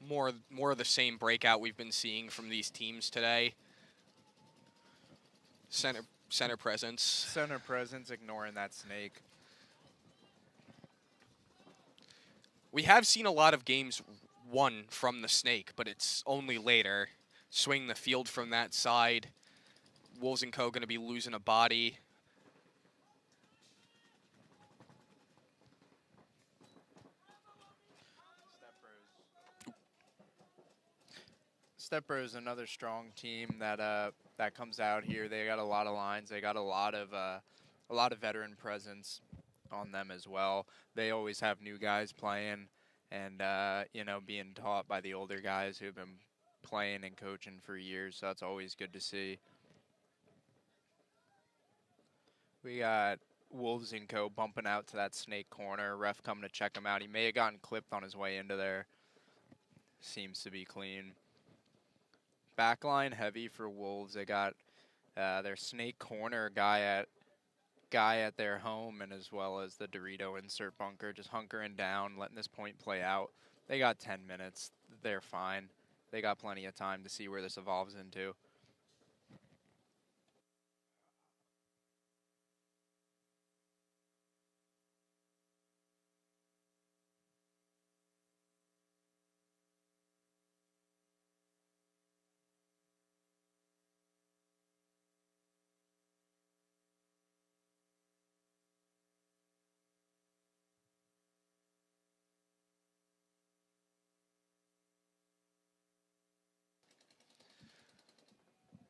More of the same breakout we've been seeing from these teams today. Center presence. Center presence, ignoring that snake. We have seen a lot of games won from the snake, but it's only later. Swing the field from that side. Wolves & Co. going to be losing a body. Stepbro is another strong team that comes out here. They got a lot of lines. They got a lot of veteran presence on them as well. They always have new guys playing, and you know, being taught by the older guys who've been playing and coaching for years. So that's always good to see. We got Wolves & Co. bumping out to that snake corner. Ref coming to check him out. He may have gotten clipped on his way into there. Seems to be clean. Backline heavy for Wolves. They got their snake corner guy at their home, and as well as the Dorito insert bunker, just hunkering down, letting this point play out. They got 10 minutes. They're fine. They got plenty of time to see where this evolves into.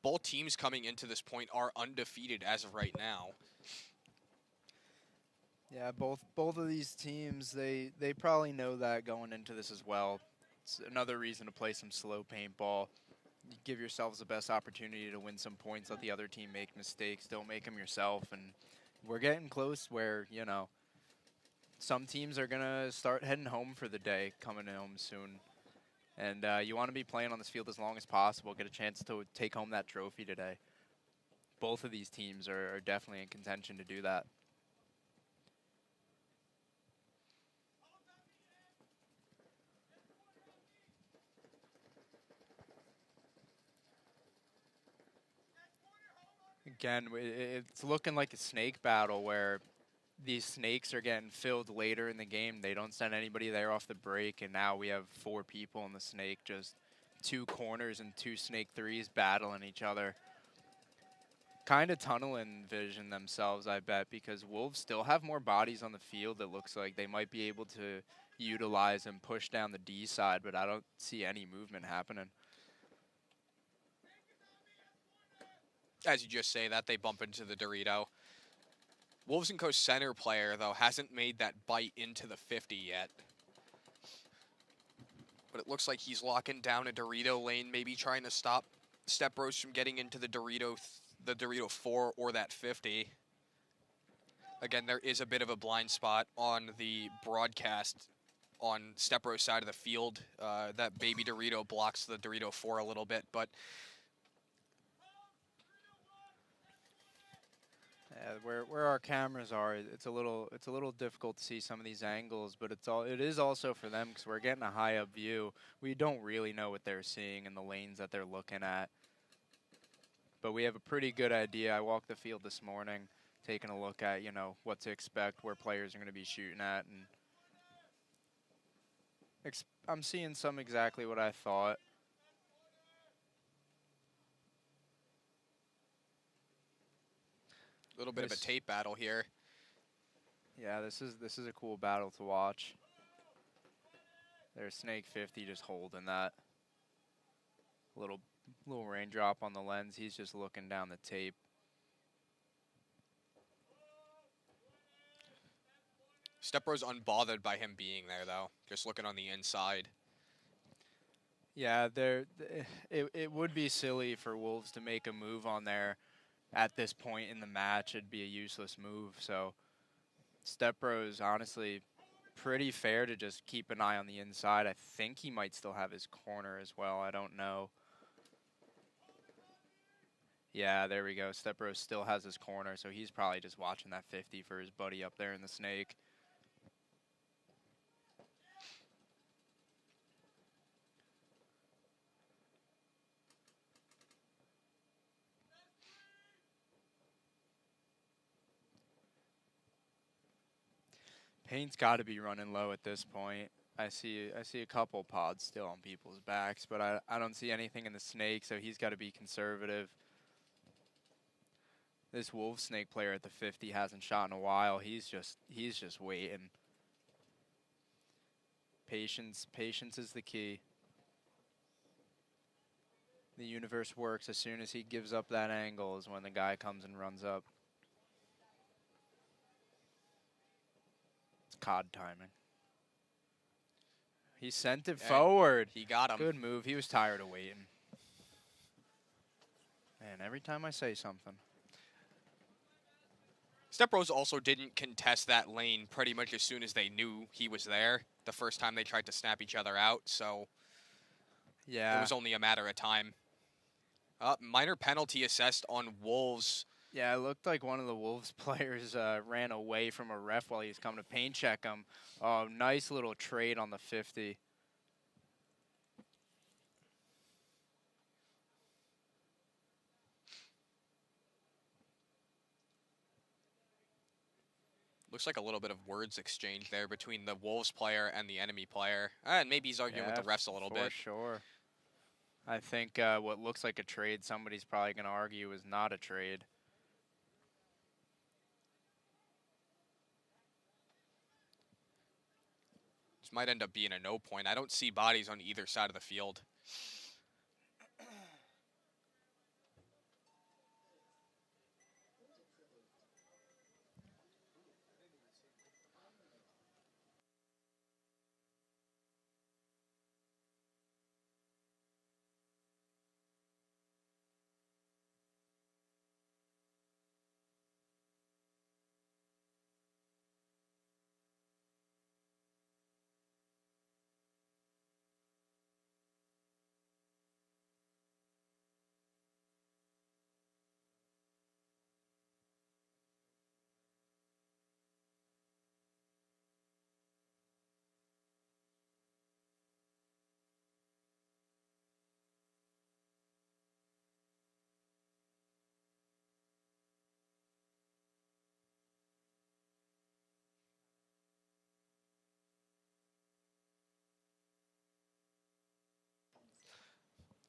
Both teams coming into this point are undefeated as of right now. Yeah, both of these teams, they probably know that going into this as well. It's another reason to play some slow paintball. You give yourselves the best opportunity to win some points, let the other team make mistakes, don't make them yourself. And we're getting close where, you know, some teams are going to start heading home for the day, coming home soon. And you want to be playing on this field as long as possible, get a chance to take home that trophy today. Both of these teams are definitely in contention to do that. Again, it's looking like a snake battle where these snakes are getting filled later in the game. They don't send anybody there off the break, and now we have 4 people in the snake, just 2 corners and 2 snake threes battling each other. Kind of tunneling vision themselves, I bet, because Wolves still have more bodies on the field. It looks like they might be able to utilize and push down the D side, but I don't see any movement happening. As you just say that, they bump into the Dorito. Wolves & Co. center player, though, hasn't made that bite into the 50 yet. But it looks like he's locking down a Dorito lane, maybe trying to stop Stepross from getting into the Dorito 4 or that 50. Again, there is a bit of a blind spot on the broadcast on Stepross' side of the field. That baby Dorito blocks the Dorito 4 a little bit, but where our cameras are, it's a little difficult to see some of these angles, but it is also for them because we're getting a high up view. We don't really know what they're seeing in the lanes that they're looking at, but we have a pretty good idea. I walked the field this morning, taking a look at what to expect, where players are going to be shooting at, and I'm seeing some exactly what I thought. a little bit of a tape battle here. Yeah, this is a cool battle to watch. There's Snake 50 just holding that little raindrop on the lens. He's just looking down the tape. Stepross unbothered by him being there, though, just looking on the inside. Yeah, it would be silly for Wolves to make a move on there at this point in the match. It'd be a useless move. So Stepross, honestly, pretty fair to just keep an eye on the inside. I think he might still have his corner as well. I don't know. Yeah, there we go. Stepross still has his corner, so he's probably just watching that 50 for his buddy up there in the Snake. Paint's got to be running low at this point. I see a couple pods still on people's backs, but I don't see anything in the Snake, so he's got to be conservative. This Wolf Snake player at the 50 hasn't shot in a while. He's just waiting. Patience is the key. The universe works as soon as he gives up that angle is when the guy comes and runs up. COD timing. He sent it forward. He got him. Good move. He was tired of waiting. Man, every time I say something. Stepross also didn't contest that lane pretty much as soon as they knew he was there. The first time they tried to snap each other out, so yeah, it was only a matter of time. Minor penalty assessed on Wolves. Yeah, it looked like one of the Wolves players ran away from a ref while he was coming to paint check him. Oh, nice little trade on the 50. Looks like a little bit of words exchanged there between the Wolves player and the enemy player. And maybe he's arguing with the refs a little bit. For sure. I think what looks like a trade, somebody's probably going to argue is not a trade. This might end up being a no point. I don't see bodies on either side of the field.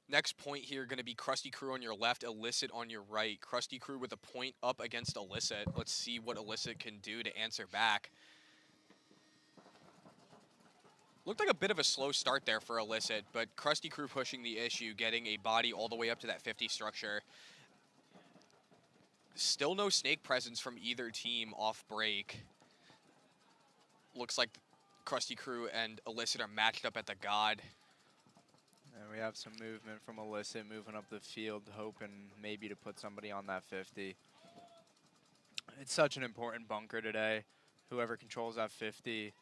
Next point here going to be Crusty Crew on your left, Elicit on your right. Crusty Crew with a point up against Elicit. Let's see what Elicit can do to answer back. Looked like a bit of a slow start there for Elicit, but Crusty Crew pushing the issue, getting a body all the way up to that 50 structure. Still no Snake presence from either team off break. Looks like Crusty Crew and Elicit are matched up at the God. And we have some movement from Elicit moving up the field, hoping maybe to put somebody on that 50. It's such an important bunker today. Whoever controls that 50,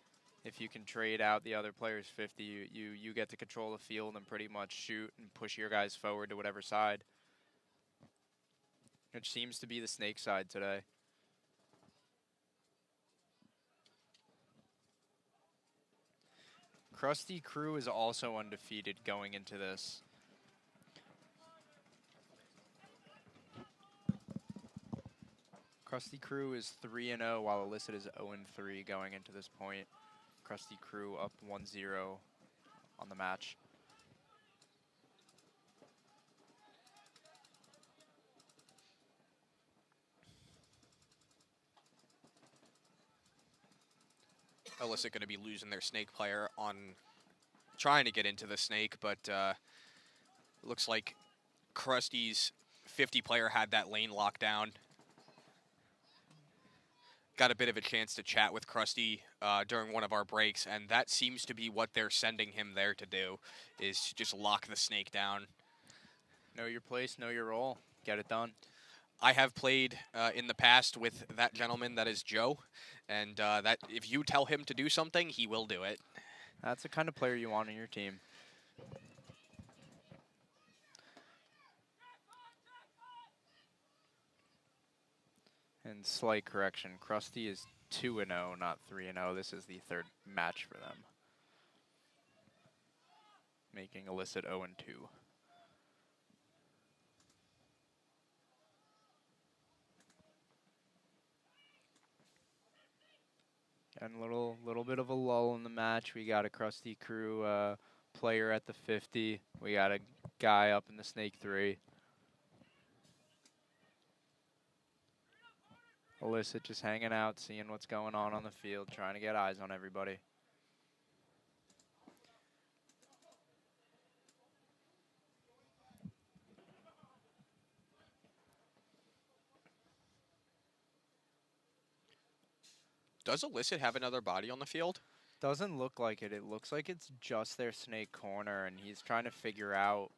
if you can trade out the other player's 50, you get to control the field and pretty much shoot and push your guys forward to whatever side. Which seems to be the snake side today. Crusty Crew is also undefeated going into this. Crusty Crew is 3-0 while Elicit is 0-3 going into this point. Crusty Crew up 1-0 on the match. Elicit going to be losing their snake player on trying to get into the snake, but looks like Crusty's 50 player had that lane locked down. Got a bit of a chance to chat with Crusty during one of our breaks, and that seems to be what they're sending him there to do, is just lock the snake down. Know your place, know your role, get it done. I have played in the past with that gentleman that is Joe, and that if you tell him to do something, he will do it. That's the kind of player you want on your team. And slight correction, Crusty is 2-0, not 3-0. This is the third match for them, making Elicit 0-2. And a little bit of a lull in the match. We got a Crusty Crew player at the 50. We got a guy up in the snake 3. Elicit just hanging out, seeing what's going on the field, trying to get eyes on everybody. Does Elicit have another body on the field? Doesn't look like it. It looks like it's just their snake corner, and he's trying to figure out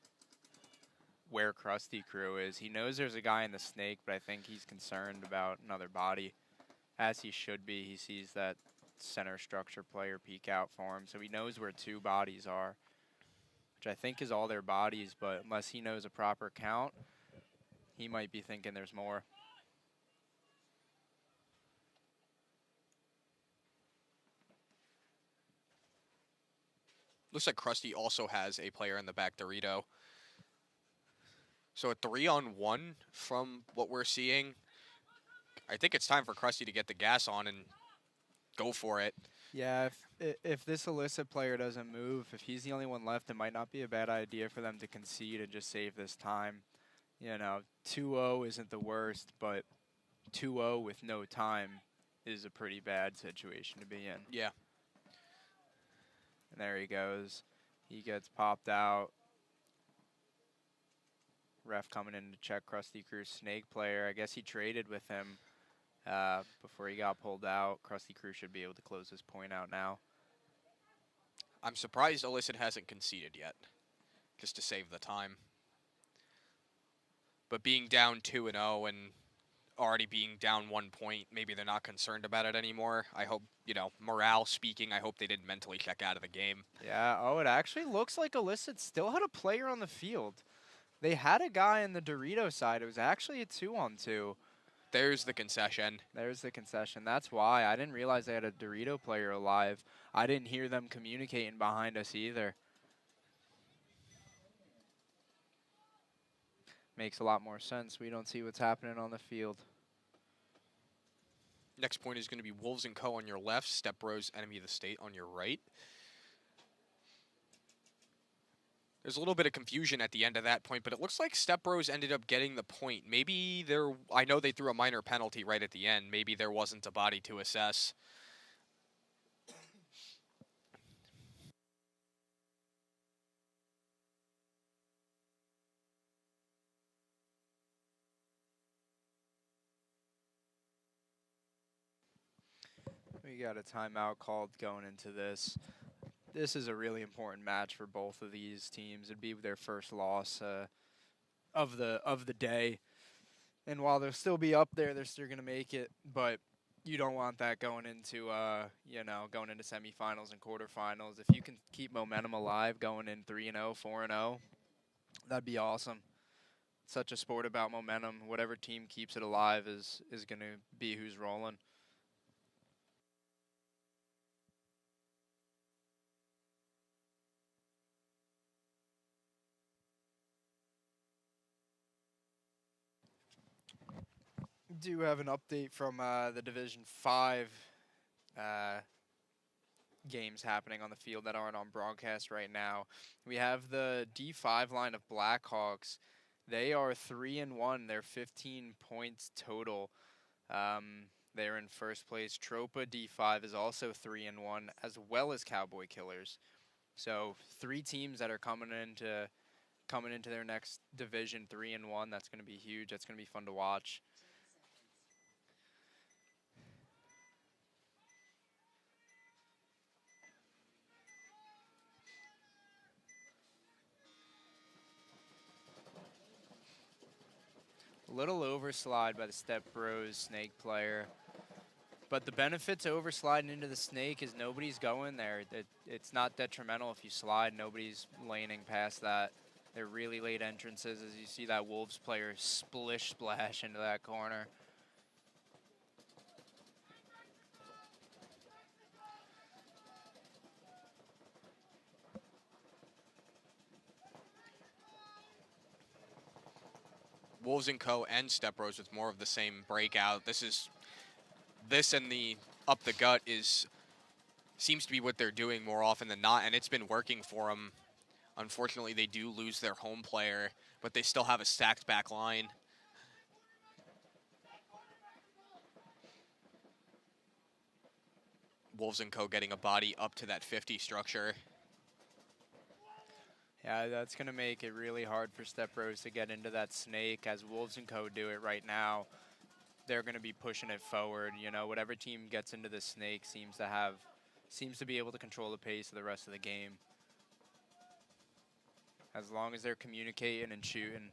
where Crusty Crew is. He knows there's a guy in the snake, but I think he's concerned about another body, as he should be. He sees that center structure player peek out for him, so he knows where 2 bodies are, which I think is all their bodies, but unless he knows a proper count, he might be thinking there's more. Looks like Crusty also has a player in the back, Dorito. So a 3-on-1 from what we're seeing. I think it's time for Crusty to get the gas on and go for it. Yeah, if this Elicit player doesn't move, if he's the only one left, it might not be a bad idea for them to concede and just save this time. You know, 2-0 isn't the worst, but 2-0 with no time is a pretty bad situation to be in. Yeah. And there he goes. He gets popped out. Ref coming in to check Crusty Crew's snake player. I guess he traded with him before he got pulled out. Crusty Crew should be able to close this point out now. I'm surprised Elicit hasn't conceded yet, just to save the time. But being down 2-0 and already being down 1 point, maybe they're not concerned about it anymore. I hope, you know, morale speaking, I hope they didn't mentally check out of the game. Yeah, oh, it actually looks like Elicit still had a player on the field. They had a guy in the Dorito side. It was actually a 2-on-2. There's the concession. There's the concession. That's why. I didn't realize they had a Dorito player alive. I didn't hear them communicating behind us either. Makes a lot more sense. We don't see what's happening on the field. Next point is going to be Wolves & Co. on your left, Stepross, Enemy of the State on your right. There's a little bit of confusion at the end of that point, but it looks like Stepross ended up getting the point. Maybe there, I know they threw a minor penalty right at the end. Maybe there wasn't a body to assess. We got a timeout called going into this. this is a really important match for both of these teams. It'd be their first loss of the day. And while they'll still be up there, they're still going to make it. But you don't want that going into, going into semifinals and quarterfinals. If you can keep momentum alive going in 3-0, 4-0, that'd be awesome. Such a sport about momentum. Whatever team keeps it alive is going to be who's rolling. Do have an update from the Division 5 games happening on the field that aren't on broadcast right now. We have the D5 line of Blackhawks. They are 3-1. They're 15 points total. They're in first place. Tropa D5 is also 3-1, as well as Cowboy Killers. So 3 teams that are coming into their next division 3-1. That's going to be huge. That's going to be fun to watch. A little overslide by the Stepross snake player. But the benefit to oversliding into the snake is nobody's going there. It's not detrimental if you slide. Nobody's laning past that. They're really late entrances as you see that Wolves player splish splash into that corner. Wolves & Co. and Stepross with more of the same breakout. This and the up the gut seems to be what they're doing more often than not, and it's been working for them. Unfortunately, they do lose their home player, but they still have a stacked back line. Wolves & Co. getting a body up to that 50 structure. Yeah, that's going to make it really hard for Stepross to get into that snake. As Wolves & Co. do it right now, they're going to be pushing it forward. You know, whatever team gets into the snake seems to be able to control the pace of the rest of the game. As long as they're communicating and shooting.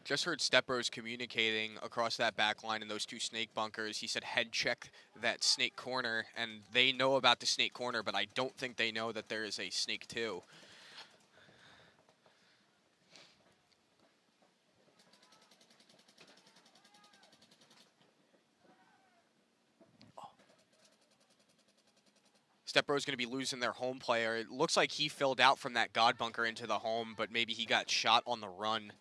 Just heard Stepross communicating across that back line in those 2 snake bunkers. He said head check that snake corner, and they know about the snake corner, but I don't think they know that there is a snake 2. Stepross going to be losing their home player. It looks like he filled out from that God bunker into the home, but maybe he got shot on the run.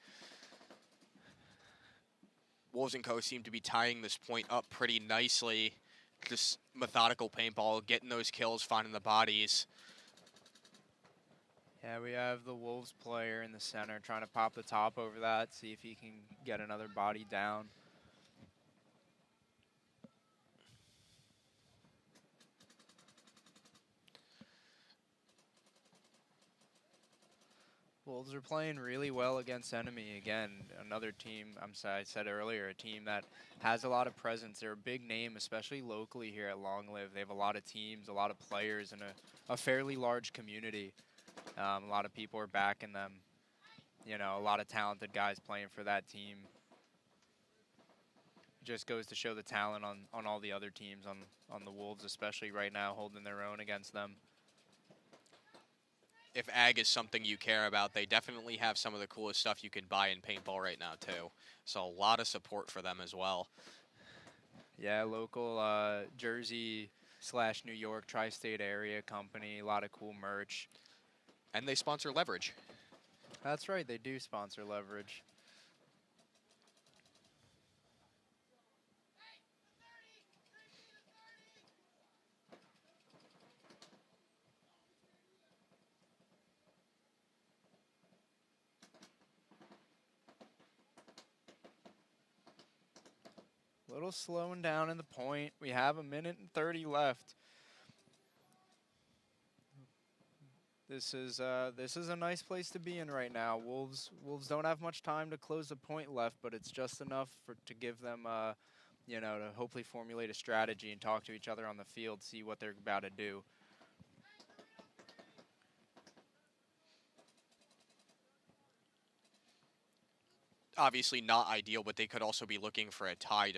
Wolves & Co. seem to be tying this point up pretty nicely. Just methodical paintball, getting those kills, finding the bodies. Yeah, we have the Wolves player in the center trying to pop the top over that, see if he can get another body down. Wolves are playing really well against enemy. Again, another team, I said earlier, a team that has a lot of presence. They're a big name, especially locally here at Long Live. They have a lot of teams, a lot of players, and a fairly large community. A lot of people are backing them. You know, a lot of talented guys playing for that team. Just goes to show the talent on all the other teams, on the Wolves especially right now, holding their own against them. If ag is something you care about, they definitely have some of the coolest stuff you can buy in paintball right now too. So a lot of support for them as well. Yeah, local Jersey/New York tri-state area company, a lot of cool merch. And they sponsor Leverage. That's right, they do sponsor Leverage. Little slowing down in the point. We have 1:30 left. This is a nice place to be in right now. Wolves don't have much time to close the point left, but it's just enough to give them you know, to hopefully formulate a strategy and talk to each other on the field, see what they're about to do. Obviously not ideal, but they could also be looking for a tie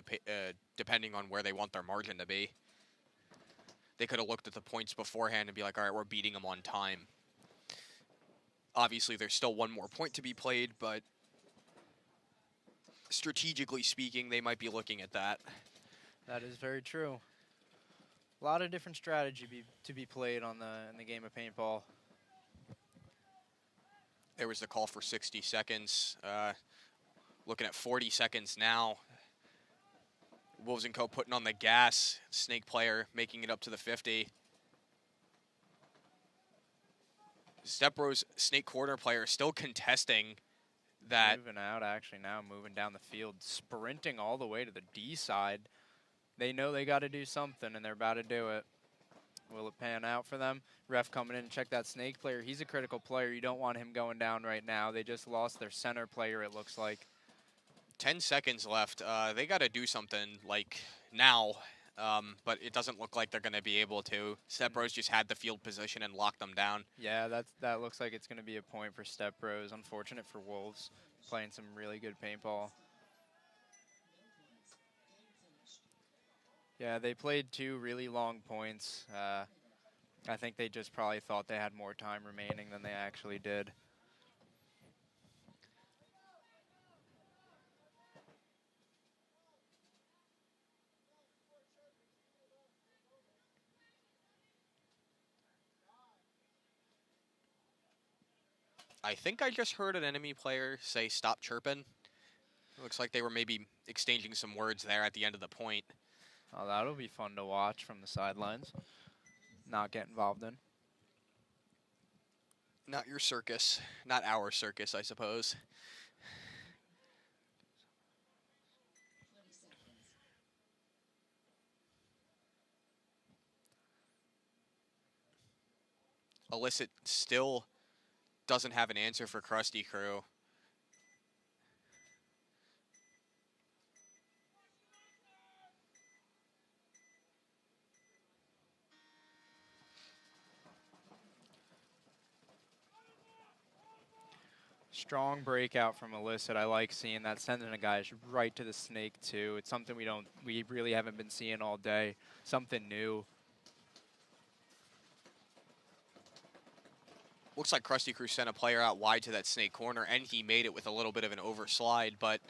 depending on where they want their margin to be. They could have looked at the points beforehand and be like, all right, we're beating them on time. Obviously, there's still one more point to be played, but strategically speaking, they might be looking at that. That is very true. A lot of different strategy to be played on in the game of paintball. There was the call for 60 seconds. Looking at 40 seconds now. Wolves & Co. putting on the gas. Snake player making it up to the 50. Stepross Snake corner player still contesting that. Moving out actually now, moving down the field, sprinting all the way to the D side. They know they got to do something, and they're about to do it. Will it pan out for them? Ref coming in and check that Snake player. He's a critical player. You don't want him going down right now. They just lost their center player, it looks like. 10 seconds left. They got to do something like now, but it doesn't look like they're going to be able to. Stepross just had the field position and locked them down. Yeah, that looks like it's going to be a point for Stepross. Unfortunate for Wolves, playing some really good paintball. Yeah, they played 2 really long points. I think they just probably thought they had more time remaining than they actually did. I think I just heard an enemy player say stop chirping. It looks like they were maybe exchanging some words there at the end of the point. Oh, that'll be fun to watch from the sidelines. Not get involved in. Not your circus. Not our circus, I suppose. Elicit still doesn't have an answer for Crusty Crew. Strong breakout from Elicit. I like seeing that, sending a guy right to the Snake too. It's something we really haven't been seeing all day. Something new. Looks like Crusty Crew sent a player out wide to that Snake corner, and he made it with a little bit of an overslide, but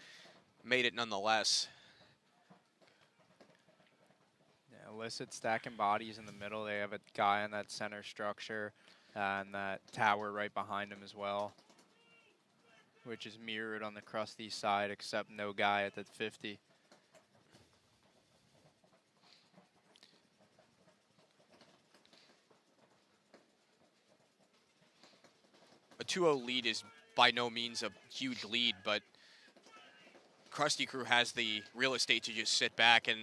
made it nonetheless. Yeah, Elicit stacking bodies in the middle. They have a guy in that center structure and that tower right behind him as well, which is mirrored on the Crusty side, except no guy at the 50. A 2-0 lead is by no means a huge lead, but Crusty Crew has the real estate to just sit back and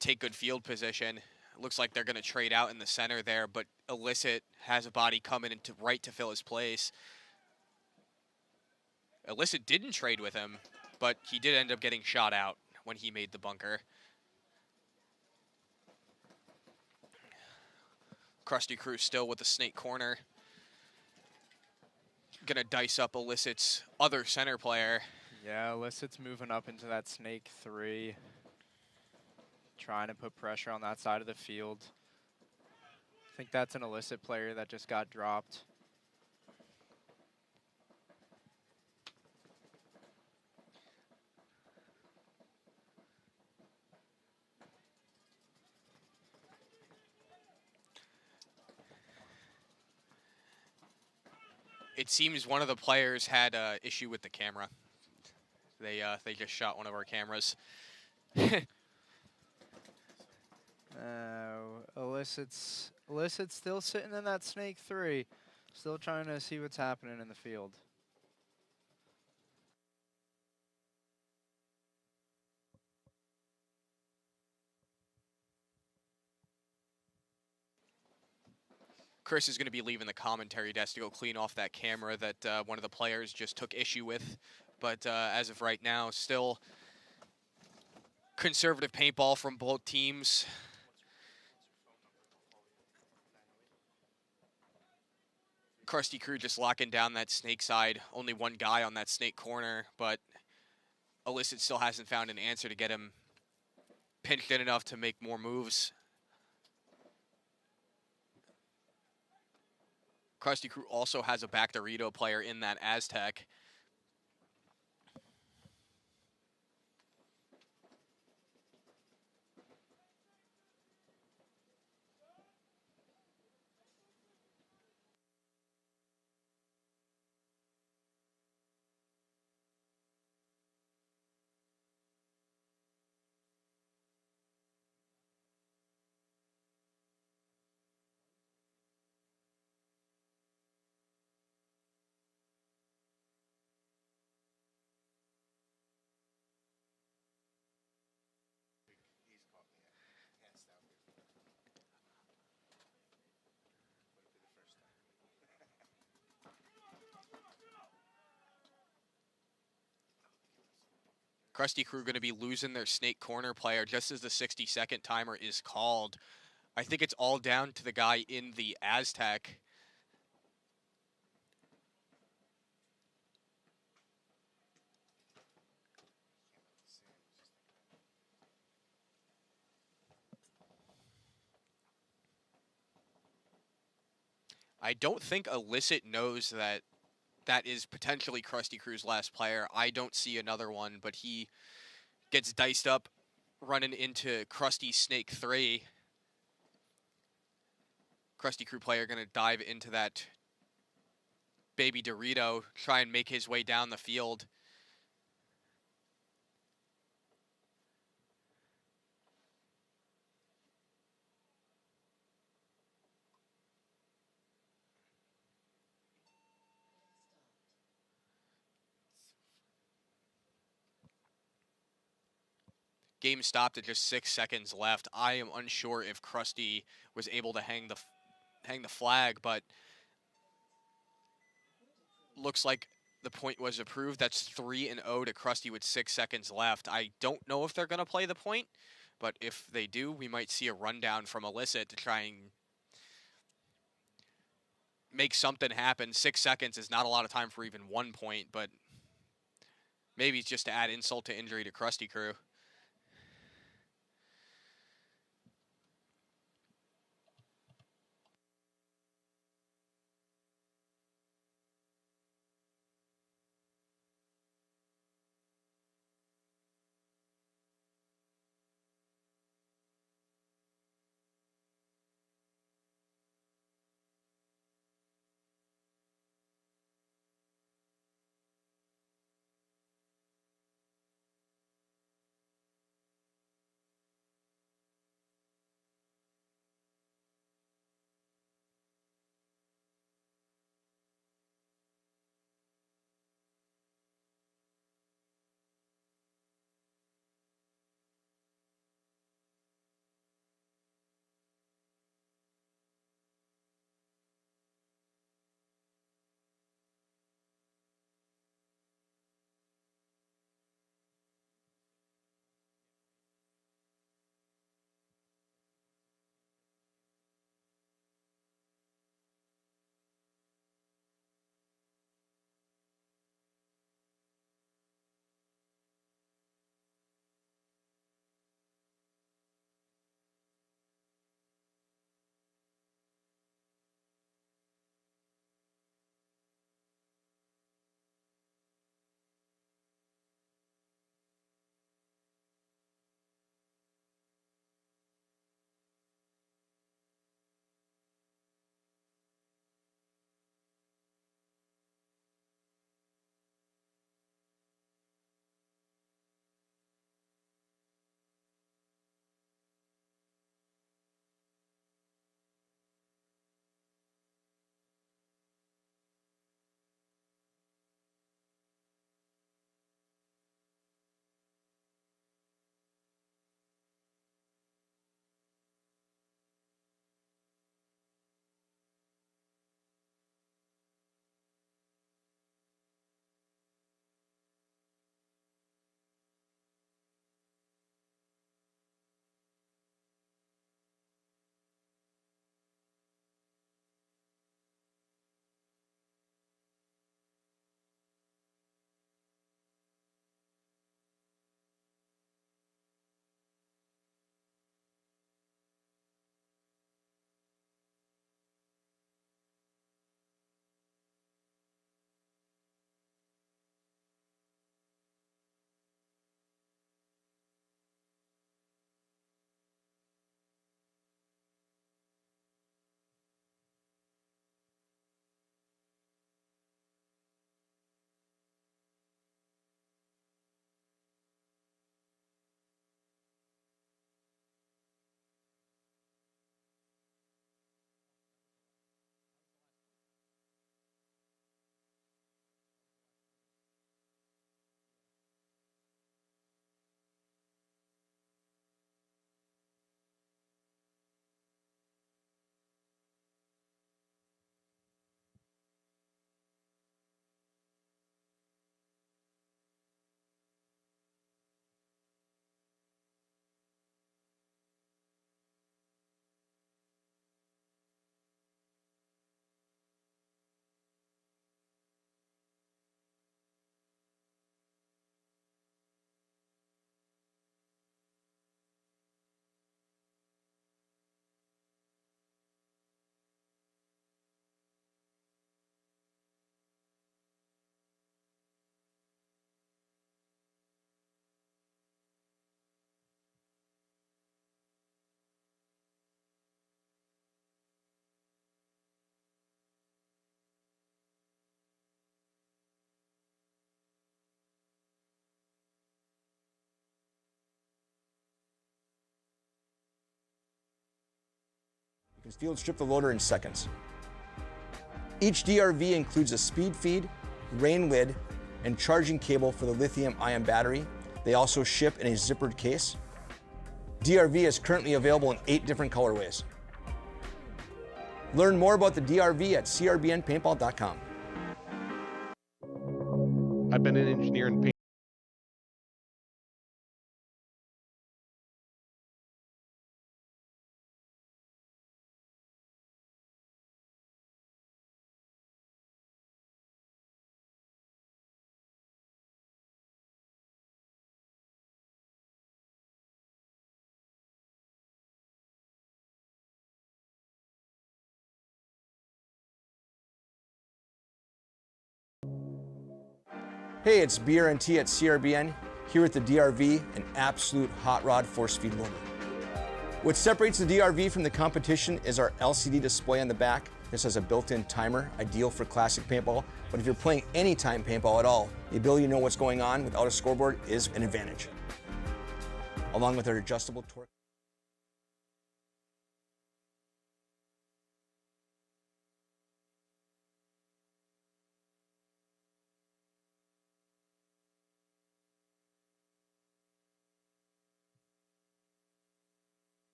take good field position. It looks like they're going to trade out in the center there, but Elicit has a body coming into right to fill his place. Elicit didn't trade with him, but he did end up getting shot out when he made the bunker. Crusty Crew still with the Snake corner. Gonna dice up Elicit's other center player. Yeah, Elicit's moving up into that Snake 3. Trying to put pressure on that side of the field. I think that's an Elicit player that just got dropped. It seems one of the players had an issue with the camera. They just shot one of our cameras. Elicit's still sitting in that Snake 3. Still trying to see what's happening in the field. Chris is going to be leaving the commentary desk to go clean off that camera that one of the players just took issue with. But as of right now, still conservative paintball from both teams. Crusty crew just locking down that snake side. Only one guy on that snake corner, but Elicit still hasn't found an answer to get him pinched in enough to make more moves. Crusty crew also has a back Dorito player in that Aztec. Crusty crew going to be losing their snake corner player just as the 60-second timer is called. I think it's all down to the guy in the Aztec. I don't think Elicit knows that that is potentially Crusty Crew's last player. I don't see another one, but he gets diced up running into Crusty Snake 3. Crusty Crew player going to dive into that baby Dorito, try and make his way down the field. Game stopped at just 6 seconds left. I am unsure if Crusty was able to hang the flag, but looks like the point was approved. That's 3-0 to Crusty with 6 seconds left. I don't know if they're going to play the point, but if they do, we might see a rundown from Elicit to try and make something happen. 6 seconds is not a lot of time for even 1 point, but maybe it's just to add insult to injury to Crusty Crew. and field strip the loader in seconds. Each DRV includes a speed feed, rain lid, and charging cable for the lithium-ion battery. They also ship in a zippered case. DRV is currently available in 8 different colorways. Learn more about the DRV at CRBNPaintball.com. I've been an engineer in paint. Hey, it's BRNT at CRBN, here with the DRV, an absolute hot rod force feed loader. What separates the DRV from the competition is our LCD display on the back. This has a built-in timer, ideal for classic paintball, but if you're playing anytime paintball at all, the ability to know what's going on without a scoreboard is an advantage. Along with our adjustable torque.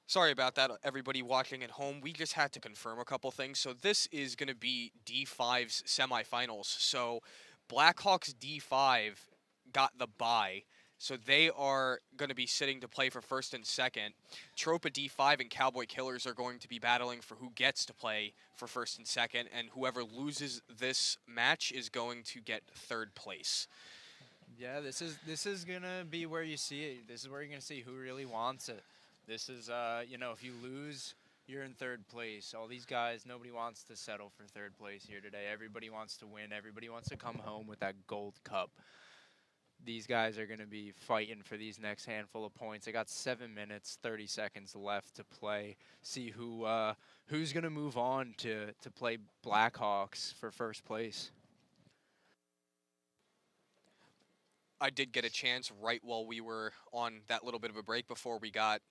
Sorry about that, everybody watching at home. We just had to confirm a couple things. So this is going to be D5's semifinals. So Blackhawks D5 got the bye. So they are going to be sitting to play for first and second. Tropa D5 and Cowboy Killers are going to be battling for who gets to play for first and second. And whoever loses this match is going to get third place. Yeah, this is going to be where you see it. This is where you're going to see who really wants it. This is, you know, if you lose, you're in third place. All these guys, nobody wants to settle for third place here today. Everybody wants to win. Everybody wants to come home with that gold cup. These guys are going to be fighting for these next handful of points. They got 7 minutes, 30 seconds left to play. See who's going to move on to play Blackhawks for first place. I did get a chance right while we were on that little bit of a break before we got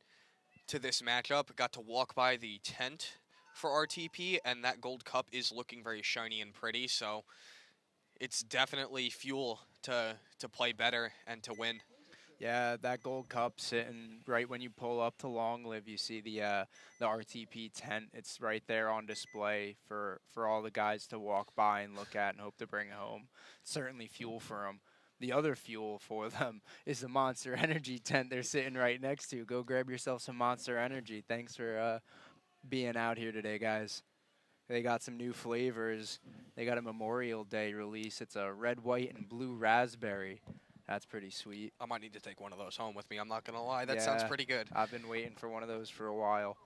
to this matchup. Got to walk by the tent for RTP, and that gold cup is looking very shiny and pretty, so it's definitely fuel to play better and to win. Yeah, that gold cup sitting right when you pull up to Long Live, you see the RTP tent. It's right there on display for all the guys to walk by and look at and hope to bring home. Certainly fuel for them. The other fuel for them is the Monster Energy tent they're sitting right next to. Go grab yourself some Monster Energy. Thanks for being out here today, guys. They got some new flavors. They got a Memorial Day release. It's a red, white, and blue raspberry. That's pretty sweet. I might need to take one of those home with me. I'm not going to lie. That sounds pretty good. I've been waiting for one of those for a while.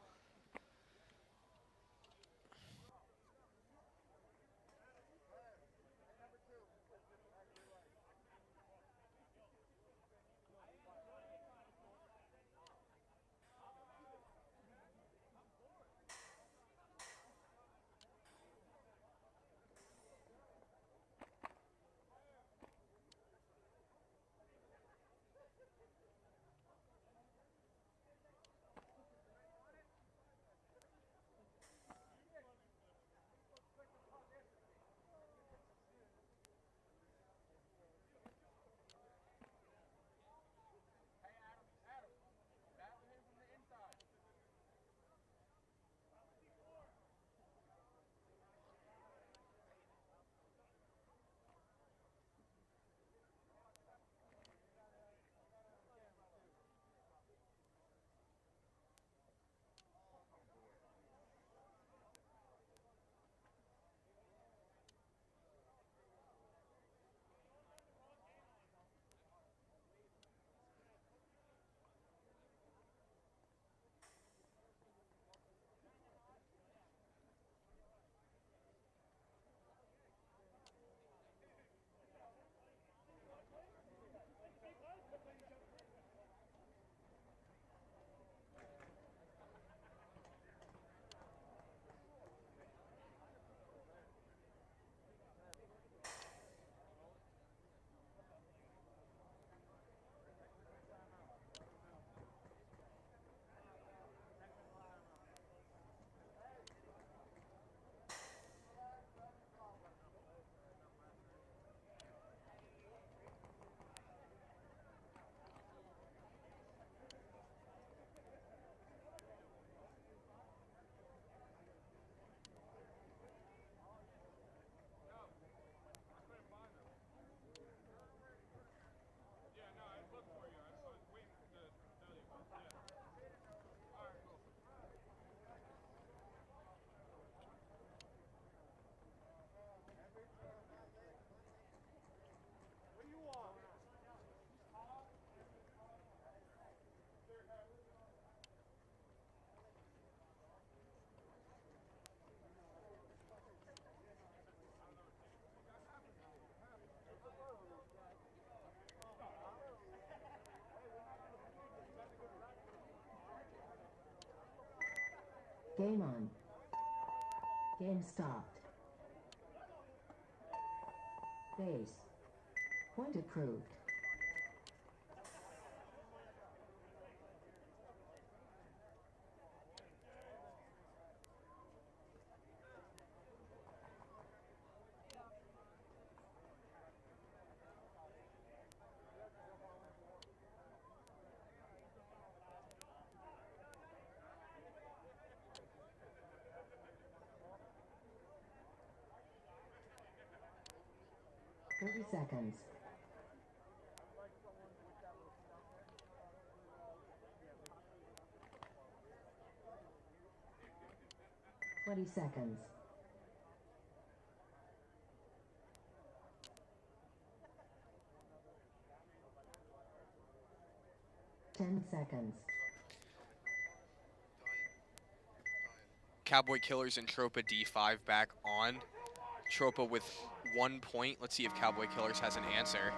Game on. Game stopped. Base. Point approved. Seconds. Seconds. 10 seconds. Cowboy Killers and Tropa D5 back on. Tropa with 1 point. Let's see if Cowboy Killers has an answer.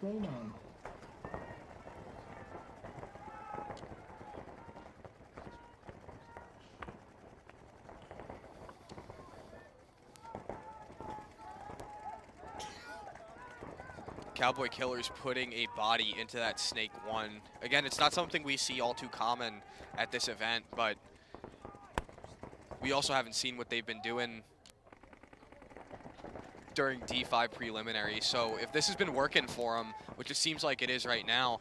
Game on. Cowboy Killers putting a body into that Snake 1. Again, it's not something we see all too common at this event, but we also haven't seen what they've been doing during D5 preliminary. So if this has been working for them, which it seems like it is right now,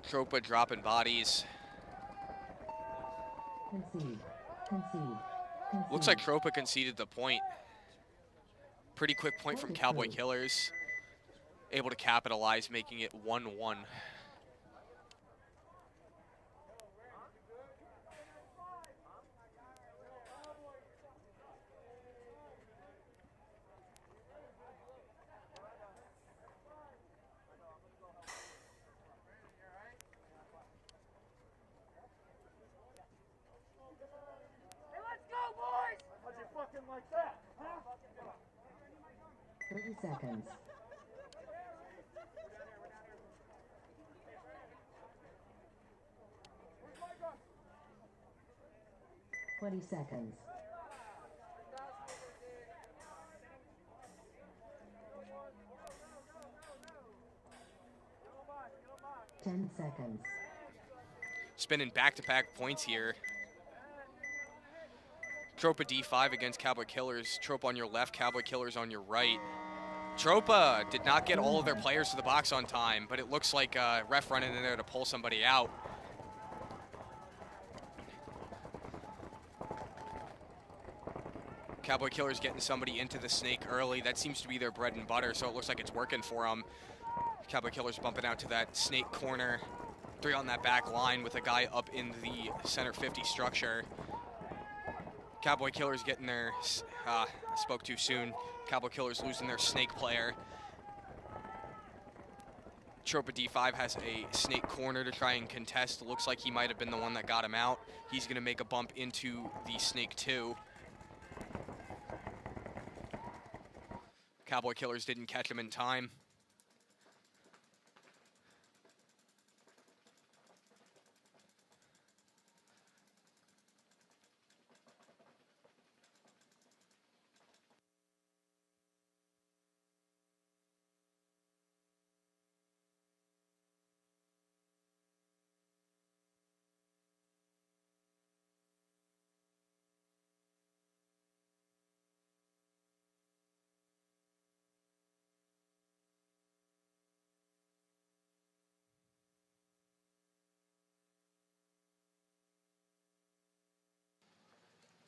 Tropa dropping bodies. Concede. Looks like Tropa conceded the point. Pretty quick point from Cowboy Killers. Able to capitalize, making it 1-1. Like that, huh? 30 seconds. Seconds. 10 seconds. Spinning back-to-back points here. Tropa D5 against Cowboy Killers. Tropa on your left, Cowboy Killers on your right. Tropa did not get all of their players to the box on time, but it looks like ref running in there to pull somebody out. Cowboy Killers getting somebody into the Snake early. That seems to be their bread and butter, so it looks like it's working for them. Cowboy Killers bumping out to that Snake corner. 3 on that back line with a guy up in the center 50 structure. Cowboy Killers getting their, spoke too soon. Cowboy Killers losing their Snake player. Tropa D5 has a Snake corner to try and contest. Looks like he might have been the one that got him out. He's gonna make a bump into the Snake 2. Cowboy Killers didn't catch him in time.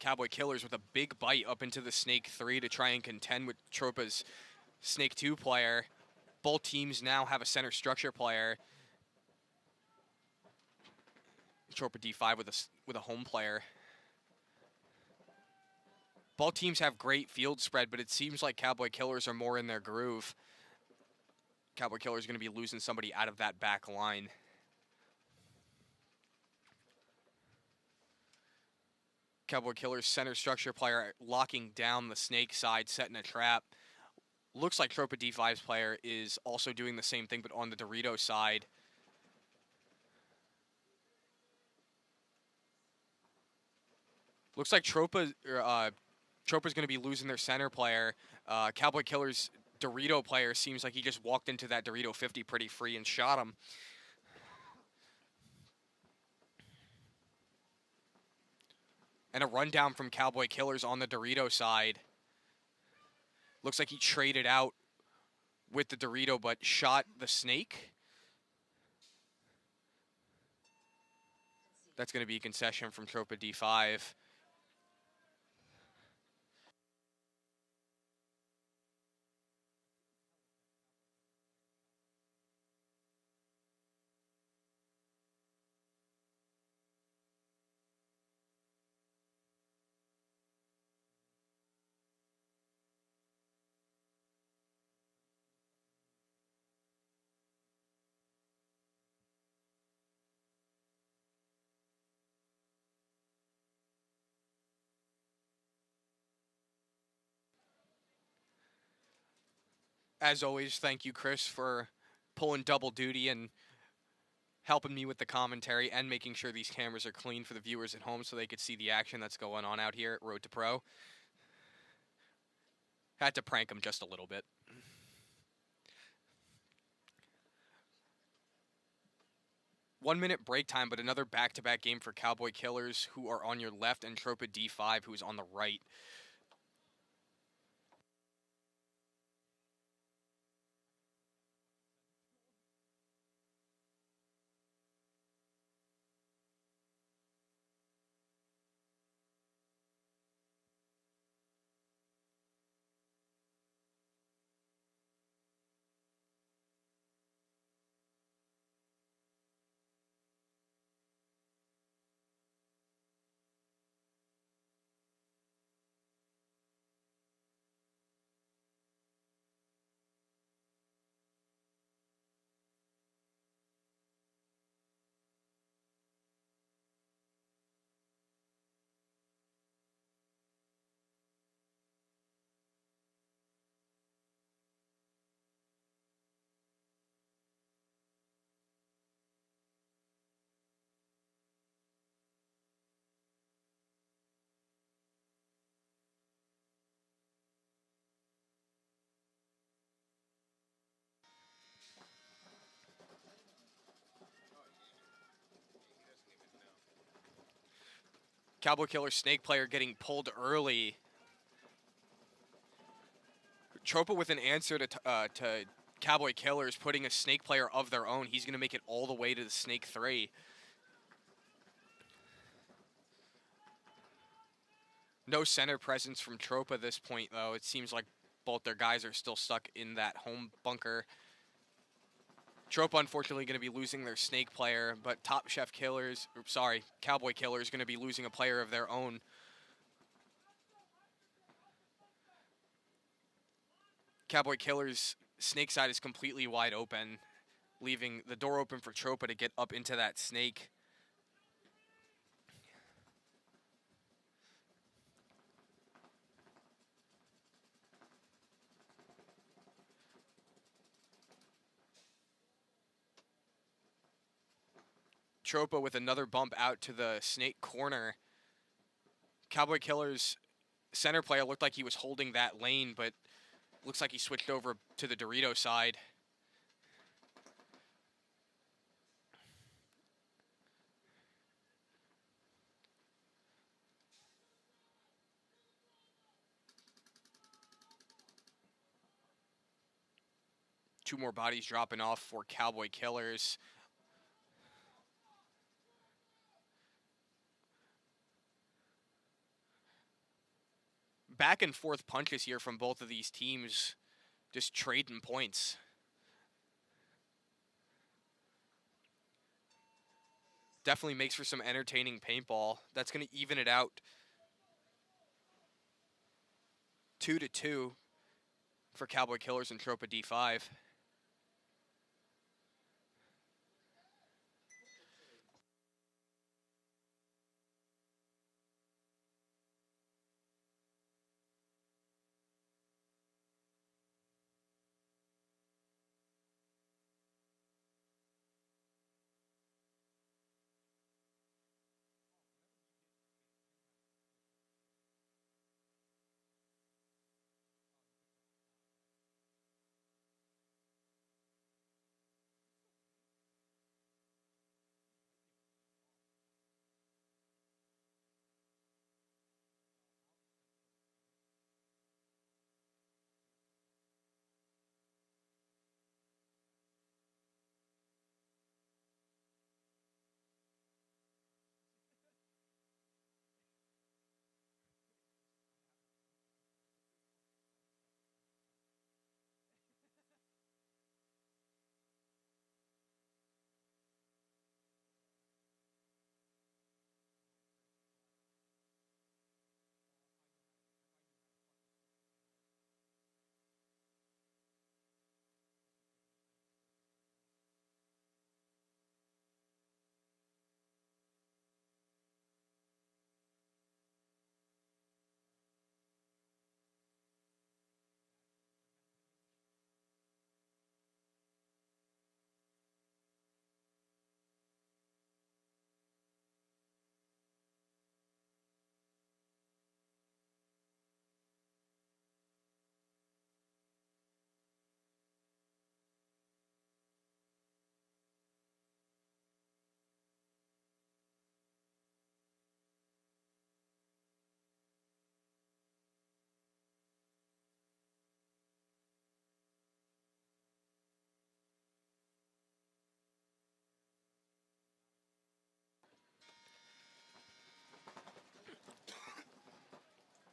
Cowboy Killers with a big bite up into the Snake 3 to try and contend with Tropa's Snake 2 player. Both teams now have a center structure player. Tropa D5 with a home player. Both teams have great field spread, but it seems like Cowboy Killers are more in their groove. Cowboy Killers going to be losing somebody out of that back line. Cowboy Killers center structure player locking down the Snake side, setting a trap. Looks like Tropa D5's player is also doing the same thing, but on the Dorito side. Looks like Tropa's going to be losing their center player. Cowboy Killer's Dorito player seems like he just walked into that Dorito 50 pretty free and shot him. And a rundown from Cowboy Killers on the Dorito side. Looks like he traded out with the Dorito but shot the snake. That's going to be a concession from Tropa D5. As always, thank you, Chris, for pulling double duty and helping me with the commentary and making sure these cameras are clean for the viewers at home so they could see the action that's going on out here at Road to Pro. Had to prank them just a little bit. One-minute break time, but another back-to-back game for Cowboy Killers, who are on your left, and Tropa D5, who's on the right. Cowboy Killer snake player getting pulled early. Tropa with an answer to Cowboy Killers, putting a snake player of their own. He's going to make it all the way to the snake 3. No center presence from Tropa at this point, though. It seems like both their guys are still stuck in that home bunker. Tropa, unfortunately, going to be losing their snake player, but Cowboy Killers going to be losing a player of their own. Cowboy Killers' snake side is completely wide open, leaving the door open for Tropa to get up into that snake. Tropa with another bump out to the snake corner. Cowboy Killer's center player looked like he was holding that lane, but looks like he switched over to the Dorito side. Two more bodies dropping off for Cowboy Killers. Back and forth punches here from both of these teams, just trading points. Definitely makes for some entertaining paintball. That's going to even it out 2-2 for Cowboy Killers and Tropa D5.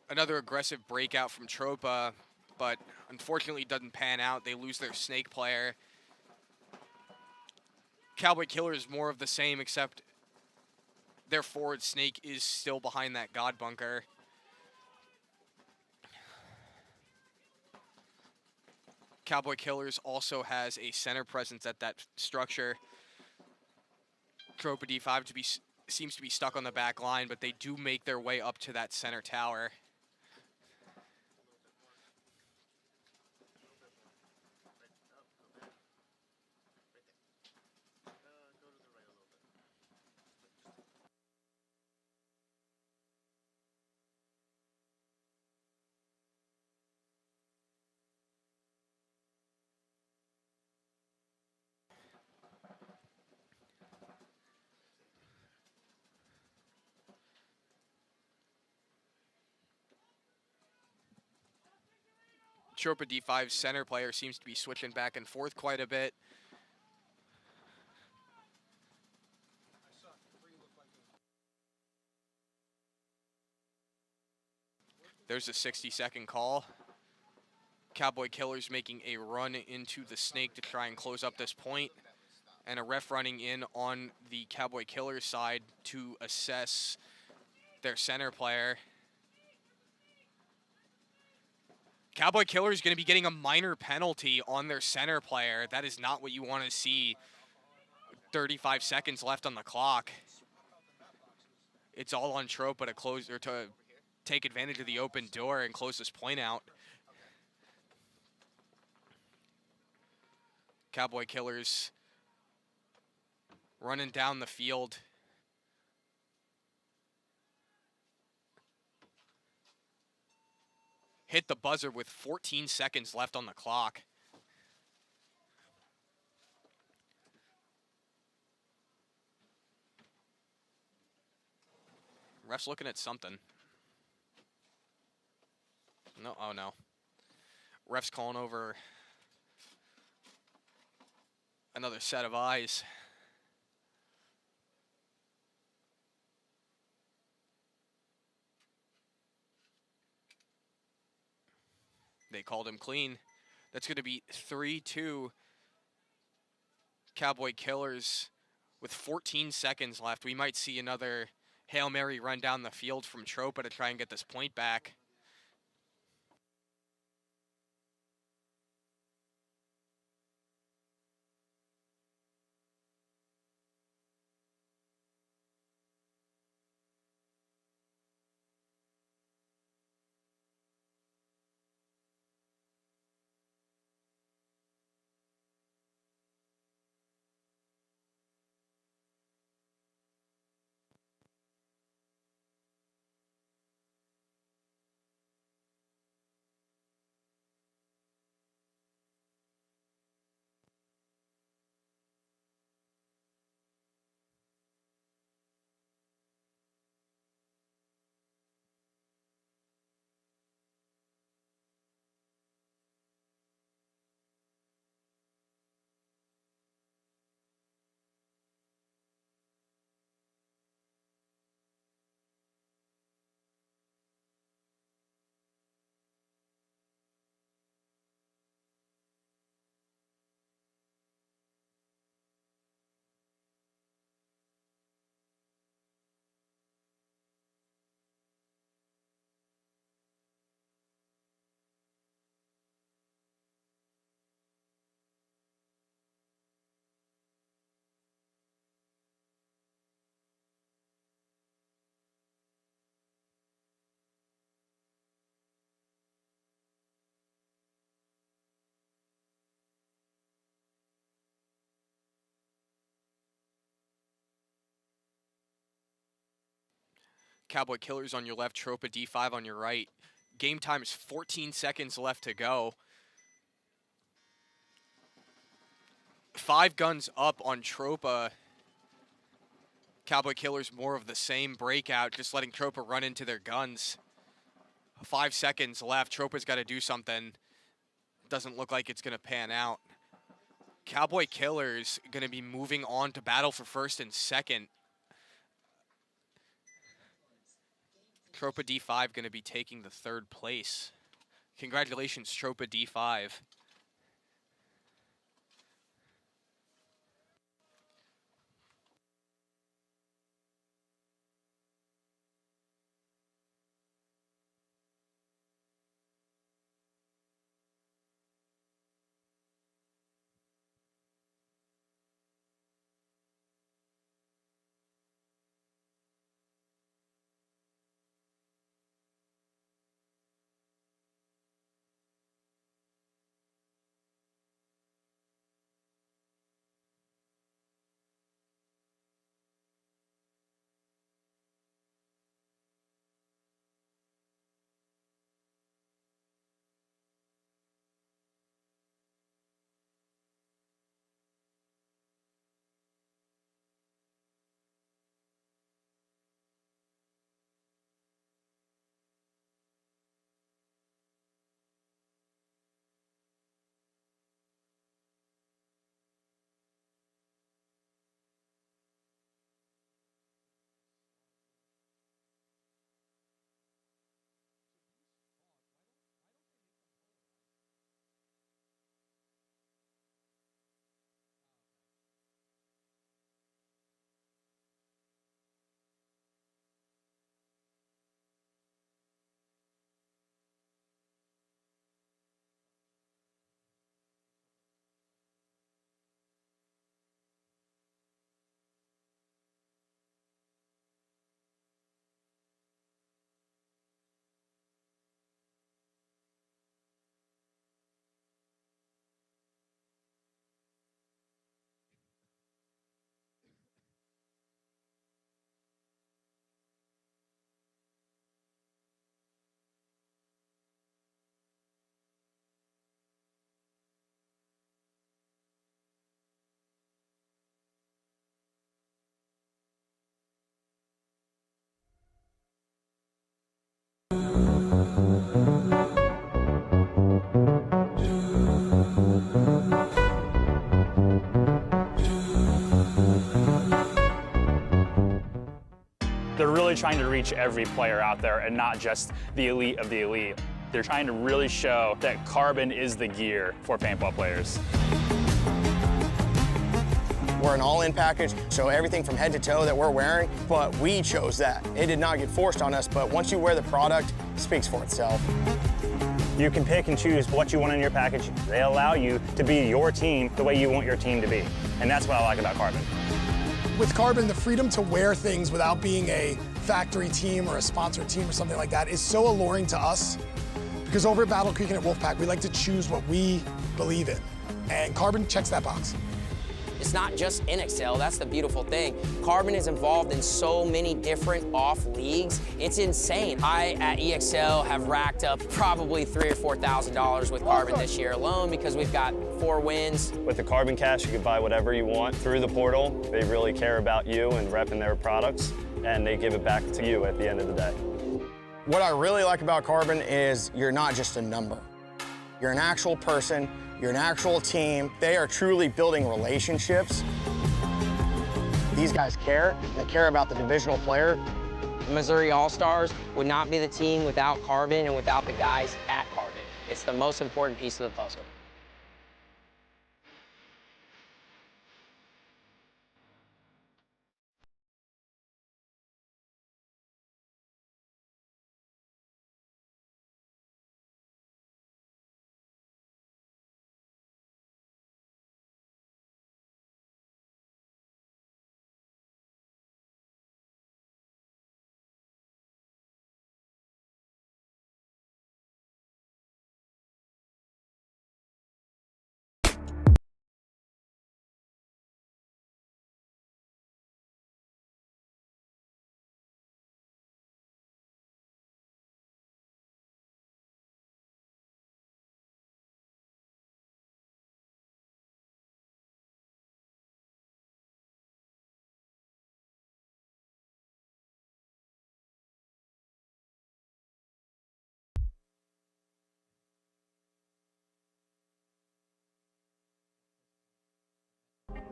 Another aggressive breakout from Tropa, but unfortunately doesn't pan out. They lose their snake player. Cowboy Killer is more of the same, except their forward snake is still behind that God bunker. Cowboy Killers also has a center presence at that structure. Tropa D5 seems to be stuck on the back line, but they do make their way up to that center tower. Tropa D5's center player seems to be switching back and forth quite a bit. There's a 60-second call. Cowboy Killers making a run into the snake to try and close up this point, and a ref running in on the Cowboy Killers side to assess their center player. Cowboy Killer is going to be getting a minor penalty on their center player. That is not what you want to see. 35 seconds left on the clock. It's all on Tropa to close or to take advantage of the open door and close this point out. Cowboy Killers running down the field. Hit the buzzer with 14 seconds left on the clock. Ref's looking at something. No, oh no. Ref's calling over another set of eyes. They called him clean. That's going to be 3-2 Cowboy Killers with 14 seconds left. We might see another Hail Mary run down the field from Tropa to try and get this point back. Cowboy Killers on your left, Tropa D5 on your right. Game time is 14 seconds left to go. 5 guns up on Tropa. Cowboy Killers more of the same breakout, just letting Tropa run into their guns. 5 seconds left. Tropa's got to do something. Doesn't look like it's going to pan out. Cowboy Killers going to be moving on to battle for first and second. Tropa D5 going to be taking the 3rd place. Congratulations, Tropa D5. They're really trying to reach every player out there and not just the elite of the elite. They're trying to really show that Carbon is the gear for paintball players. We're an all-in package, so everything from head to toe that we're wearing, but we chose that. It did not get forced on us, but once you wear the product, it speaks for itself. You can pick and choose what you want in your package. They allow you to be your team the way you want your team to be. And that's what I like about Carbon. With Carbon, the freedom to wear things without being a factory team or a sponsored team or something like that is so alluring to us, because over at Battle Creek and at Wolfpack, we like to choose what we believe in. And Carbon checks that box. It's not just NXL, that's the beautiful thing. Carbon is involved in so many different off leagues. It's insane. I, at EXL, have racked up probably $3,000 or $4,000 with Carbon this year alone because we've got 4 wins. With the Carbon Cash, you can buy whatever you want through the portal. They really care about you and repping their products, and they give it back to you at the end of the day. What I really like about Carbon is you're not just a number. You're an actual person, you're an actual team. They are truly building relationships. These guys care, they care about the divisional player. Missouri All-Stars would not be the team without Carbon and without the guys at Carbon. It's the most important piece of the puzzle.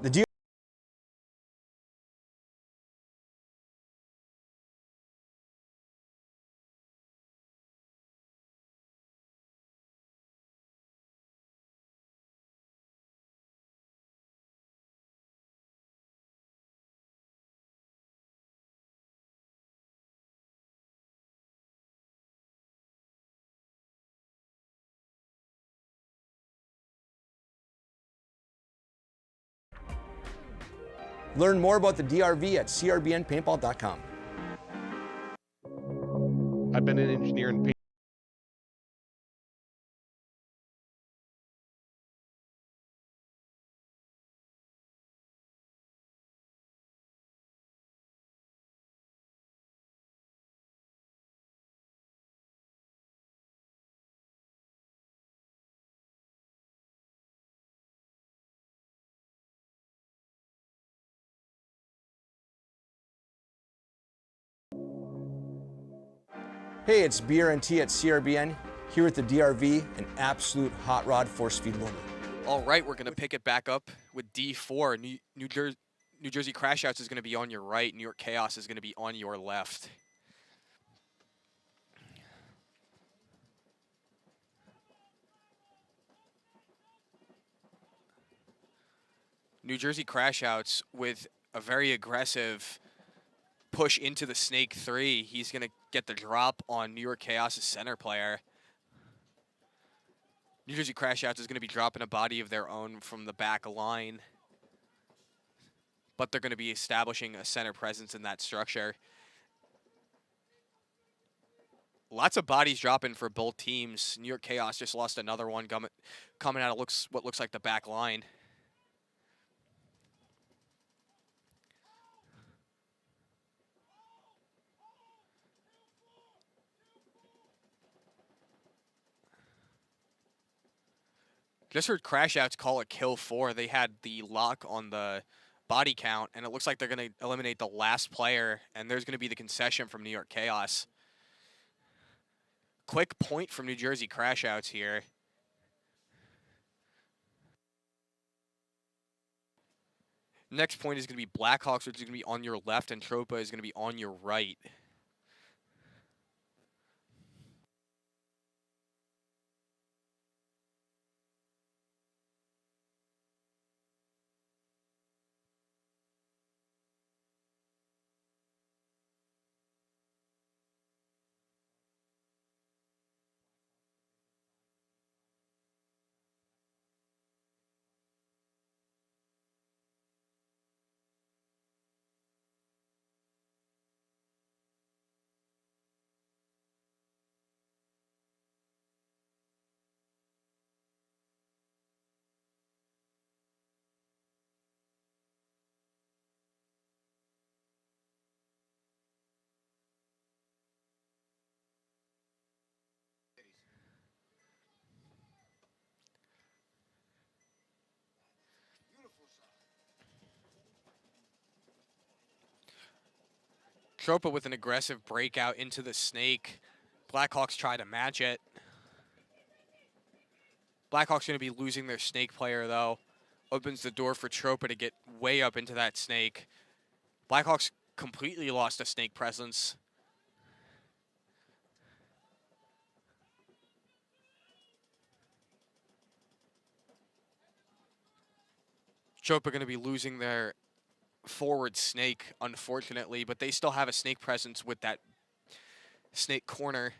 The Learn more about the DRV at CRBNPaintball.com. I've been an engineer in paint. Hey, it's BRNT at CRBN, here at the DRV, an absolute hot rod force feed loader. All right, we're going to pick it back up with D4. New Jersey Crashouts is going to be on your right. New York Chaos is going to be on your left. New Jersey Crashouts with a very aggressive push into the Snake 3. He's going to get the drop on New York Chaos's center player. New Jersey Crashouts is going to be dropping a body of their own from the back line, but they're going to be establishing a center presence in that structure. Lots of bodies dropping for both teams. New York Chaos just lost another one coming out of what looks like the back line. Just heard Crashouts call it kill 4. They had the lock on the body count, and it looks like they're going to eliminate the last player, and there's going to be the concession from New York Chaos. Quick point from New Jersey Crashouts here. Next point is going to be Blackhawks, which is going to be on your left, and Tropa is going to be on your right. Tropa with an aggressive breakout into the Snake. Blackhawks try to match it. Blackhawks going to be losing their Snake player, though. Opens the door for Tropa to get way up into that Snake. Blackhawks completely lost a Snake presence. Tropa going to be losing their forward Snake, unfortunately, but they still have a Snake presence with that Snake corner.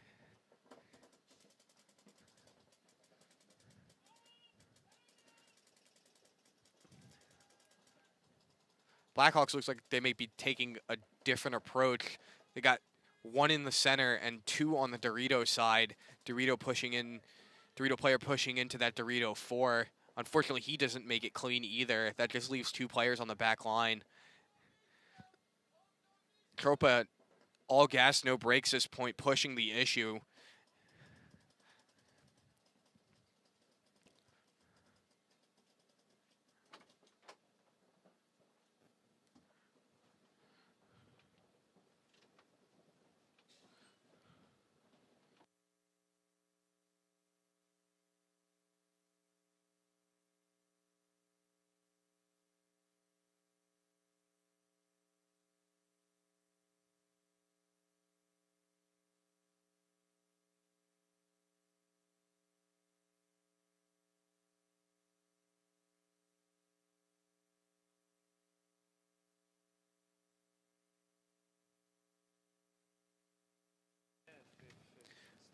Blackhawks looks like they may be taking a different approach. They got one in the center and two on the Dorito side. Dorito player pushing into that Dorito 4. Unfortunately, he doesn't make it clean either. That just leaves two players on the back line. Tropa, all gas, no brakes this point, pushing the issue.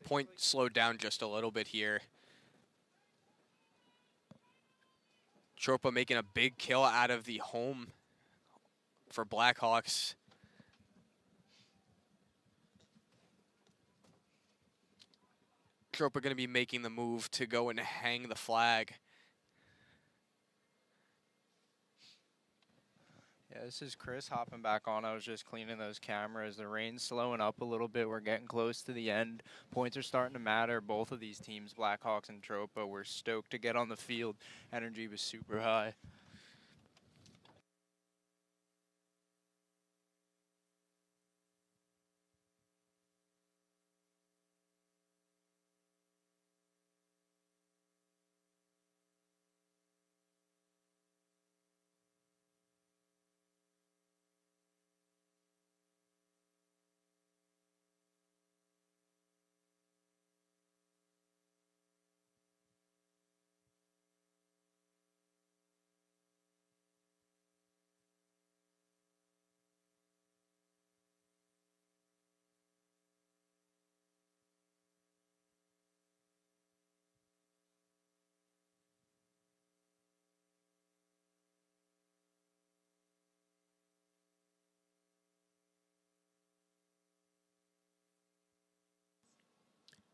Point slowed down just a little bit here. Tropa making a big kill out of the home for Blackhawks. Tropa going to be making the move to go and hang the flag. Yeah, this is Chris hopping back on. I was just cleaning those cameras. The rain's slowing up a little bit. We're getting close to the end. Points are starting to matter. Both of these teams, Blackhawks and Tropa, were stoked to get on the field. Energy was super high.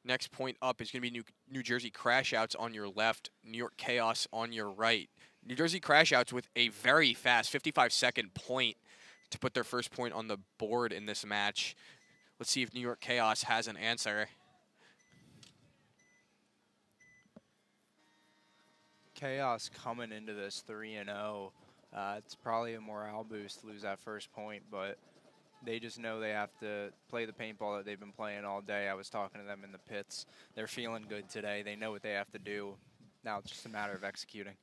Next point up is going to be New Jersey Crashouts on your left, New York Chaos on your right. New Jersey Crashouts with a very fast 55-second point to put their first point on the board in this match. Let's see if New York Chaos has an answer. Chaos coming into this 3-0. It's probably a morale boost to lose that first point, but they just know they have to play the paintball that they've been playing all day. I was talking to them in the pits. They're feeling good today. They know what they have to do. Now it's just a matter of executing.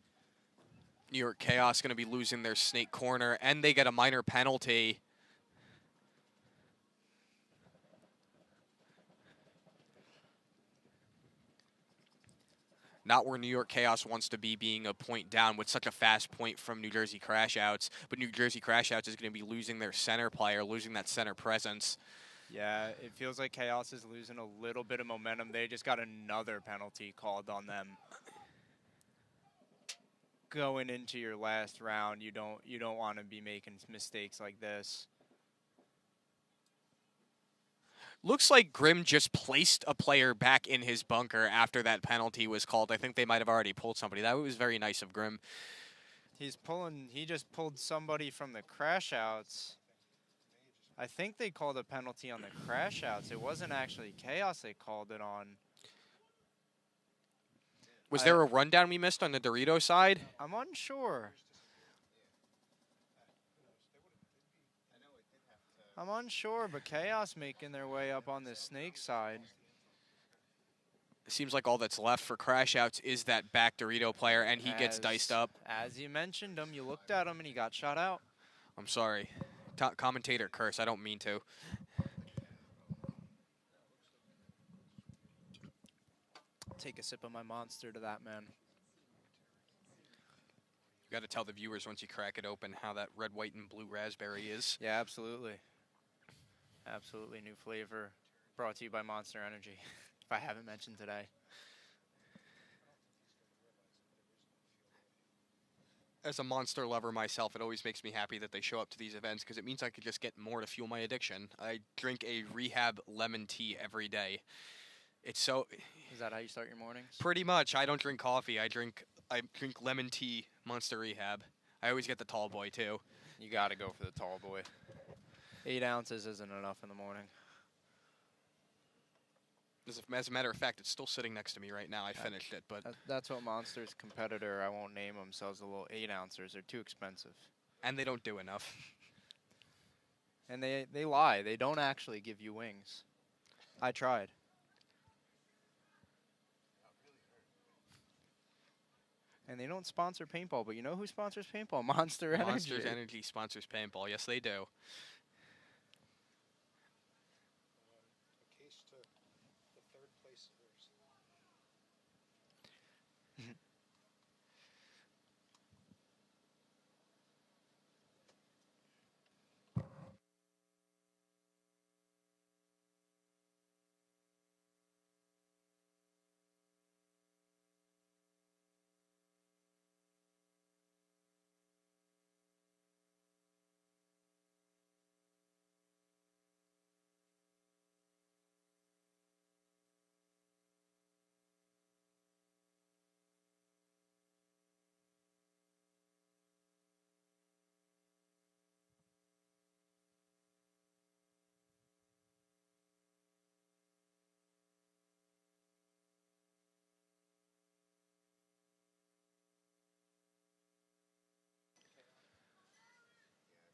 New York Chaos going to be losing their snake corner, and they get a minor penalty. Not where New York Chaos wants to be, being a point down with such a fast point from New Jersey Crashouts. But New Jersey Crashouts is going to be losing their center player, losing that center presence. Yeah, it feels like Chaos is losing a little bit of momentum. They just got another penalty called on them. Going into your last round, you don't want to be making mistakes like this. Looks like Grimm just placed a player back in his bunker after that penalty was called. I think they might have already pulled somebody. That was very nice of Grimm. He just pulled somebody from the crash outs. I think they called a penalty on the crash outs. It wasn't actually Chaos they called it on. Was there a rundown we missed on the Dorito side? I'm unsure. I'm unsure, but Chaos making their way up on the snake side. It seems like all that's left for Crashouts is that back Dorito player, and he gets diced up. As you mentioned him, you looked at him, and he got shot out. I'm sorry. Commentator curse. I don't mean to. Take a sip of my monster to that, man. You got to tell the viewers once you crack it open how that red, white, and blue raspberry is. Yeah, absolutely. Absolutely new flavor. Brought to you by Monster Energy, if I haven't mentioned today. As a Monster lover myself, it always makes me happy that they show up to these events because it means I could just get more to fuel my addiction. I drink a Rehab lemon tea every day. It's so... Is that how you start your mornings? Pretty much. I don't drink coffee. I drink lemon tea, Monster Rehab. I always get the tall boy, too. You got to go for the tall boy. 8 ounces isn't enough in the morning. As a matter of fact, it's still sitting next to me right now. I finished it, but... That's what Monster's competitor, I won't name him, sells the little 8 ounces. They're too expensive. And they don't do enough. And they lie. They don't actually give you wings. I tried. And they don't sponsor paintball, but you know who sponsors paintball? Monster Energy. Monster Energy sponsors paintball. Yes, they do. A case to the third place.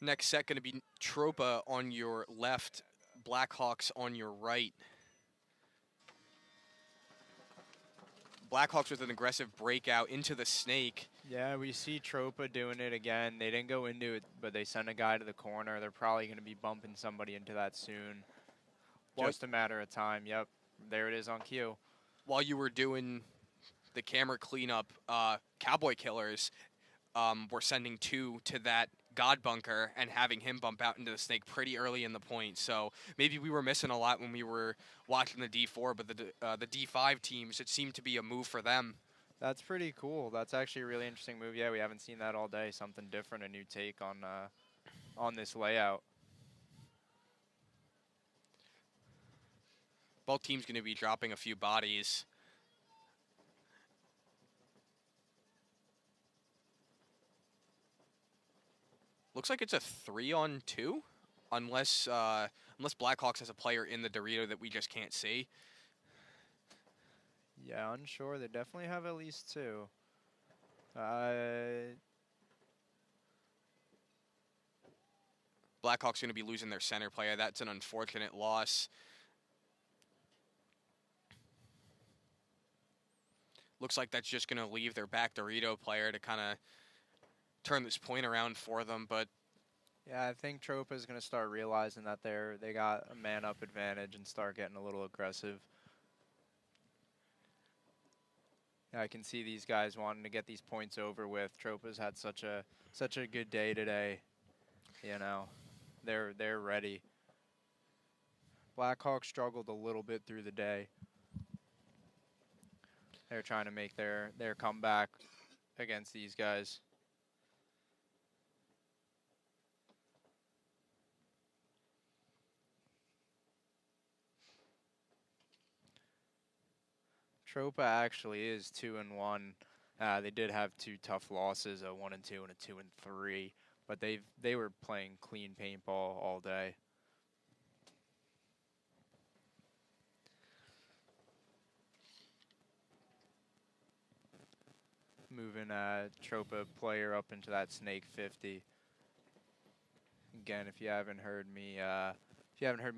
Next set going to be Tropa on your left, Blackhawks on your right. Blackhawks with an aggressive breakout into the snake. Yeah, we see Tropa doing it again. They didn't go into it, but they sent a guy to the corner. They're probably going to be bumping somebody into that soon. Just a matter of time. Yep, there it is on cue. While you were doing the camera cleanup, Cowboy Killers were sending 2 to that God bunker and having him bump out into the snake pretty early in the point. So maybe we were missing a lot when we were watching the D4, but the D5 teams, it seemed to be a move for them. That's pretty cool. That's actually a really interesting move. Yeah, we haven't seen that all day. Something different, a new take on this layout. Both teams going to be dropping a few bodies. Looks like it's a 3-on-2, unless Blackhawks has a player in the Dorito that we just can't see. Yeah, unsure. They definitely have at least 2. Blackhawks going to be losing their center player. That's an unfortunate loss. Looks like that's just going to leave their back Dorito player to kind of turn this point around for them, but yeah, I think Tropa is going to start realizing that they got a man-up advantage and start getting a little aggressive. I can see these guys wanting to get these points over with. Tropa's had such a good day today. You know, they're ready. Blackhawks struggled a little bit through the day. They're trying to make their comeback against these guys. Tropa actually is 2-1. They did have 2 tough losses, a 1-2 and a 2-3, but they were playing clean paintball all day. Moving Tropa player up into that snake 50. Again, if you haven't heard me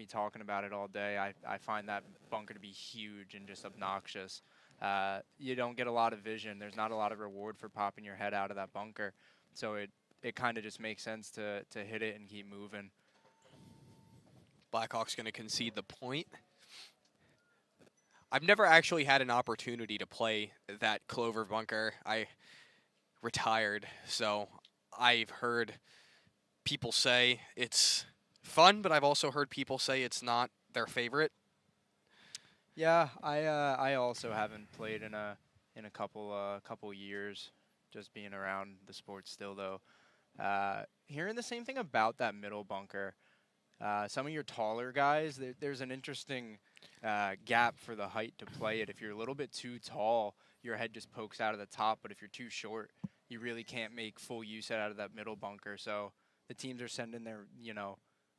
talking about it all day, I find that bunker to be huge and just obnoxious. You don't get a lot of vision. There's not a lot of reward for popping your head out of that bunker. So it kind of just makes sense to hit it and keep moving. Blackhawks going to concede the point. I've never actually had an opportunity to play that Clover bunker. I retired, so I've heard people say it's fun, but I've also heard people say it's not their favorite. Yeah, I also haven't played in a couple years, just being around the sport still though. Hearing the same thing about that middle bunker. Some of your taller guys, there's an interesting gap for the height to play it. If you're a little bit too tall, your head just pokes out of the top, but if you're too short, you really can't make full use out of that middle bunker. So the teams are sending their,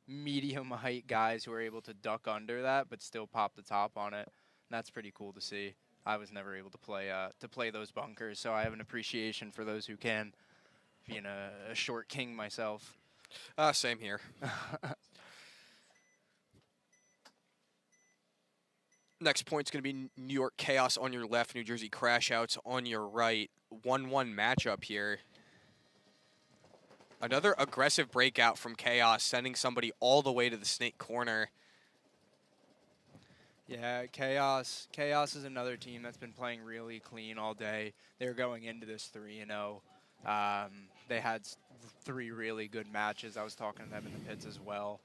medium height guys who are able to duck under that but still pop the top on it. And that's pretty cool to see. I was never able to play those bunkers, so I have an appreciation for those who can, being a short king myself. Same here. Next point's going to be New York Chaos on your left, New Jersey Crashouts on your right. 1-1 matchup here. Another aggressive breakout from Chaos, sending somebody all the way to the snake corner. Yeah, Chaos is another team that's been playing really clean all day. They're going into this 3-0. They had 3 really good matches. I was talking to them in the pits as well.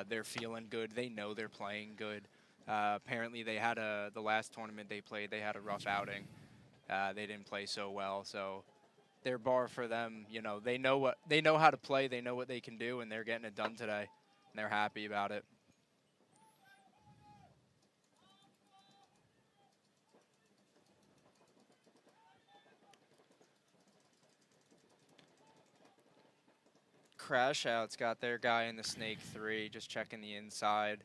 They're feeling good. They know they're playing good. Apparently, they had the last tournament they played, they had a rough outing. They didn't play so well, so their bar for them, they know how to play, they know what they can do, and they're getting it done today, and they're happy about it. Crashout's got their guy in the snake 3, just checking the inside,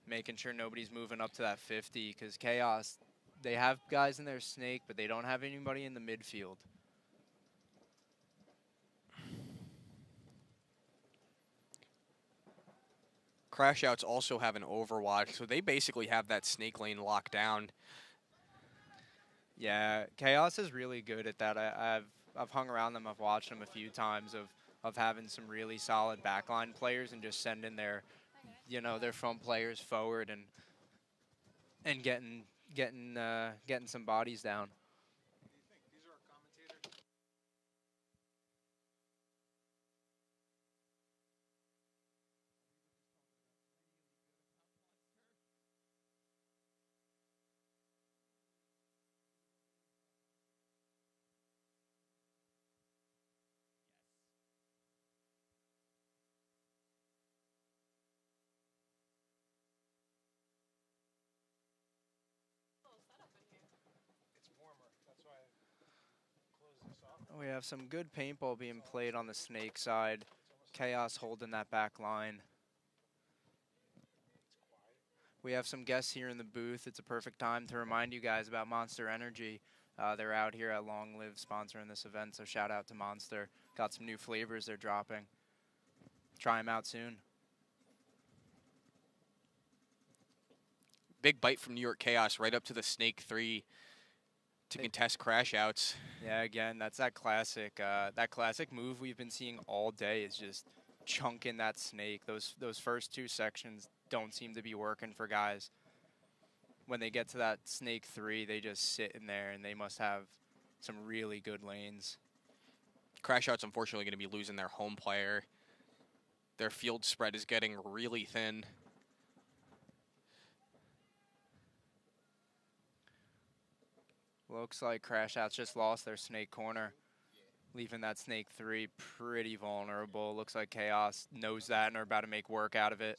making sure nobody's moving up to that 50, because Chaos, they have guys in their snake, but they don't have anybody in the midfield. Crash Outs also have an Overwatch, so they basically have that snake lane locked down. Yeah, Chaos is really good at that. I've hung around them. I've watched them a few times of having some really solid backline players and just sending their, their front players forward and getting some bodies down. We have some good paintball being played on the snake side. Chaos holding that back line. We have some guests here in the booth. It's a perfect time to remind you guys about Monster Energy. They're out here at Long Live sponsoring this event, so shout out to Monster. Got some new flavors they're dropping. Try them out soon. Big bite from New York Chaos right up to the Snake 3 to contest Crash Outs. Yeah, again, that's that classic move we've been seeing all day is just chunking that snake. Those first two sections don't seem to be working for guys. When they get to that snake 3, they just sit in there, and they must have some really good lanes. Crash Out's unfortunately going to be losing their home player. Their field spread is getting really thin. Looks like Crash Outs just lost their snake corner, leaving that snake 3 pretty vulnerable. Looks like Chaos knows that and are about to make work out of it.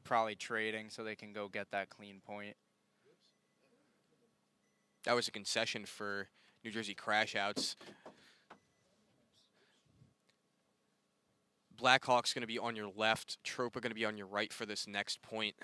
Probably trading so they can go get that clean point. That was a concession for New Jersey Crash Outs. Blackhawks going to be on your left. Tropa going to be on your right for this next point.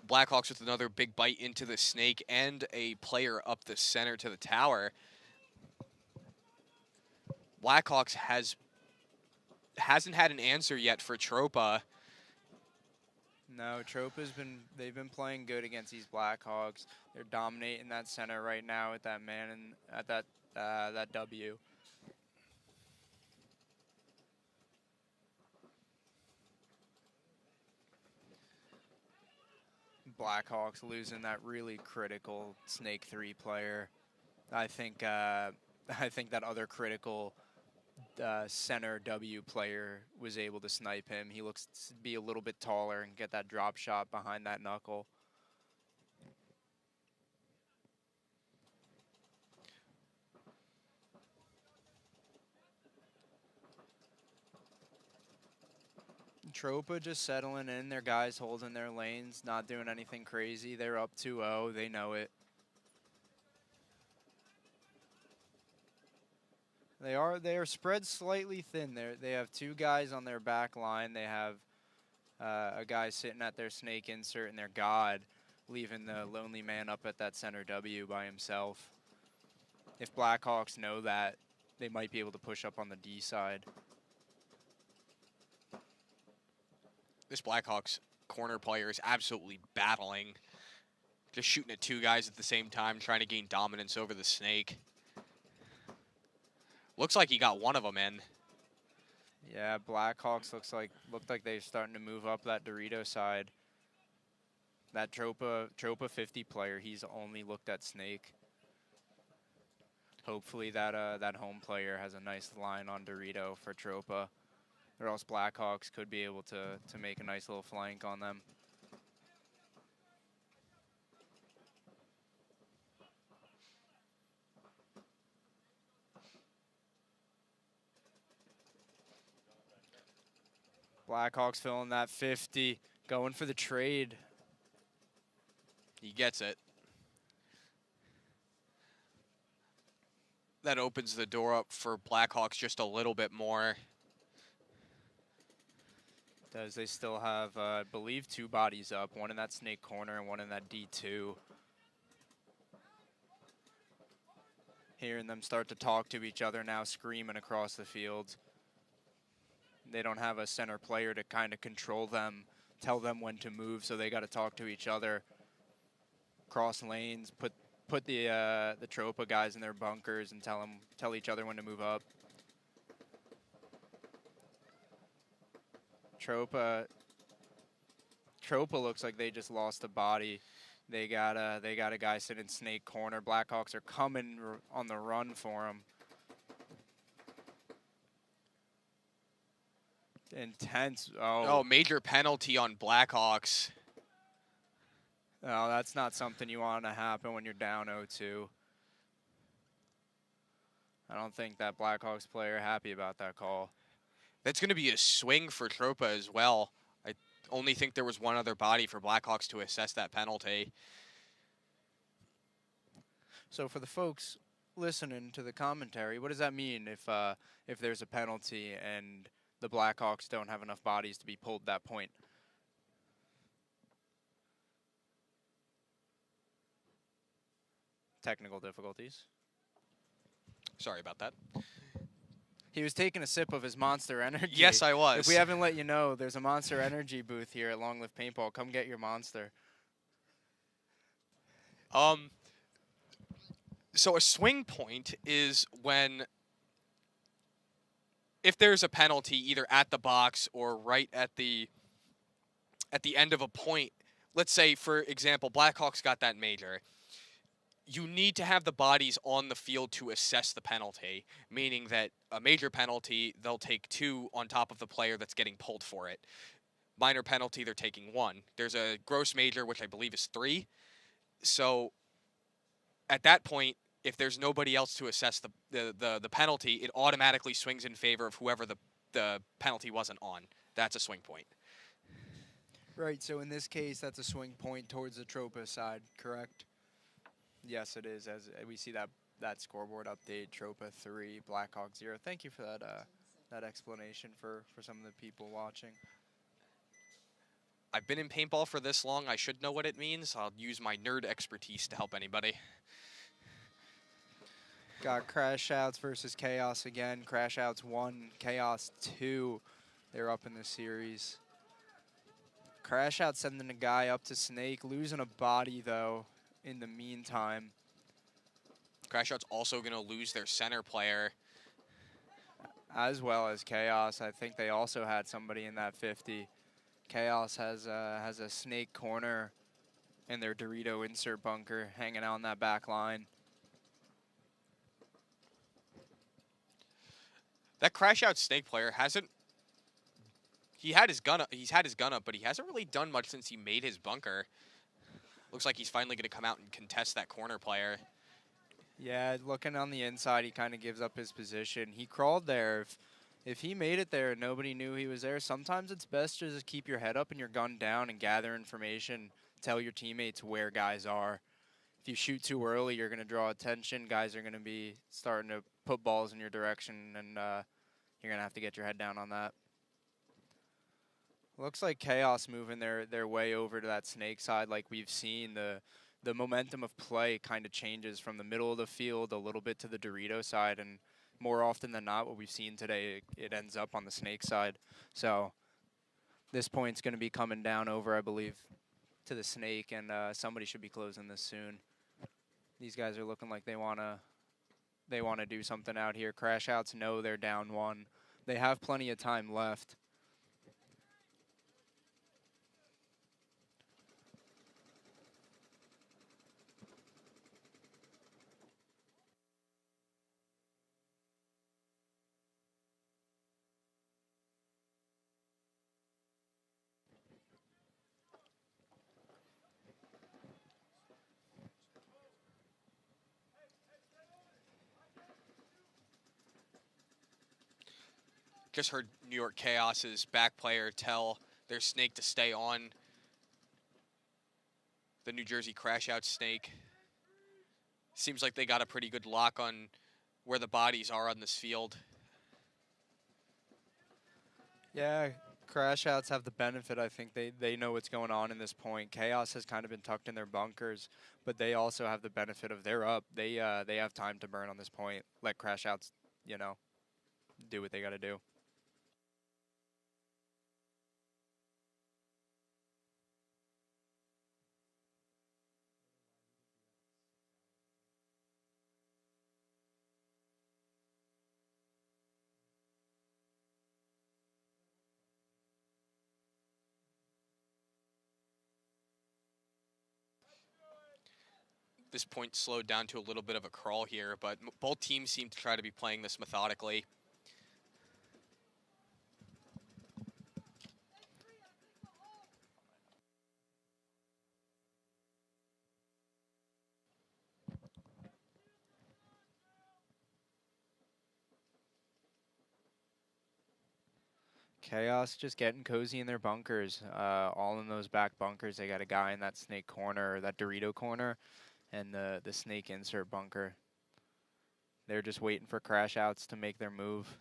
Blackhawks with another big bite into the snake and a player up the center to the tower. Blackhawks hasn't had an answer yet for Tropa. No, they've been playing good against these Blackhawks. They're dominating that center right now with that man and at that W. Blackhawks losing that really critical Snake 3 player. I think that other critical center W player was able to snipe him. He looks to be a little bit taller and get that drop shot behind that knuckle. Tropa just settling in, their guys holding their lanes, not doing anything crazy. They're up 2-0, they know it. They are spread slightly thin. They have two guys on their back line. They have a guy sitting at their snake insert and their god, leaving the lonely man up at that center W by himself. If Blackhawks know that, they might be able to push up on the D side. This Blackhawks corner player is absolutely battling. Just shooting at two guys at the same time, trying to gain dominance over the snake. Looks like he got one of them in. Yeah, Blackhawks looked like they're starting to move up that Dorito side. That Tropa 50 player, he's only looked at Snake. Hopefully that home player has a nice line on Dorito for Tropa, or else Blackhawks could be able to make a nice little flank on them. Blackhawks filling that 50, going for the trade. He gets it. That opens the door up for Blackhawks just a little bit more. Does they still have, I believe, 2 bodies up, one in that Snake corner and one in that D2. Hearing them start to talk to each other now, screaming across the field. They don't have a center player to kind of control them, tell them when to move, so they got to talk to each other. Cross lanes, put the Tropa guys in their bunkers and tell each other when to move up. Tropa looks like they just lost a body. They got a guy sitting Snake corner. Blackhawks are coming on the run for him. Intense. Oh, major penalty on Blackhawks. No, that's not something you want to happen when you're down 0-2. I don't think that Blackhawks player happy about that call. That's going to be a swing for Tropa as well. I only think there was one other body for Blackhawks to assess that penalty. So for the folks listening to the commentary, what does that mean if there's a penalty and the Blackhawks don't have enough bodies to be pulled that point? Technical difficulties. Sorry about that. He was taking a sip of his Monster Energy. Yes, I was. If we haven't let you know, there's a Monster Energy booth here at Long Live Paintball. Come get your Monster. So a swing point is when, if there's a penalty either at the box or right at the end of a point, let's say, for example, Blackhawks got that major. You need to have the bodies on the field to assess the penalty, meaning that a major penalty, they'll take 2 on top of the player that's getting pulled for it. Minor penalty, they're taking 1. There's a gross major, which I believe is 3. So at that point, if there's nobody else to assess the penalty, it automatically swings in favor of whoever the penalty wasn't on. That's a swing point. Right, so in this case, that's a swing point towards the Tropa side, correct? Yes, it is. As we see that scoreboard update, Tropa 3, Blackhawks 0. Thank you for that explanation for some of the people watching. I've been in paintball for this long. I should know what it means. I'll use my nerd expertise to help anybody. Got Crash Outs versus Chaos again. Crash Outs 1, Chaos 2. They're up in the series. Crash Out sending a guy up to Snake, losing a body though. In the meantime, Crash Out's also going to lose their center player. As well as Chaos. I think they also had somebody in that 50. Chaos has a Snake corner in their Dorito insert bunker hanging out on that back line. That Crash Out Snake player hasn't... He's had his gun up, but he hasn't really done much since he made his bunker. Looks like he's finally going to come out and contest that corner player. Yeah, looking on the inside, he kind of gives up his position. He crawled there. If he made it there and nobody knew he was there, sometimes it's best to just keep your head up and your gun down and gather information. Tell your teammates where guys are. If you shoot too early, you're going to draw attention. Guys are going to be starting to put balls in your direction, and you're going to have to get your head down on that. Looks like Chaos moving their way over to that Snake side like we've seen. The momentum of play kind of changes from the middle of the field a little bit to the Dorito side, and more often than not what we've seen today, it ends up on the Snake side. So this point's going to be coming down over, I believe, to the Snake, and somebody should be closing this soon. These guys are looking like they want to do something out here. Crash Outs know they're down 1. They have plenty of time left. Just heard New York Chaos's back player tell their snake to stay on the New Jersey Crash Out snake. Seems like they got a pretty good lock on where the bodies are on this field. Yeah, Crash Outs have the benefit. I think they know what's going on in this point. Chaos has kind of been tucked in their bunkers, but they also have the benefit of they're up. They have time to burn on this point. Let Crash Outs, you know, do what they got to do. This point slowed down to a little bit of a crawl here, but both teams seem to try to be playing this methodically. Chaos just getting cozy in their bunkers. All in those back bunkers. They got a guy in that snake corner, that Dorito corner, and the snake insert bunker. They're just waiting for Crash Outs to make their move.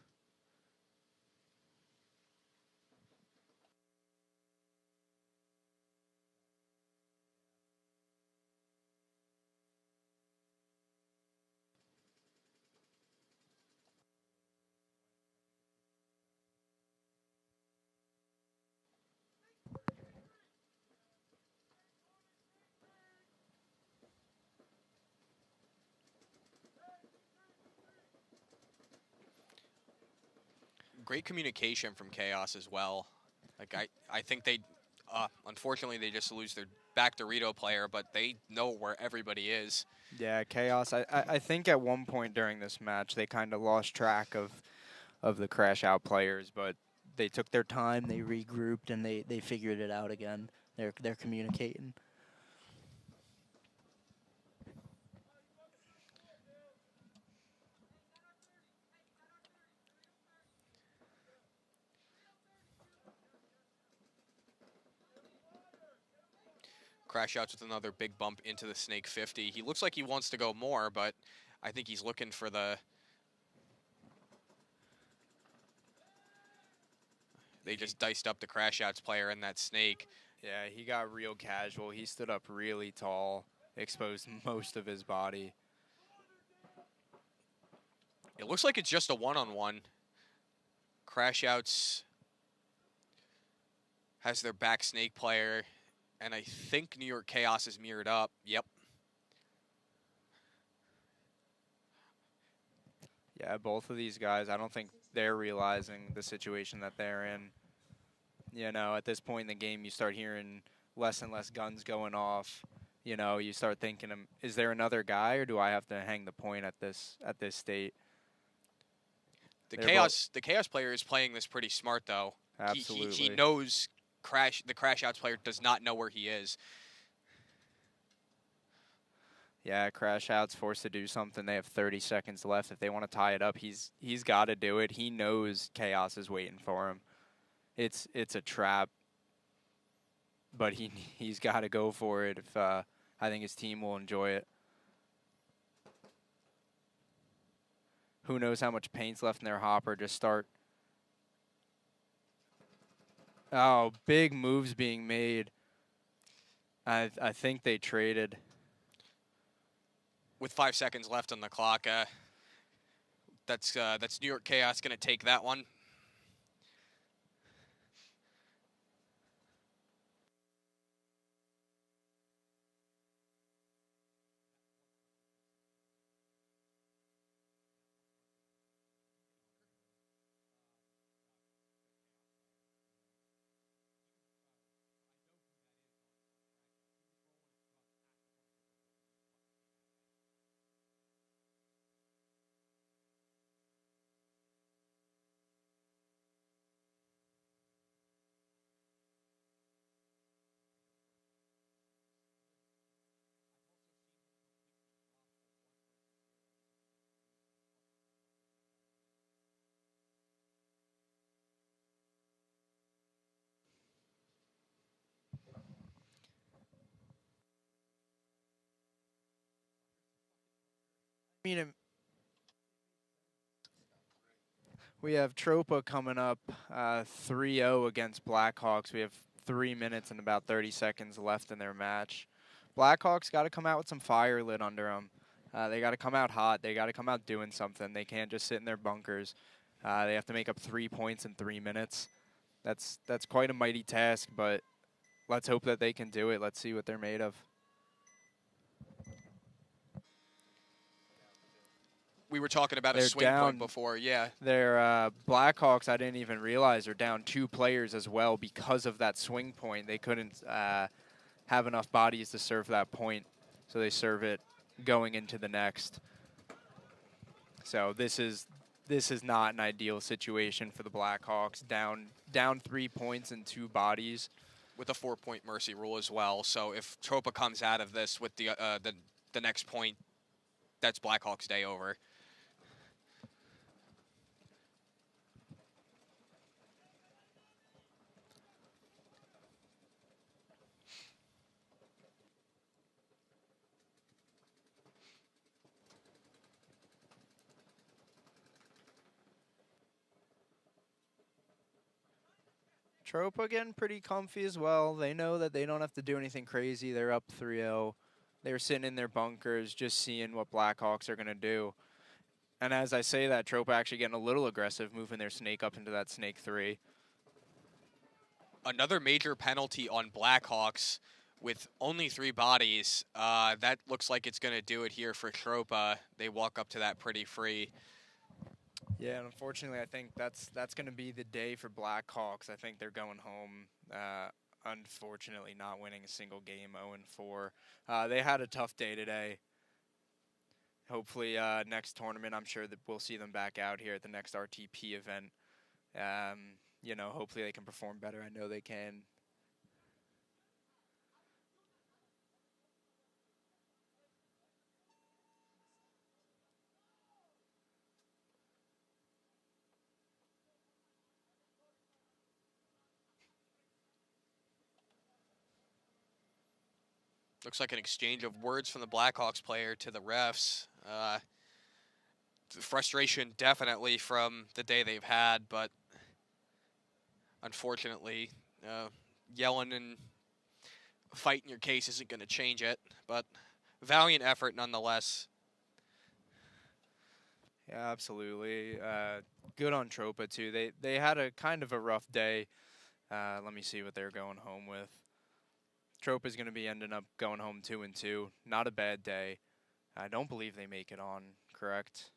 Great communication from Chaos as well. Like I think they, unfortunately, they just lose their back Dorito player, but they know where everybody is. Yeah, Chaos. I think at one point during this match they kind of lost track of the Crash Out players, but they took their time, they regrouped, and they figured it out again. They're communicating. Crash Outs with another big bump into the Snake 50. He looks like he wants to go more, but I think he's looking for the... They just diced up the Crash Outs player in that Snake. Yeah, he got real casual. He stood up really tall, exposed most of his body. It looks like it's just a one-on-one. Crash Outs has their back Snake player, and I think New York Chaos is mirrored up. Yep. Yeah, both of these guys, I don't think they're realizing the situation that they're in. You know, at this point in the game, you start hearing less and less guns going off. You know, you start thinking, is there another guy, or do I have to hang the point at this state? The Chaos player is playing this pretty smart, though. Absolutely. He knows the Crash Outs player does not know where he is. Yeah, Crash Out's forced to do something. They have 30 seconds left. If they want to tie it up, he's got to do it. He knows Chaos is waiting for him. It's a trap, but he's got to go for it. If I think his team will enjoy it. Who knows how much paint's left in their hopper? Just start. Oh, big moves being made. I think they traded. With 5 seconds left on the clock, that's New York Chaos going to take that one. We have Tropa coming up 3-0 against Blackhawks. We have 3 minutes and about 30 seconds left in their match. Blackhawks got to come out with some fire lit under them. They got to come out hot. They got to come out doing something. They can't just sit in their bunkers. They have to make up 3 points in 3 minutes. That's quite a mighty task, but let's hope that they can do it. Let's see what they're made of. We were talking about a swing point before, yeah. Their Blackhawks, I didn't even realize, are down 2 players as well because of that swing point. They couldn't have enough bodies to serve that point, so they serve it going into the next. So this is not an ideal situation for the Blackhawks. Down 3 points and 2 bodies, with a 4-point mercy rule as well. So if Tropa comes out of this with the next point, that's Blackhawks' day over. Tropa getting pretty comfy as well. They know that they don't have to do anything crazy. They're up 3-0. They're sitting in their bunkers just seeing what Blackhawks are going to do. And as I say that, Tropa actually getting a little aggressive, moving their snake up into that snake 3. Another major penalty on Blackhawks with only 3 bodies. That looks like it's going to do it here for Tropa. They walk up to that pretty free. Yeah, and unfortunately, I think that's going to be the day for Blackhawks. I think they're going home, unfortunately, not winning a single game, 0-4. They had a tough day today. Hopefully, next tournament, I'm sure that we'll see them back out here at the next RTP event. You know, hopefully they can perform better. I know they can. Looks like an exchange of words from the Blackhawks player to the refs. Frustration definitely from the day they've had, but unfortunately, yelling and fighting your case isn't going to change it. But valiant effort nonetheless. Yeah, absolutely. Good on Tropa, too. They had a kind of a rough day. Let me see what they're going home with. Tropa's going to be ending up going home 2-2. Not a bad day. I don't believe they make it on, correct?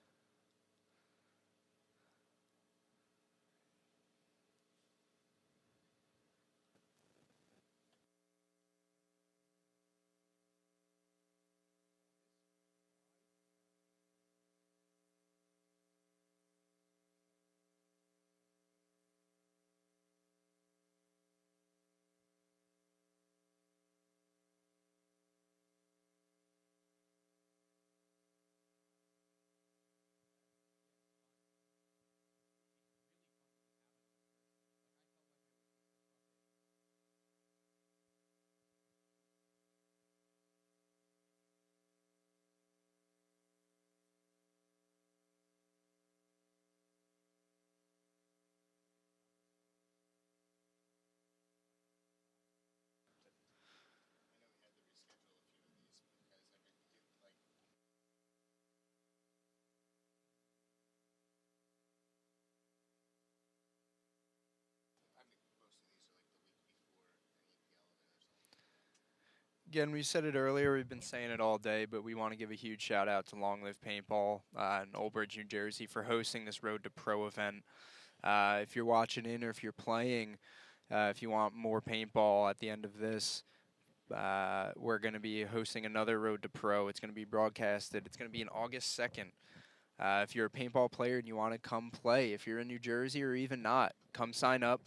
Again, we said it earlier, we've been saying it all day, but we want to give a huge shout out to Long Live Paintball in Old Bridge, New Jersey for hosting this Road to Pro event. If you're watching in or if you're playing, if you want more paintball at the end of this, we're going to be hosting another Road to Pro. It's going to be broadcasted. It's going to be on August 2nd. If you're a paintball player and you want to come play, if you're in New Jersey or even not, come sign up.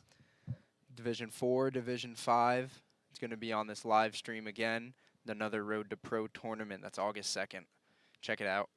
Division 4, Division 5. It's going to be on this live stream again. Another Road to Pro tournament. That's August 2nd. Check it out.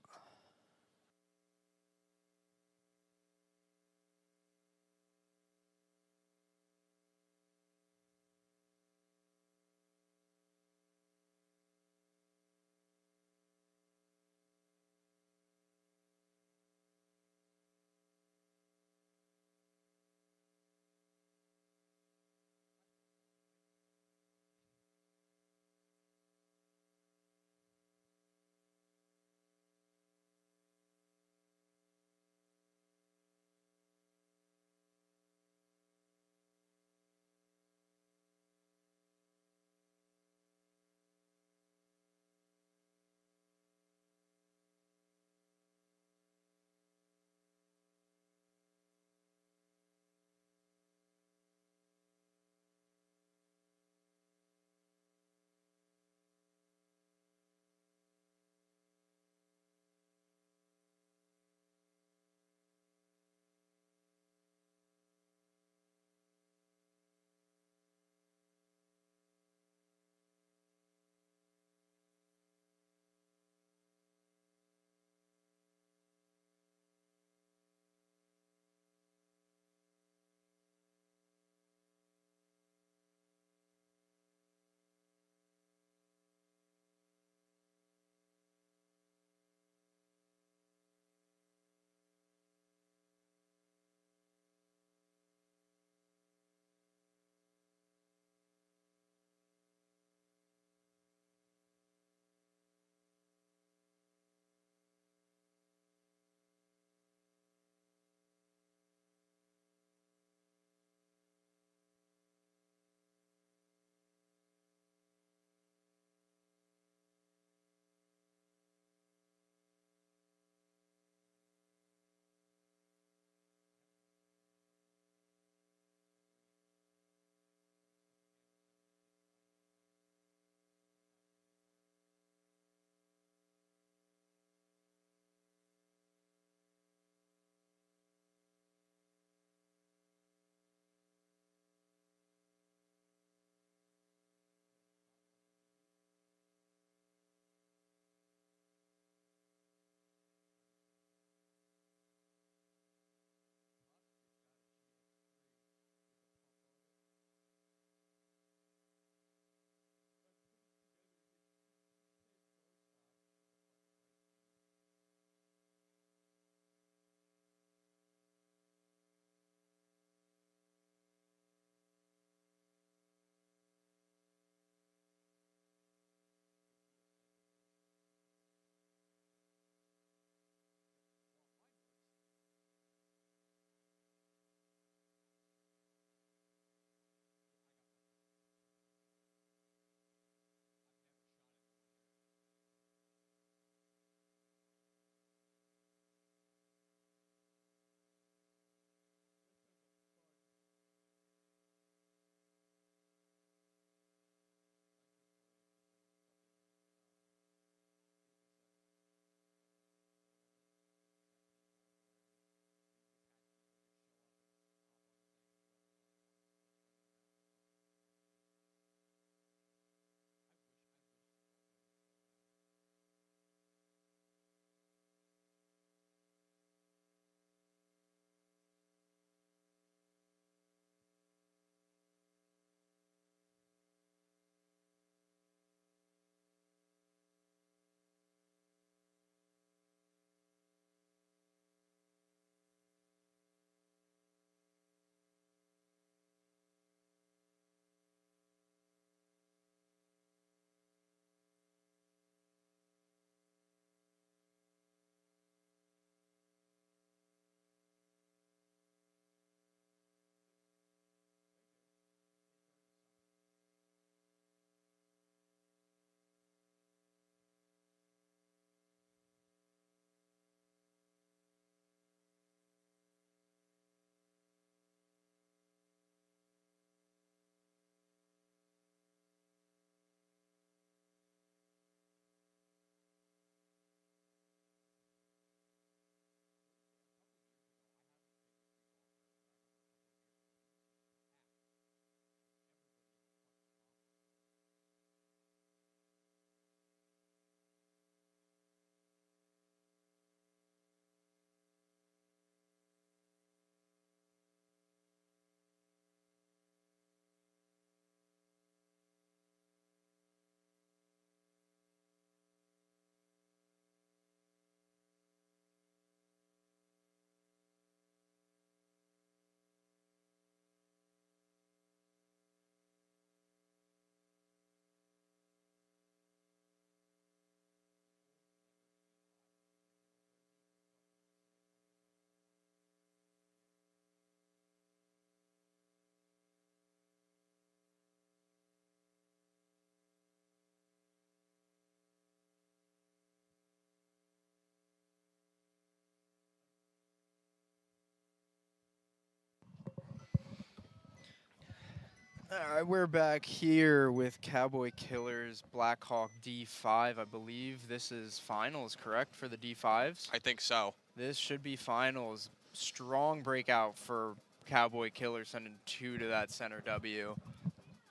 All right, we're back here with Cowboy Killers Blackhawk D5. I believe this is finals, correct, for the D5s? I think so. This should be finals. Strong breakout for Cowboy Killers, sending 2 to that center W.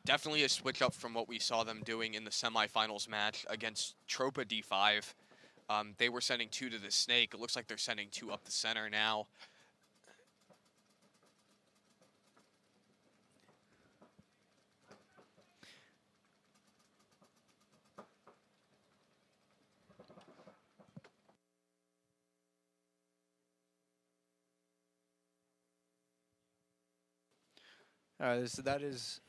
Definitely a switch up from what we saw them doing in the semifinals match against Tropa D5. They were sending 2 to the snake. It looks like they're sending 2 up the center now. So that is...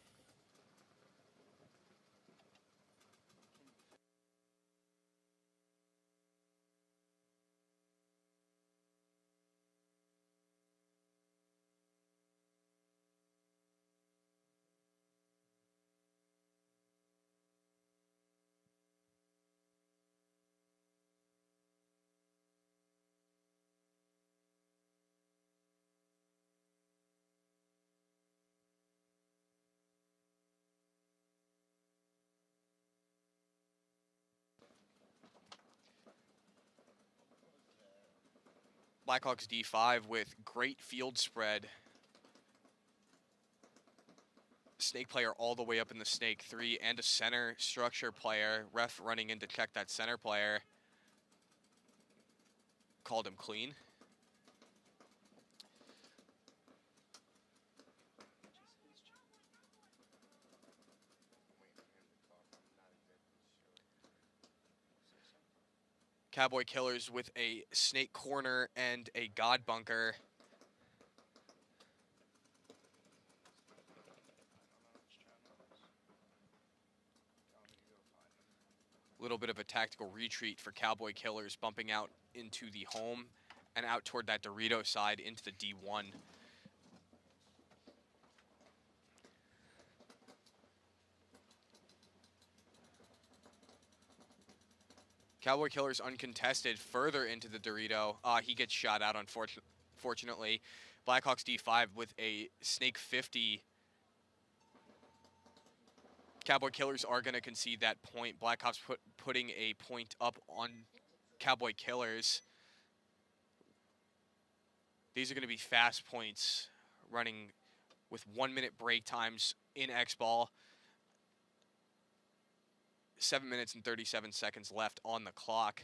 Blackhawks D5 with great field spread. Snake player all the way up in the snake 3 and a center structure player. Ref running in to check that center player. Called him clean. Cowboy Killers with a snake corner and a god bunker. Little bit of a tactical retreat for Cowboy Killers, bumping out into the home and out toward that Dorito side into the D1. Cowboy Killers uncontested further into the Dorito. He gets shot out, unfortunately. Blackhawks D5 with a snake 50. Cowboy Killers are going to concede that point. Blackhawks putting a point up on Cowboy Killers. These are going to be fast points running with 1 minute break times in X-Ball. 7 minutes and 37 seconds left on the clock.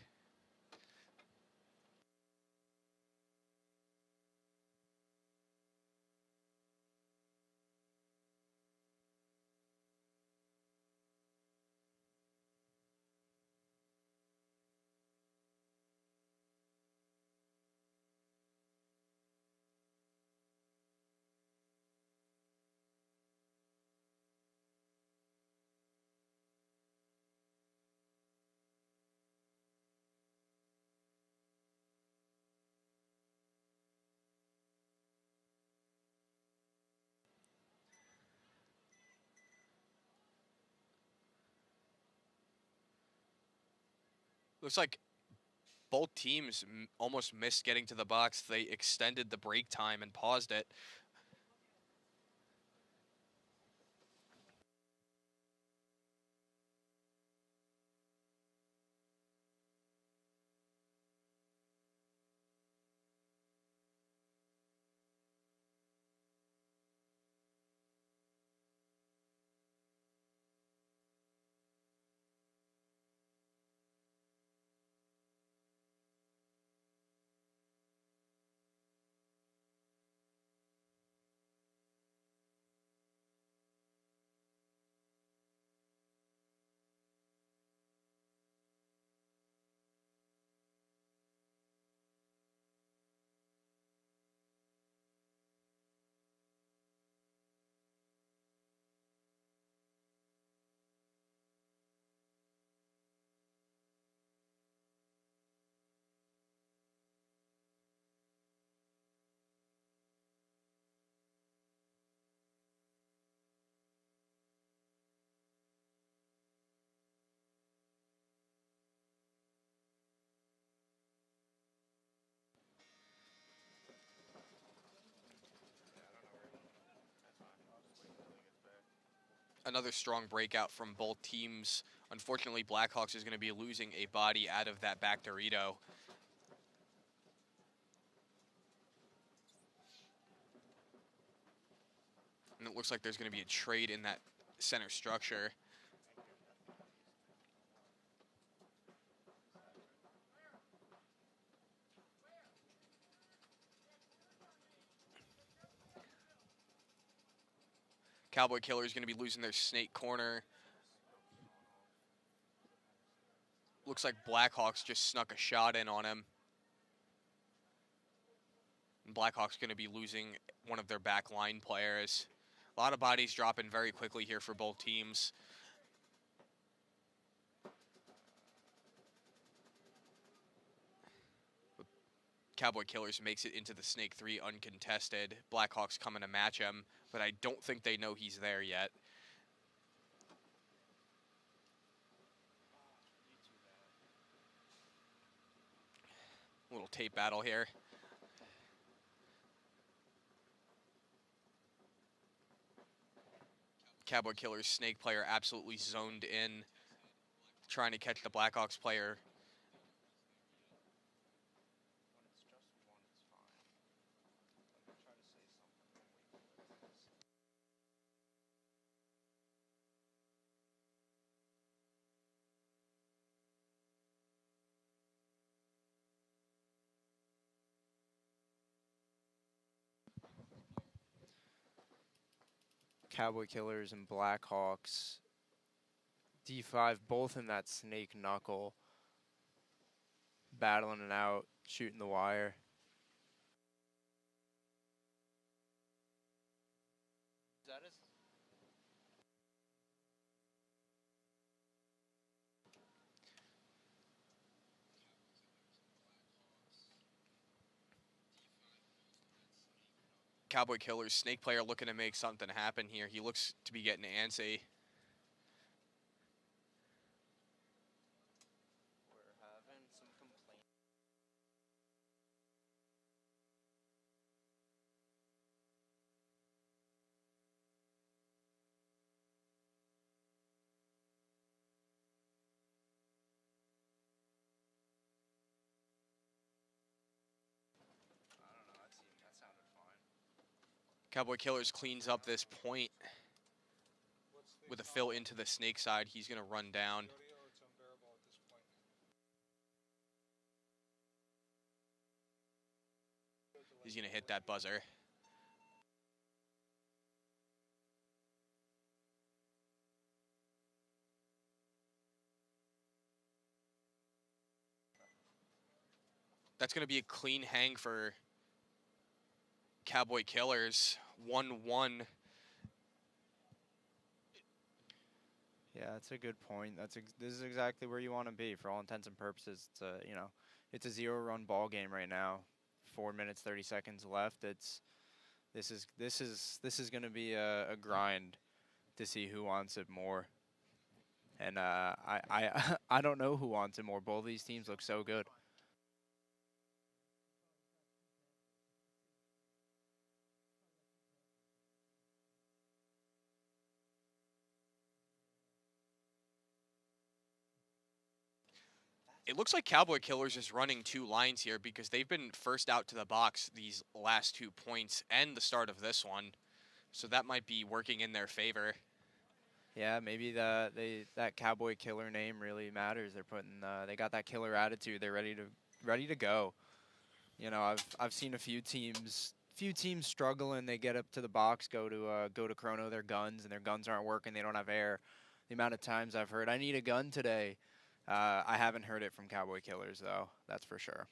Looks like both teams almost missed getting to the box. They extended the break time and paused it. Another strong breakout from both teams. Unfortunately, Blackhawks is going to be losing a body out of that back Dorito. And it looks like there's going to be a trade in that center structure. Cowboy Killer is going to be losing their snake corner. Looks like Blackhawks just snuck a shot in on him. And Blackhawks going to be losing one of their back line players. A lot of bodies dropping very quickly here for both teams. Cowboy Killers makes it into the Snake 3 uncontested. Blackhawks coming to match him, but I don't think they know he's there yet. A little tape battle here. Cowboy Killers Snake player absolutely zoned in, trying to catch the Blackhawks player. Cowboy Killers and Blackhawks. D5, both in that snake knuckle. Battling it out, shooting the wire. Cowboy Killers Snake player looking to make something happen here. He looks to be getting antsy. Cowboy Killers cleans up this point with a fill into the snake side. He's going to run down. He's going to hit that buzzer. That's going to be a clean hang for Cowboy Killers. 1-1. Yeah, that's a good point. This is exactly where you want to be for all intents and purposes. It's a, it's a 0-run ball game right now. 4 minutes 30 seconds left. This is going to be a grind to see who wants it more. And I don't know who wants it more. Both of these teams look so good. It looks like Cowboy Killers is running two lines here because they've been first out to the box these last 2 points and the start of this one. So that might be working in their favor. Yeah, maybe that Cowboy Killer name really matters. They're putting they got that killer attitude. They're ready to go. I've seen a few teams struggle and they get up to the box, go to chrono their guns, and their guns aren't working. They don't have air. The amount of times I've heard, "I need a gun today." I haven't heard it from Cowboy Killers, though. That's for sure.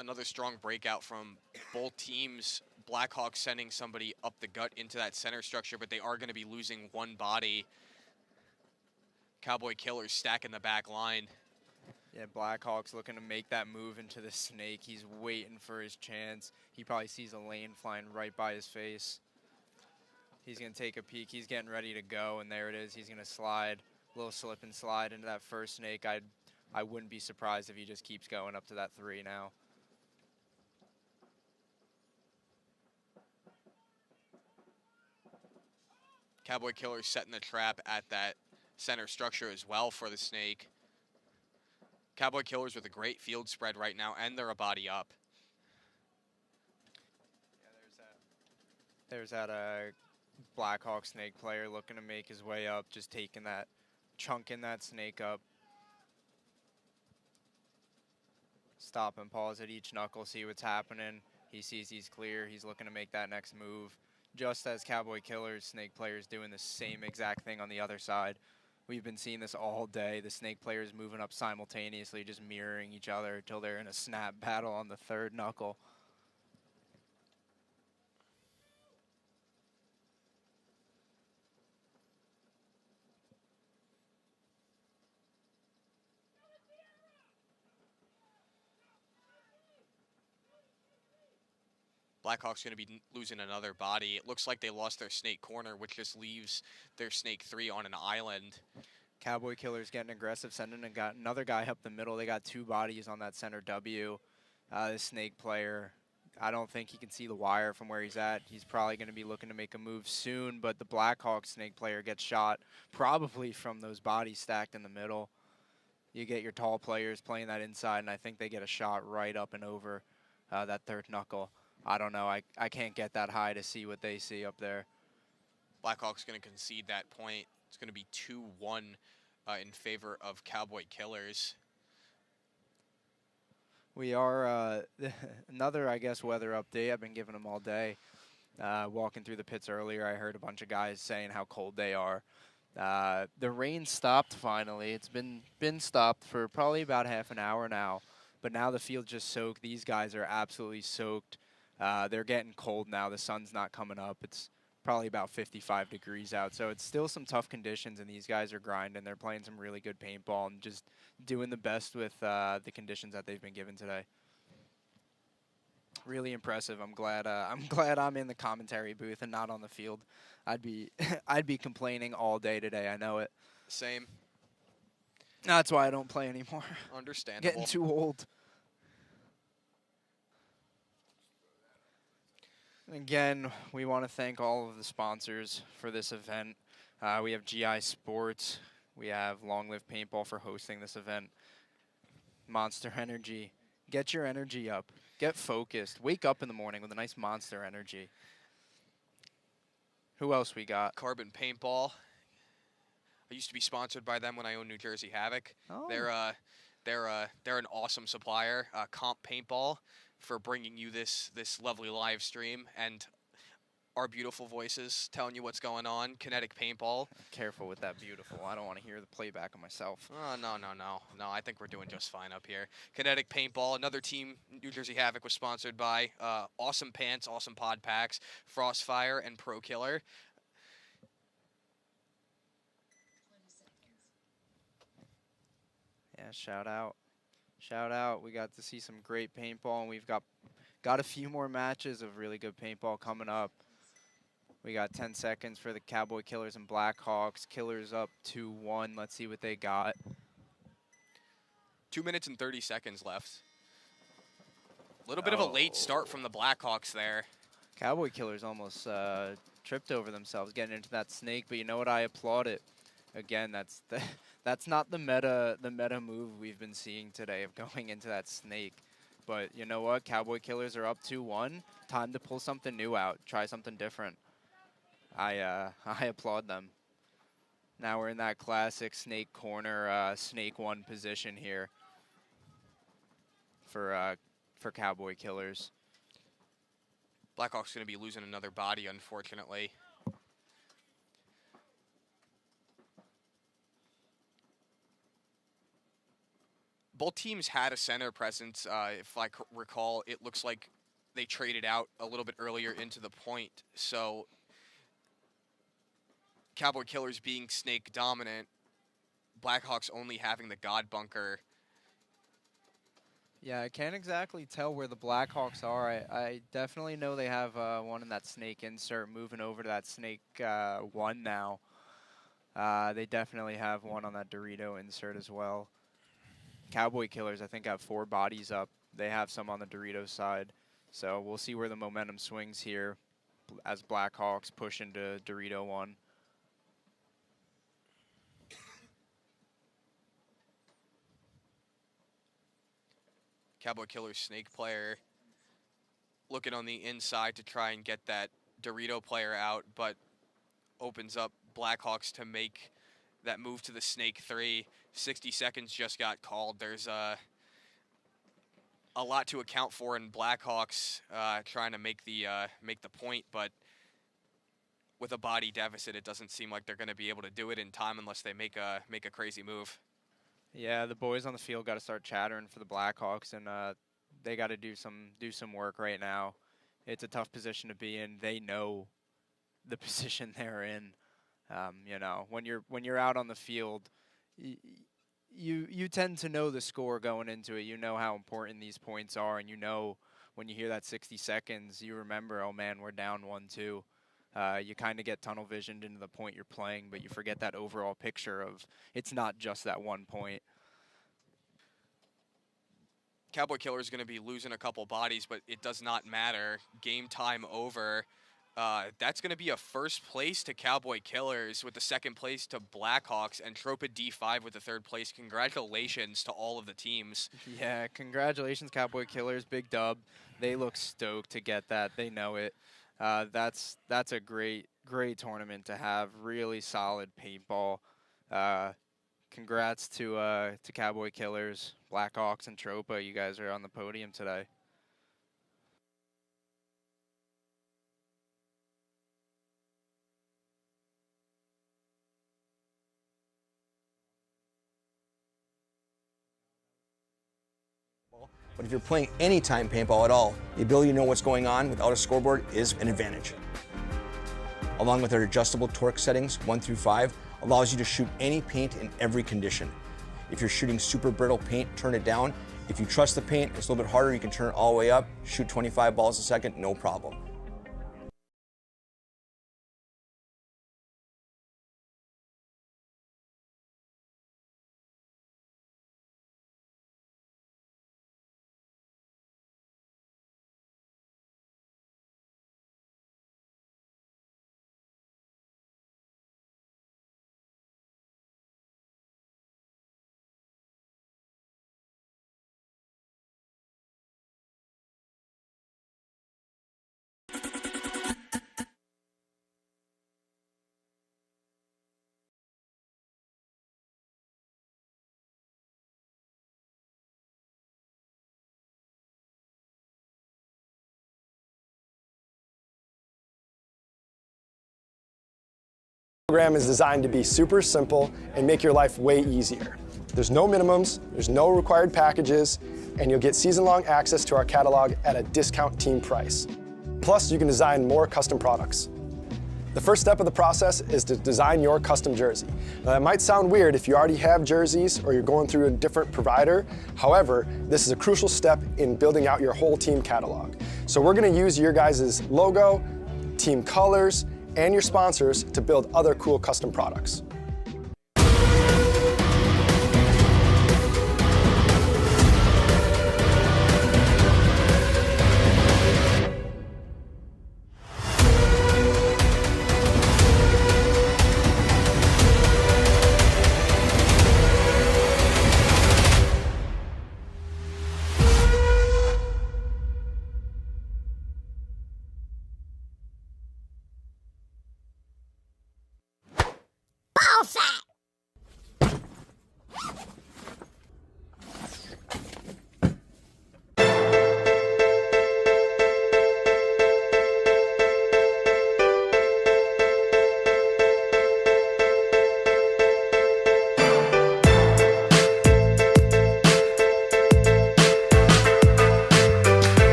Another strong breakout from both teams. Blackhawks sending somebody up the gut into that center structure, but they are going to be losing one body. Cowboy Killers stacking the back line. Yeah, Blackhawks looking to make that move into the snake. He's waiting for his chance. He probably sees a lane flying right by his face. He's going to take a peek. He's getting ready to go, and there it is. He's going to slide, a little slip and slide into that first snake. I wouldn't be surprised if he just keeps going up to that 3 now. Cowboy Killers setting the trap at that center structure as well for the snake. Cowboy Killers with a great field spread right now, and they're a body up. Yeah, there's that Blackhawk snake player looking to make his way up, just taking that, chunking that snake up. Stop and pause at each knuckle, see what's happening. He sees he's clear. He's looking to make that next move. Just as Cowboy Killers, snake players doing the same exact thing on the other side. We've been seeing this all day. The snake players moving up simultaneously, just mirroring each other until they're in a snap battle on the 3rd knuckle. Blackhawks going to be losing another body. It looks like they lost their snake corner, which just leaves their snake 3 on an island. Cowboy Killers getting aggressive, sending another guy up the middle. They got 2 bodies on that center W. The snake player, I don't think he can see the wire from where he's at. He's probably going to be looking to make a move soon, but the Blackhawk snake player gets shot probably from those bodies stacked in the middle. You get your tall players playing that inside, and I think they get a shot right up and over that 3rd knuckle. I don't know. I can't get that high to see what they see up there. Blackhawks going to concede that point. It's going to be 2-1 in favor of Cowboy Killers. We are another, I guess, weather update. I've been giving them all day. Walking through the pits earlier, I heard a bunch of guys saying how cold they are. The rain stopped finally. It's been stopped for probably about half an hour now. But now the field's just soaked. These guys are absolutely soaked. They're getting cold now. The sun's not coming up. It's probably about 55 degrees out. So it's still some tough conditions, and these guys are grinding. They're playing some really good paintball and just doing the best with the conditions that they've been given today. Really impressive. I'm glad I'm in the commentary booth and not on the field. I'd be complaining all day today. I know it. Same. That's why I don't play anymore. Understandable. Getting too old. Again, we want to thank all of the sponsors for this event. We have GI Sports. We have Long Live Paintball for hosting this event. Monster Energy. Get your energy up. Get focused. Wake up in the morning with a nice Monster Energy. Who else we got? CRBN Paintball. I used to be sponsored by them when I owned New Jersey Havoc. Oh. They're an awesome supplier. Comp Paintball for bringing you this lovely live stream and our beautiful voices telling you what's going on. Kinetic Paintball. Careful with that beautiful. I don't want to hear the playback of myself. Oh, no. I think we're doing just fine up here. Kinetic Paintball, another team New Jersey Havoc was sponsored by. Awesome pants, awesome pod packs, FROSTFIRE and Pro Killer. Yeah, shout out. Shout out. We got to see some great paintball, and we've got a few more matches of really good paintball coming up. We got 10 seconds for the Cowboy Killers and Blackhawks. Killers up 2-1. Let's see what they got. 2 minutes and 30 seconds left. A little bit of a late start from the Blackhawks there. Cowboy Killers almost tripped over themselves getting into that snake, but you know what? I applaud it. Again, that's not the meta move we've been seeing today of going into that snake. But you know what? Cowboy Killers are up 2-1. Time to pull something new out. Try something different. I applaud them. Now we're in that classic snake corner, snake 1 position here for Cowboy Killers. Blackhawks going to be losing another body, unfortunately. both teams had a center presence. If I recall, it looks like they traded out a little bit earlier into the point. So Cowboy Killers being snake dominant, Blackhawks only having the God Bunker. Yeah, I can't exactly tell where the Blackhawks are. I definitely know they have one in that snake insert, moving over to that snake 1 now. They definitely have one on that Dorito insert as well. Cowboy Killers, I think, have 4 bodies up. They have some on the Dorito side. So we'll see where the momentum swings here as Blackhawks push into Dorito 1. Cowboy Killers snake player looking on the inside to try and get that Dorito player out, but opens up Blackhawks to make that move to the snake 3. 60 seconds just got called. There's a lot to account for in Blackhawks trying to make the point, but with a body deficit, it doesn't seem like they're going to be able to do it in time unless they make a crazy move. Yeah, the boys on the field got to start chattering for the Blackhawks, and they got to do some work right now. It's a tough position to be in. They know the position they're in. You know, when you're out on the field, you tend to know the score going into it. You know how important these points are, and you know when you hear that 60 seconds, you remember, oh man, we're down 1-2. You kind of get tunnel visioned into the point you're playing, but you forget that overall picture of it's not just that 1 point. Cowboy Killer is going to be losing a couple bodies, but it does not matter. Game time over. That's going to be a first place to Cowboy Killers with the second place to Blackhawks, and Tropa D5 with the third place. Congratulations to all of the teams. Yeah, congratulations, Cowboy Killers. Big dub. They look stoked to get that. They know it. That's a great tournament to have. Really solid paintball. Congrats to Cowboy Killers, Blackhawks, and Tropa. You guys are on the podium today. But if you're playing anytime paintball at all, the ability to know what's going on without a scoreboard is an advantage. Along with our adjustable torque settings, 1 through 5, allows you to shoot any paint in every condition. If you're shooting super brittle paint, turn it down. If you trust the paint, it's a little bit harder, you can turn it all the way up, shoot 25 balls a second, no problem. The program is designed to be super simple and make your life way easier. There's no minimums, there's no required packages, and you'll get season-long access to our catalog at a discount team price. Plus, you can design more custom products. The first step of the process is to design your custom jersey. Now, that might sound weird if you already have jerseys or you're going through a different provider. However, this is a crucial step in building out your whole team catalog. So we're going to use your guys' logo, team colors, and your sponsors to build other cool custom products.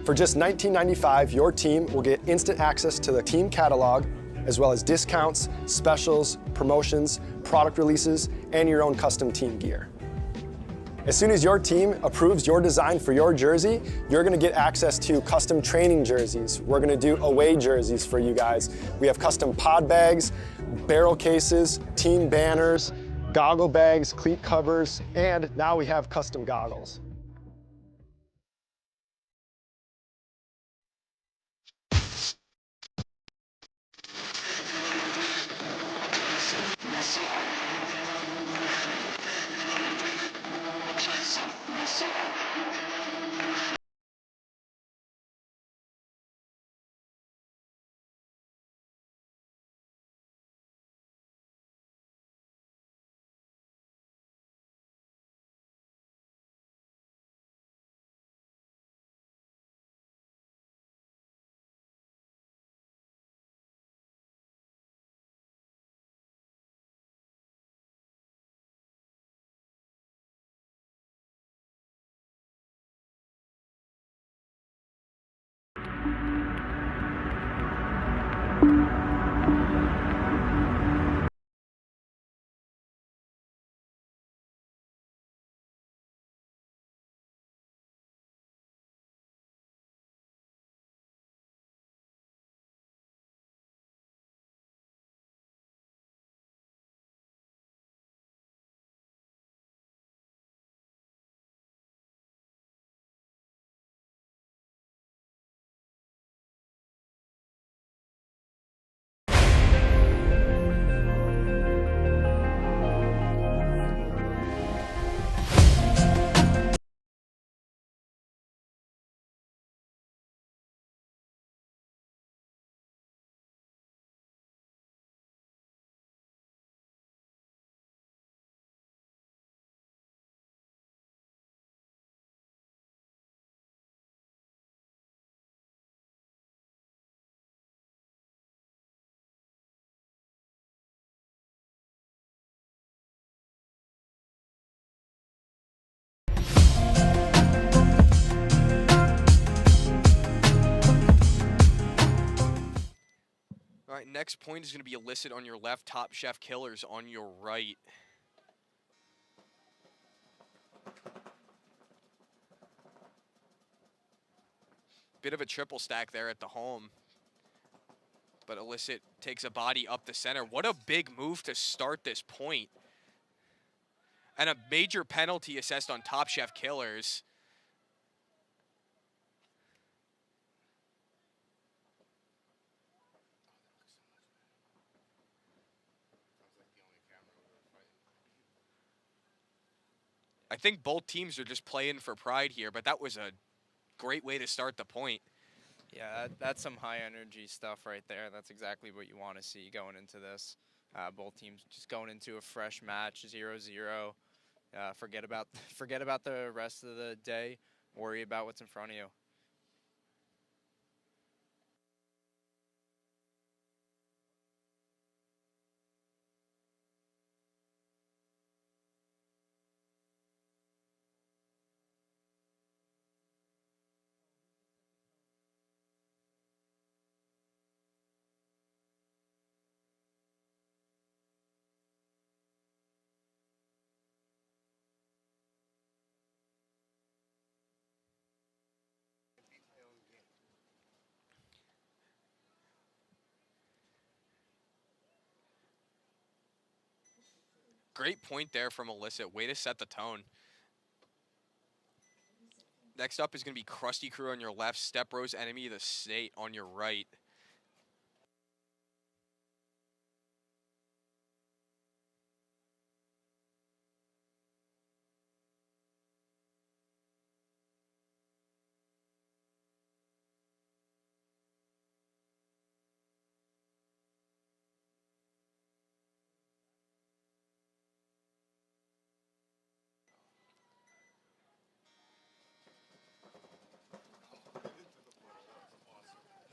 For just $19.95, your team will get instant access to the team catalog, as well as discounts, specials, promotions, product releases, and your own custom team gear. As soon as your team approves your design for your jersey, you're gonna get access to custom training jerseys. We're gonna do away jerseys for you guys. We have custom pod bags, barrel cases, team banners, goggle bags, cleat covers, and now we have custom goggles. All right, next point is going to be Elicit on your left, Top Chef Killers on your right. Bit of a triple stack there at the home. But Elicit takes a body up the center. What a big move to start this point. And a major penalty assessed on Top Chef Killers. I think both teams are just playing for pride here, but that was a great way to start the point. Yeah, that's some high energy stuff right there. That's exactly what you want to see going into this. Both teams just going into a fresh match, 0-0. Forget about the rest of the day. Worry about what's in front of you. Great point there from Elicit. Way to set the tone. Next up is going to be Crusty Crew on your left, Stepross Enemy the State on your right.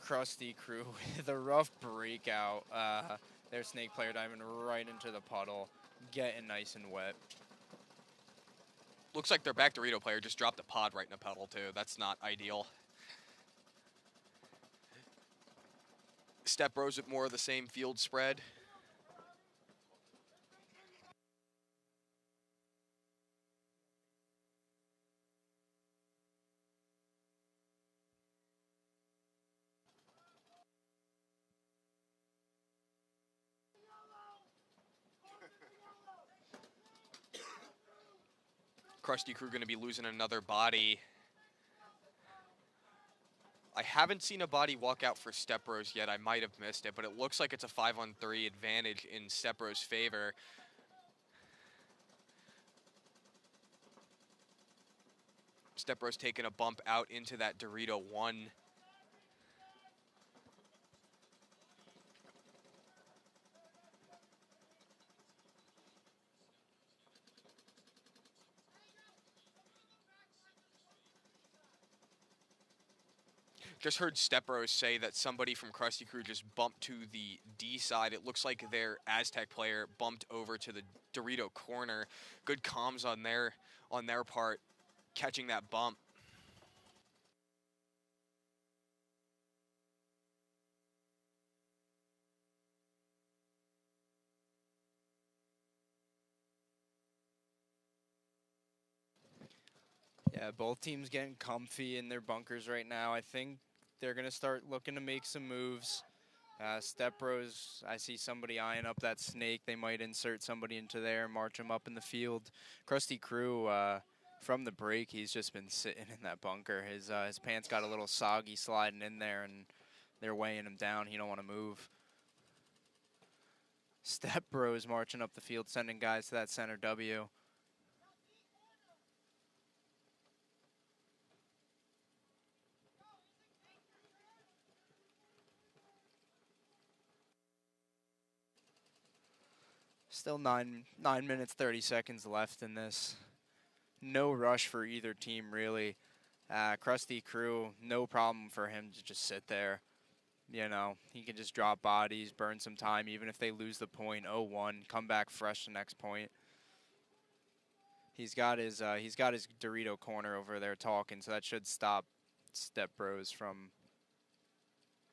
Crusty Crew with a rough breakout. Their snake player diving right into the puddle, getting nice and wet. Looks like their back Dorito player just dropped a pod right in a puddle too. That's not ideal. Stepross with more of the same field spread. Crusty crew going to be losing another body. I haven't seen a body walk out for Stepross yet. I might have missed it, but it looks like it's a 5-on-3 advantage in Stepross' favor. Stepross taking a bump out into that Dorito 1. Just heard Stepross say that somebody from Crusty Crew just bumped to the D side. It looks like their Aztec player bumped over to the Dorito corner. Good comms on their part, catching that bump. Yeah, both teams getting comfy in their bunkers right now. I think they're going to start looking to make some moves. Stepross, I see somebody eyeing up that snake. They might insert somebody into there, march them up in the field. Crusty Crew, from the break, he's just been sitting in that bunker. His pants got a little soggy sliding in there, and they're weighing him down. He don't want to move. Stepross marching up the field, sending guys to that center W. Still 9 minutes, 30 seconds left in this. No rush for either team, really. Crusty Crew, no problem for him to just sit there. You know, he can just drop bodies, burn some time, even if they lose the point, 0-1, come back fresh the next point. He's got his Dorito corner over there talking, so that should stop Stepross from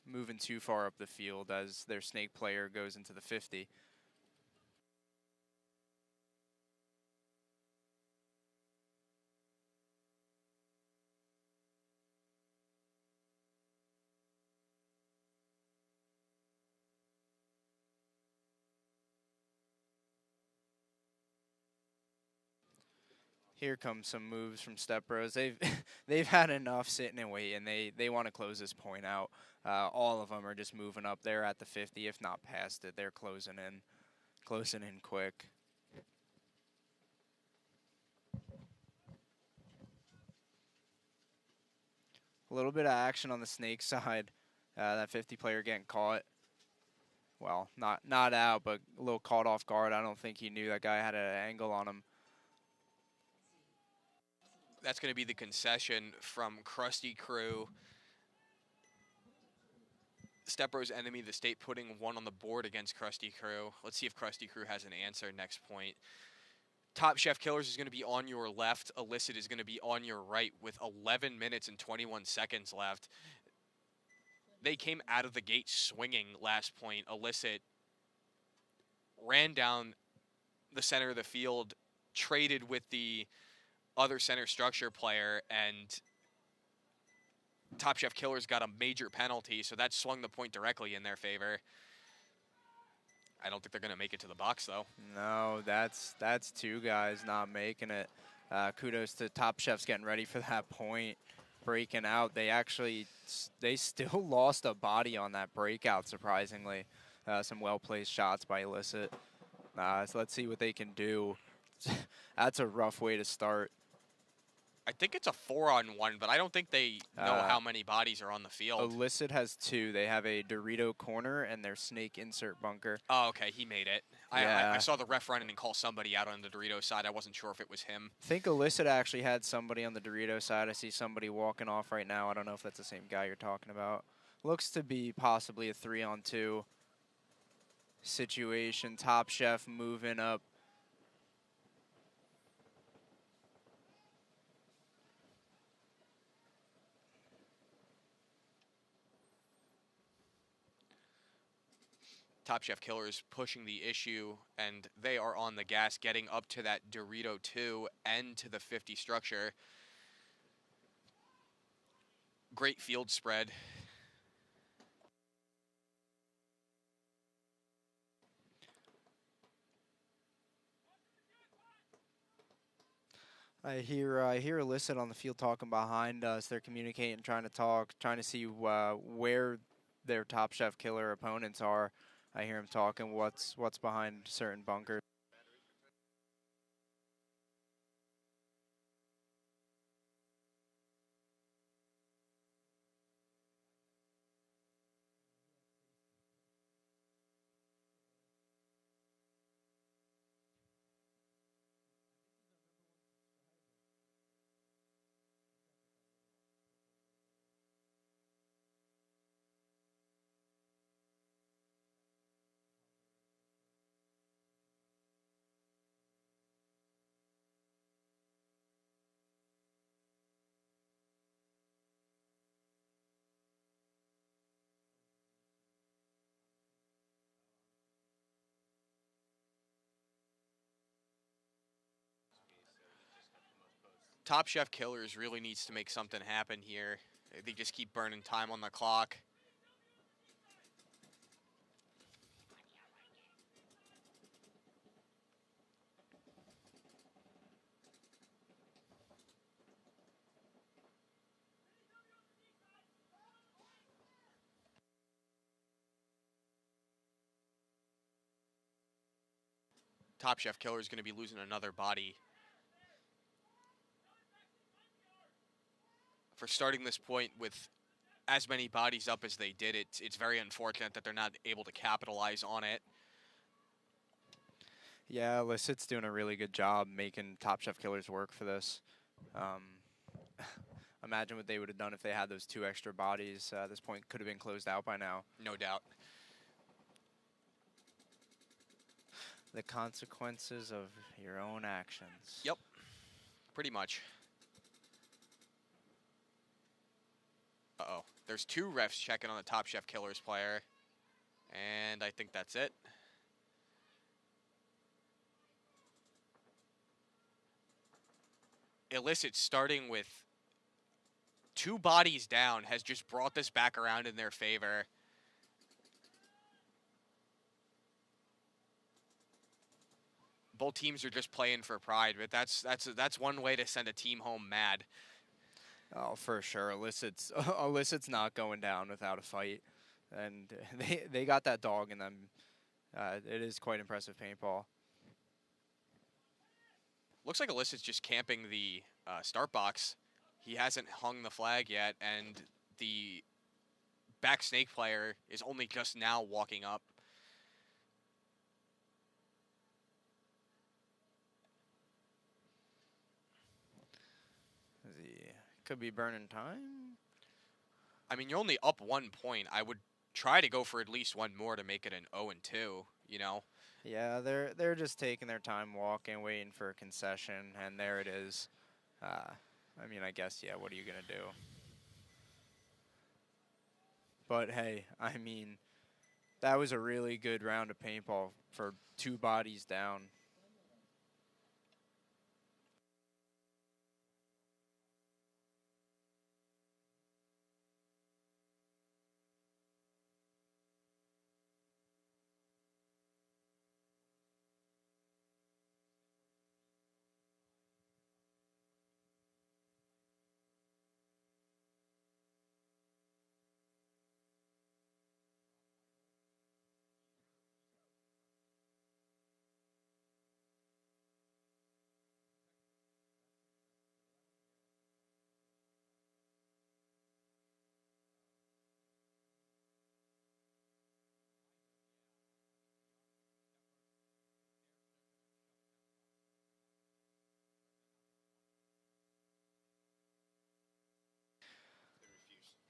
moving too far up the field as their snake player goes into the 50. Here comes some moves from Stepross. They've had enough sitting and waiting. They want to close this point out. All of them are just moving up there at the 50, if not past it. They're closing in quick. A little bit of action on the snake side. That 50 player getting caught. Well, not out, but a little caught off guard. I don't think he knew that guy had an angle on him. That's going to be the concession from Crusty Crew. Stepross enemy, the state, putting one on the board against Crusty Crew. Let's see if Crusty Crew has an answer next point. Top Chef Killers is going to be on your left. Elicit is going to be on your right with 11 minutes and 21 seconds left. They came out of the gate swinging last point. Elicit ran down the center of the field, traded with the other center structure player, and Top Chef Killers got a major penalty, so that swung the point directly in their favor. I don't think they're going to make it to the box, though. No, that's two guys not making it. Kudos to Top Chefs getting ready for that point, breaking out. They still lost a body on that breakout, surprisingly. Some well-placed shots by Elicit. So let's see what they can do. That's a rough way to start. I think it's a 4-on-1, but I don't think they know how many bodies are on the field. Elicit has two. They have a Dorito corner and their snake insert bunker. Oh, okay, he made it. Yeah. I saw the ref run in and call somebody out on the Dorito side. I wasn't sure if it was him. I think Elicit actually had somebody on the Dorito side. I see somebody walking off right now. I don't know if that's the same guy you're talking about. Looks to be possibly a 3-on-2 situation. Top Chef moving up. Top Chef Killers pushing the issue, and they are on the gas, getting up to that Dorito 2 and to the 50 structure. Great field spread. I hear Elicit on the field talking behind us. They're communicating, trying to talk, trying to see where their Top Chef Killer opponents are. I hear him talking what's behind certain bunkers. Top Chef Killers really needs to make something happen here. They just keep burning time on the clock. Top Chef Killer is going to be losing another body. For starting this point with as many bodies up as they did, it's very unfortunate that they're not able to capitalize on it. Yeah, Elicit's doing a really good job making Top Chef Killers work for this. Imagine what they would have done if they had those 2 extra bodies. This point could have been closed out by now. No doubt. The consequences of your own actions. Yep, pretty much. Uh-oh. There's 2 refs checking on the Top Chef Killers player. And I think that's it. Elicit, starting with 2 bodies down, has just brought this back around in their favor. Both teams are just playing for pride, but that's one way to send a team home mad. Oh, for sure. Elicit's not going down without a fight, and they got that dog in them. It is quite impressive paintball. Looks like Elicit's just camping the start box. He hasn't hung the flag yet, and the back snake player is only just now walking up. Could be burning time. I mean, you're only up 1 point. I would try to go for at least 1 more to make it an 0-2, you know? Yeah, they're just taking their time walking, waiting for a concession, and there it is. I mean, I guess, yeah, what are you going to do? But, hey, I mean, that was a really good round of paintball for 2 bodies down.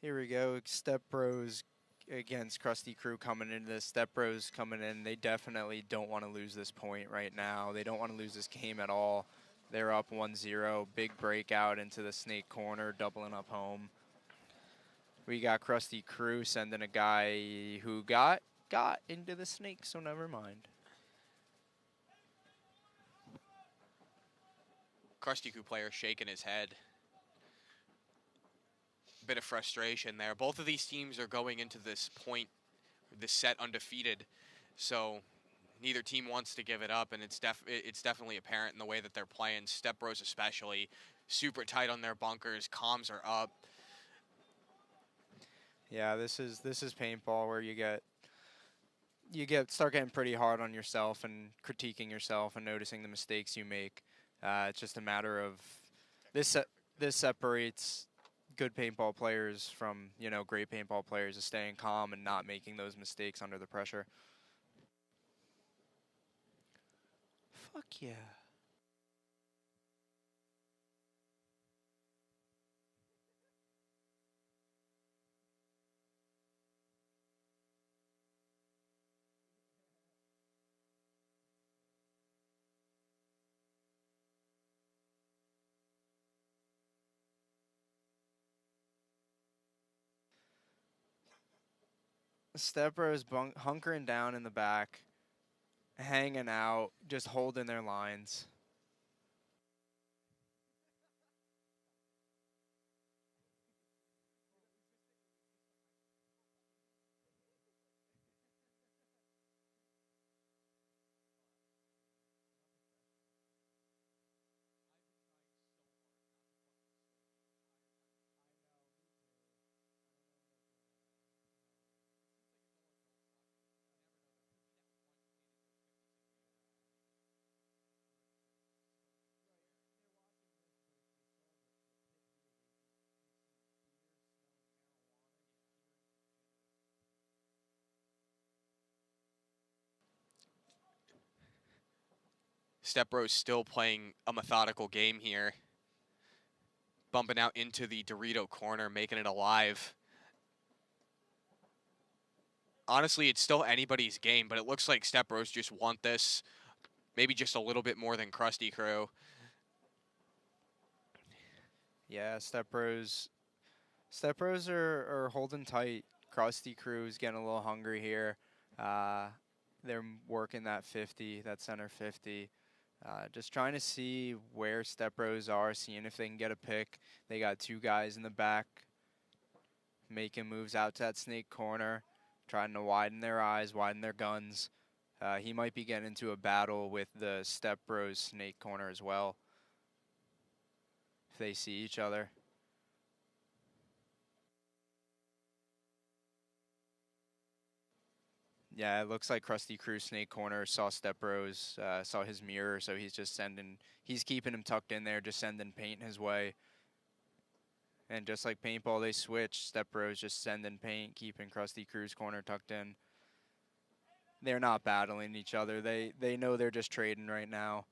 Here we go. Stepross against Crusty Crew coming into this. Stepross coming in. They definitely don't want to lose this point right now. They don't want to lose this game at all. They're up 1-0. Big breakout into the snake corner, doubling up home. We got Crusty Crew sending a guy who got got into the snake, so never mind. Crusty Crew player shaking his head. Bit of frustration there. Both of these teams are going into this set undefeated, so neither team wants to give it up, and it's definitely apparent in the way that they're playing. Stepross especially, super tight on their bunkers. Comms are up. Yeah, this is paintball where you start getting pretty hard on yourself and critiquing yourself and noticing the mistakes you make. It's just a matter of this separates good paintball players from, you know, great paintball players, is staying calm and not making those mistakes under the pressure. Fuck yeah. Stepross hunkering down in the back, hanging out, just holding their lines. Stepross still playing a methodical game here. Bumping out into the Dorito corner, making it alive. Honestly, it's still anybody's game, but it looks like Stepross just want this maybe just a little bit more than Crusty Crew. Yeah, Stepross are holding tight. Crusty Crew's getting a little hungry here. They're working that 50, that center 50. Just trying to see where Stepross are, seeing if they can get a pick. They got two guys in the back making moves out to that snake corner, trying to widen their eyes, widen their guns. He might be getting into a battle with the Stepross snake corner as well, if they see each other. Yeah, it looks like Crusty Crew snake corner saw Stepross, saw his mirror, so he's just he's keeping him tucked in there, just sending paint his way. And just like paintball, they switch. Stepross just sending paint, keeping Crusty Crew's corner tucked in. They're not battling each other. They know they're just trading right now.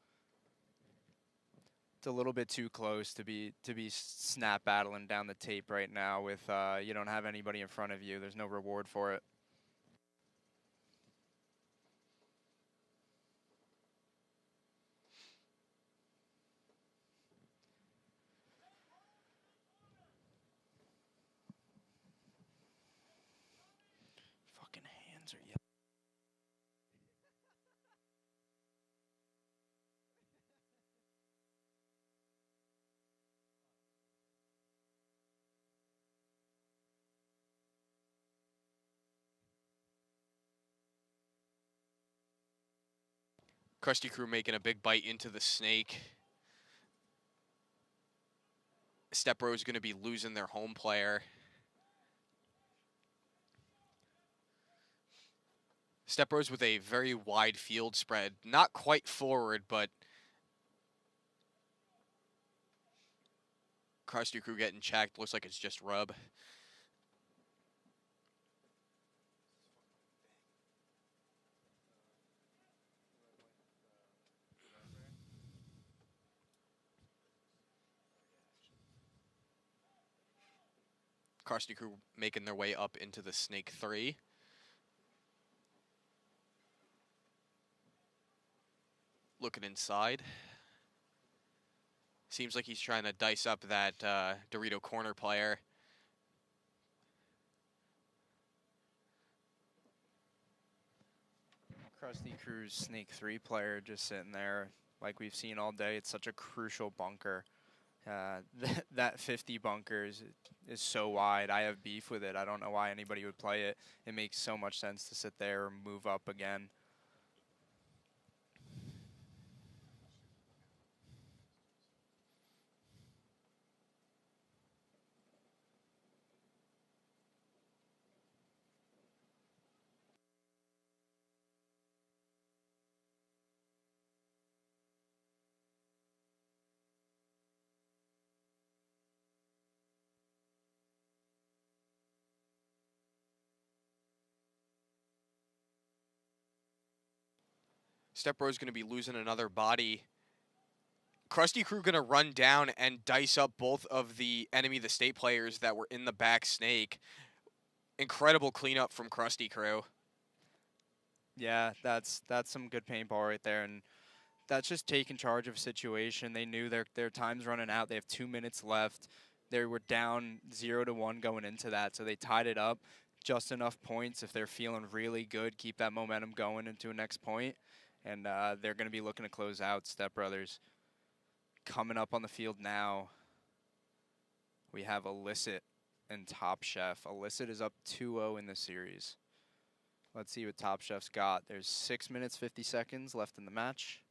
It's a little bit too close to be snap battling down the tape right now with you don't have anybody in front of you. There's no reward for it. Fucking hands are yellow. Crusty Crew making a big bite into the snake. Stepross is going to be losing their home player. Stepross with a very wide field spread. Not quite forward, but Crusty Crew getting checked. Looks like it's just rub. Crusty Crew making their way up into the Snake 3. Looking inside. Seems like he's trying to dice up that Dorito corner player. Crusty Crew's Snake 3 player just sitting there like we've seen all day. It's such a crucial bunker. That 50 bunker is so wide. I have beef with it. I don't know why anybody would play it. It makes so much sense to sit there or move up again. Stepross going to be losing another body. Crusty Crew going to run down and dice up both of the Enemy of the State players that were in the back snake. Incredible cleanup from Crusty Crew. Yeah, that's some good paintball right there, and that's just taking charge of a situation. They knew their time's running out. They have 2 minutes left. They were down 0-1 going into that, so they tied it up. Just enough points if they're feeling really good, keep that momentum going into a next point. And they're going to be looking to close out. Step Brothers coming up on the field now. We have Elicit and Top Chef. Elicit is up 2-0 in the series. Let's see what Top Chef's got. There's 6 minutes, 50 seconds left in the match.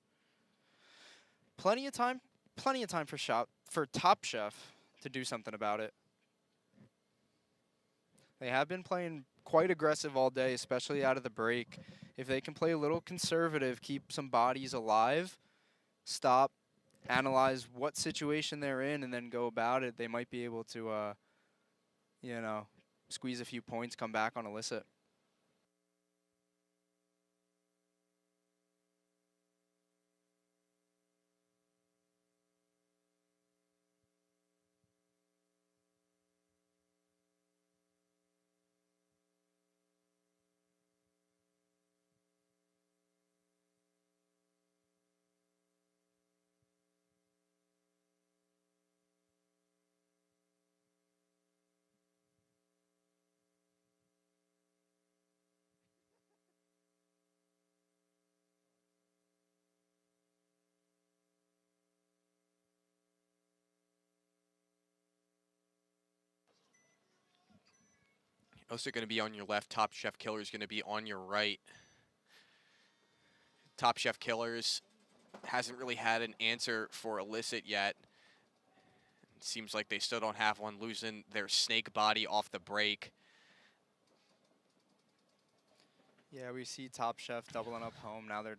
Plenty of time for Top Chef to do something about it. They have been playing quite aggressive all day, especially out of the break. If they can play a little conservative, keep some bodies alive, stop, analyze what situation they're in, and then go about it, they might be able to, you know, squeeze a few points, come back on Elicit. Also going to be on your left. Top Chef Killer is going to be on your right. Top Chef Killers hasn't really had an answer for Elicit yet. It seems like they still don't have one, losing their snake body off the break. Yeah, we see Top Chef doubling up home. Now they're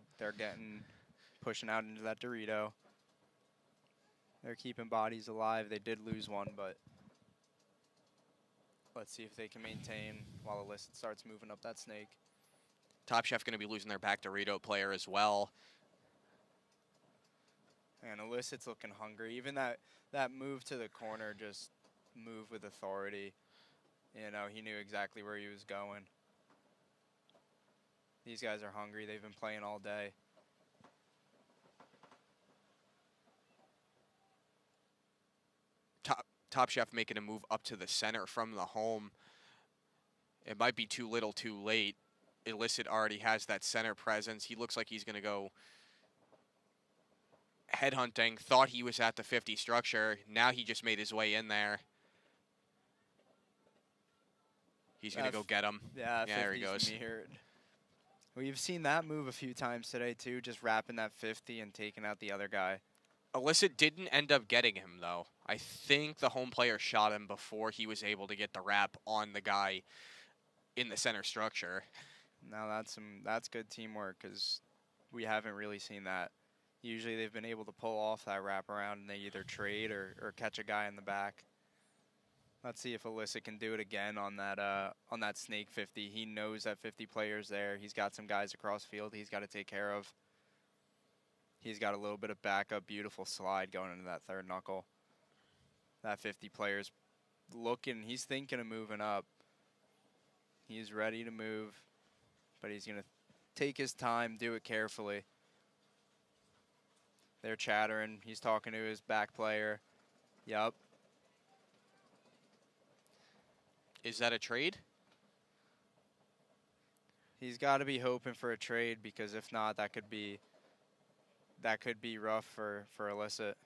pushing out into that Dorito. They're keeping bodies alive. They did lose one, but let's see if they can maintain while Elicit starts moving up that snake. Top Chef going to be losing their back Dorito player as well. And Elicit's looking hungry. Even that move to the corner, just move with authority. You know, he knew exactly where he was going. These guys are hungry. They've been playing all day. Top Chef making a move up to the center from the home. It might be too little too late. Elicit already has that center presence. He looks like he's going to go headhunting. Thought he was at the 50 structure. Now he just made his way in there. He's going to go get him. Yeah, there he goes. Mirrored. We've seen that move a few times today, too, just wrapping that 50 and taking out the other guy. Elicit didn't end up getting him, though. I think the home player shot him before he was able to get the wrap on the guy in the center structure. Now that's good teamwork, because we haven't really seen that. Usually they've been able to pull off that wraparound and they either trade or catch a guy in the back. Let's see if Elicit can do it again on that snake 50. He knows that 50 players there. He's got some guys across field he's got to take care of. He's got a little bit of backup, beautiful slide going into that third knuckle. That 50 player's looking, he's thinking of moving up. He's ready to move, but he's going to take his time, do it carefully. They're chattering. He's talking to his back player. Yup. Is that a trade? He's got to be hoping for a trade, because if not, that could be rough for Elicit.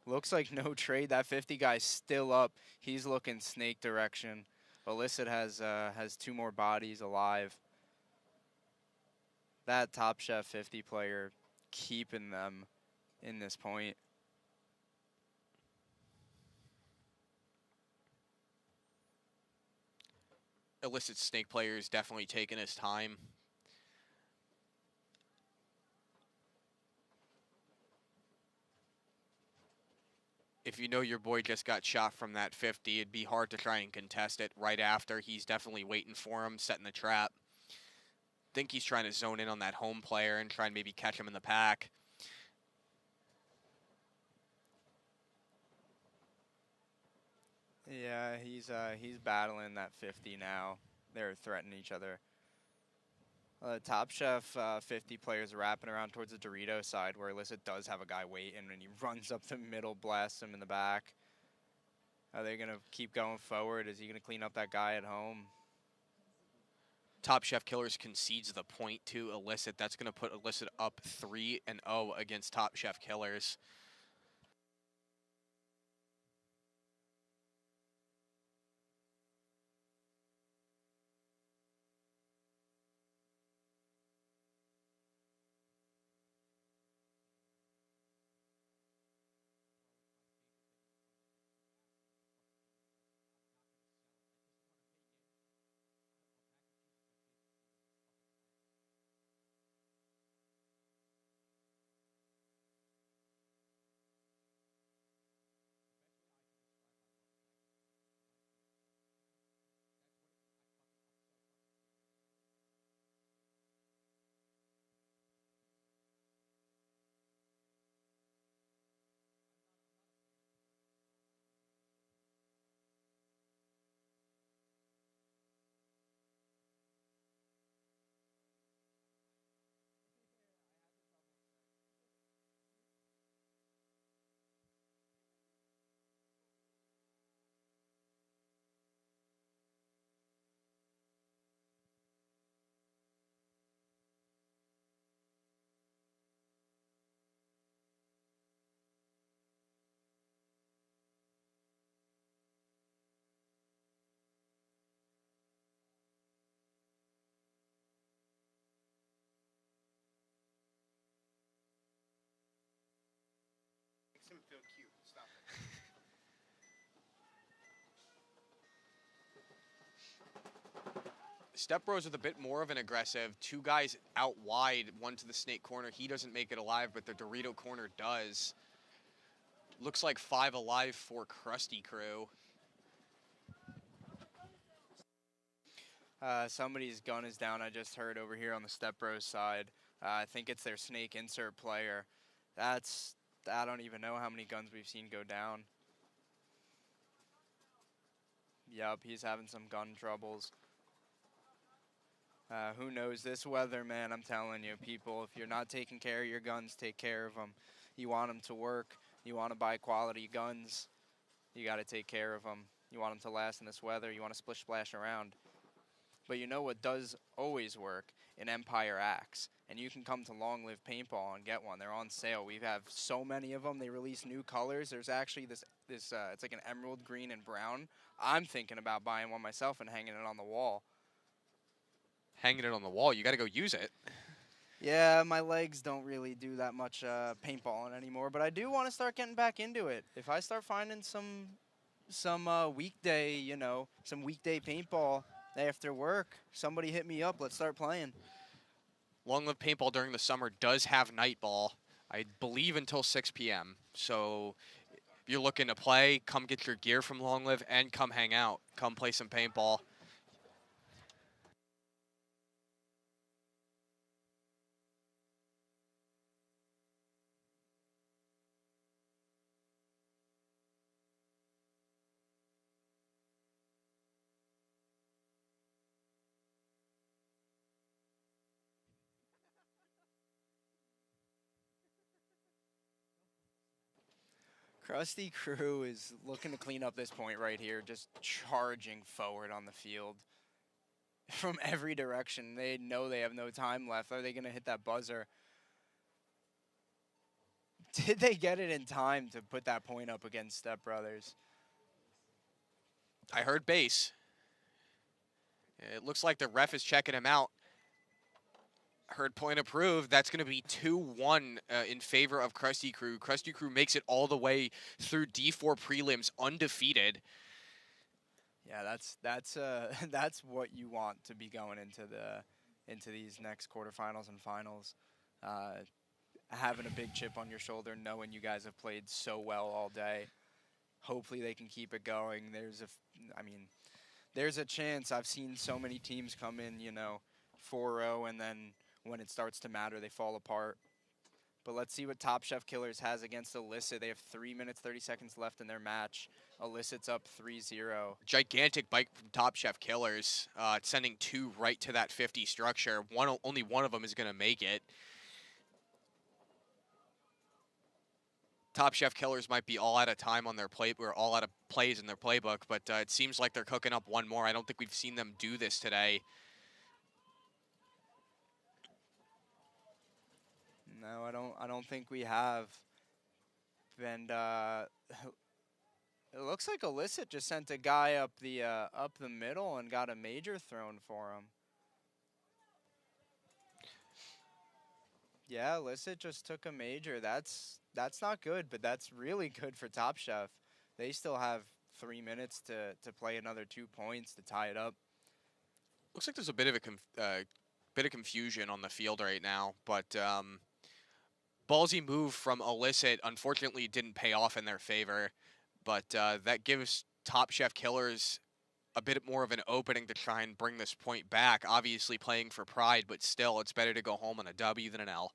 Looks like no trade. That 50 guy's still up. He's looking snake direction. Elicit has 2 more bodies alive. That Top Chef 50 player keeping them in this point. Elicit snake player is definitely taking his time. If you know your boy just got shot from that 50, it'd be hard to try and contest it right after. He's definitely waiting for him, setting the trap. Think he's trying to zone in on that home player and try and maybe catch him in the pack. Yeah, he's battling that 50 now. They're threatening each other. Top Chef 50 players wrapping around towards the Dorito side, where Elicit does have a guy waiting, and he runs up the middle, blasts him in the back. Are they going to keep going forward? Is he going to clean up that guy at home? Top Chef Killers concedes the point to Elicit. That's going to put Elicit up 3-0 against Top Chef Killers. Makes him feel cute. Stop it. Stepross with a bit more of an aggressive. 2 guys out wide, 1 to the snake corner. He doesn't make it alive, but the Dorito corner does. Looks like 5 alive for Crusty crew. Somebody's gun is down, I just heard over here on the Stepross side. I think it's their snake insert player. I don't even know how many guns we've seen go down. Yup, he's having some gun troubles. Who knows? This weather, man, I'm telling you, people, if you're not taking care of your guns, take care of them. You want them to work. You want to buy quality guns. You got to take care of them. You want them to last in this weather. You want to splish splash around. But you know what does always work? An Empire axe. And you can come to Long Live Paintball and get one. They're on sale. We have so many of them. They release new colors. There's actually this it's like an emerald green and brown. I'm thinking about buying one myself and hanging it on the wall. Hanging it on the wall, you got to go use it. Yeah, my legs don't really do that much paintballing anymore, but I do want to start getting back into it. If I start finding some weekday, some weekday paintball after work, somebody hit me up. Let's start playing. Long Live Paintball during the summer does have night ball, I believe until 6 p.m. So if you're looking to play, come get your gear from Long Live and come hang out. Come play some paintball. Crusty crew is looking to clean up this point right here, just charging forward on the field. from every direction. They know they have no time left. Are they going to hit that buzzer? Did they get it in time to put that point up against Step Brothers? I heard base. It looks like the ref is checking him out. Heard point approved. That's going to be 2-1 in favor of Crusty Crew. Crusty Crew makes it all the way through D4 prelims undefeated. Yeah, that's what you want to be going into these next quarterfinals and finals. Having a big chip on your shoulder, knowing you guys have played so well all day. Hopefully they can keep it going. There's a chance. I've seen so many teams come in, 4-0, and then when it starts to matter, they fall apart. But let's see what Top Chef Killers has against Elicit. They have 3 minutes, 30 seconds left in their match. Elicit's up 3-0. Gigantic bike from Top Chef Killers, sending 2 right to that 50 structure. Only one of them is going to make it. Top Chef Killers might be all out of time on their play, or all out of plays in their playbook, but it seems like they're cooking up one more. I don't think we've seen them do this today. No, I don't think we have. And it looks like Elicit just sent a guy up the middle and got a major thrown for him. Yeah, Elicit just took a major. That's not good, but that's really good for Top Chef. They still have 3 minutes to play another 2 points to tie it up. Looks like there's a bit of a confusion on the field right now, but ballsy move from Elicit unfortunately didn't pay off in their favor, but that gives Top Chef Killers a bit more of an opening to try and bring this point back. Obviously playing for pride, but still, it's better to go home on a W than an L.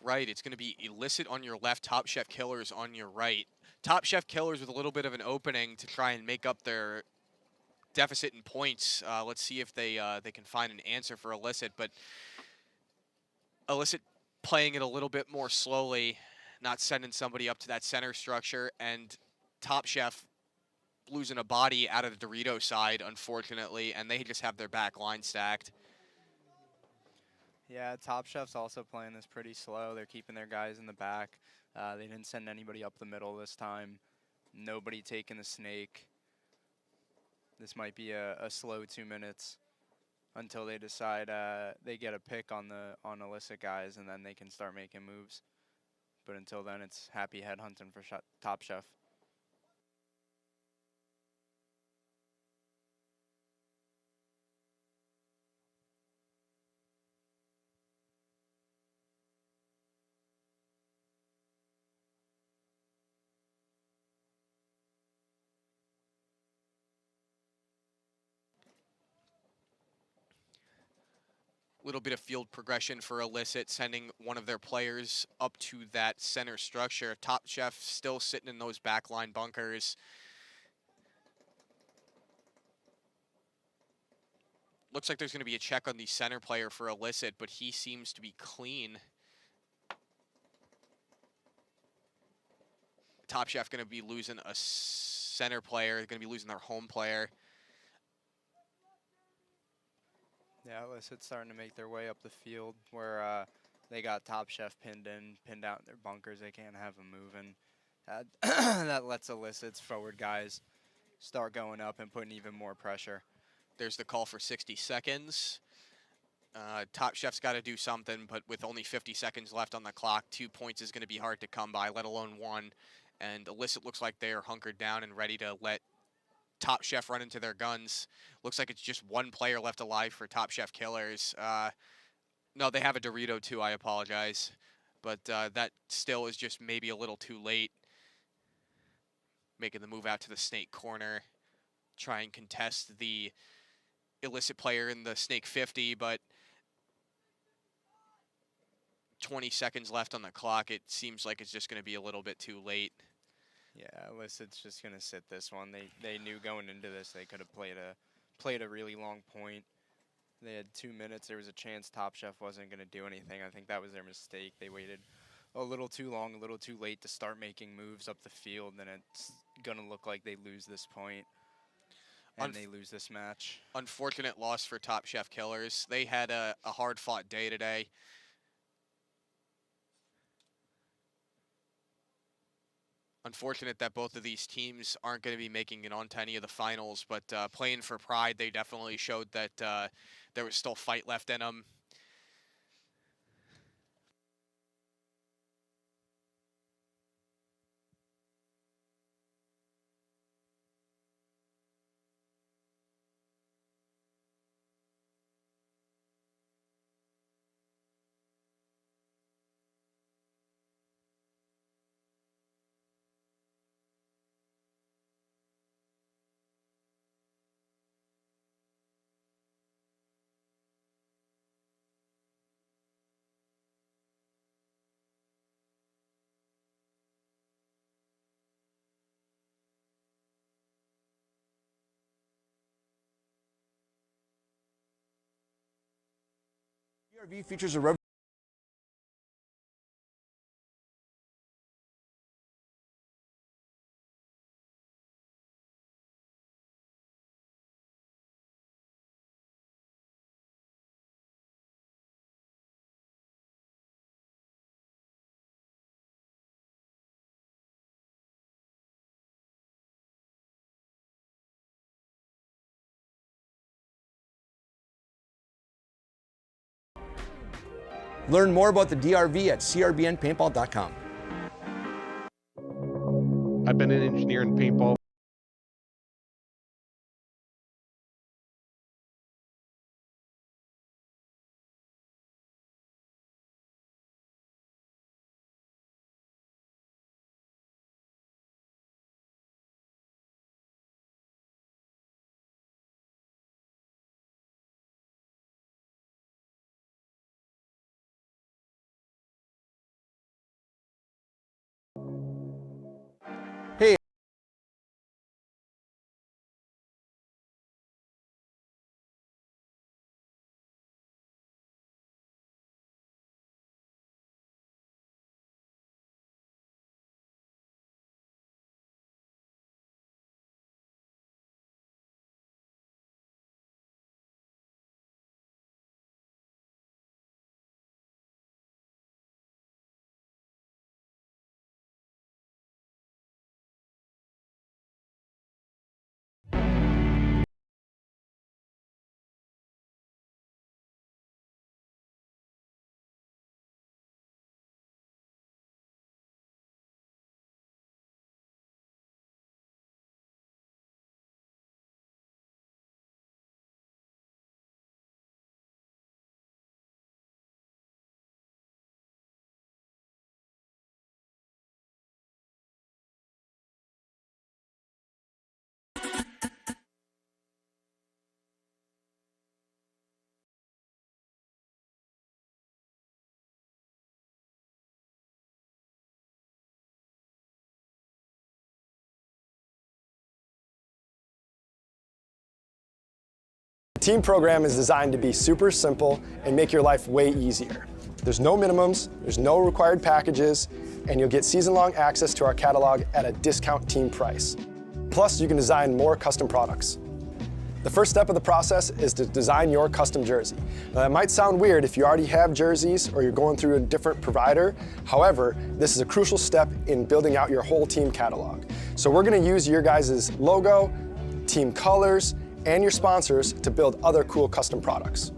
right, it's going to be Elicit on your left, Top Chef Killers on your right. Top Chef Killers with a little bit of an opening to try and make up their deficit in points. Let's see if they can find an answer for Elicit, but Elicit playing it a little bit more slowly, not sending somebody up to that center structure, and Top Chef losing a body out of the Dorito side, unfortunately, and they just have their back line stacked. Yeah, Top Chef's also playing this pretty slow. They're keeping their guys in the back. They didn't send anybody up the middle this time. Nobody taking the snake. This might be a slow 2 minutes until they decide they get a pick on Elicit guys, and then they can start making moves. But until then, it's happy head hunting for Top Chef. Little bit of field progression for Elicit, sending one of their players up to that center structure. Top Chef still sitting in those backline bunkers. Looks like there's going to be a check on the center player for Elicit, but he seems to be clean. Top Chef going to be losing a center player, going to be losing their home player. Yeah, Elicit's starting to make their way up the field where they got Top Chef pinned out in their bunkers. They can't have them moving. That lets Elicit's forward guys start going up and putting even more pressure. There's the call for 60 seconds. Top Chef's got to do something, but with only 50 seconds left on the clock, 2 points is going to be hard to come by, let alone one. And Elicit looks like they are hunkered down and ready to let Top Chef run into their guns. Looks like it's just one player left alive for Top Chef Killers. No, they have a Dorito too, I apologize. But that still is just maybe a little too late. Making the move out to the snake corner. Try and contest the Elicit player in the snake 50, but 20 seconds left on the clock. It seems like it's just going to be a little bit too late. Yeah, Elicit's just gonna sit this one. They knew going into this they could have played a really long point. They had 2 minutes. There was a chance Top Chef wasn't gonna do anything. I think that was their mistake. They waited a little too long, a little too late to start making moves up the field, and it's gonna look like they lose this point and they lose this match. Unfortunate loss for Top Chef Killers. They had a hard-fought day today. Unfortunate that both of these teams aren't going to be making it on to any of the finals, but playing for pride, they definitely showed that there was still fight left in them. CRV features a Learn more about the DRV at CRBNPaintball.com. I've been an engineer in paintball The team program is designed to be super simple and make your life way easier. There's no minimums, there's no required packages, and you'll get season-long access to our catalog at a discount team price. Plus, you can design more custom products. The first step of the process is to design your custom jersey. Now, that might sound weird if you already have jerseys or you're going through a different provider. However, this is a crucial step in building out your whole team catalog. So we're gonna use your guys' logo, team colors, and your sponsors to build other cool custom products.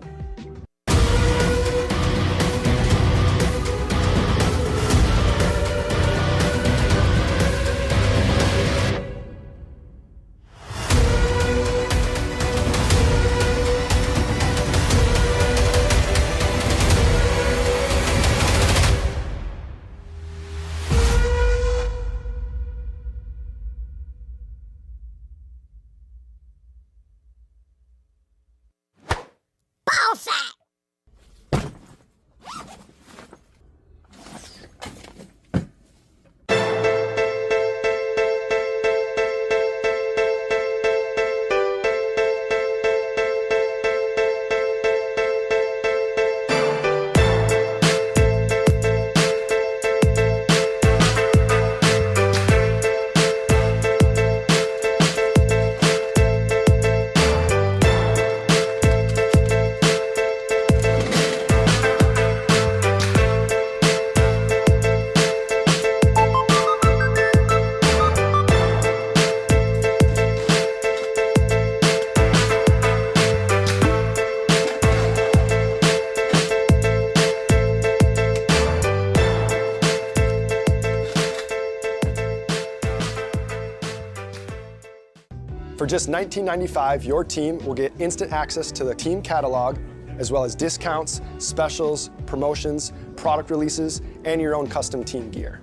For just $19.95, your team will get instant access to the team catalog, as well as discounts, specials, promotions, product releases, and your own custom team gear.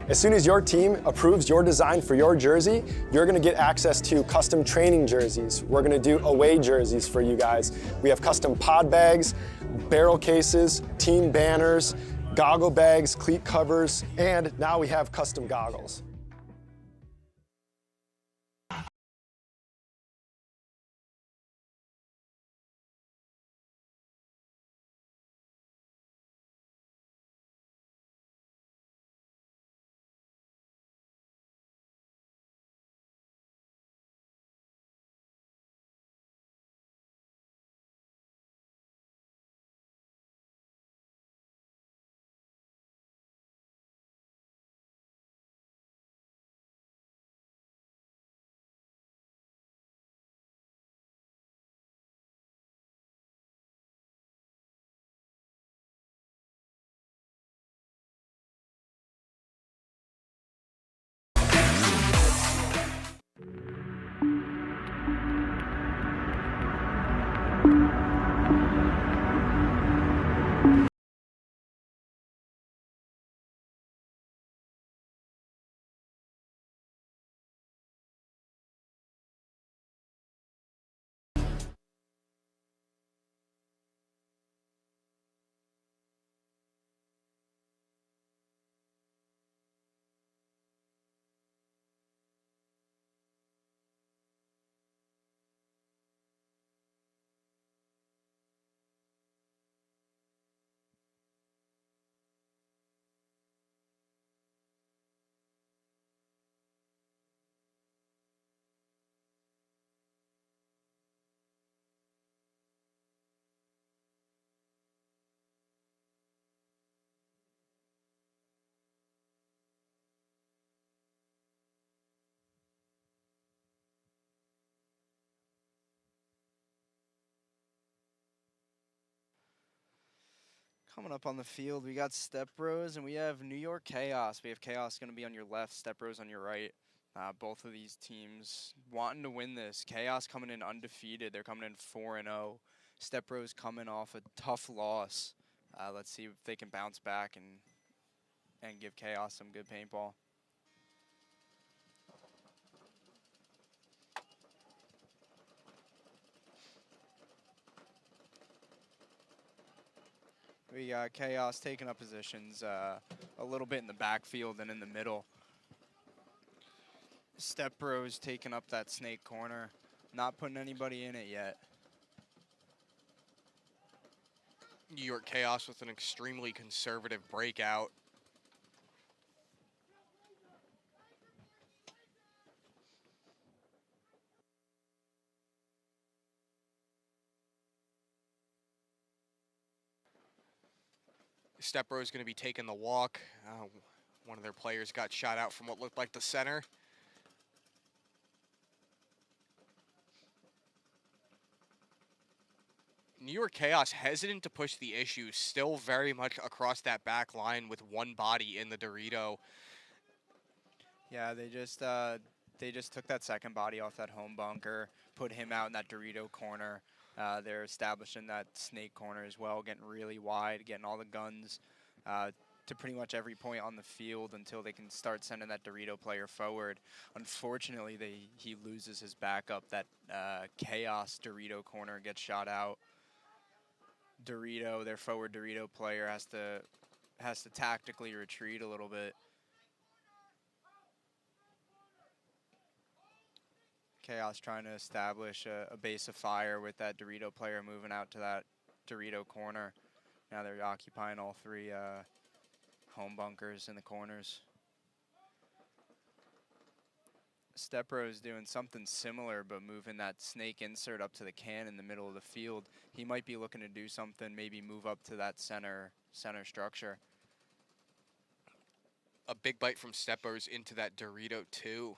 As soon as your team approves your design for your jersey, you're gonna get access to custom training jerseys. We're gonna do away jerseys for you guys. We have custom pod bags, barrel cases, team banners, goggle bags, cleat covers, and now we have custom goggles. Coming up on the field, we got Stepross and we have New York Chaos. We have Chaos going to be on your left, Stepross on your right. Both of these teams wanting to win this. Chaos coming in undefeated. They're coming in 4-0. Stepross coming off a tough loss. Let's see if they can bounce back and give Chaos some good paintball. We got Chaos taking up positions a little bit in the backfield and in the middle. Stepross taking up that snake corner, not putting anybody in it yet. New York Chaos with an extremely conservative breakout. Stepro is going to be taking the walk. One of their players got shot out from what looked like the center. New York Chaos hesitant to push the issue, still very much across that back line with one body in the Dorito. Yeah, they just took that second body off that home bunker, put him out in that Dorito corner. They're establishing that snake corner as well, getting really wide, getting all the guns to pretty much every point on the field until they can start sending that Dorito player forward. Unfortunately, he loses his backup. That Chaos Dorito corner gets shot out. Dorito, their forward Dorito player, has to tactically retreat a little bit. Chaos trying to establish a base of fire with that Dorito player moving out to that Dorito corner. Now they're occupying all three home bunkers in the corners. Stepro is doing something similar, but moving that snake insert up to the can in the middle of the field. He might be looking to do something, maybe move up to that center structure. A big bite from Stepros into that Dorito too.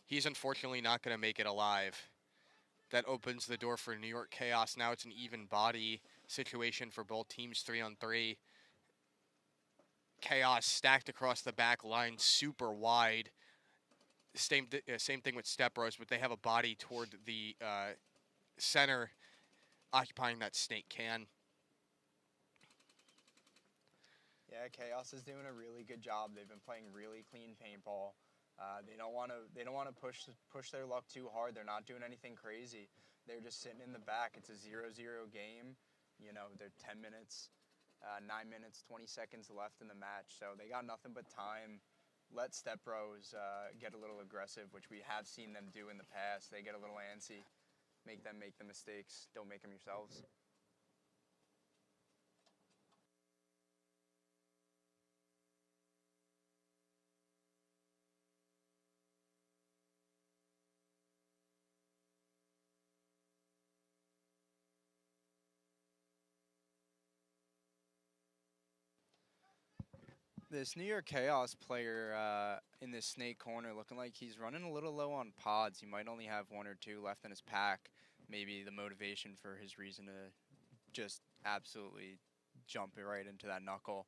He's unfortunately not going to make it alive. That opens the door for New York Chaos. Now it's an even body situation for both teams, 3-on-3. Chaos stacked across the back line, super wide. Same thing with Stepros, but they have a body toward the center, occupying that snake can. Yeah, Chaos is doing a really good job. They've been playing really clean paintball. They don't want to push their luck too hard. They're not doing anything crazy. They're just sitting in the back. It's a 0-0 game. You know, they're 10 minutes, 9 minutes, 20 seconds left in the match. So they got nothing but time. Let Stepros get a little aggressive, which we have seen them do in the past. They get a little antsy, make them make the mistakes. Don't make them yourselves. This New York Chaos player in this snake corner looking like he's running a little low on pods. He might only have 1 or 2 left in his pack. Maybe the motivation for his reason to just absolutely jump it right into that knuckle.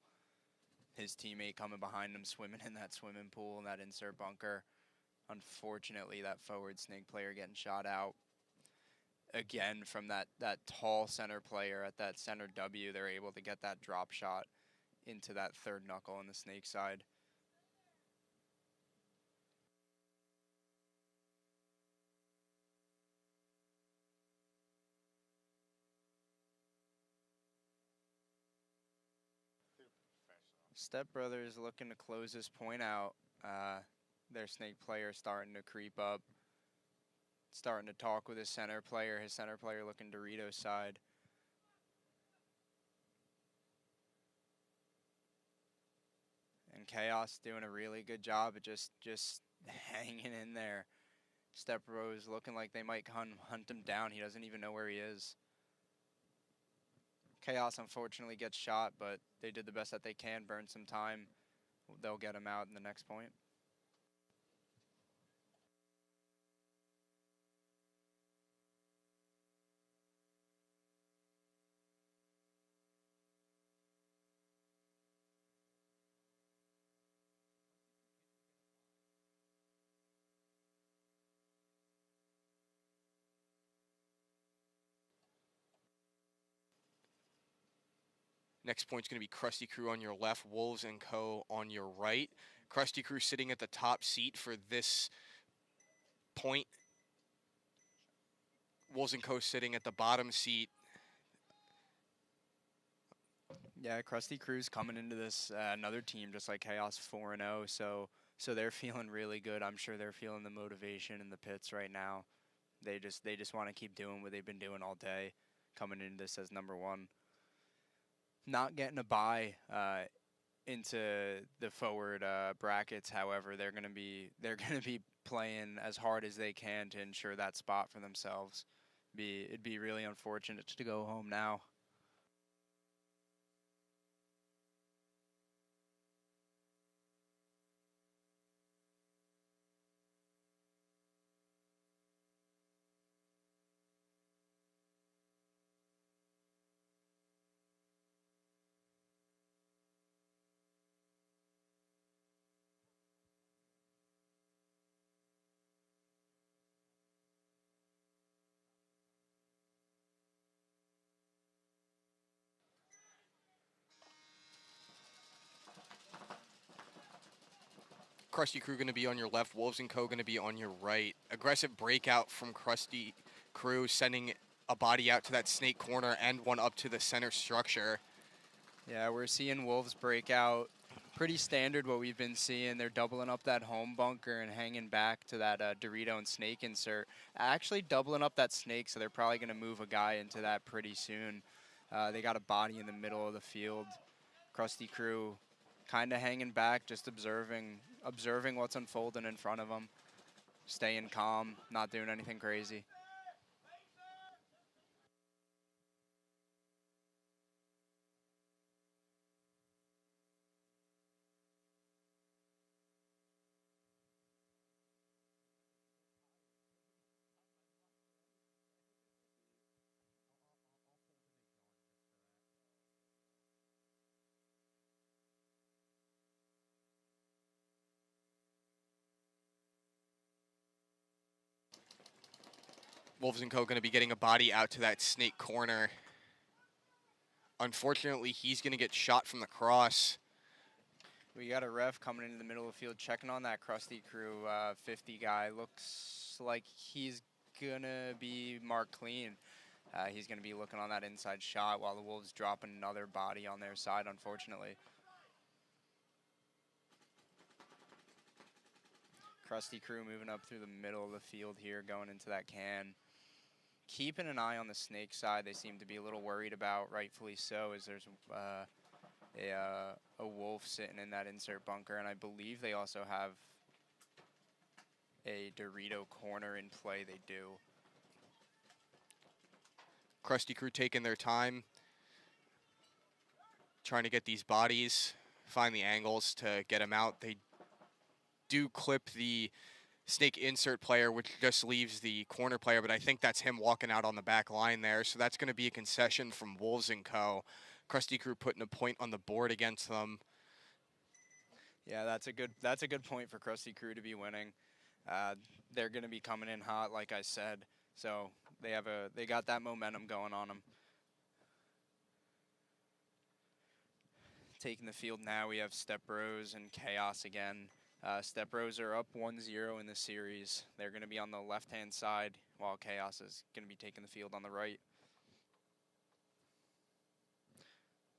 His teammate coming behind him, swimming in that swimming pool in that insert bunker. Unfortunately, that forward snake player getting shot out. Again, from that tall center player at that center W, they're able to get that drop shot into that third knuckle on the snake side. Step Brothers looking to close this point out. Their snake player starting to creep up, starting to talk with his center player looking Dorito side. And Chaos doing a really good job of just hanging in there. Step Rose looking like they might hunt him down. He doesn't even know where he is. Chaos unfortunately gets shot, but they did the best that they can, burn some time. They'll get him out in the next point. Next point's going to be Crusty Crew on your left, Wolves and Co. on your right. Crusty Crew sitting at the top seat for this point. Wolves and Co. sitting at the bottom seat. Yeah, Crusty Crew's coming into this another team just like Chaos 4-0, so they're feeling really good. I'm sure they're feeling the motivation in the pits right now. They just want to keep doing what they've been doing all day. coming into this as number 1. Not getting a bye into the forward brackets. However, they're gonna be playing as hard as they can to ensure that spot for themselves. It'd be really unfortunate to go home now. Crusty Crew going to be on your left, Wolves & Co. going to be on your right. Aggressive breakout from Crusty Crew, sending a body out to that snake corner and one up to the center structure. Yeah, we're seeing Wolves break out. Pretty standard what we've been seeing. They're doubling up that home bunker and hanging back to that Dorito and snake insert. Actually doubling up that snake, so they're probably going to move a guy into that pretty soon. They got a body in the middle of the field. Crusty Crew kind of hanging back, just observing what's unfolding in front of them, staying calm, not doing anything crazy. Wolves & Co. going to be getting a body out to that snake corner. Unfortunately, he's going to get shot from the cross. We got a ref coming into the middle of the field, checking on that Crusty Crew 50 guy. Looks like he's going to be marked clean. He's going to be looking on that inside shot while the Wolves dropping another body on their side, unfortunately. Crusty Crew moving up through the middle of the field here, going into that can. Keeping an eye on the snake side, they seem to be a little worried about, rightfully so, as there's a wolf sitting in that insert bunker, and I believe they also have a Dorito corner in play. They do. Crusty Crew taking their time, trying to get these bodies, find the angles to get them out. They do clip the snake insert player, which just leaves the corner player, but I think that's him walking out on the back line there, so that's going to be a concession from Wolves & Co. Crusty Crew putting a point on the board against them. Yeah, that's a good point for Crusty Crew to be winning. They're going to be coming in hot, like I said, so they got that momentum going on them. Taking the field now, we have Stepross and Chaos again. Stepross are up 1-0 in the series. They're going to be on the left-hand side, while Chaos is going to be taking the field on the right.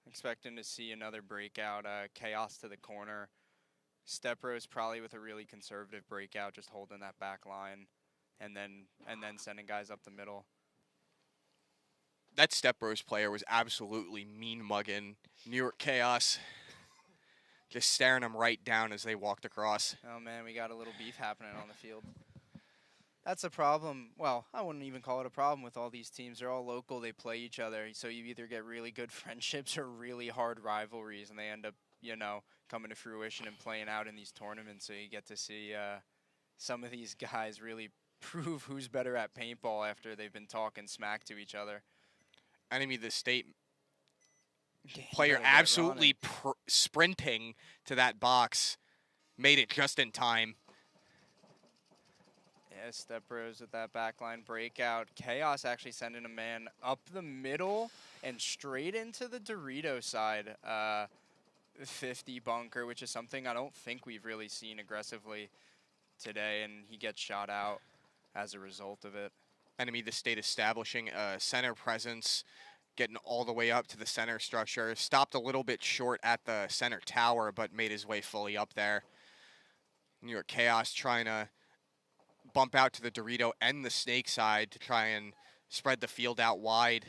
Expecting to see another breakout. Chaos to the corner. Stepross probably with a really conservative breakout, just holding that back line, and then sending guys up the middle. That Stepross player was absolutely mean-mugging New York Chaos. Just staring them right down as they walked across. Oh, man, we got a little beef happening on the field. That's a problem. Well, I wouldn't even call it a problem with all these teams. They're all local. They play each other. So you either get really good friendships or really hard rivalries, and they end up, coming to fruition and playing out in these tournaments. So you get to see some of these guys really prove who's better at paintball after they've been talking smack to each other. Enemy of the state player absolutely sprinting to that box. Made it just in time. Yeah, Stepross with that backline breakout. Chaos actually sending a man up the middle and straight into the Dorito side 50 bunker, which is something I don't think we've really seen aggressively today, and he gets shot out as a result of it. Enemy of the state establishing a center presence, getting all the way up to the center structure. Stopped a little bit short at the center tower, but made his way fully up there. New York Chaos trying to bump out to the Dorito and the snake side to try and spread the field out wide.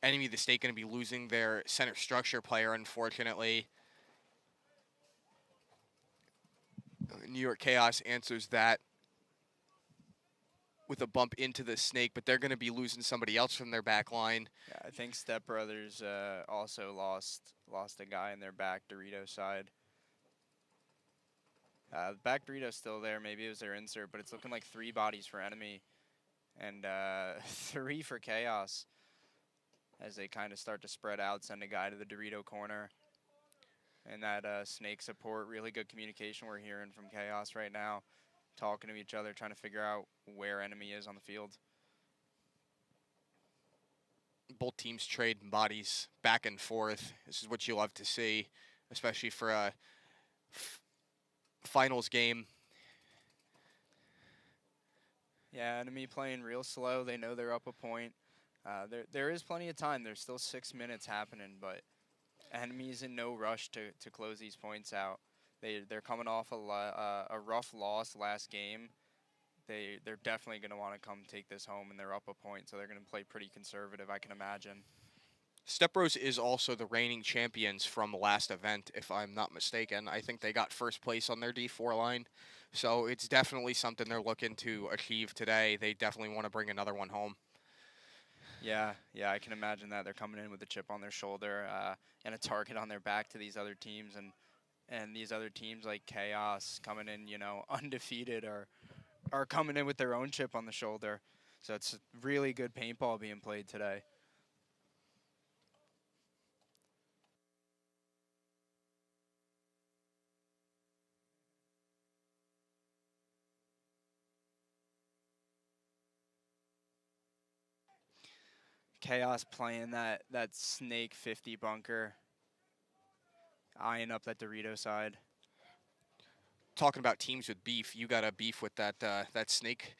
Enemy of the State going to be losing their center structure player, unfortunately. New York Chaos answers that with a bump into the snake, but they're going to be losing somebody else from their back line. Yeah, I think Step Brothers also lost a guy in their back Dorito side. The back Dorito's still there. Maybe it was their insert, but it's looking like 3 bodies for enemy and 3 for Chaos as they kind of start to spread out, send a guy to the Dorito corner. And that snake support, really good communication we're hearing from Chaos right now, talking to each other, trying to figure out where enemy is on the field. Both teams trade bodies back and forth. This is what you love to see, especially for a finals game. Yeah, enemy playing real slow. They know they're up a point. There is plenty of time. There's still 6 minutes happening, but enemy's in no rush to close these points out. They're coming off a rough loss last game. They're definitely going to want to come take this home, and they're up a point, so they're going to play pretty conservative, I can imagine. Stepross is also the reigning champions from the last event, if I'm not mistaken. I think they got first place on their D4 line, so it's definitely something they're looking to achieve today. They definitely want to bring another one home. Yeah, I can imagine that. They're coming in with a chip on their shoulder and a target on their back to these other teams, and these other teams like Chaos coming in, you know, undefeated are coming in with their own chip on the shoulder. So it's really good paintball being played today. Chaos playing that snake 50 bunker, eyeing up that Dorito side. Talking about teams with beef, you got a beef with that snake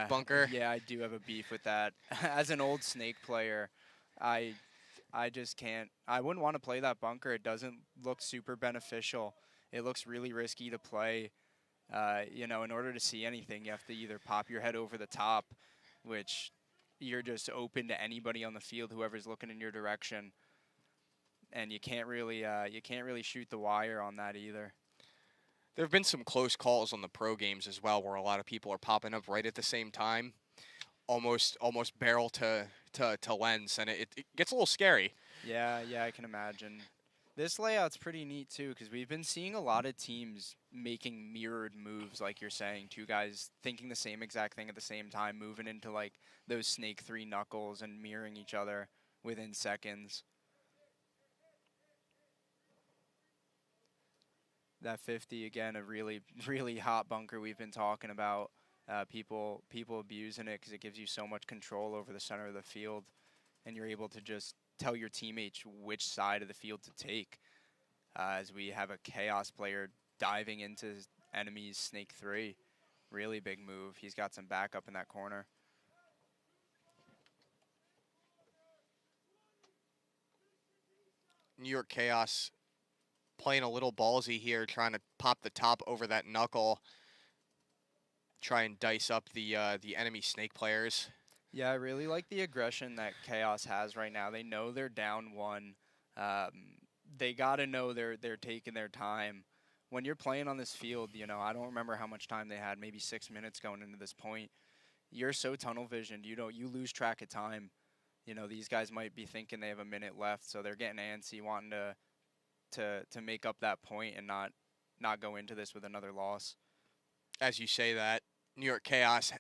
bunker. Yeah, I do have a beef with that. As an old snake player, I just can't. I wouldn't want to play that bunker. It doesn't look super beneficial. It looks really risky to play. You know, in order to see anything, you have to either pop your head over the top, which you're just open to anybody on the field, whoever's looking in your direction, and you can't really shoot the wire on that either. There have been some close calls on the pro games as well, where a lot of people are popping up right at the same time, almost barrel to lens, and it gets a little scary. Yeah, I can imagine. This layout's pretty neat too, because we've been seeing a lot of teams making mirrored moves, like you're saying, 2 guys thinking the same exact thing at the same time, moving into like those snake 3 knuckles and mirroring each other within seconds. That 50, again, a really, really hot bunker we've been talking about. People abusing it because it gives you so much control over the center of the field, and you're able to just tell your teammates which side of the field to take. As we have a Chaos player diving into enemy's snake 3. Really big move. He's got some backup in that corner. New York Chaos playing a little ballsy here, trying to pop the top over that knuckle, try and dice up the enemy snake players. Yeah, I really like the aggression that Chaos has right now. They know they're down 1. They got to know they're taking their time. When you're playing on this field, you know, I don't remember how much time they had, maybe 6 minutes going into this point. You're so tunnel visioned, you lose track of time. You know, these guys might be thinking they have a minute left, so they're getting antsy, wanting to make up that point and not go into this with another loss. As you say that, New York Chaos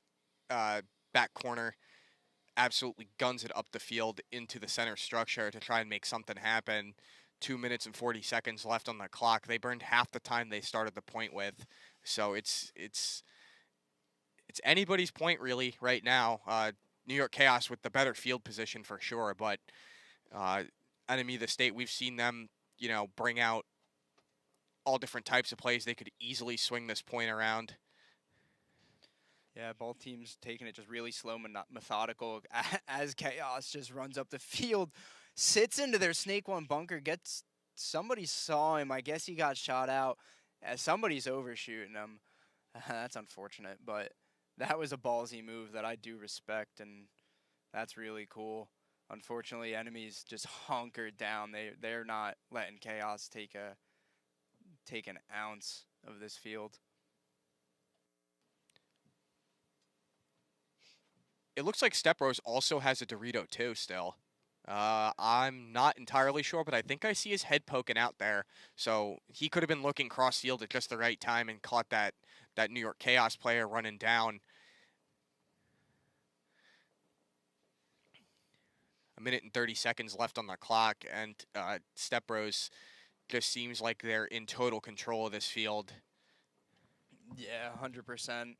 back corner absolutely guns it up the field into the center structure to try and make something happen. 2 minutes and 40 seconds left on the clock. They burned half the time they started the point with, so it's anybody's point really right now. New York Chaos with the better field position for sure, but enemy of the state, we've seen them, you know, bring out all different types of plays. They could easily swing this point around. Yeah, both teams taking it just really slow, methodical, as Chaos just runs up the field, sits into their Snake 1 bunker, somebody saw him. I guess he got shot out. Somebody's overshooting him. That's unfortunate, but that was a ballsy move that I do respect, and that's really cool. unfortunately, enemies just hunkered down. They're not letting Chaos take an ounce of this field. It looks like Stepross also has a Dorito too still. I'm not entirely sure, but I think I see his head poking out there. So he could have been looking cross field at just the right time and caught that New York Chaos player running down. A minute and 30 seconds left on the clock, and Stepross just seems like they're in total control of this field. Yeah, 100%.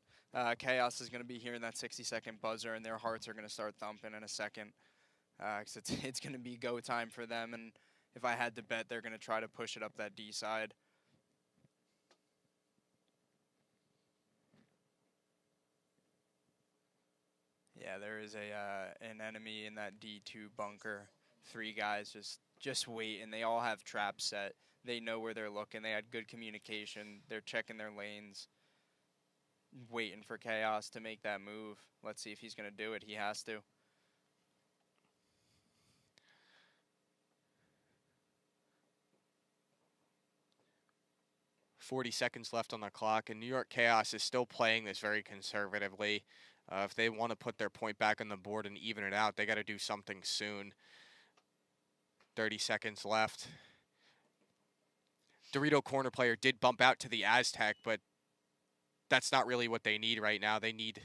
Chaos is going to be hearing that 60-second buzzer, and their hearts are going to start thumping in a second. 'Cause it's going to be go time for them, and if I had to bet, they're going to try to push it up that D side. Yeah, there is an enemy in that D2 bunker. 3 guys just wait, and they all have traps set. They know where they're looking. They had good communication. They're checking their lanes, waiting for Chaos to make that move. Let's see if he's going to do it. He has to. .40 seconds left on the clock, and New York Chaos is still playing this very conservatively. If they want to put their point back on the board and even it out, they got to do something soon. 30 seconds left. Dorito corner player did bump out to the Aztec, but that's not really what they need right now. They need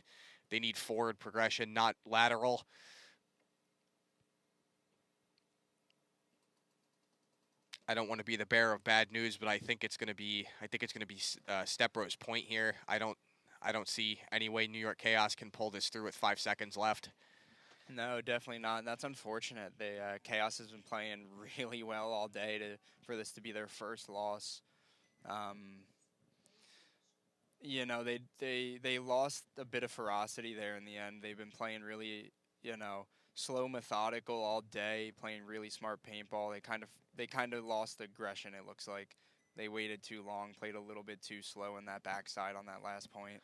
forward progression, not lateral. I don't want to be the bearer of bad news, but I think it's going to be Stepross' point here. I don't see any way New York Chaos can pull this through with 5 seconds left. No, definitely not. That's unfortunate. Chaos has been playing really well all day for this to be their first loss. You know, they lost a bit of ferocity there in the end. They've been playing really, slow, methodical all day, playing really smart paintball. They kind of lost aggression, it looks like. They waited too long, played a little bit too slow in that backside on that last point.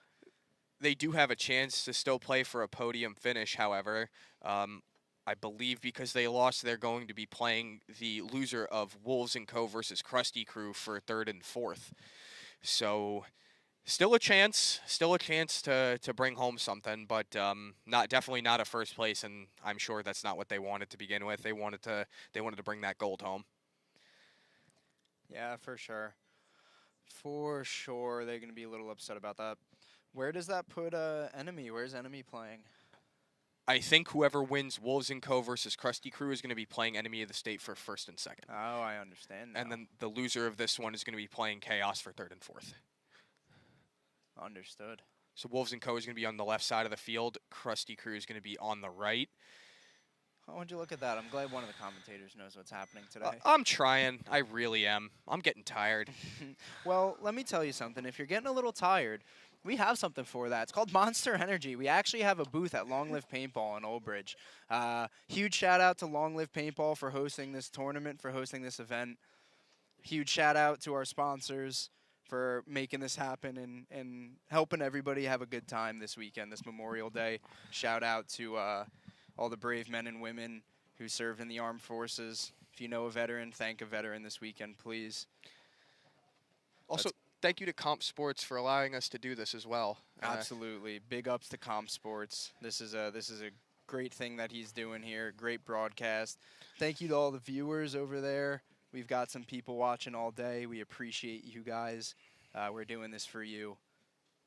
They do have a chance to still play for a podium finish, however. I believe because they lost, they're going to be playing the loser of Wolves & Co. versus Crusty Crew for 3rd and 4th. So still a chance to bring home something, but definitely not a first place, and I'm sure that's not what they wanted to begin with. They wanted to bring that gold home. Yeah, for sure. For sure, they're going to be a little upset about that. Where does that put Enemy? Where's Enemy playing? I think whoever wins Wolves & Co. versus Crusty Crew is going to be playing Enemy of the State for 1st and 2nd. Oh, I understand now. And then the loser of this one is going to be playing Chaos for 3rd and 4th. Understood. So Wolves & Co. is going to be on the left side of the field. Crusty Crew is going to be on the right. Oh, would you look at that? I'm glad one of the commentators knows what's happening today. I'm trying. I really am. I'm getting tired. Well, let me tell you something. If you're getting a little tired, we have something for that. It's called Monster Energy. We actually have a booth at Long Live Paintball in Old Bridge. Huge shout out to Long Live Paintball for hosting this tournament, for hosting this event. Huge shout out to our sponsors for making this happen and helping everybody have a good time this weekend, this Memorial Day. Shout out to all the brave men and women who served in the armed forces. If you know a veteran, thank a veteran this weekend, please. Also, thank you to Comp Sports for allowing us to do this as well. Absolutely. Big ups to Comp Sports. This is a great thing that he's doing here. Great broadcast. Thank you to all the viewers over there. We've got some people watching all day. We appreciate you guys. We're doing this for you.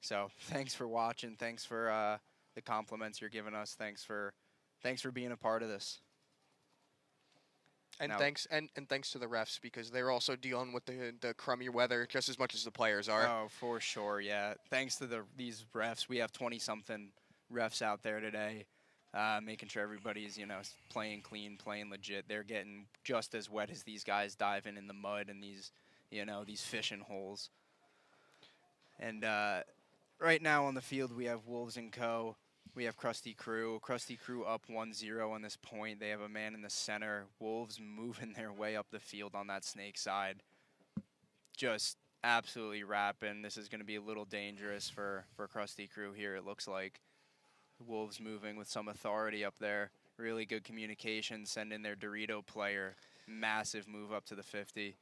So thanks for watching. Thanks for the compliments you're giving us. Thanks for being a part of this. And thanks to the refs, because they're also dealing with the crummy weather just as much as the players are. Oh, for sure, yeah. Thanks to these refs. We have 20-something refs out there today, making sure everybody's, playing clean, playing legit. They're getting just as wet as these guys diving in the mud and these fishing holes. And right now on the field, we have Wolves & Co. We have Crusty Crew. Crusty Crew up 1-0 on this point. They have a man in the center. Wolves moving their way up the field on that snake side. Just absolutely rapping. This is going to be a little dangerous for Crusty Crew here, it looks like. Wolves moving with some authority up there. Really good communication, send in their Dorito player. Massive move up to the 50.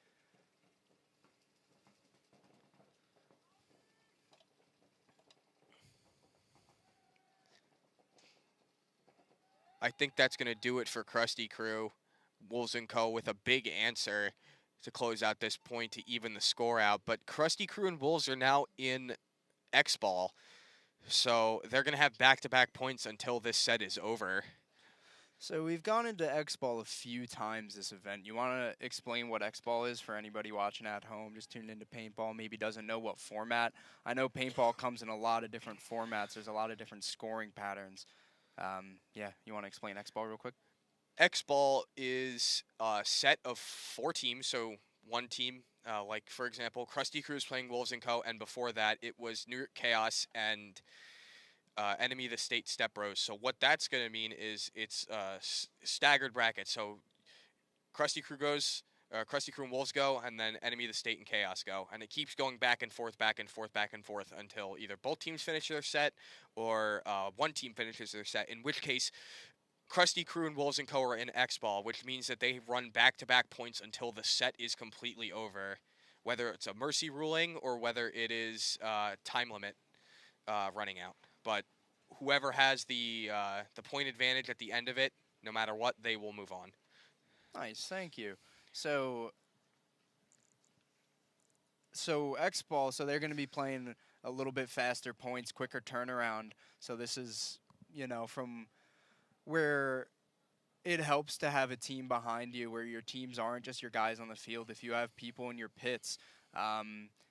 I think that's going to do it for Crusty Crew. Wolves & Co. with a big answer to close out this point to even the score out. But Crusty Crew and Wolves are now in X-Ball. So they're going to have back-to-back points until this set is over. So we've gone into X-Ball a few times this event. You want to explain what X-Ball is for anybody watching at home, just tuned into paintball, maybe doesn't know what format? I know paintball comes in a lot of different formats. There's a lot of different scoring patterns. Yeah, you want to explain X-Ball real quick? X-Ball is a set of 4 teams, so one team, like, for example, Crusty Crew is playing Wolves & Co., and before that, it was New York Chaos and Enemy of the State Stepross. So what that's going to mean is it's staggered bracket. So Crusty Crew goes, Crusty Crew and Wolves go, and then Enemy of the State and Chaos go. And it keeps going back and forth, back and forth, back and forth until either both teams finish their set or one team finishes their set, in which case Crusty Crew and Wolves & Co. are in X-Ball, which means that they run back-to-back points until the set is completely over, whether it's a mercy ruling or whether it is time limit running out. But whoever has the point advantage at the end of it, no matter what, they will move on. Nice, thank you. So X-Ball, so they're going to be playing a little bit faster points, quicker turnaround. So this is, you know, from where it helps to have a team behind you, where your teams aren't just your guys on the field. If you have people in your pits,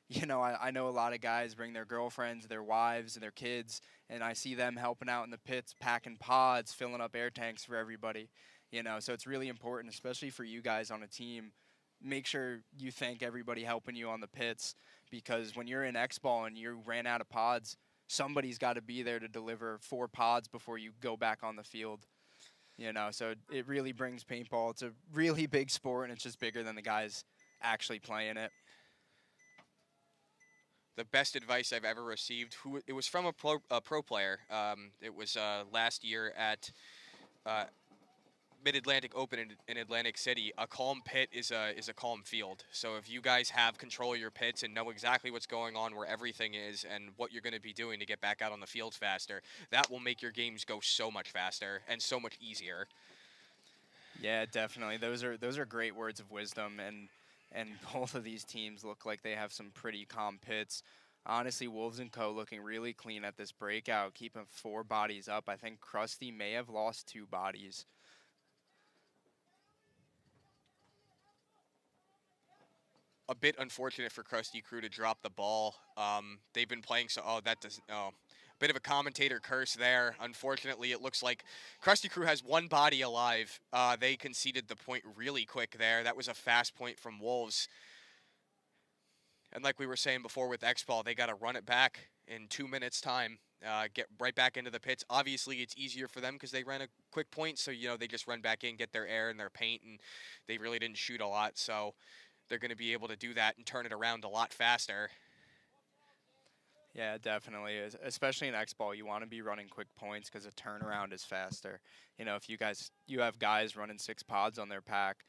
you know, I know a lot of guys bring their girlfriends, their wives, and their kids, and I see them helping out in the pits, packing pods, filling up air tanks for everybody. You know, so it's really important, especially for you guys on a team. Make sure you thank everybody helping you on the pits, because when you're in X-Ball and you ran out of pods, somebody's got to be there to deliver 4 pods before you go back on the field. You know, so it really brings paintball. It's a really big sport, and it's just bigger than the guys actually playing it. The best advice I've ever received, it was from a pro player. It was last year at Mid-Atlantic Open in Atlantic City. A calm pit is a calm field. So if you guys have control of your pits and know exactly what's going on, where everything is, and what you're going to be doing to get back out on the field faster, that will make your games go so much faster and so much easier. Yeah, definitely. Those are great words of wisdom, and both of these teams look like they have some pretty calm pits. Honestly, Wolves & Co. looking really clean at this breakout, keeping 4 bodies up. I think Crusty may have lost 2 bodies. A bit unfortunate for Crusty Crew to drop the ball. They've been playing bit of a commentator curse there. Unfortunately, it looks like Crusty Crew has 1 body alive. They conceded the point really quick there. That was a fast point from Wolves. And like we were saying before with X-Ball, they got to run it back in 2 minutes' time, get right back into the pits. Obviously, it's easier for them because they ran a quick point, so, you know, they just run back in, get their air and their paint, and they really didn't shoot a lot. So they're going to be able to do that and turn it around a lot faster. Yeah, definitely. Especially in X-Ball, you want to be running quick points because the turnaround is faster. You know, if you have guys running 6 pods on their pack,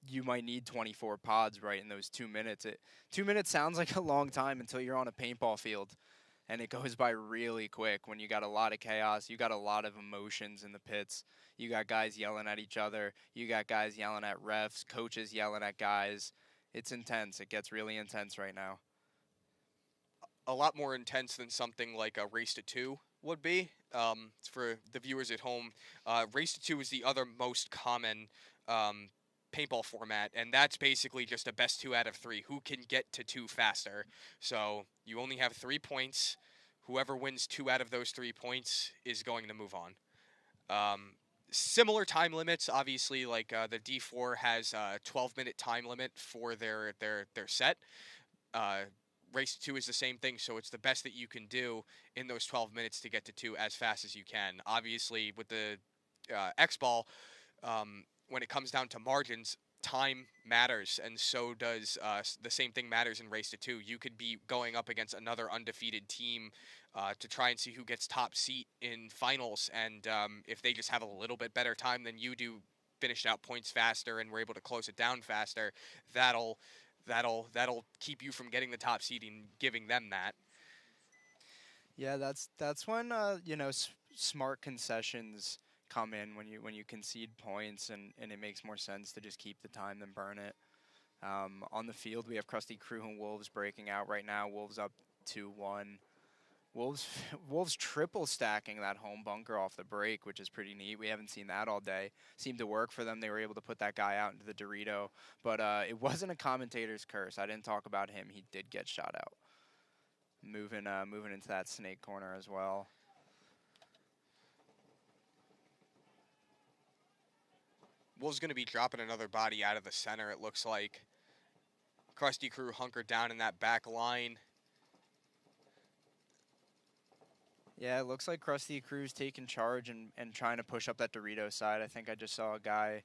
you might need 24 pods right in those 2 minutes. 2 minutes sounds like a long time until you're on a paintball field, and it goes by really quick when you got a lot of chaos. You got a lot of emotions in the pits. You got guys yelling at each other. You got guys yelling at refs, coaches yelling at guys. It's intense. It gets really intense right now. A lot more intense than something like a Race to 2 would be. For the viewers at home, Race to 2 is the other most common paintball format, and that's basically just a best 2 out of 3. Who can get to 2 faster? So you only have 3 points. Whoever wins 2 out of those 3 points is going to move on. Similar time limits, obviously, like the D4 has a 12-minute time limit for their set. Race to 2 is the same thing, so it's the best that you can do in those 12 minutes to get to 2 as fast as you can. Obviously, with the X-Ball, when it comes down to margins, time matters, and so does the same thing matters in Race to 2. You could be going up against another undefeated team to try and see who gets top seat in finals, and if they just have a little bit better time than you do, finished out points faster, and were able to close it down faster, that'll keep you from getting the top seed and giving them that. Yeah, that's when you know, smart concessions come in when you concede points, and it makes more sense to just keep the time than burn it. On the field, we have Crusty Crew and Wolves breaking out right now. Wolves up 2-1. Wolves triple stacking that home bunker off the break, which is pretty neat. We haven't seen that all day. Seemed to work for them. They were able to put that guy out into the Dorito, but it wasn't a commentator's curse. I didn't talk about him. He did get shot out. Moving into that snake corner as well. Wolves going to be dropping another body out of the center, it looks like. Crusty Crew hunkered down in that back line. Yeah, it looks like Crusty Crew's taking charge and trying to push up that Dorito side. I think I just saw a guy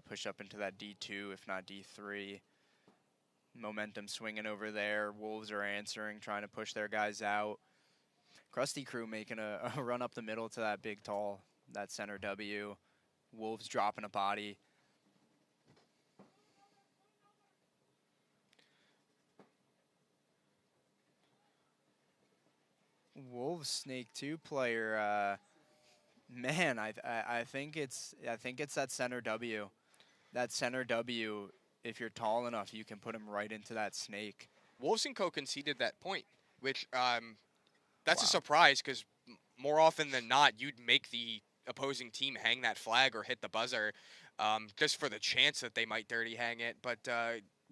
push up into that D2, if not D3. Momentum swinging over there. Wolves are answering, trying to push their guys out. Crusty Crew making a run up the middle to that big tall, that center W. Wolves dropping a body. Wolves Snake 2 player, man, I think it's that center W. That center W, if you're tall enough, you can put him right into that snake. Wolves & Co. conceded that point, which that's a surprise, because more often than not, you'd make the opposing team hang that flag or hit the buzzer just for the chance that they might dirty hang it. But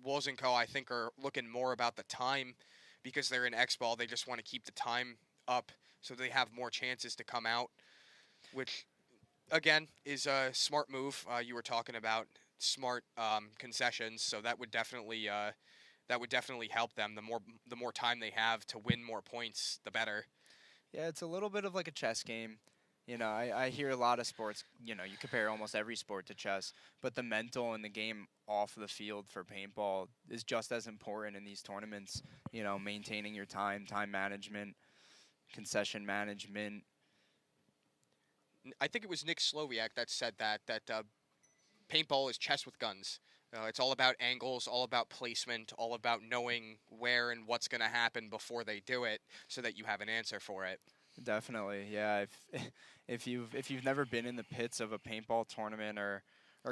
Wolves & Co., I think, are looking more about the time, because they're in X-Ball. They just want to keep the time up so they have more chances to come out, which, again, is a smart move. You were talking about smart concessions, so that would definitely help them. The more time they have to win more points, the better. Yeah, it's a little bit of like a chess game. You know, I hear a lot of sports, you know, you compare almost every sport to chess, but the mental in the game off the field for paintball is just as important in these tournaments. You know, maintaining your time management, concession management. I think it was Nick Slowiak that said that paintball is chess with guns. It's all about angles, all about placement, all about knowing where and what's going to happen before they do it, so that you have an answer for it. Definitely, yeah. If you've never been in the pits of a paintball tournament or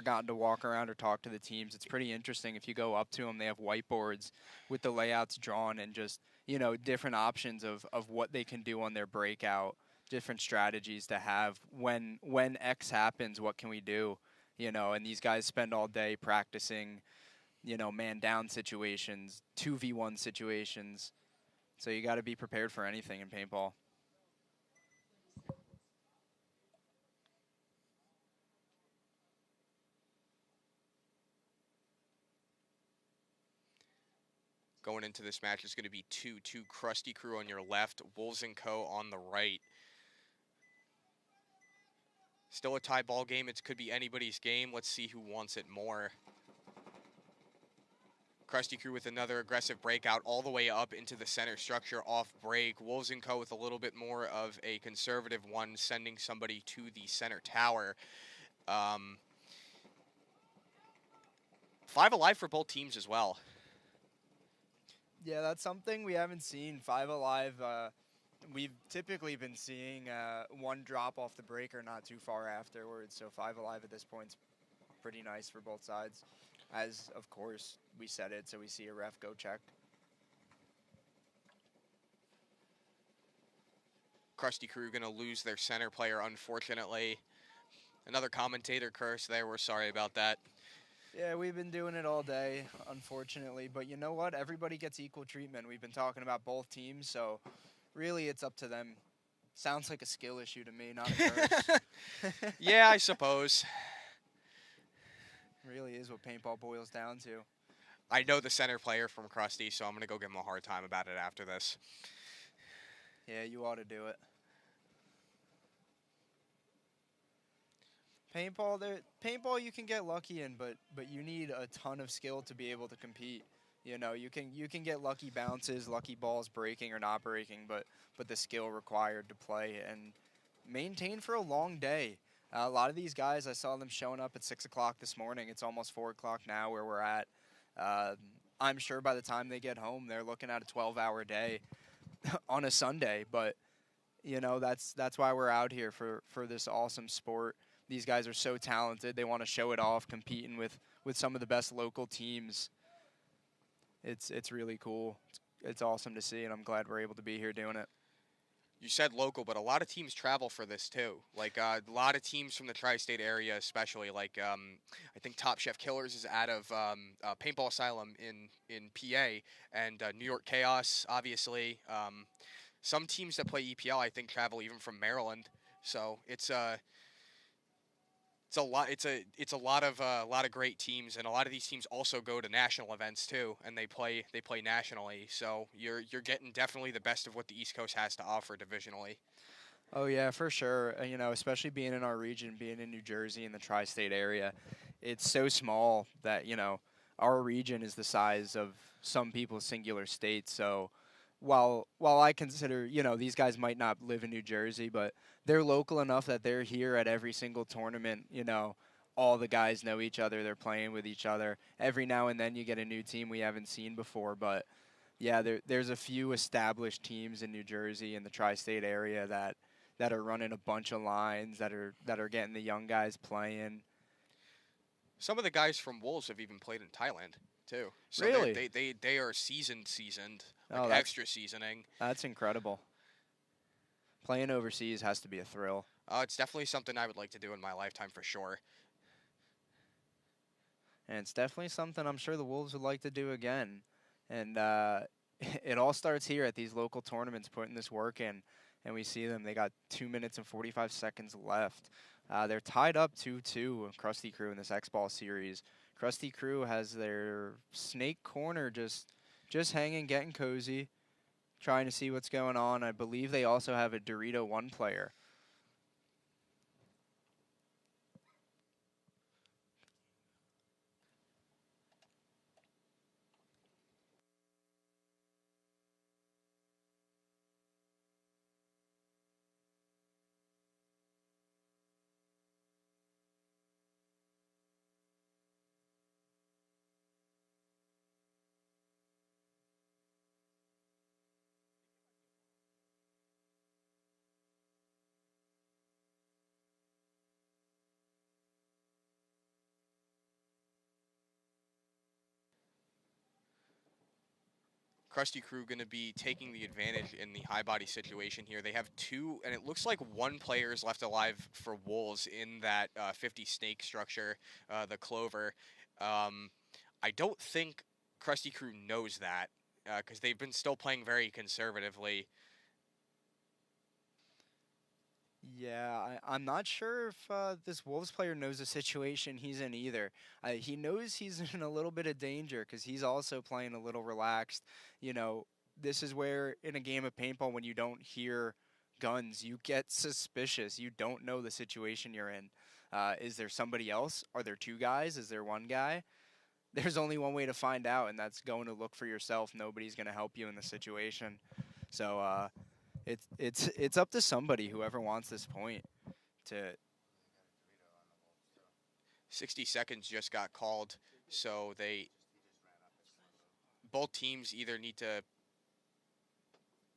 gotten to walk around or talk to the teams, it's pretty interesting. If you go up to them, they have whiteboards with the layouts drawn and just, you know, different options of what they can do on their breakout, different strategies to have when X happens. What can we do? You know, and these guys spend all day practicing, you know, man down situations, 2v1 situations. So you got to be prepared for anything in paintball. Going into this match is going to be 2-2 Crusty Crew on your left, Wolves & Co. on the right. Still a tie ball game. It could be anybody's game. Let's see who wants it more. Crusty Crew with another aggressive breakout all the way up into the center structure off break. Wolves & Co. with a little bit more of a conservative one, sending somebody to the center tower. 5 alive for both teams as well. Yeah, that's something we haven't seen. 5 alive. We've typically been seeing one drop off the breaker not too far afterwards. So 5 alive at this point's pretty nice for both sides. As, of course, we said it, so we see a ref go check. Crusty Crew going to lose their center player, unfortunately. Another commentator curse there. We're sorry about that. Yeah, we've been doing it all day, unfortunately. But you know what? Everybody gets equal treatment. We've been talking about both teams, so really it's up to them. Sounds like a skill issue to me, not a curse. Yeah, I suppose. Really is what paintball boils down to. I know the center player from Crusty, so I'm going to go give him a hard time about it after this. Yeah, you ought to do it. Paintball you can get lucky in, but you need a ton of skill to be able to compete. You know, you can get lucky bounces, lucky balls breaking or not breaking, but the skill required to play and maintain for a long day. A lot of these guys, I saw them showing up at 6 o'clock this morning. It's almost 4 o'clock now where we're at. I'm sure by the time they get home, they're looking at a 12-hour day on a Sunday. But, you know, that's why we're out here for this awesome sport. These guys are so talented. They want to show it off, competing with some of the best local teams. It's really cool. It's awesome to see, and I'm glad we're able to be here doing it. You said local, but a lot of teams travel for this too. Like a lot of teams from the tri-state area, especially. Like I think Top Chef Killers is out of Paintball Asylum in PA, and New York Chaos, obviously. Some teams that play EPL, I think, travel even from Maryland. So it's a lot. It's a lot of great teams, and a lot of these teams also go to national events too, and they play nationally. So you're getting definitely the best of what the East Coast has to offer divisionally. Oh yeah, for sure. You know, especially being in our region, being in New Jersey in the tri-state area, it's so small that, you know, our region is the size of some people's singular states. So while I consider, you know, these guys might not live in New Jersey, but they're local enough that they're here at every single tournament. You know, all the guys know each other. They're playing with each other. Every now and then you get a new team we haven't seen before. But, yeah, there's a few established teams in New Jersey in the tri-state area that are running a bunch of lines, that are getting the young guys playing. Some of the guys from Wolves have even played in Thailand too. So really? They are seasoned, like oh, extra seasoning. That's incredible. Playing overseas has to be a thrill. It's definitely something I would like to do in my lifetime for sure. And it's definitely something I'm sure the Wolves would like to do again. And it all starts here at these local tournaments, putting this work in. And we see them. They got 2 minutes and 45 seconds left. They're tied up 2-2, Crusty Crew in this X-Ball series. Crusty Crew has their snake corner just hanging, getting cozy, trying to see what's going on. I believe they also have a Dorito 1 player. Crusty Crew going to be taking the advantage in the high body situation here. They have 2, and it looks like 1 player is left alive for Wolves in that 50 snake structure, the Clover. I don't think Crusty Crew knows that because they've been still playing very conservatively. Yeah, I'm not sure if this Wolves player knows the situation he's in either. He knows he's in a little bit of danger because he's also playing a little relaxed. You know, this is where in a game of paintball, when you don't hear guns, you get suspicious. You don't know the situation you're in. Is there somebody else? Are there 2 guys? Is there 1 guy? There's only one way to find out, and that's going to look for yourself. Nobody's going to help you in the situation. So, It's up to somebody, whoever wants this point, to. 60 seconds just got called, so both teams either need to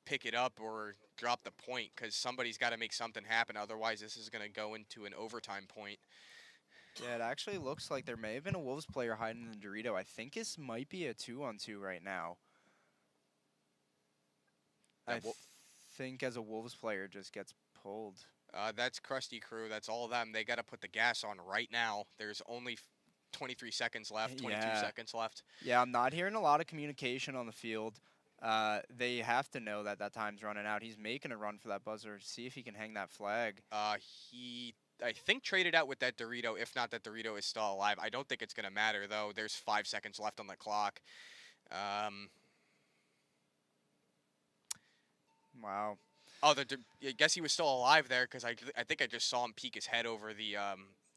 pick it up or drop the point because somebody's got to make something happen. Otherwise, this is going to go into an overtime point. Yeah, it actually looks like there may have been a Wolves player hiding in the Dorito. I think this might be a 2-on-2 right now. I think as a Wolves player just gets pulled. That's Crusty Crew. That's all of them. They got to put the gas on right now. There's only 23 seconds left, 22 seconds left. Yeah, I'm not hearing a lot of communication on the field. They have to know that time's running out. He's making a run for that buzzer. See if he can hang that flag. He, I think, traded out with that Dorito. If not, that Dorito is still alive. I don't think it's going to matter, though. There's 5 seconds left on the clock. Wow. Oh, I guess he was still alive there because I think I just saw him peek his head over the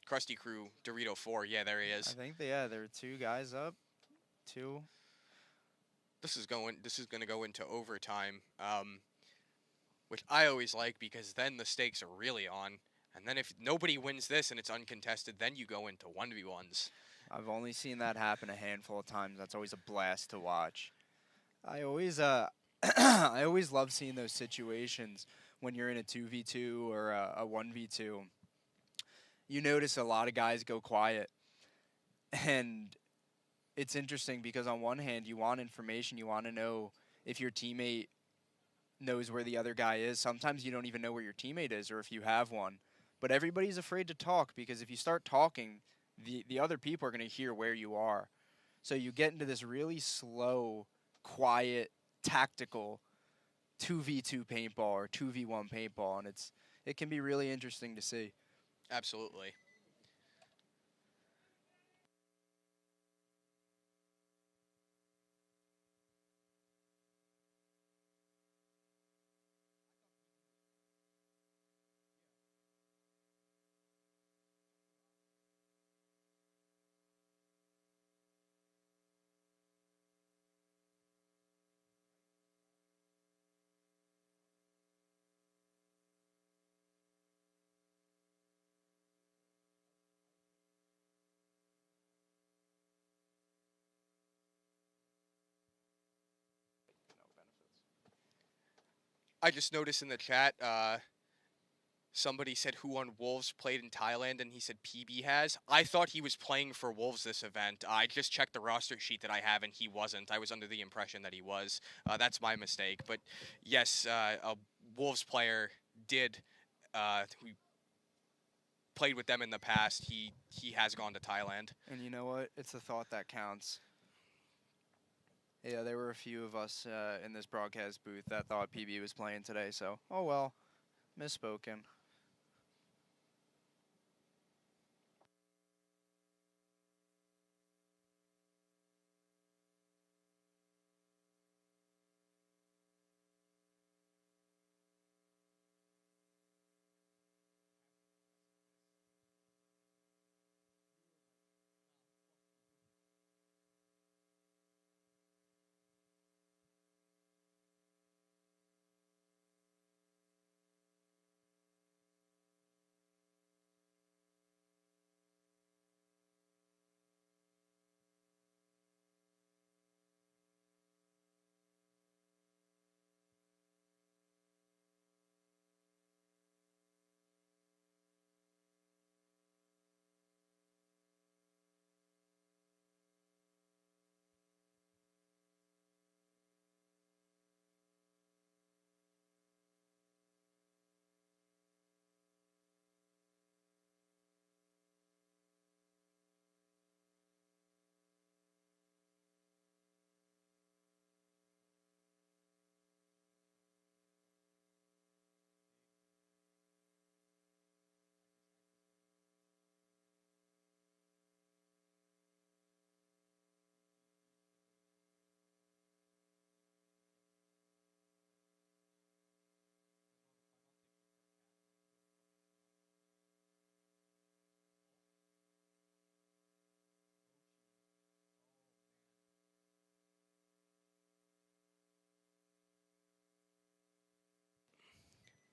Crusty Crew, Dorito 4. Yeah, there he is. I think there are 2 guys up. 2. This is going to go into overtime, which I always like because then the stakes are really on. And then if nobody wins this and it's uncontested, then you go into 1v1s. I've only seen that happen a handful of times. That's always a blast to watch. I always I always love seeing those situations when you're in a 2v2 or a 1v2. You notice a lot of guys go quiet. And it's interesting because on one hand, you want information. You want to know if your teammate knows where the other guy is. Sometimes you don't even know where your teammate is or if you have one. But everybody's afraid to talk because if you start talking, the other people are going to hear where you are. So you get into this really slow, quiet, tactical 2v2 paintball or 2v1 paintball, and it can be really interesting to see. Absolutely. I just noticed in the chat, somebody said who on Wolves played in Thailand, and he said PB has. I thought he was playing for Wolves this event. I just checked the roster sheet that I have, and he wasn't. I was under the impression that he was. That's my mistake. But yes, a Wolves player did, who played with them in the past. He has gone to Thailand. And you know what? It's the thought that counts. Yeah, there were a few of us in this broadcast booth that thought PB was playing today, so, oh well, misspoken.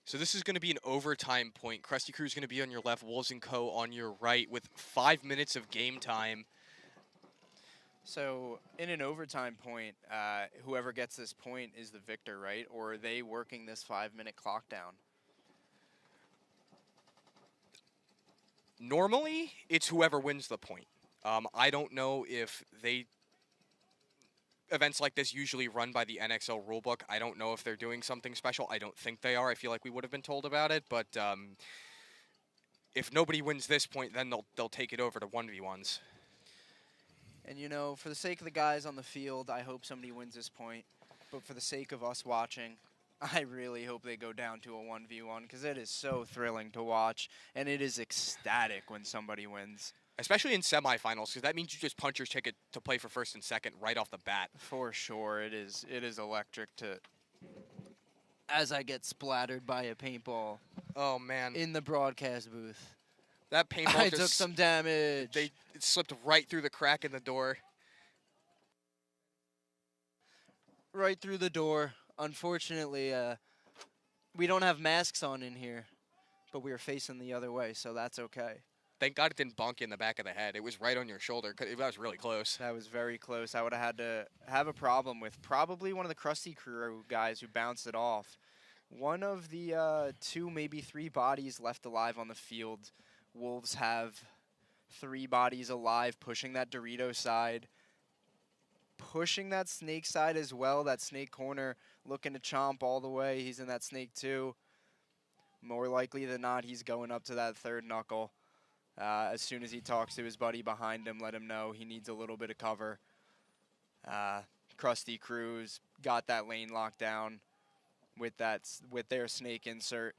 So this is going to be an overtime point. Crusty Crew is going to be on your left, Wolves & Co. on your right with 5 minutes of game time. So in an overtime point, whoever gets this point is the victor, right? Or are they working this 5-minute clock down? Normally, it's whoever wins the point. I don't know if events like this usually run by the NXL rulebook. I don't know if they're doing something special. I don't think they are. I feel like we would have been told about it, but if nobody wins this point, then they'll take it over to 1v1s. And you know, for the sake of the guys on the field, I hope somebody wins this point. But for the sake of us watching, I really hope they go down to a 1v1 because it is so thrilling to watch, and it is ecstatic when somebody wins. Especially in semifinals, because that means you just punch your ticket to play for first and second right off the bat. For sure, it is electric to. As I get splattered by a paintball. Oh man! In the broadcast booth. That paintball I just took some damage. It slipped right through the crack in the door. Right through the door. Unfortunately, we don't have masks on in here, but we were facing the other way, so that's okay. Thank God it didn't bonk you in the back of the head. It was right on your shoulder. That was really close. That was very close. I would have had to have a problem with probably one of the Crusty crew guys who bounced it off. One of the 2, maybe 3 bodies left alive on the field. Wolves have 3 bodies alive, pushing that Dorito side, pushing that snake side as well. That snake corner looking to chomp all the way. He's in that snake too. More likely than not, he's going up to that 3rd knuckle. As soon as he talks to his buddy behind him, let him know he needs a little bit of cover. Crusty Crew's got that lane locked down with their snake insert.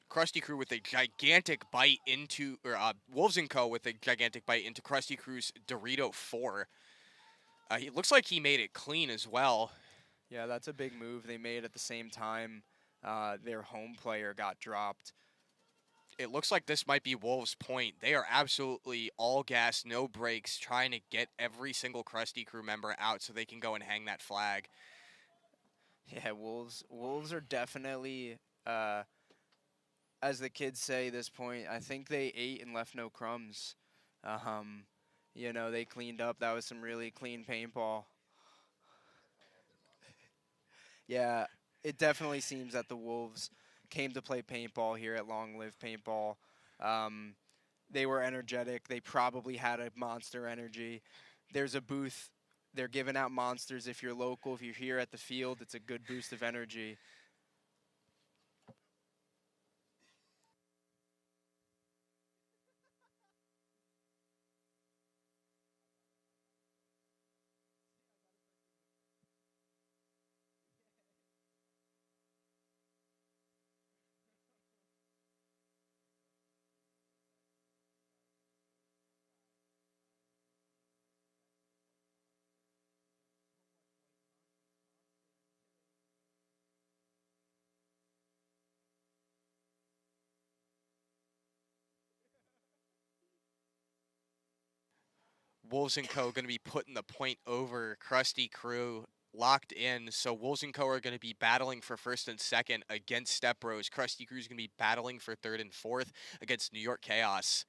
Crusty Crew with a gigantic bite into, or Wolves & Co. with a gigantic bite into Crusty Crew's Dorito 4. It looks like he made it clean as well. Yeah, that's a big move they made at the same time. Their home player got dropped. It looks like this might be Wolves' point. They are absolutely all gas, no brakes, trying to get every single Crusty Crew member out so they can go and hang that flag. Yeah, Wolves are definitely, as the kids say this point, I think they ate and left no crumbs. You know, they cleaned up. That was some really clean paintball. Yeah, it definitely seems that the Wolves came to play paintball here at Long Live Paintball. They were energetic. They probably had a monster energy. There's a booth. They're giving out monsters if you're local. If you're here at the field, it's a good boost of energy. Wolves & Co. going to be putting the point over Crusty Crew, locked in. So Wolves & Co. are going to be battling for 1st and 2nd against Stepross. Crusty Crew is going to be battling for 3rd and 4th against New York Chaos.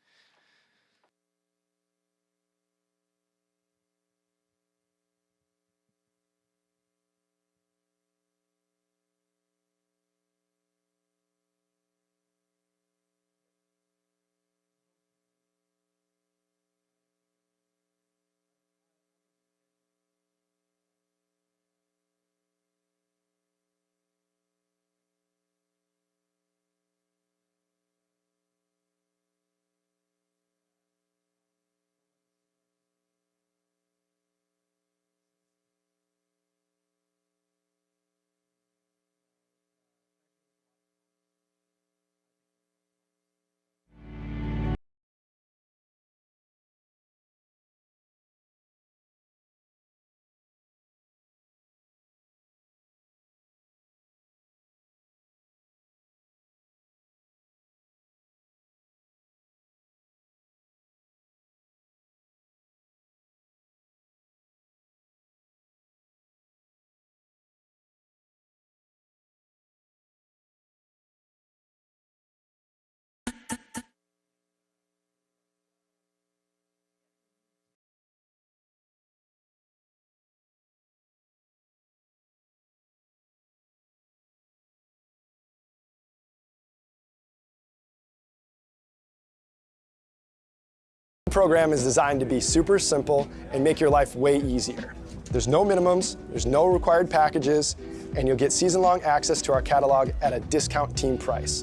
The program is designed to be super simple and make your life way easier. There's no minimums, there's no required packages, and you'll get season-long access to our catalog at a discount team price.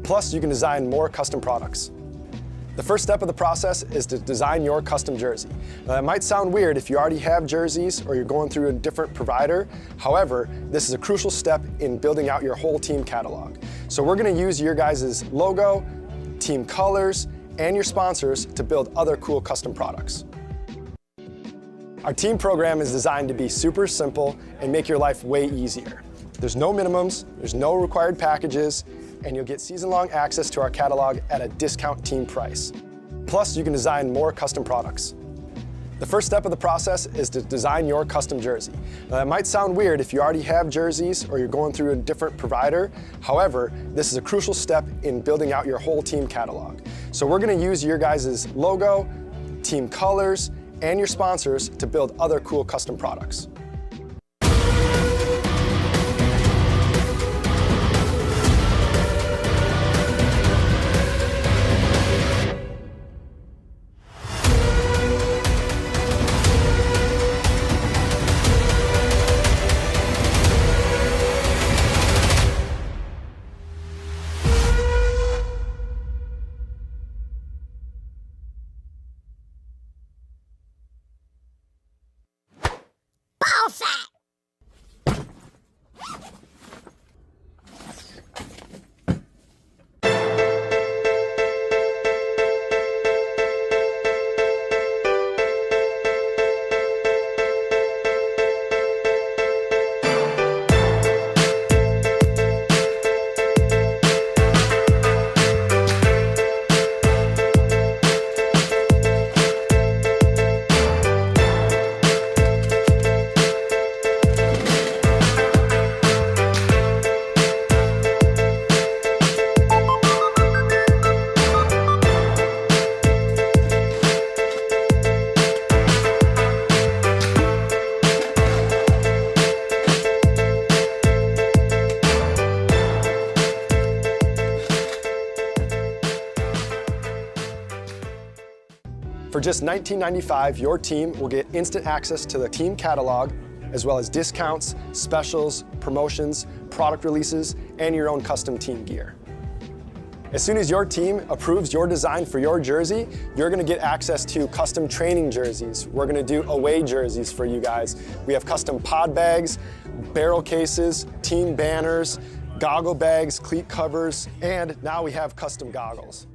Plus, you can design more custom products. The first step of the process is to design your custom jersey. Now, that might sound weird if you already have jerseys or you're going through a different provider. However, this is a crucial step in building out your whole team catalog. So we're going to use your guys' logo, team colors, and your sponsors to build other cool custom products. Our team program is designed to be super simple and make your life way easier. There's no minimums, there's no required packages, and you'll get season-long access to our catalog at a discount team price. Plus, you can design more custom products. The first step of the process is to design your custom jersey. Now, that might sound weird if you already have jerseys or you're going through a different provider. However, this is a crucial step in building out your whole team catalog. So we're gonna use your guys' logo, team colors, and your sponsors to build other cool custom products. For just $19.95, your team will get instant access to the team catalog, as well as discounts, specials, promotions, product releases, and your own custom team gear. As soon as your team approves your design for your jersey, you're gonna get access to custom training jerseys. We're gonna do away jerseys for you guys. We have custom pod bags, barrel cases, team banners, goggle bags, cleat covers, and now we have custom goggles.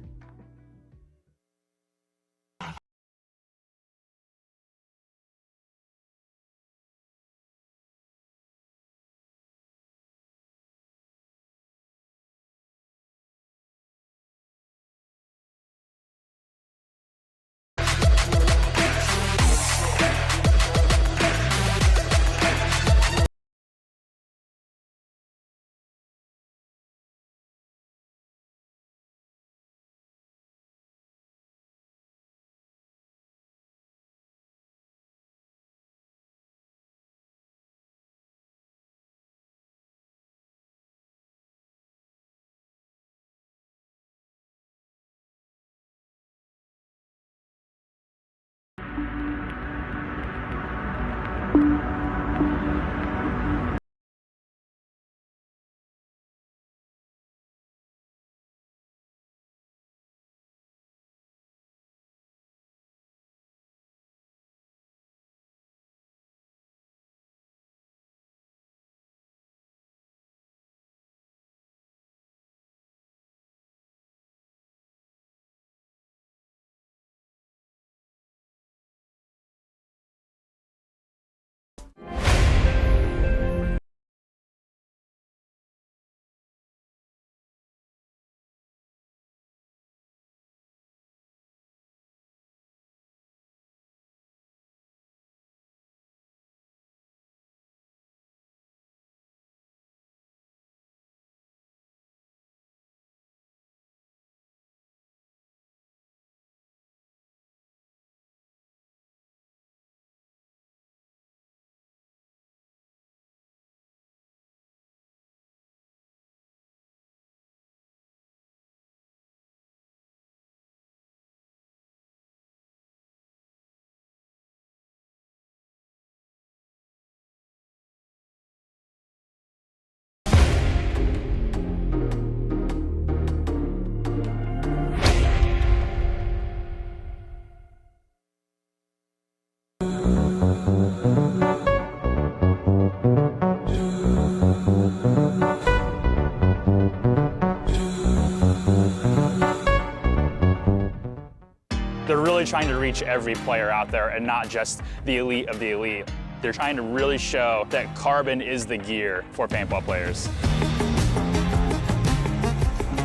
They're really trying to reach every player out there and not just the elite of the elite. They're trying to really show that carbon is the gear for paintball players.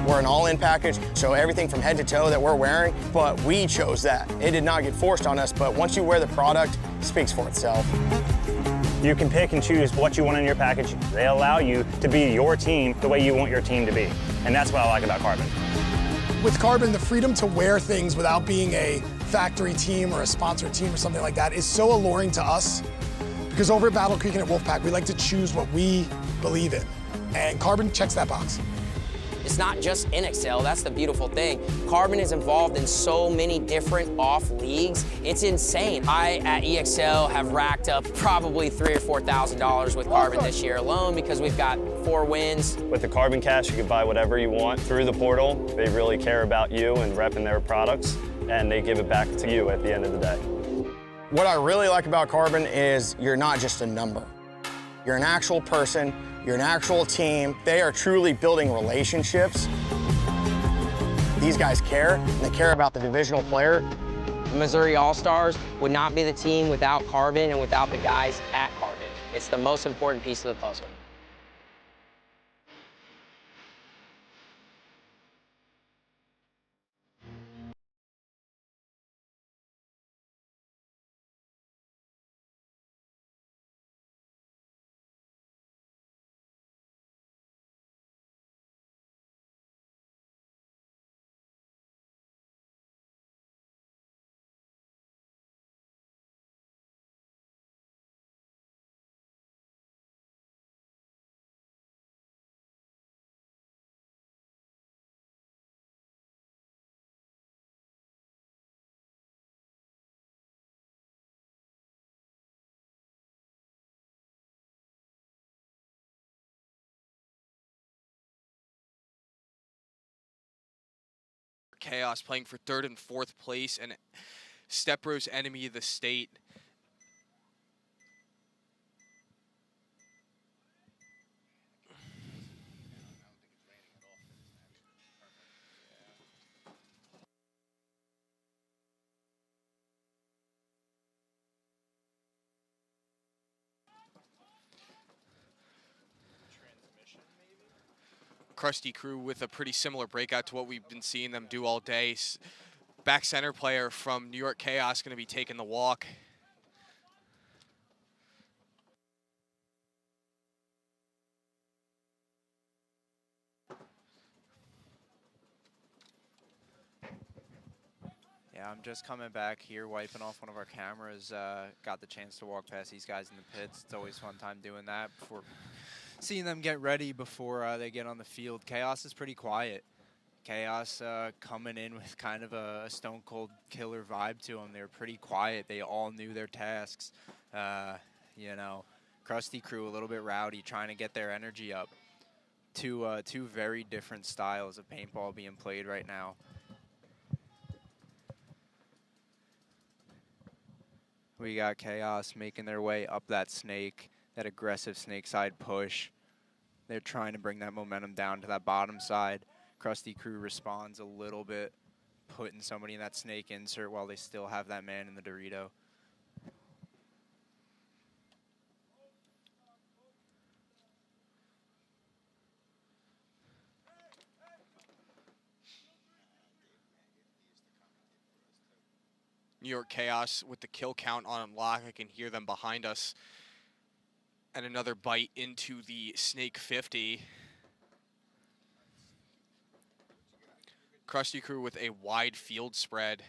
We're an all-in package, so everything from head to toe that we're wearing, but we chose that. It did not get forced on us, but once you wear the product, it speaks for itself. You can pick and choose what you want in your package. They allow you to be your team the way you want your team to be. And that's what I like about Carbon. With Carbon, the freedom to wear things without being a factory team or a sponsored team or something like that is so alluring to us, because over at Battle Creek and at Wolfpack, we like to choose what we believe in. And Carbon checks that box. It's not just in Excel, that's the beautiful thing. Carbon is involved in so many different off leagues. It's insane. I, at EXL, have racked up probably $3,000 or $4,000 with Carbon this year alone because we've got 4 wins. With the Carbon Cash, you can buy whatever you want through the portal. They really care about you and repping their products, and they give it back to you at the end of the day. What I really like about Carbon is you're not just a number. You're an actual person, you're an actual team. They are truly building relationships. These guys care, and they care about the divisional player. The Missouri All-Stars would not be the team without Carbon and without the guys at Carbon. It's the most important piece of the puzzle. Chaos playing for 3rd and 4th place, and Stepross enemy of the state. Crusty crew with a pretty similar breakout to what we've been seeing them do all day. Back center player from New York Chaos going to be taking the walk. Yeah, I'm just coming back here, wiping off one of our cameras. Got the chance to walk past these guys in the pits. It's always a fun time doing that before seeing them get ready before they get on the field. Chaos is pretty quiet. Chaos coming in with kind of a stone cold killer vibe to them. They were pretty quiet. They all knew their tasks. You know, Crusty crew a little bit rowdy, trying to get their energy up. Two very different styles of paintball being played right now. We got Chaos making their way up that snake, that aggressive snake side push. They're trying to bring that momentum down to that bottom side. Crusty crew responds a little bit, putting somebody in that snake insert while they still have that man in the Dorito. New York Chaos with the kill count on lock. I can hear them behind us. And another bite into the Snake 50. Crusty crew with a wide field spread.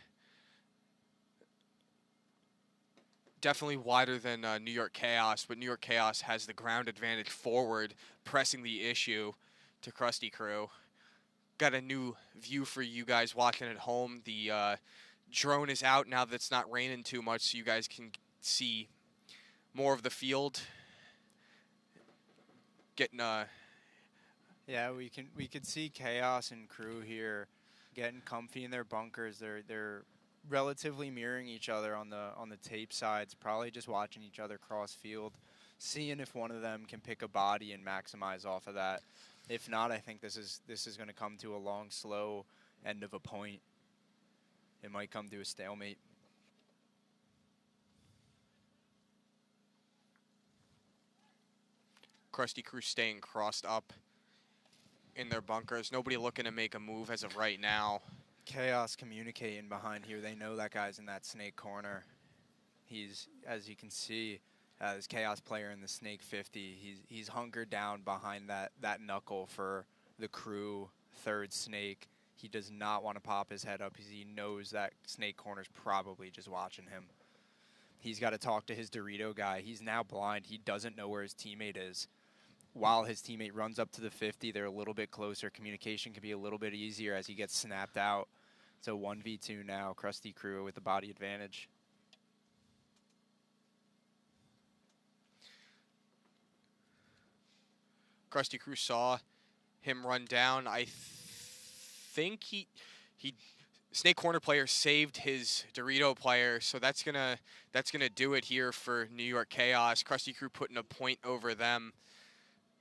Definitely wider than New York Chaos, but New York Chaos has the ground advantage forward, pressing the issue to Crusty crew. Got a new view for you guys watching at home. The drone is out now that it's not raining too much, so you guys can see more of the field. Getting yeah, we could see Chaos and crew here getting comfy in their bunkers. They're relatively mirroring each other on the tape sides, probably just watching each other cross field, seeing if one of them can pick a body and maximize off of that. If not, I think this is going to come to a long, slow end of a point. It might come to a stalemate. Crusty crew staying crossed up. in their bunkers. Nobody looking to make a move as of right now. Chaos communicating behind here. They know that guy's in that snake corner. He's, as you can see, this Chaos player in the snake 50. He's hunkered down behind that knuckle for the crew third snake. He does not want to pop his head up because he knows that snake corner's probably just watching him. He's got to talk to his Dorito guy. He's now blind. He doesn't know where his teammate is. While his teammate runs up to the 50, they're a little bit closer. Communication can be a little bit easier as he gets snapped out. It's a 1v2 now. Crusty crew with the body advantage. Crusty crew saw him run down. I think he snake corner player saved his Dorito player, so that's gonna do it here for New York Chaos. Crusty crew putting a point over them.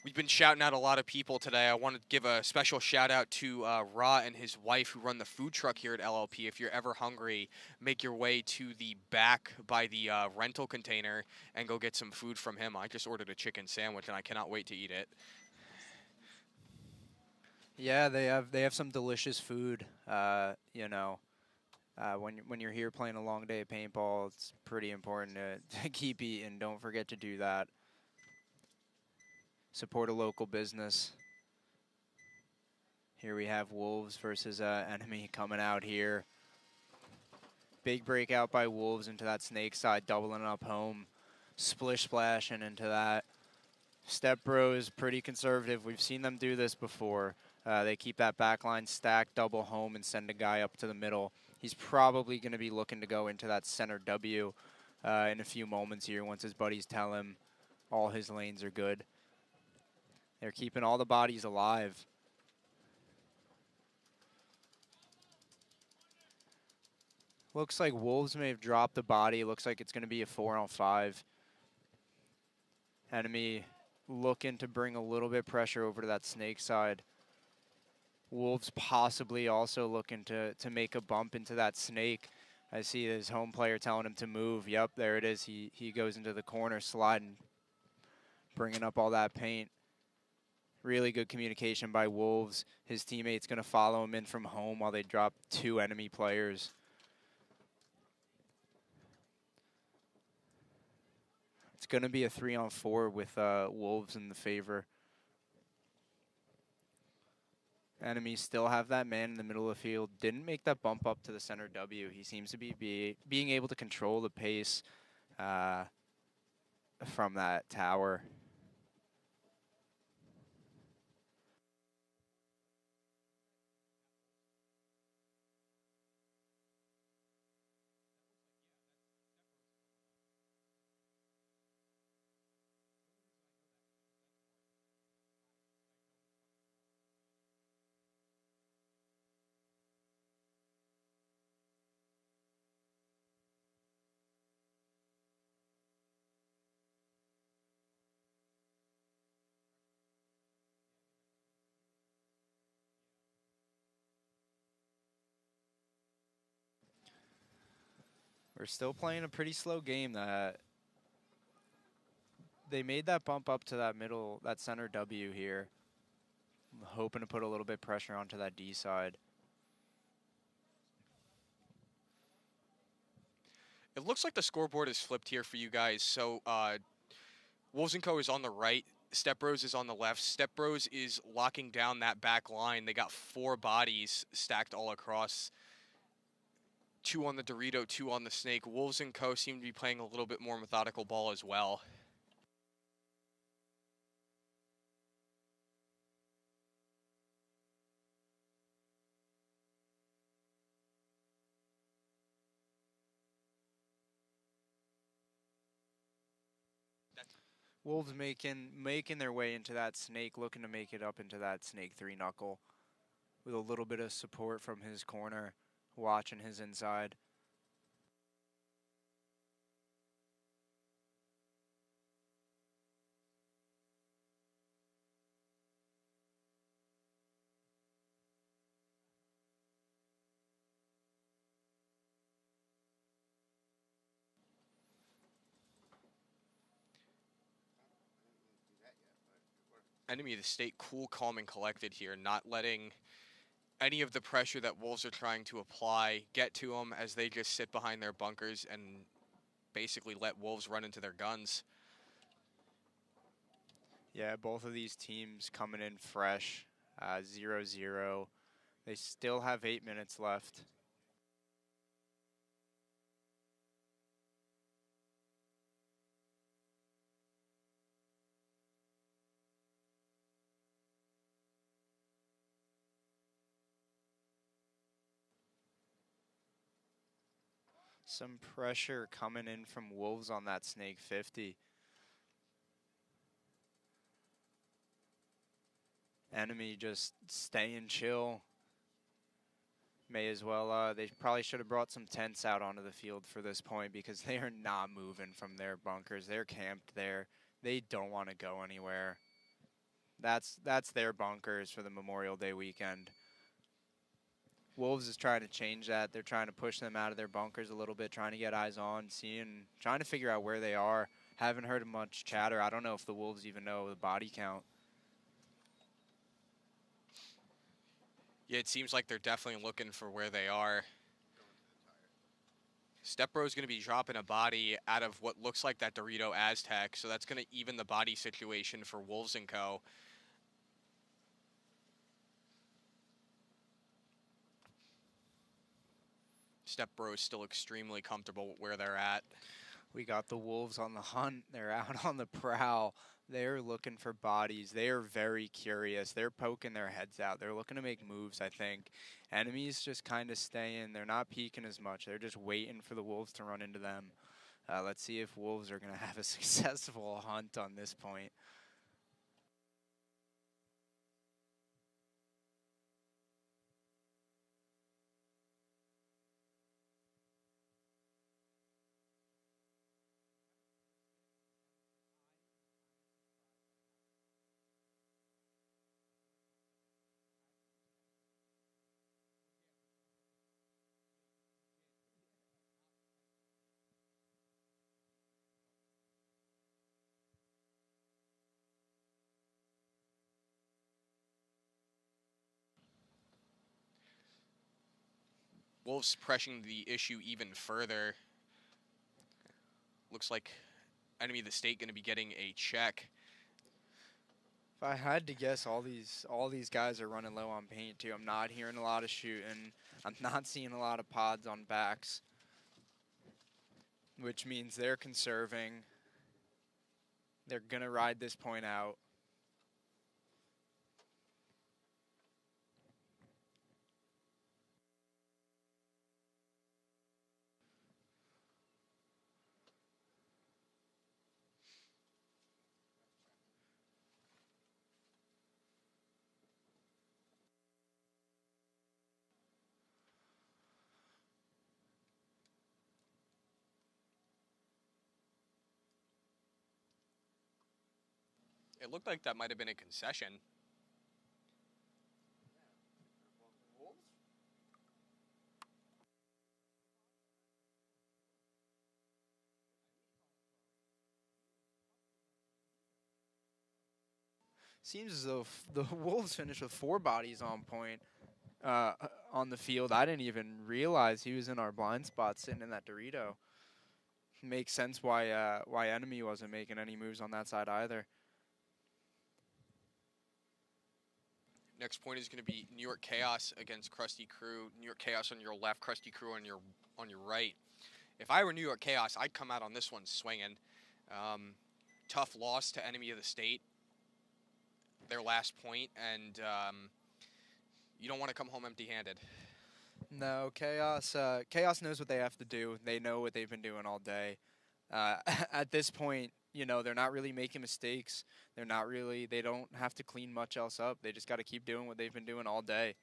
We've been shouting out a lot of people today. I want to give a special shout out to Ra and his wife who run the food truck here at LLP. If you're ever hungry, make your way to the back by the rental container and go get some food from him. I just ordered a chicken sandwich and I cannot wait to eat it. Yeah, they have some delicious food. You know, when you're here playing a long day of paintball, it's pretty important to keep eating. Don't forget to do that. Support a local business. Here we have Wolves versus Enemy coming out here. Big breakout by Wolves into that snake side, doubling up home. Splish splashing into that. Stepbro is pretty conservative. We've seen them do this before. They keep that back line stacked, double home, and send a guy up to the middle. He's probably going to be looking to go into that center W in a few moments here once his buddies tell him all his lanes are good. They're keeping all the bodies alive. Looks like Wolves may have dropped the body. Looks like it's going to be a 4-on-5. Enemy looking to bring a little bit of pressure over to that snake side. Wolves possibly also looking to make a bump into that snake. I see his home player telling him to move. Yep, there it is. He goes into the corner, sliding, bringing up all that paint. Really good communication by Wolves. His teammate's going to follow him in from home while they drop 2 enemy players. It's going to be a 3-on-4 with Wolves in the favor. Enemies still have that man in the middle of the field. Didn't make that bump up to the center W. He seems to be being able to control the pace from that tower. We're still playing a pretty slow game. They made that bump up to that middle, that center W here. I'm hoping to put a little bit of pressure onto that D side. It looks like the scoreboard is flipped here for you guys. So Wolves & Co. is on the right. Stepross is on the left. Stepross is locking down that back line. They got 4 bodies stacked all across. 2 on the Dorito, 2 on the snake. Wolves & Co. seem to be playing a little bit more methodical ball as well. Wolves making their way into that snake, looking to make it up into that snake 3 knuckle with a little bit of support from his corner, watching his inside. Enemy of the State cool, calm, and collected here, not letting any of the pressure that Wolves are trying to apply get to them as they just sit behind their bunkers and basically let Wolves run into their guns. Yeah, both of these teams coming in fresh, 0-0. They still have 8 minutes left. Some pressure coming in from Wolves on that Snake 50. Enemy just staying chill. May as well, they probably should have brought some tents out onto the field for this point because they are not moving from their bunkers. They're camped there. They don't want to go anywhere. That's their bunkers for the Memorial Day weekend. Wolves is trying to change that. They're trying to push them out of their bunkers a little bit, trying to get eyes on, trying to figure out where they are. Haven't heard much chatter. I don't know if the Wolves even know the body count. Yeah, it seems like they're definitely looking for where they are. Stepross is going to be dropping a body out of what looks like that Dorito Aztec, so that's going to even the body situation for Wolves & Co. Stepross still extremely comfortable with where they're at. We got the Wolves on the hunt. They're out on the prowl. They're looking for bodies. They are very curious. They're poking their heads out. They're looking to make moves, I think. Enemies just kind of staying. They're not peeking as much. They're just waiting for the Wolves to run into them. Let's see if Wolves are going to have a successful hunt on this point. Wolves pressing the issue even further. Looks like Enemy of the State going to be getting a check. If I had to guess, all these guys are running low on paint too. I'm not hearing a lot of shooting. I'm not seeing a lot of pods on backs, which means they're conserving. They're going to ride this point out. It looked like that might have been a concession. Seems as though the Wolves finished with 4 bodies on point on the field. I didn't even realize he was in our blind spot sitting in that Dorito. Makes sense why Enemy wasn't making any moves on that side either. Next point is going to be New York Chaos against Crusty Crew. New York Chaos on your left, Crusty Crew on your right. If I were New York Chaos, I'd come out on this one swinging. Tough loss to Enemy of the State, their last point, and you don't want to come home empty-handed. No, Chaos knows what they have to do. They know what they've been doing all day. At this point, you know, they're not really making mistakes. They don't have to clean much else up. They just got to keep doing what they've been doing all day.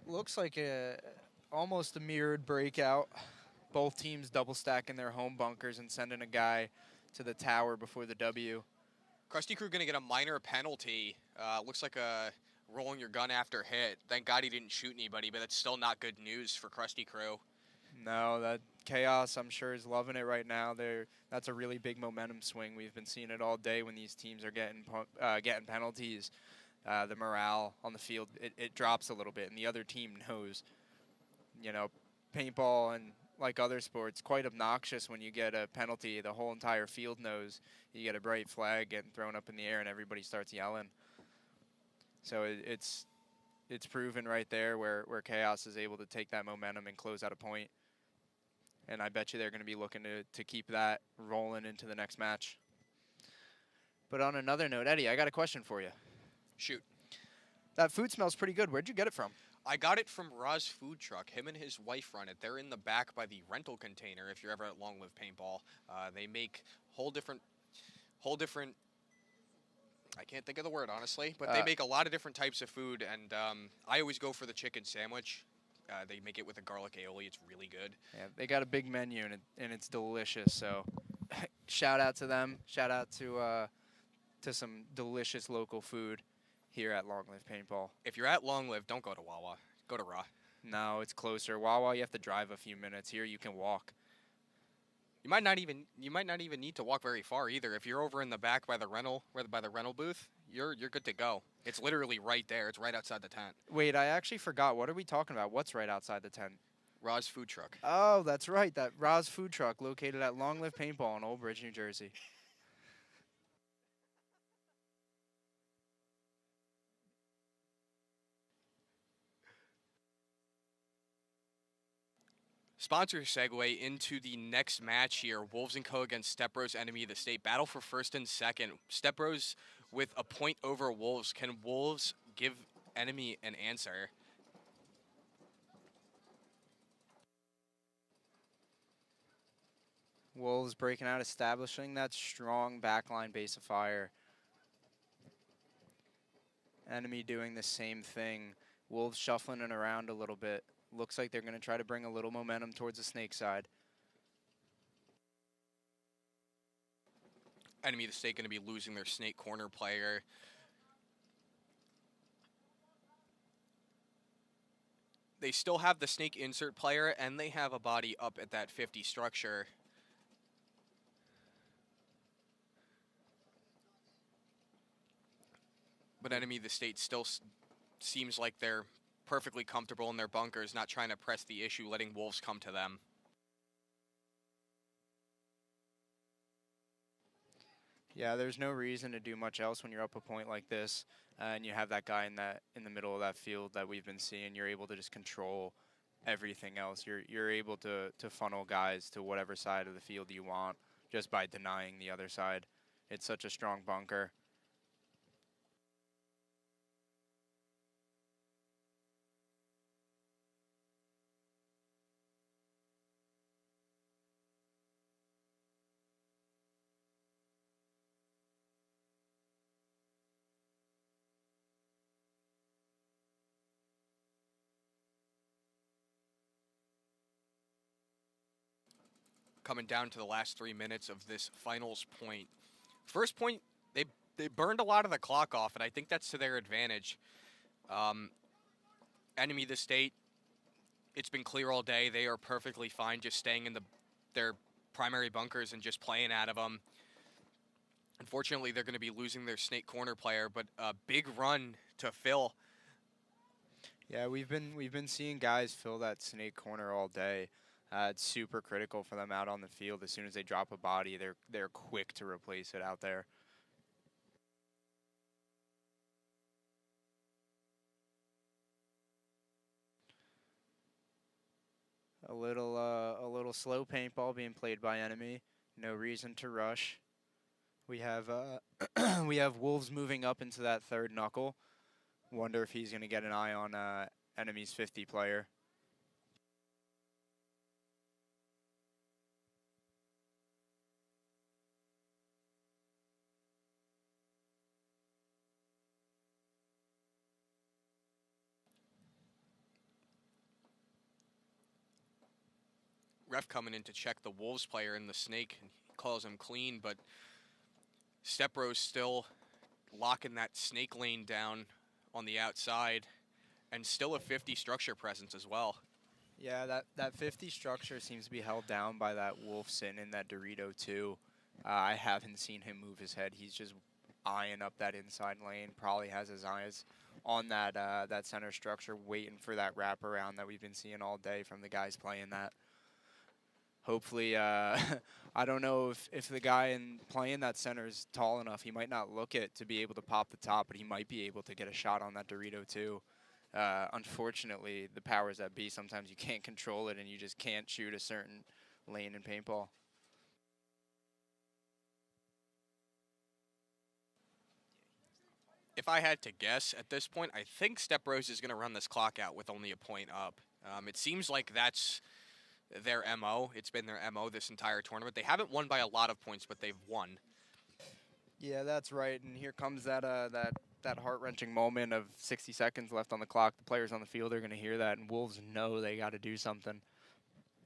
Looks like almost a mirrored breakout. Both teams double stacking their home bunkers and sending a guy to the tower before the W. Crusty Crew gonna get a minor penalty. Looks like a rolling your gun after hit. Thank God he didn't shoot anybody, but that's still not good news for Crusty Crew. No, that Chaos, I'm sure, is loving it right now. That's a really big momentum swing. We've been seeing it all day when these teams are getting penalties. The morale on the field, it drops a little bit, and the other team knows. You know, paintball and like other sports, quite obnoxious when you get a penalty. The whole entire field knows you get a bright flag getting thrown up in the air, and everybody starts yelling. So it's proven right there where Chaos is able to take that momentum and close out a point. And I bet you they're going to be looking to keep that rolling into the next match. But on another note, Eddie, I got a question for you. Shoot. That food smells pretty good. Where'd you get it from? I got it from Ra's Food Truck. Him and his wife run it. They're in the back by the rental container if you're ever at Long Live Paintball. They make whole different, I can't think of the word, honestly, but they make a lot of different types of food, and I always go for the chicken sandwich. They make it with a garlic aioli. It's really good. Yeah, they got a big menu, and it's delicious, so shout out to them. Shout out to some delicious local food here at Long Live Paintball. If you're at Long Live, don't go to Wawa. Go to Raw. No, it's closer. Wawa, you have to drive a few minutes. Here, you can walk. You might not even need to walk very far either. If you're over in the back by the rental booth, you're good to go. It's literally right there. It's right outside the tent. Wait, I actually forgot. What are we talking about? What's right outside the tent? Ra's Food Truck. Oh, that's right. That Ra's Food Truck located at Long Live Paintball in Old Bridge, New Jersey. Sponsor segue into the next match here. Wolves & Co. against Stepross, enemy of the state. Battle for first and second. Stepross with a point over Wolves. Can Wolves give enemy an answer? Wolves breaking out, establishing that strong backline base of fire. Enemy doing the same thing. Wolves shuffling it around a little bit. Looks like they're going to try to bring a little momentum towards the snake side. Enemy of the state going to be losing their snake corner player. They still have the snake insert player, and they have a body up at that 50 structure. But enemy of the state still seems like they're perfectly comfortable in their bunkers, not trying to press the issue, letting Wolves come to them. Yeah, there's no reason to do much else when you're up a point like this, and you have that guy in the middle of that field that we've been seeing. You're able to just control everything else. You're able to funnel guys to whatever side of the field you want just by denying the other side. It's such a strong bunker. Coming down to the last 3 minutes of this finals point. First point, they burned a lot of the clock off, and I think that's to their advantage. Enemy of the state, it's been clear all day. They are perfectly fine just staying in their primary bunkers and just playing out of them. Unfortunately, they're going to be losing their snake corner player, but a big run to fill. Yeah, we've been seeing guys fill that snake corner all day. It's super critical for them out on the field. As soon as they drop a body, they're quick to replace it out there. A little slow paintball being played by enemy. No reason to rush. We have we have Wolves moving up into that third knuckle. Wonder if he's going to get an eye on enemy's 50 player. Ref coming in to check the Wolves player in the snake, and he calls him clean, but Stepross still locking that snake lane down on the outside, and still a 50 structure presence as well. Yeah, that 50 structure seems to be held down by that Wolfson and that Dorito too. I haven't seen him move his head. He's just eyeing up that inside lane. Probably has his eyes on that that center structure, waiting for that wraparound that we've been seeing all day from the guys playing that. Hopefully, I don't know if the guy playing that center is tall enough. He might not look it to be able to pop the top, but he might be able to get a shot on that Dorito too. Unfortunately, the powers that be, sometimes you can't control it and you just can't shoot a certain lane in paintball. If I had to guess at this point, I think Stepross is going to run this clock out with only a point up. It seems like that's their MO. It's been their MO this entire tournament. They haven't won by a lot of points, but they've won. Yeah, that's right. And here comes that heart-wrenching moment of 60 seconds left on the clock. The players on the field are going to hear that, and Wolves know they got to do something.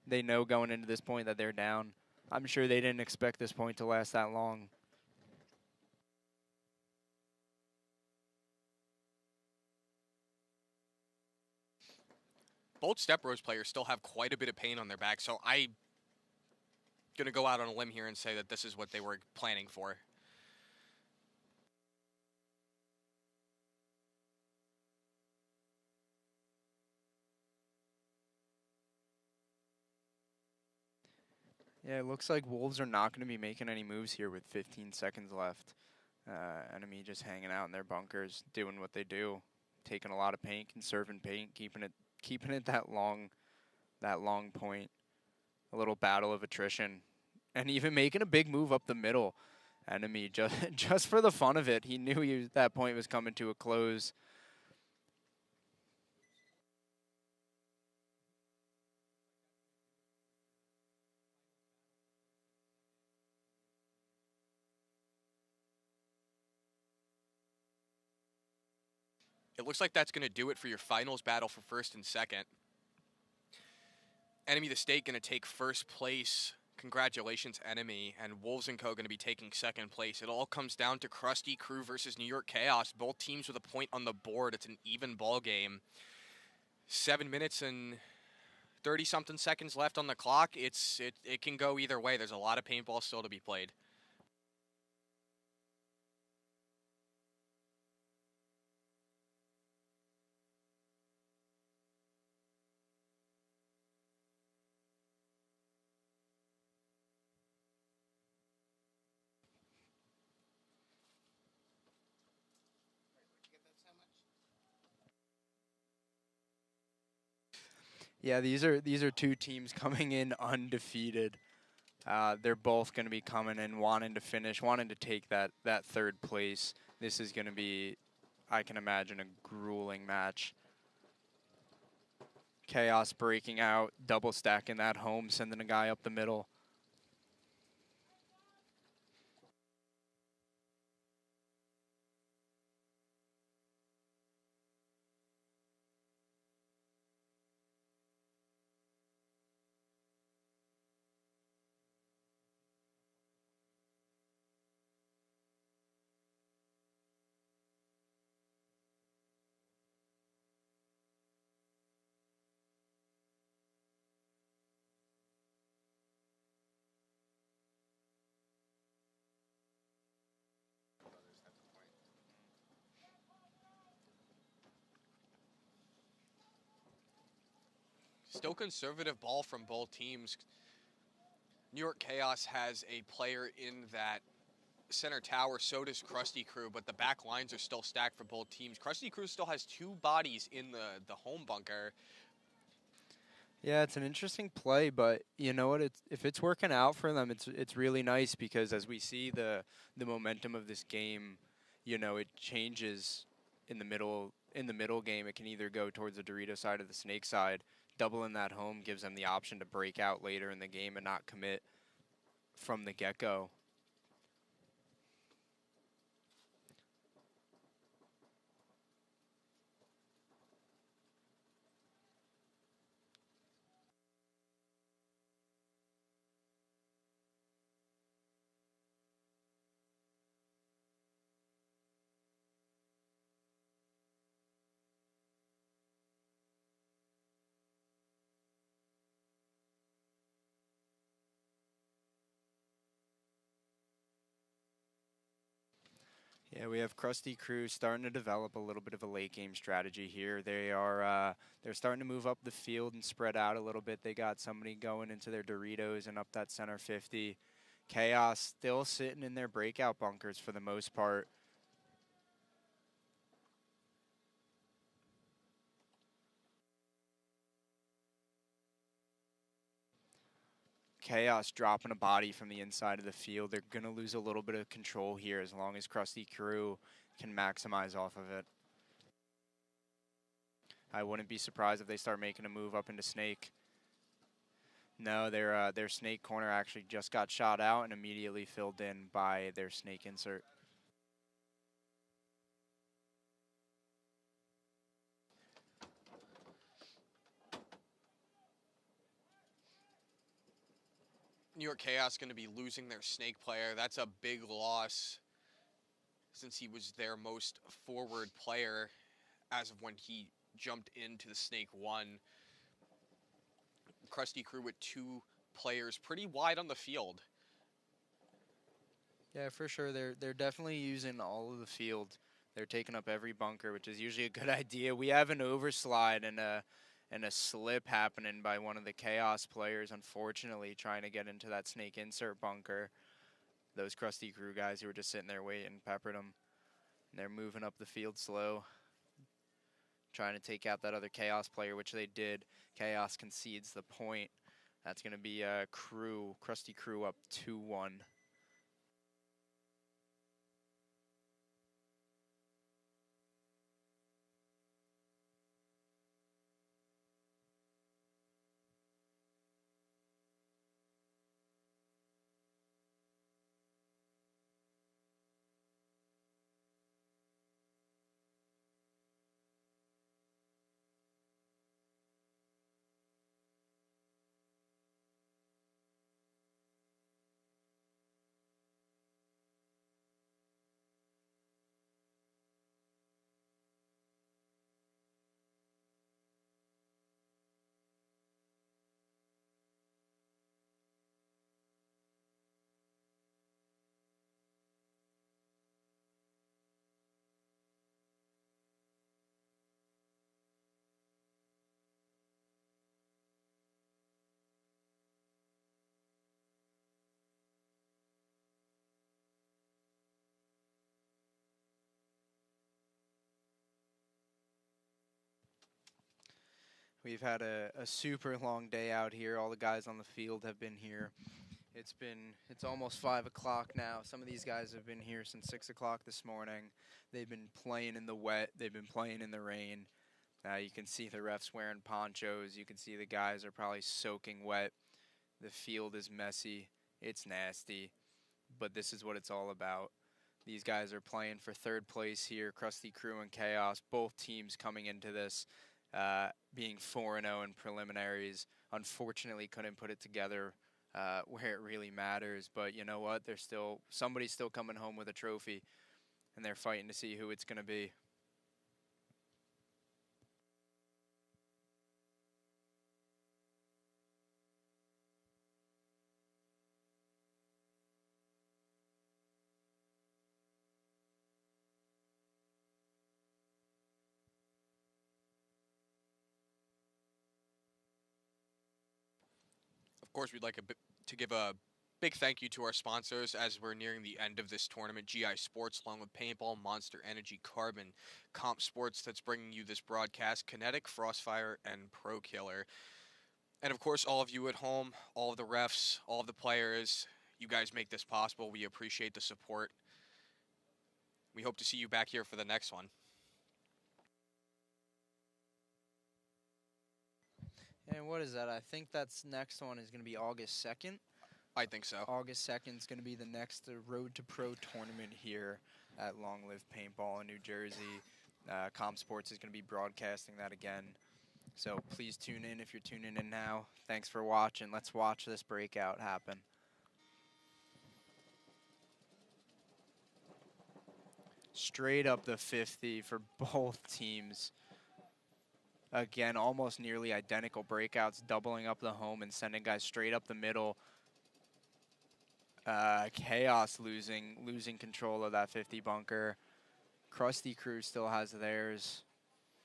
They know going into this point that they're down. I'm sure they didn't expect this point to last that long. Both Stepross players still have quite a bit of pain on their back, so I'm going to go out on a limb here and say that this is what they were planning for. Yeah, it looks like Wolves are not going to be making any moves here with 15 seconds left. Enemy just hanging out in their bunkers, doing what they do, taking a lot of paint, conserving paint, keeping it that long point. A little battle of attrition, and even making a big move up the middle. Enemy just for the fun of it, he knew that point was coming to a close. It looks like that's going to do it for your finals battle for first and second. Enemy the State going to take first place. Congratulations, Enemy. And Wolves & Co. going to be taking second place. It all comes down to Crusty Crew versus New York Chaos. Both teams with a point on the board. It's an even ball game. 7 minutes and 30-something seconds left on the clock. It can go either way. There's a lot of paintball still to be played. Yeah, these are two teams coming in undefeated. They're both going to be coming in wanting to finish, wanting to take that third place. This is going to be, I can imagine, a grueling match. Chaos breaking out, double stacking that home, sending a guy up the middle. Still conservative ball from both teams. New York Chaos has a player in that center tower, so does Crusty Crew, but the back lines are still stacked for both teams. Crusty Crew still has two bodies in the home bunker. Yeah, it's an interesting play, but you know what? If it's working out for them, it's really nice, because as we see the momentum of this game, you know, it changes in the middle. In the middle game, it can either go towards the Dorito side or the Snake side. Doubling that home gives them the option to break out later in the game and not commit from the get-go. Yeah, we have Crusty crew starting to develop a little bit of a late game strategy here. They're starting to move up the field and spread out a little bit. They got somebody going into their Doritos and up that center 50. Chaos still sitting in their breakout bunkers for the most part. Chaos dropping a body from the inside of the field. They're going to lose a little bit of control here as long as Crusty crew can maximize off of it. I wouldn't be surprised if they start making a move up into Snake. No, their Snake corner actually just got shot out and immediately filled in by their Snake insert. New York Chaos going to be losing their Snake player. That's a big loss since he was their most forward player as of when he jumped into the Snake 1. Crusty crew with 2 players pretty wide on the field. Yeah, for sure. They're definitely using all of the field. They're taking up every bunker, which is usually a good idea. We have an overslide and a slip happening by one of the Chaos players, unfortunately, trying to get into that Snake insert bunker. Those Crusty crew guys who were just sitting there waiting peppered them. And they're moving up the field slow, trying to take out that other Chaos player, which they did. Chaos concedes the point. That's going to be Crusty crew up 2-1. We've had a super long day out here. All the guys on the field have been here. It's almost 5 o'clock now. Some of these guys have been here since 6 o'clock this morning. They've been playing in the wet. They've been playing in the rain. You can see the refs wearing ponchos. You can see the guys are probably soaking wet. The field is messy. It's nasty. But this is what it's all about. These guys are playing for third place here. Crusty crew and Chaos, both teams coming into this being 4-0 in preliminaries. Unfortunately, couldn't put it together where it really matters. But you know what? Somebody's still coming home with a trophy, and they're fighting to see who it's going to be. Of course, we'd like to give a big thank you to our sponsors as we're nearing the end of this tournament. GI Sports, along with Paintball, Monster Energy, Carbon, Comp Sports, that's bringing you this broadcast, Kinetic, FROSTFIRE, and Pro Killer. And of course, all of you at home, all of the refs, all of the players, you guys make this possible. We appreciate the support. We hope to see you back here for the next one. And what is that? I think that's next one is going to be August 2nd. I think so. August 2nd is going to be the next Road to Pro tournament here at Long Live Paintball in New Jersey. Comp Sports is going to be broadcasting that again. So please tune in if you're tuning in now. Thanks for watching. Let's watch this breakout happen. Straight up the 50 for both teams. Again, almost nearly identical breakouts, doubling up the home and sending guys straight up the middle. Chaos losing control of that 50 bunker. Crusty Crew still has theirs.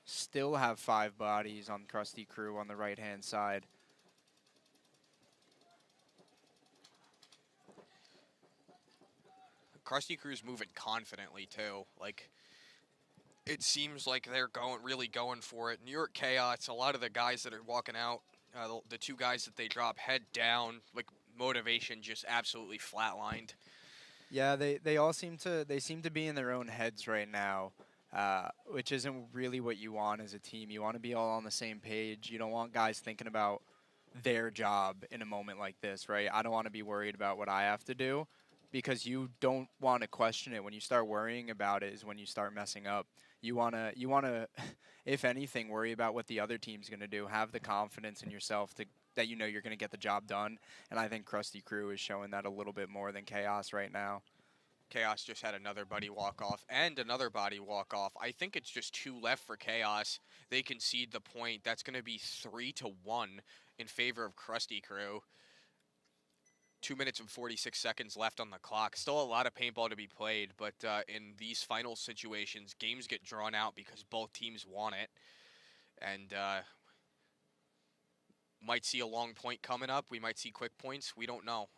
Still have 5 bodies on Crusty Crew on the right-hand side. Crusty Crew's moving confidently too. Like, it seems like they're really going for it. New York Chaos, a lot of the guys that are walking out, the 2 guys that they drop head down, like motivation just absolutely flatlined. Yeah, they all seem to be in their own heads right now, which isn't really what you want as a team. You want to be all on the same page. You don't want guys thinking about their job in a moment like this, right? I don't want to be worried about what I have to do, because you don't want to question it. When you start worrying about it is when you start messing up. You want to, if anything, worry about what the other team's going to do. Have the confidence in yourself that you know you're going to get the job done. And I think Crusty Crew is showing that a little bit more than Chaos right now. Chaos just had another buddy walk off and another body walk off. I think it's just 2 left for Chaos. They concede the point. That's going to be 3-1 in favor of Crusty Crew. 2 minutes and 46 seconds left on the clock. Still a lot of paintball to be played, but in these final situations, games get drawn out because both teams want it. And might see a long point coming up. We might see quick points. We don't know.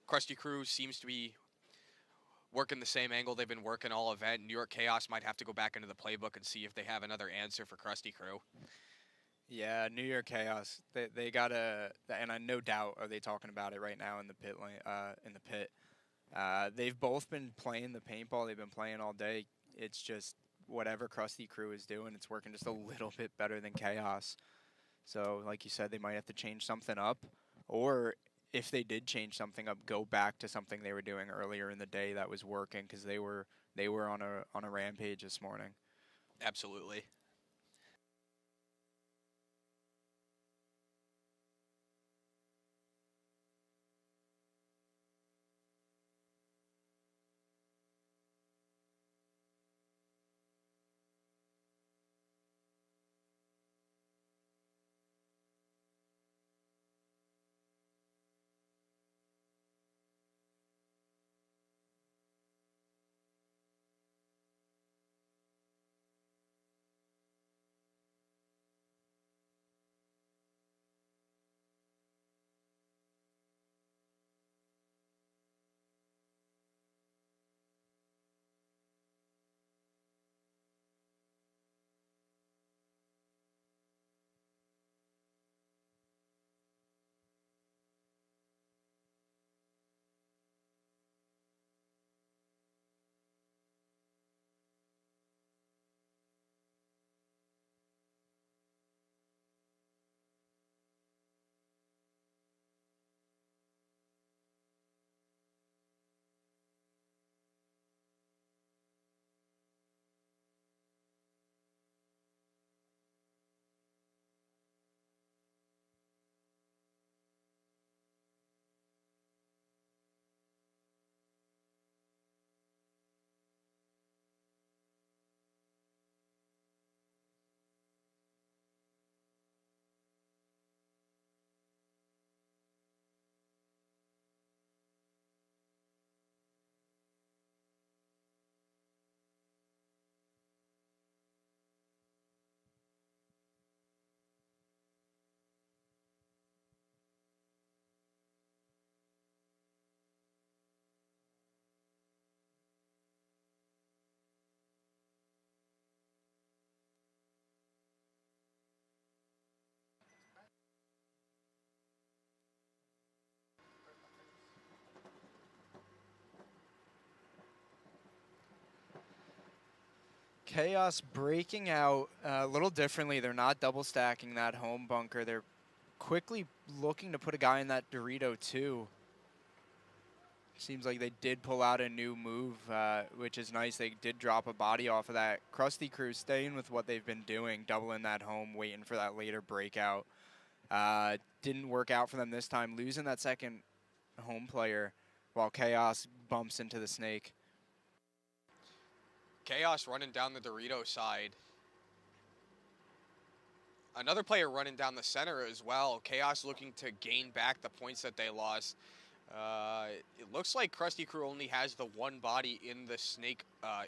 Crusty Crew seems to be working the same angle they've been working all event. New York Chaos might have to go back into the playbook and see if they have another answer for Crusty Crew. Yeah, New York Chaos. They got and I no doubt are they talking about it right now in the pit lane, they've both been playing the paintball. They've been playing all day. It's just whatever Crusty Crew is doing, it's working just a little bit better than Chaos. So, like you said, they might have to change something up, or if they did change something up, go back to something they were doing earlier in the day that was working, because they were on a rampage this morning. Absolutely. Chaos breaking out a little differently. They're not double stacking that home bunker. They're quickly looking to put a guy in that Dorito too. Seems like they did pull out a new move, which is nice. They did drop a body off of that. Crusty Crew staying with what they've been doing, doubling that home, waiting for that later breakout. Didn't work out for them this time, losing that second home player while Chaos bumps into the snake. Chaos running down the Dorito side. Another player running down the center as well. Chaos looking to gain back the points that they lost. It looks like Crusty Crew only has the one body in the snake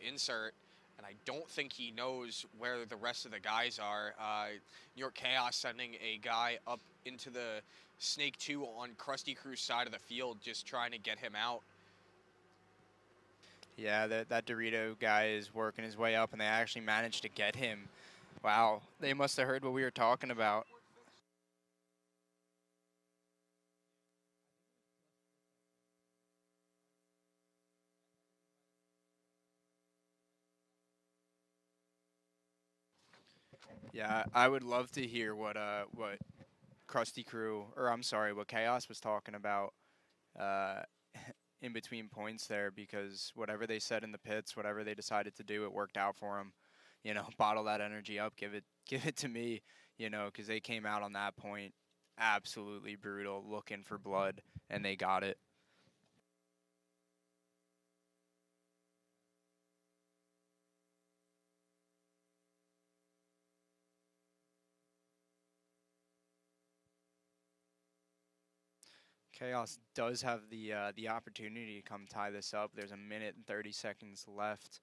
insert, and I don't think he knows where the rest of the guys are. New York Chaos sending a guy up into the Snake 2 on Crusty Crew's side of the field, just trying to get him out. Yeah, that Dorito guy is working his way up, and they actually managed to get him. Wow, they must have heard what we were talking about. Yeah, I would love to hear what Crusty Crew, or I'm sorry, what Chaos was talking about in between points there, because whatever they said in the pits, whatever they decided to do, it worked out for them. You know, bottle that energy up, give it to me, you know, because they came out on that point absolutely brutal, looking for blood, and they got it. Chaos does have the opportunity to come tie this up. There's a minute and 30 seconds left.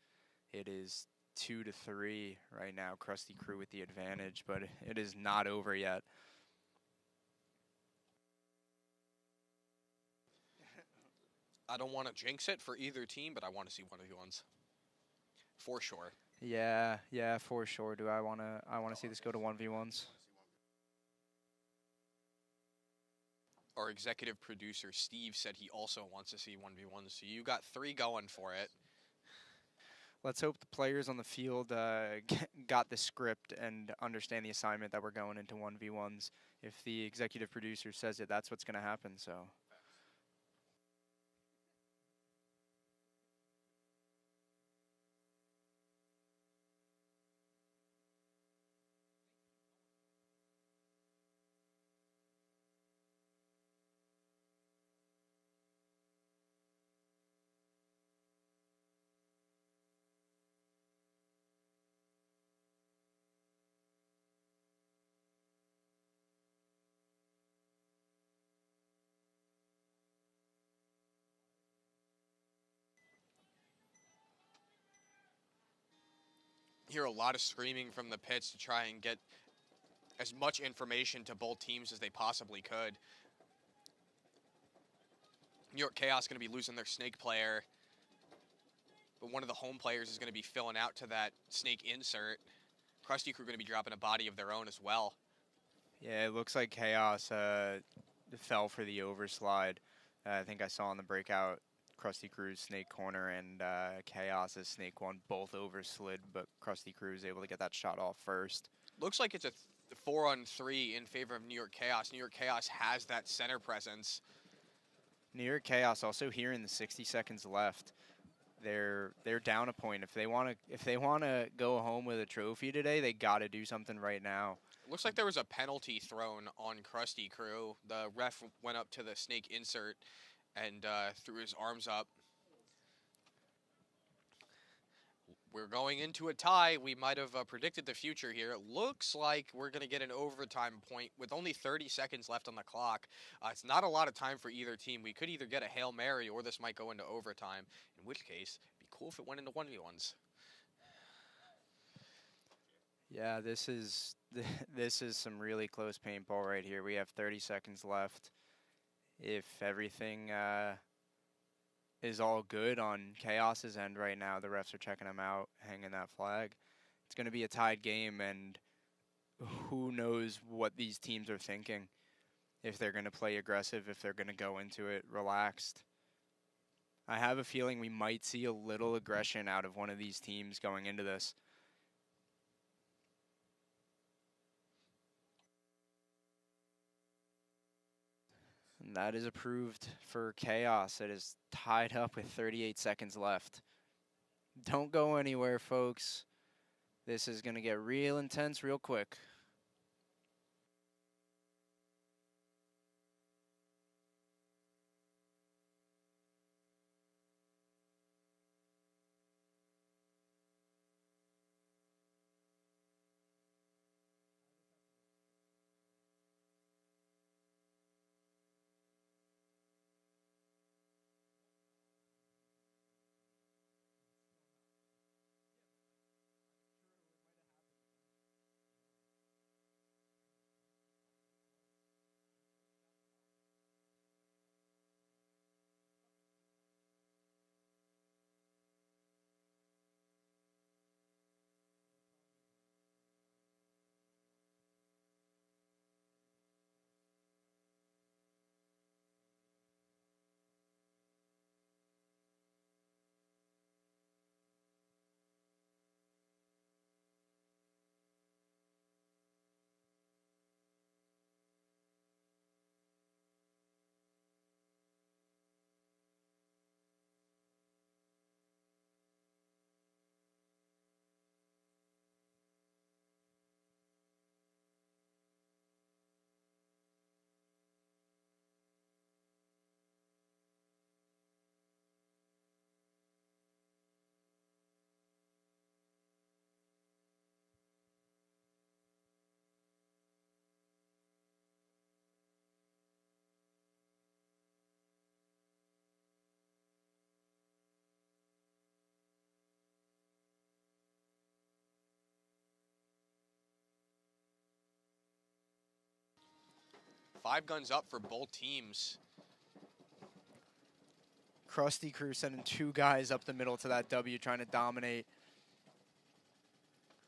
It is 2-3 right now. Crusty Crew with the advantage, but it is not over yet. I don't want to jinx it for either team, but I want to see 1v1s. For sure. Yeah, for sure. I want to see this go to 1v1s. Our executive producer, Steve, said he also wants to see 1v1s, so you got 3 going for it. Let's hope the players on the field got the script and understand the assignment that we're going into 1v1s. If the executive producer says it, that's what's going to happen, so. Hear a lot of screaming from the pits to try and get as much information to both teams as they possibly could. New York Chaos going to be losing their snake player, but one of the home players is going to be filling out to that snake insert. Crusty Crew going to be dropping a body of their own as well. Yeah, it looks like Chaos fell for the overslide. I think I saw in the breakout Crusty Crew's snake corner and Chaos's snake one both overslid, but Crusty Crew is able to get that shot off first. Looks like it's a 4-on-3 in favor of New York Chaos. New York Chaos has that center presence. New York Chaos also here in the 60 seconds left. They're down a point. If they want to go home with a trophy today, they got to do something right now. Looks like there was a penalty thrown on Crusty Crew. The ref went up to the snake insert and threw his arms up. We're going into a tie. We might have predicted the future here. It looks like we're going to get an overtime point with only 30 seconds left on the clock. It's not a lot of time for either team. We could either get a Hail Mary or this might go into overtime, in which case it'd be cool if it went into 1v1s. Yeah, this is some really close paintball right here. We have 30 seconds left. If everything is all good on Chaos's end right now, the refs are checking them out, hanging that flag. It's going to be a tied game, and who knows what these teams are thinking. If they're going to play aggressive, if they're going to go into it relaxed. I have a feeling we might see a little aggression out of one of these teams going into this. And that is approved for Chaos. It is tied up with 38 seconds left. Don't go anywhere, folks. This is going to get real intense real quick. 5 guns up for both teams. Crusty Crew sending 2 guys up the middle to that W, trying to dominate.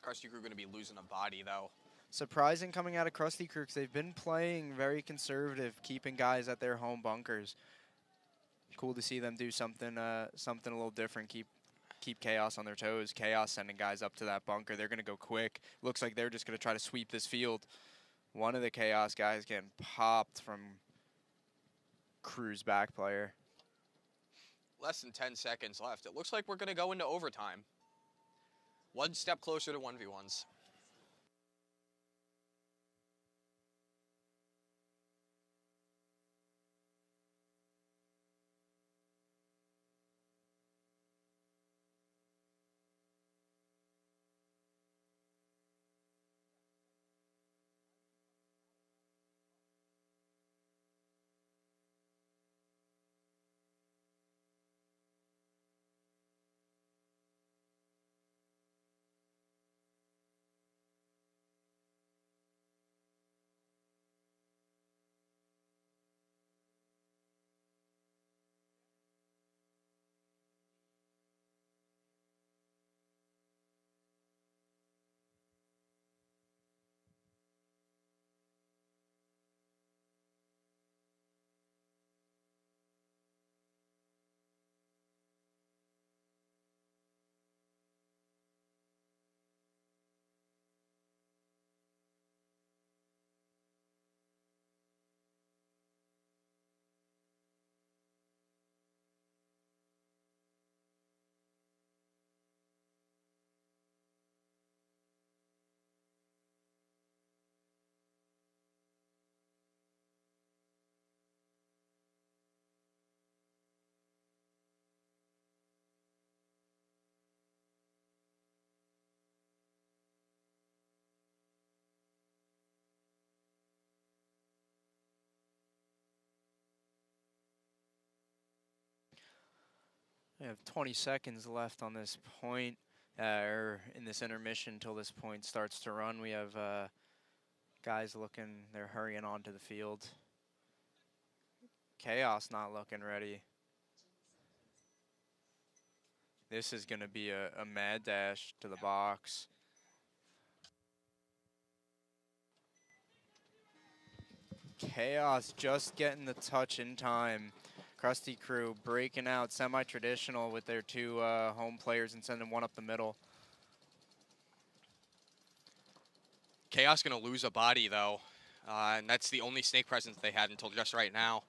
Crusty Crew going to be losing a body, though. Surprising coming out of Crusty Crew, because they've been playing very conservative, keeping guys at their home bunkers. Cool to see them do something a little different, keep Chaos on their toes. Chaos sending guys up to that bunker. They're going to go quick. Looks like they're just going to try to sweep this field. One of the Chaos guys getting popped from Crew's back player. Less than 10 seconds left. It looks like we're going to go into overtime. One step closer to 1v1s. We have 20 seconds left on this point, or in this intermission until this point starts to run. We have guys looking, they're hurrying onto the field. Chaos not looking ready. This is going to be a mad dash to the box. Chaos just getting the touch in time. Crusty Crew breaking out semi-traditional with their 2 home players and sending one up the middle. Chaos going to lose a body, though. And that's the only snake presence they had until just right now.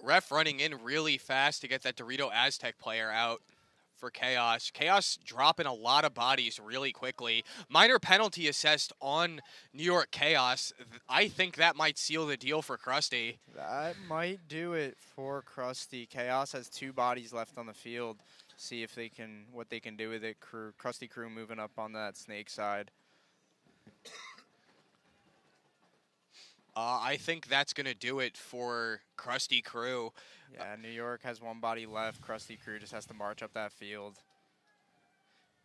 Ref running in really fast to get that Dorito Aztec player out for Chaos. Chaos dropping a lot of bodies really quickly. Minor penalty assessed on New York Chaos. I think that might seal the deal for Crusty. That might do it for Crusty. Chaos has 2 bodies left on the field. See if they can, what they can do with it. Crusty Crew moving up on that snake side. I think that's going to do it for Crusty Crew. Yeah, New York has 1 body left. Crusty Crew just has to march up that field.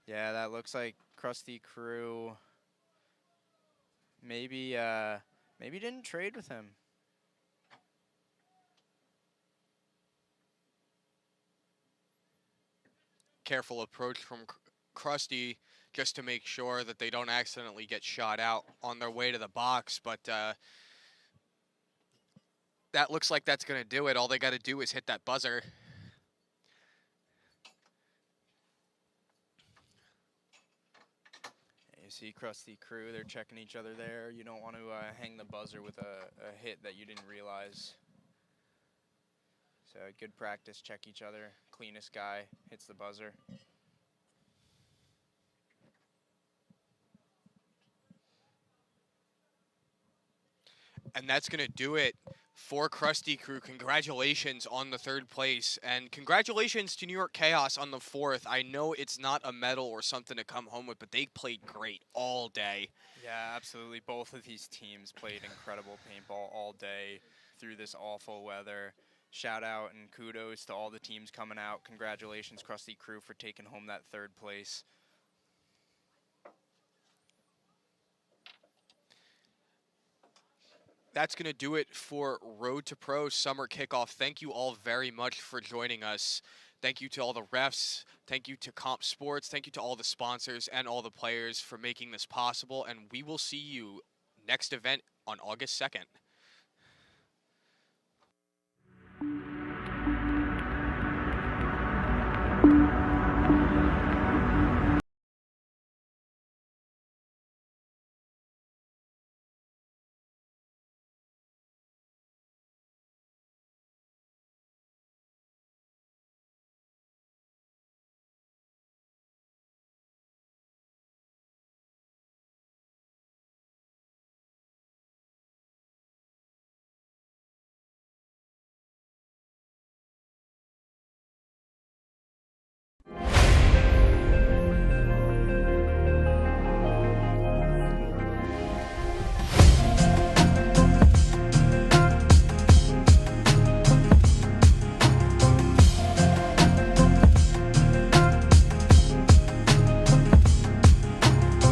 Yeah, that looks like Crusty Crew maybe didn't trade with him. Careful approach from Crusty just to make sure that they don't accidentally get shot out on their way to the box, but that looks like that's going to do it. All they got to do is hit that buzzer. You see Crusty Crew, they're checking each other there. You don't want to hang the buzzer with a hit that you didn't realize. So good practice, check each other. Cleanest guy hits the buzzer. And that's going to do it For Crusty crew, congratulations on the 3rd place, and congratulations to New York Chaos on the 4th. I know it's not a medal or something to come home with, but they played great all day. Yeah, absolutely. Both of these teams played incredible paintball all day through this awful weather. Shout out and kudos to all the teams coming out. Congratulations, Crusty crew, for taking home that 3rd place. That's going to do it for Road to Pro Summer Kickoff. Thank you all very much for joining us. Thank you to all the refs. Thank you to Comp Sports. Thank you to all the sponsors and all the players for making this possible. And we will see you next event on August 2nd.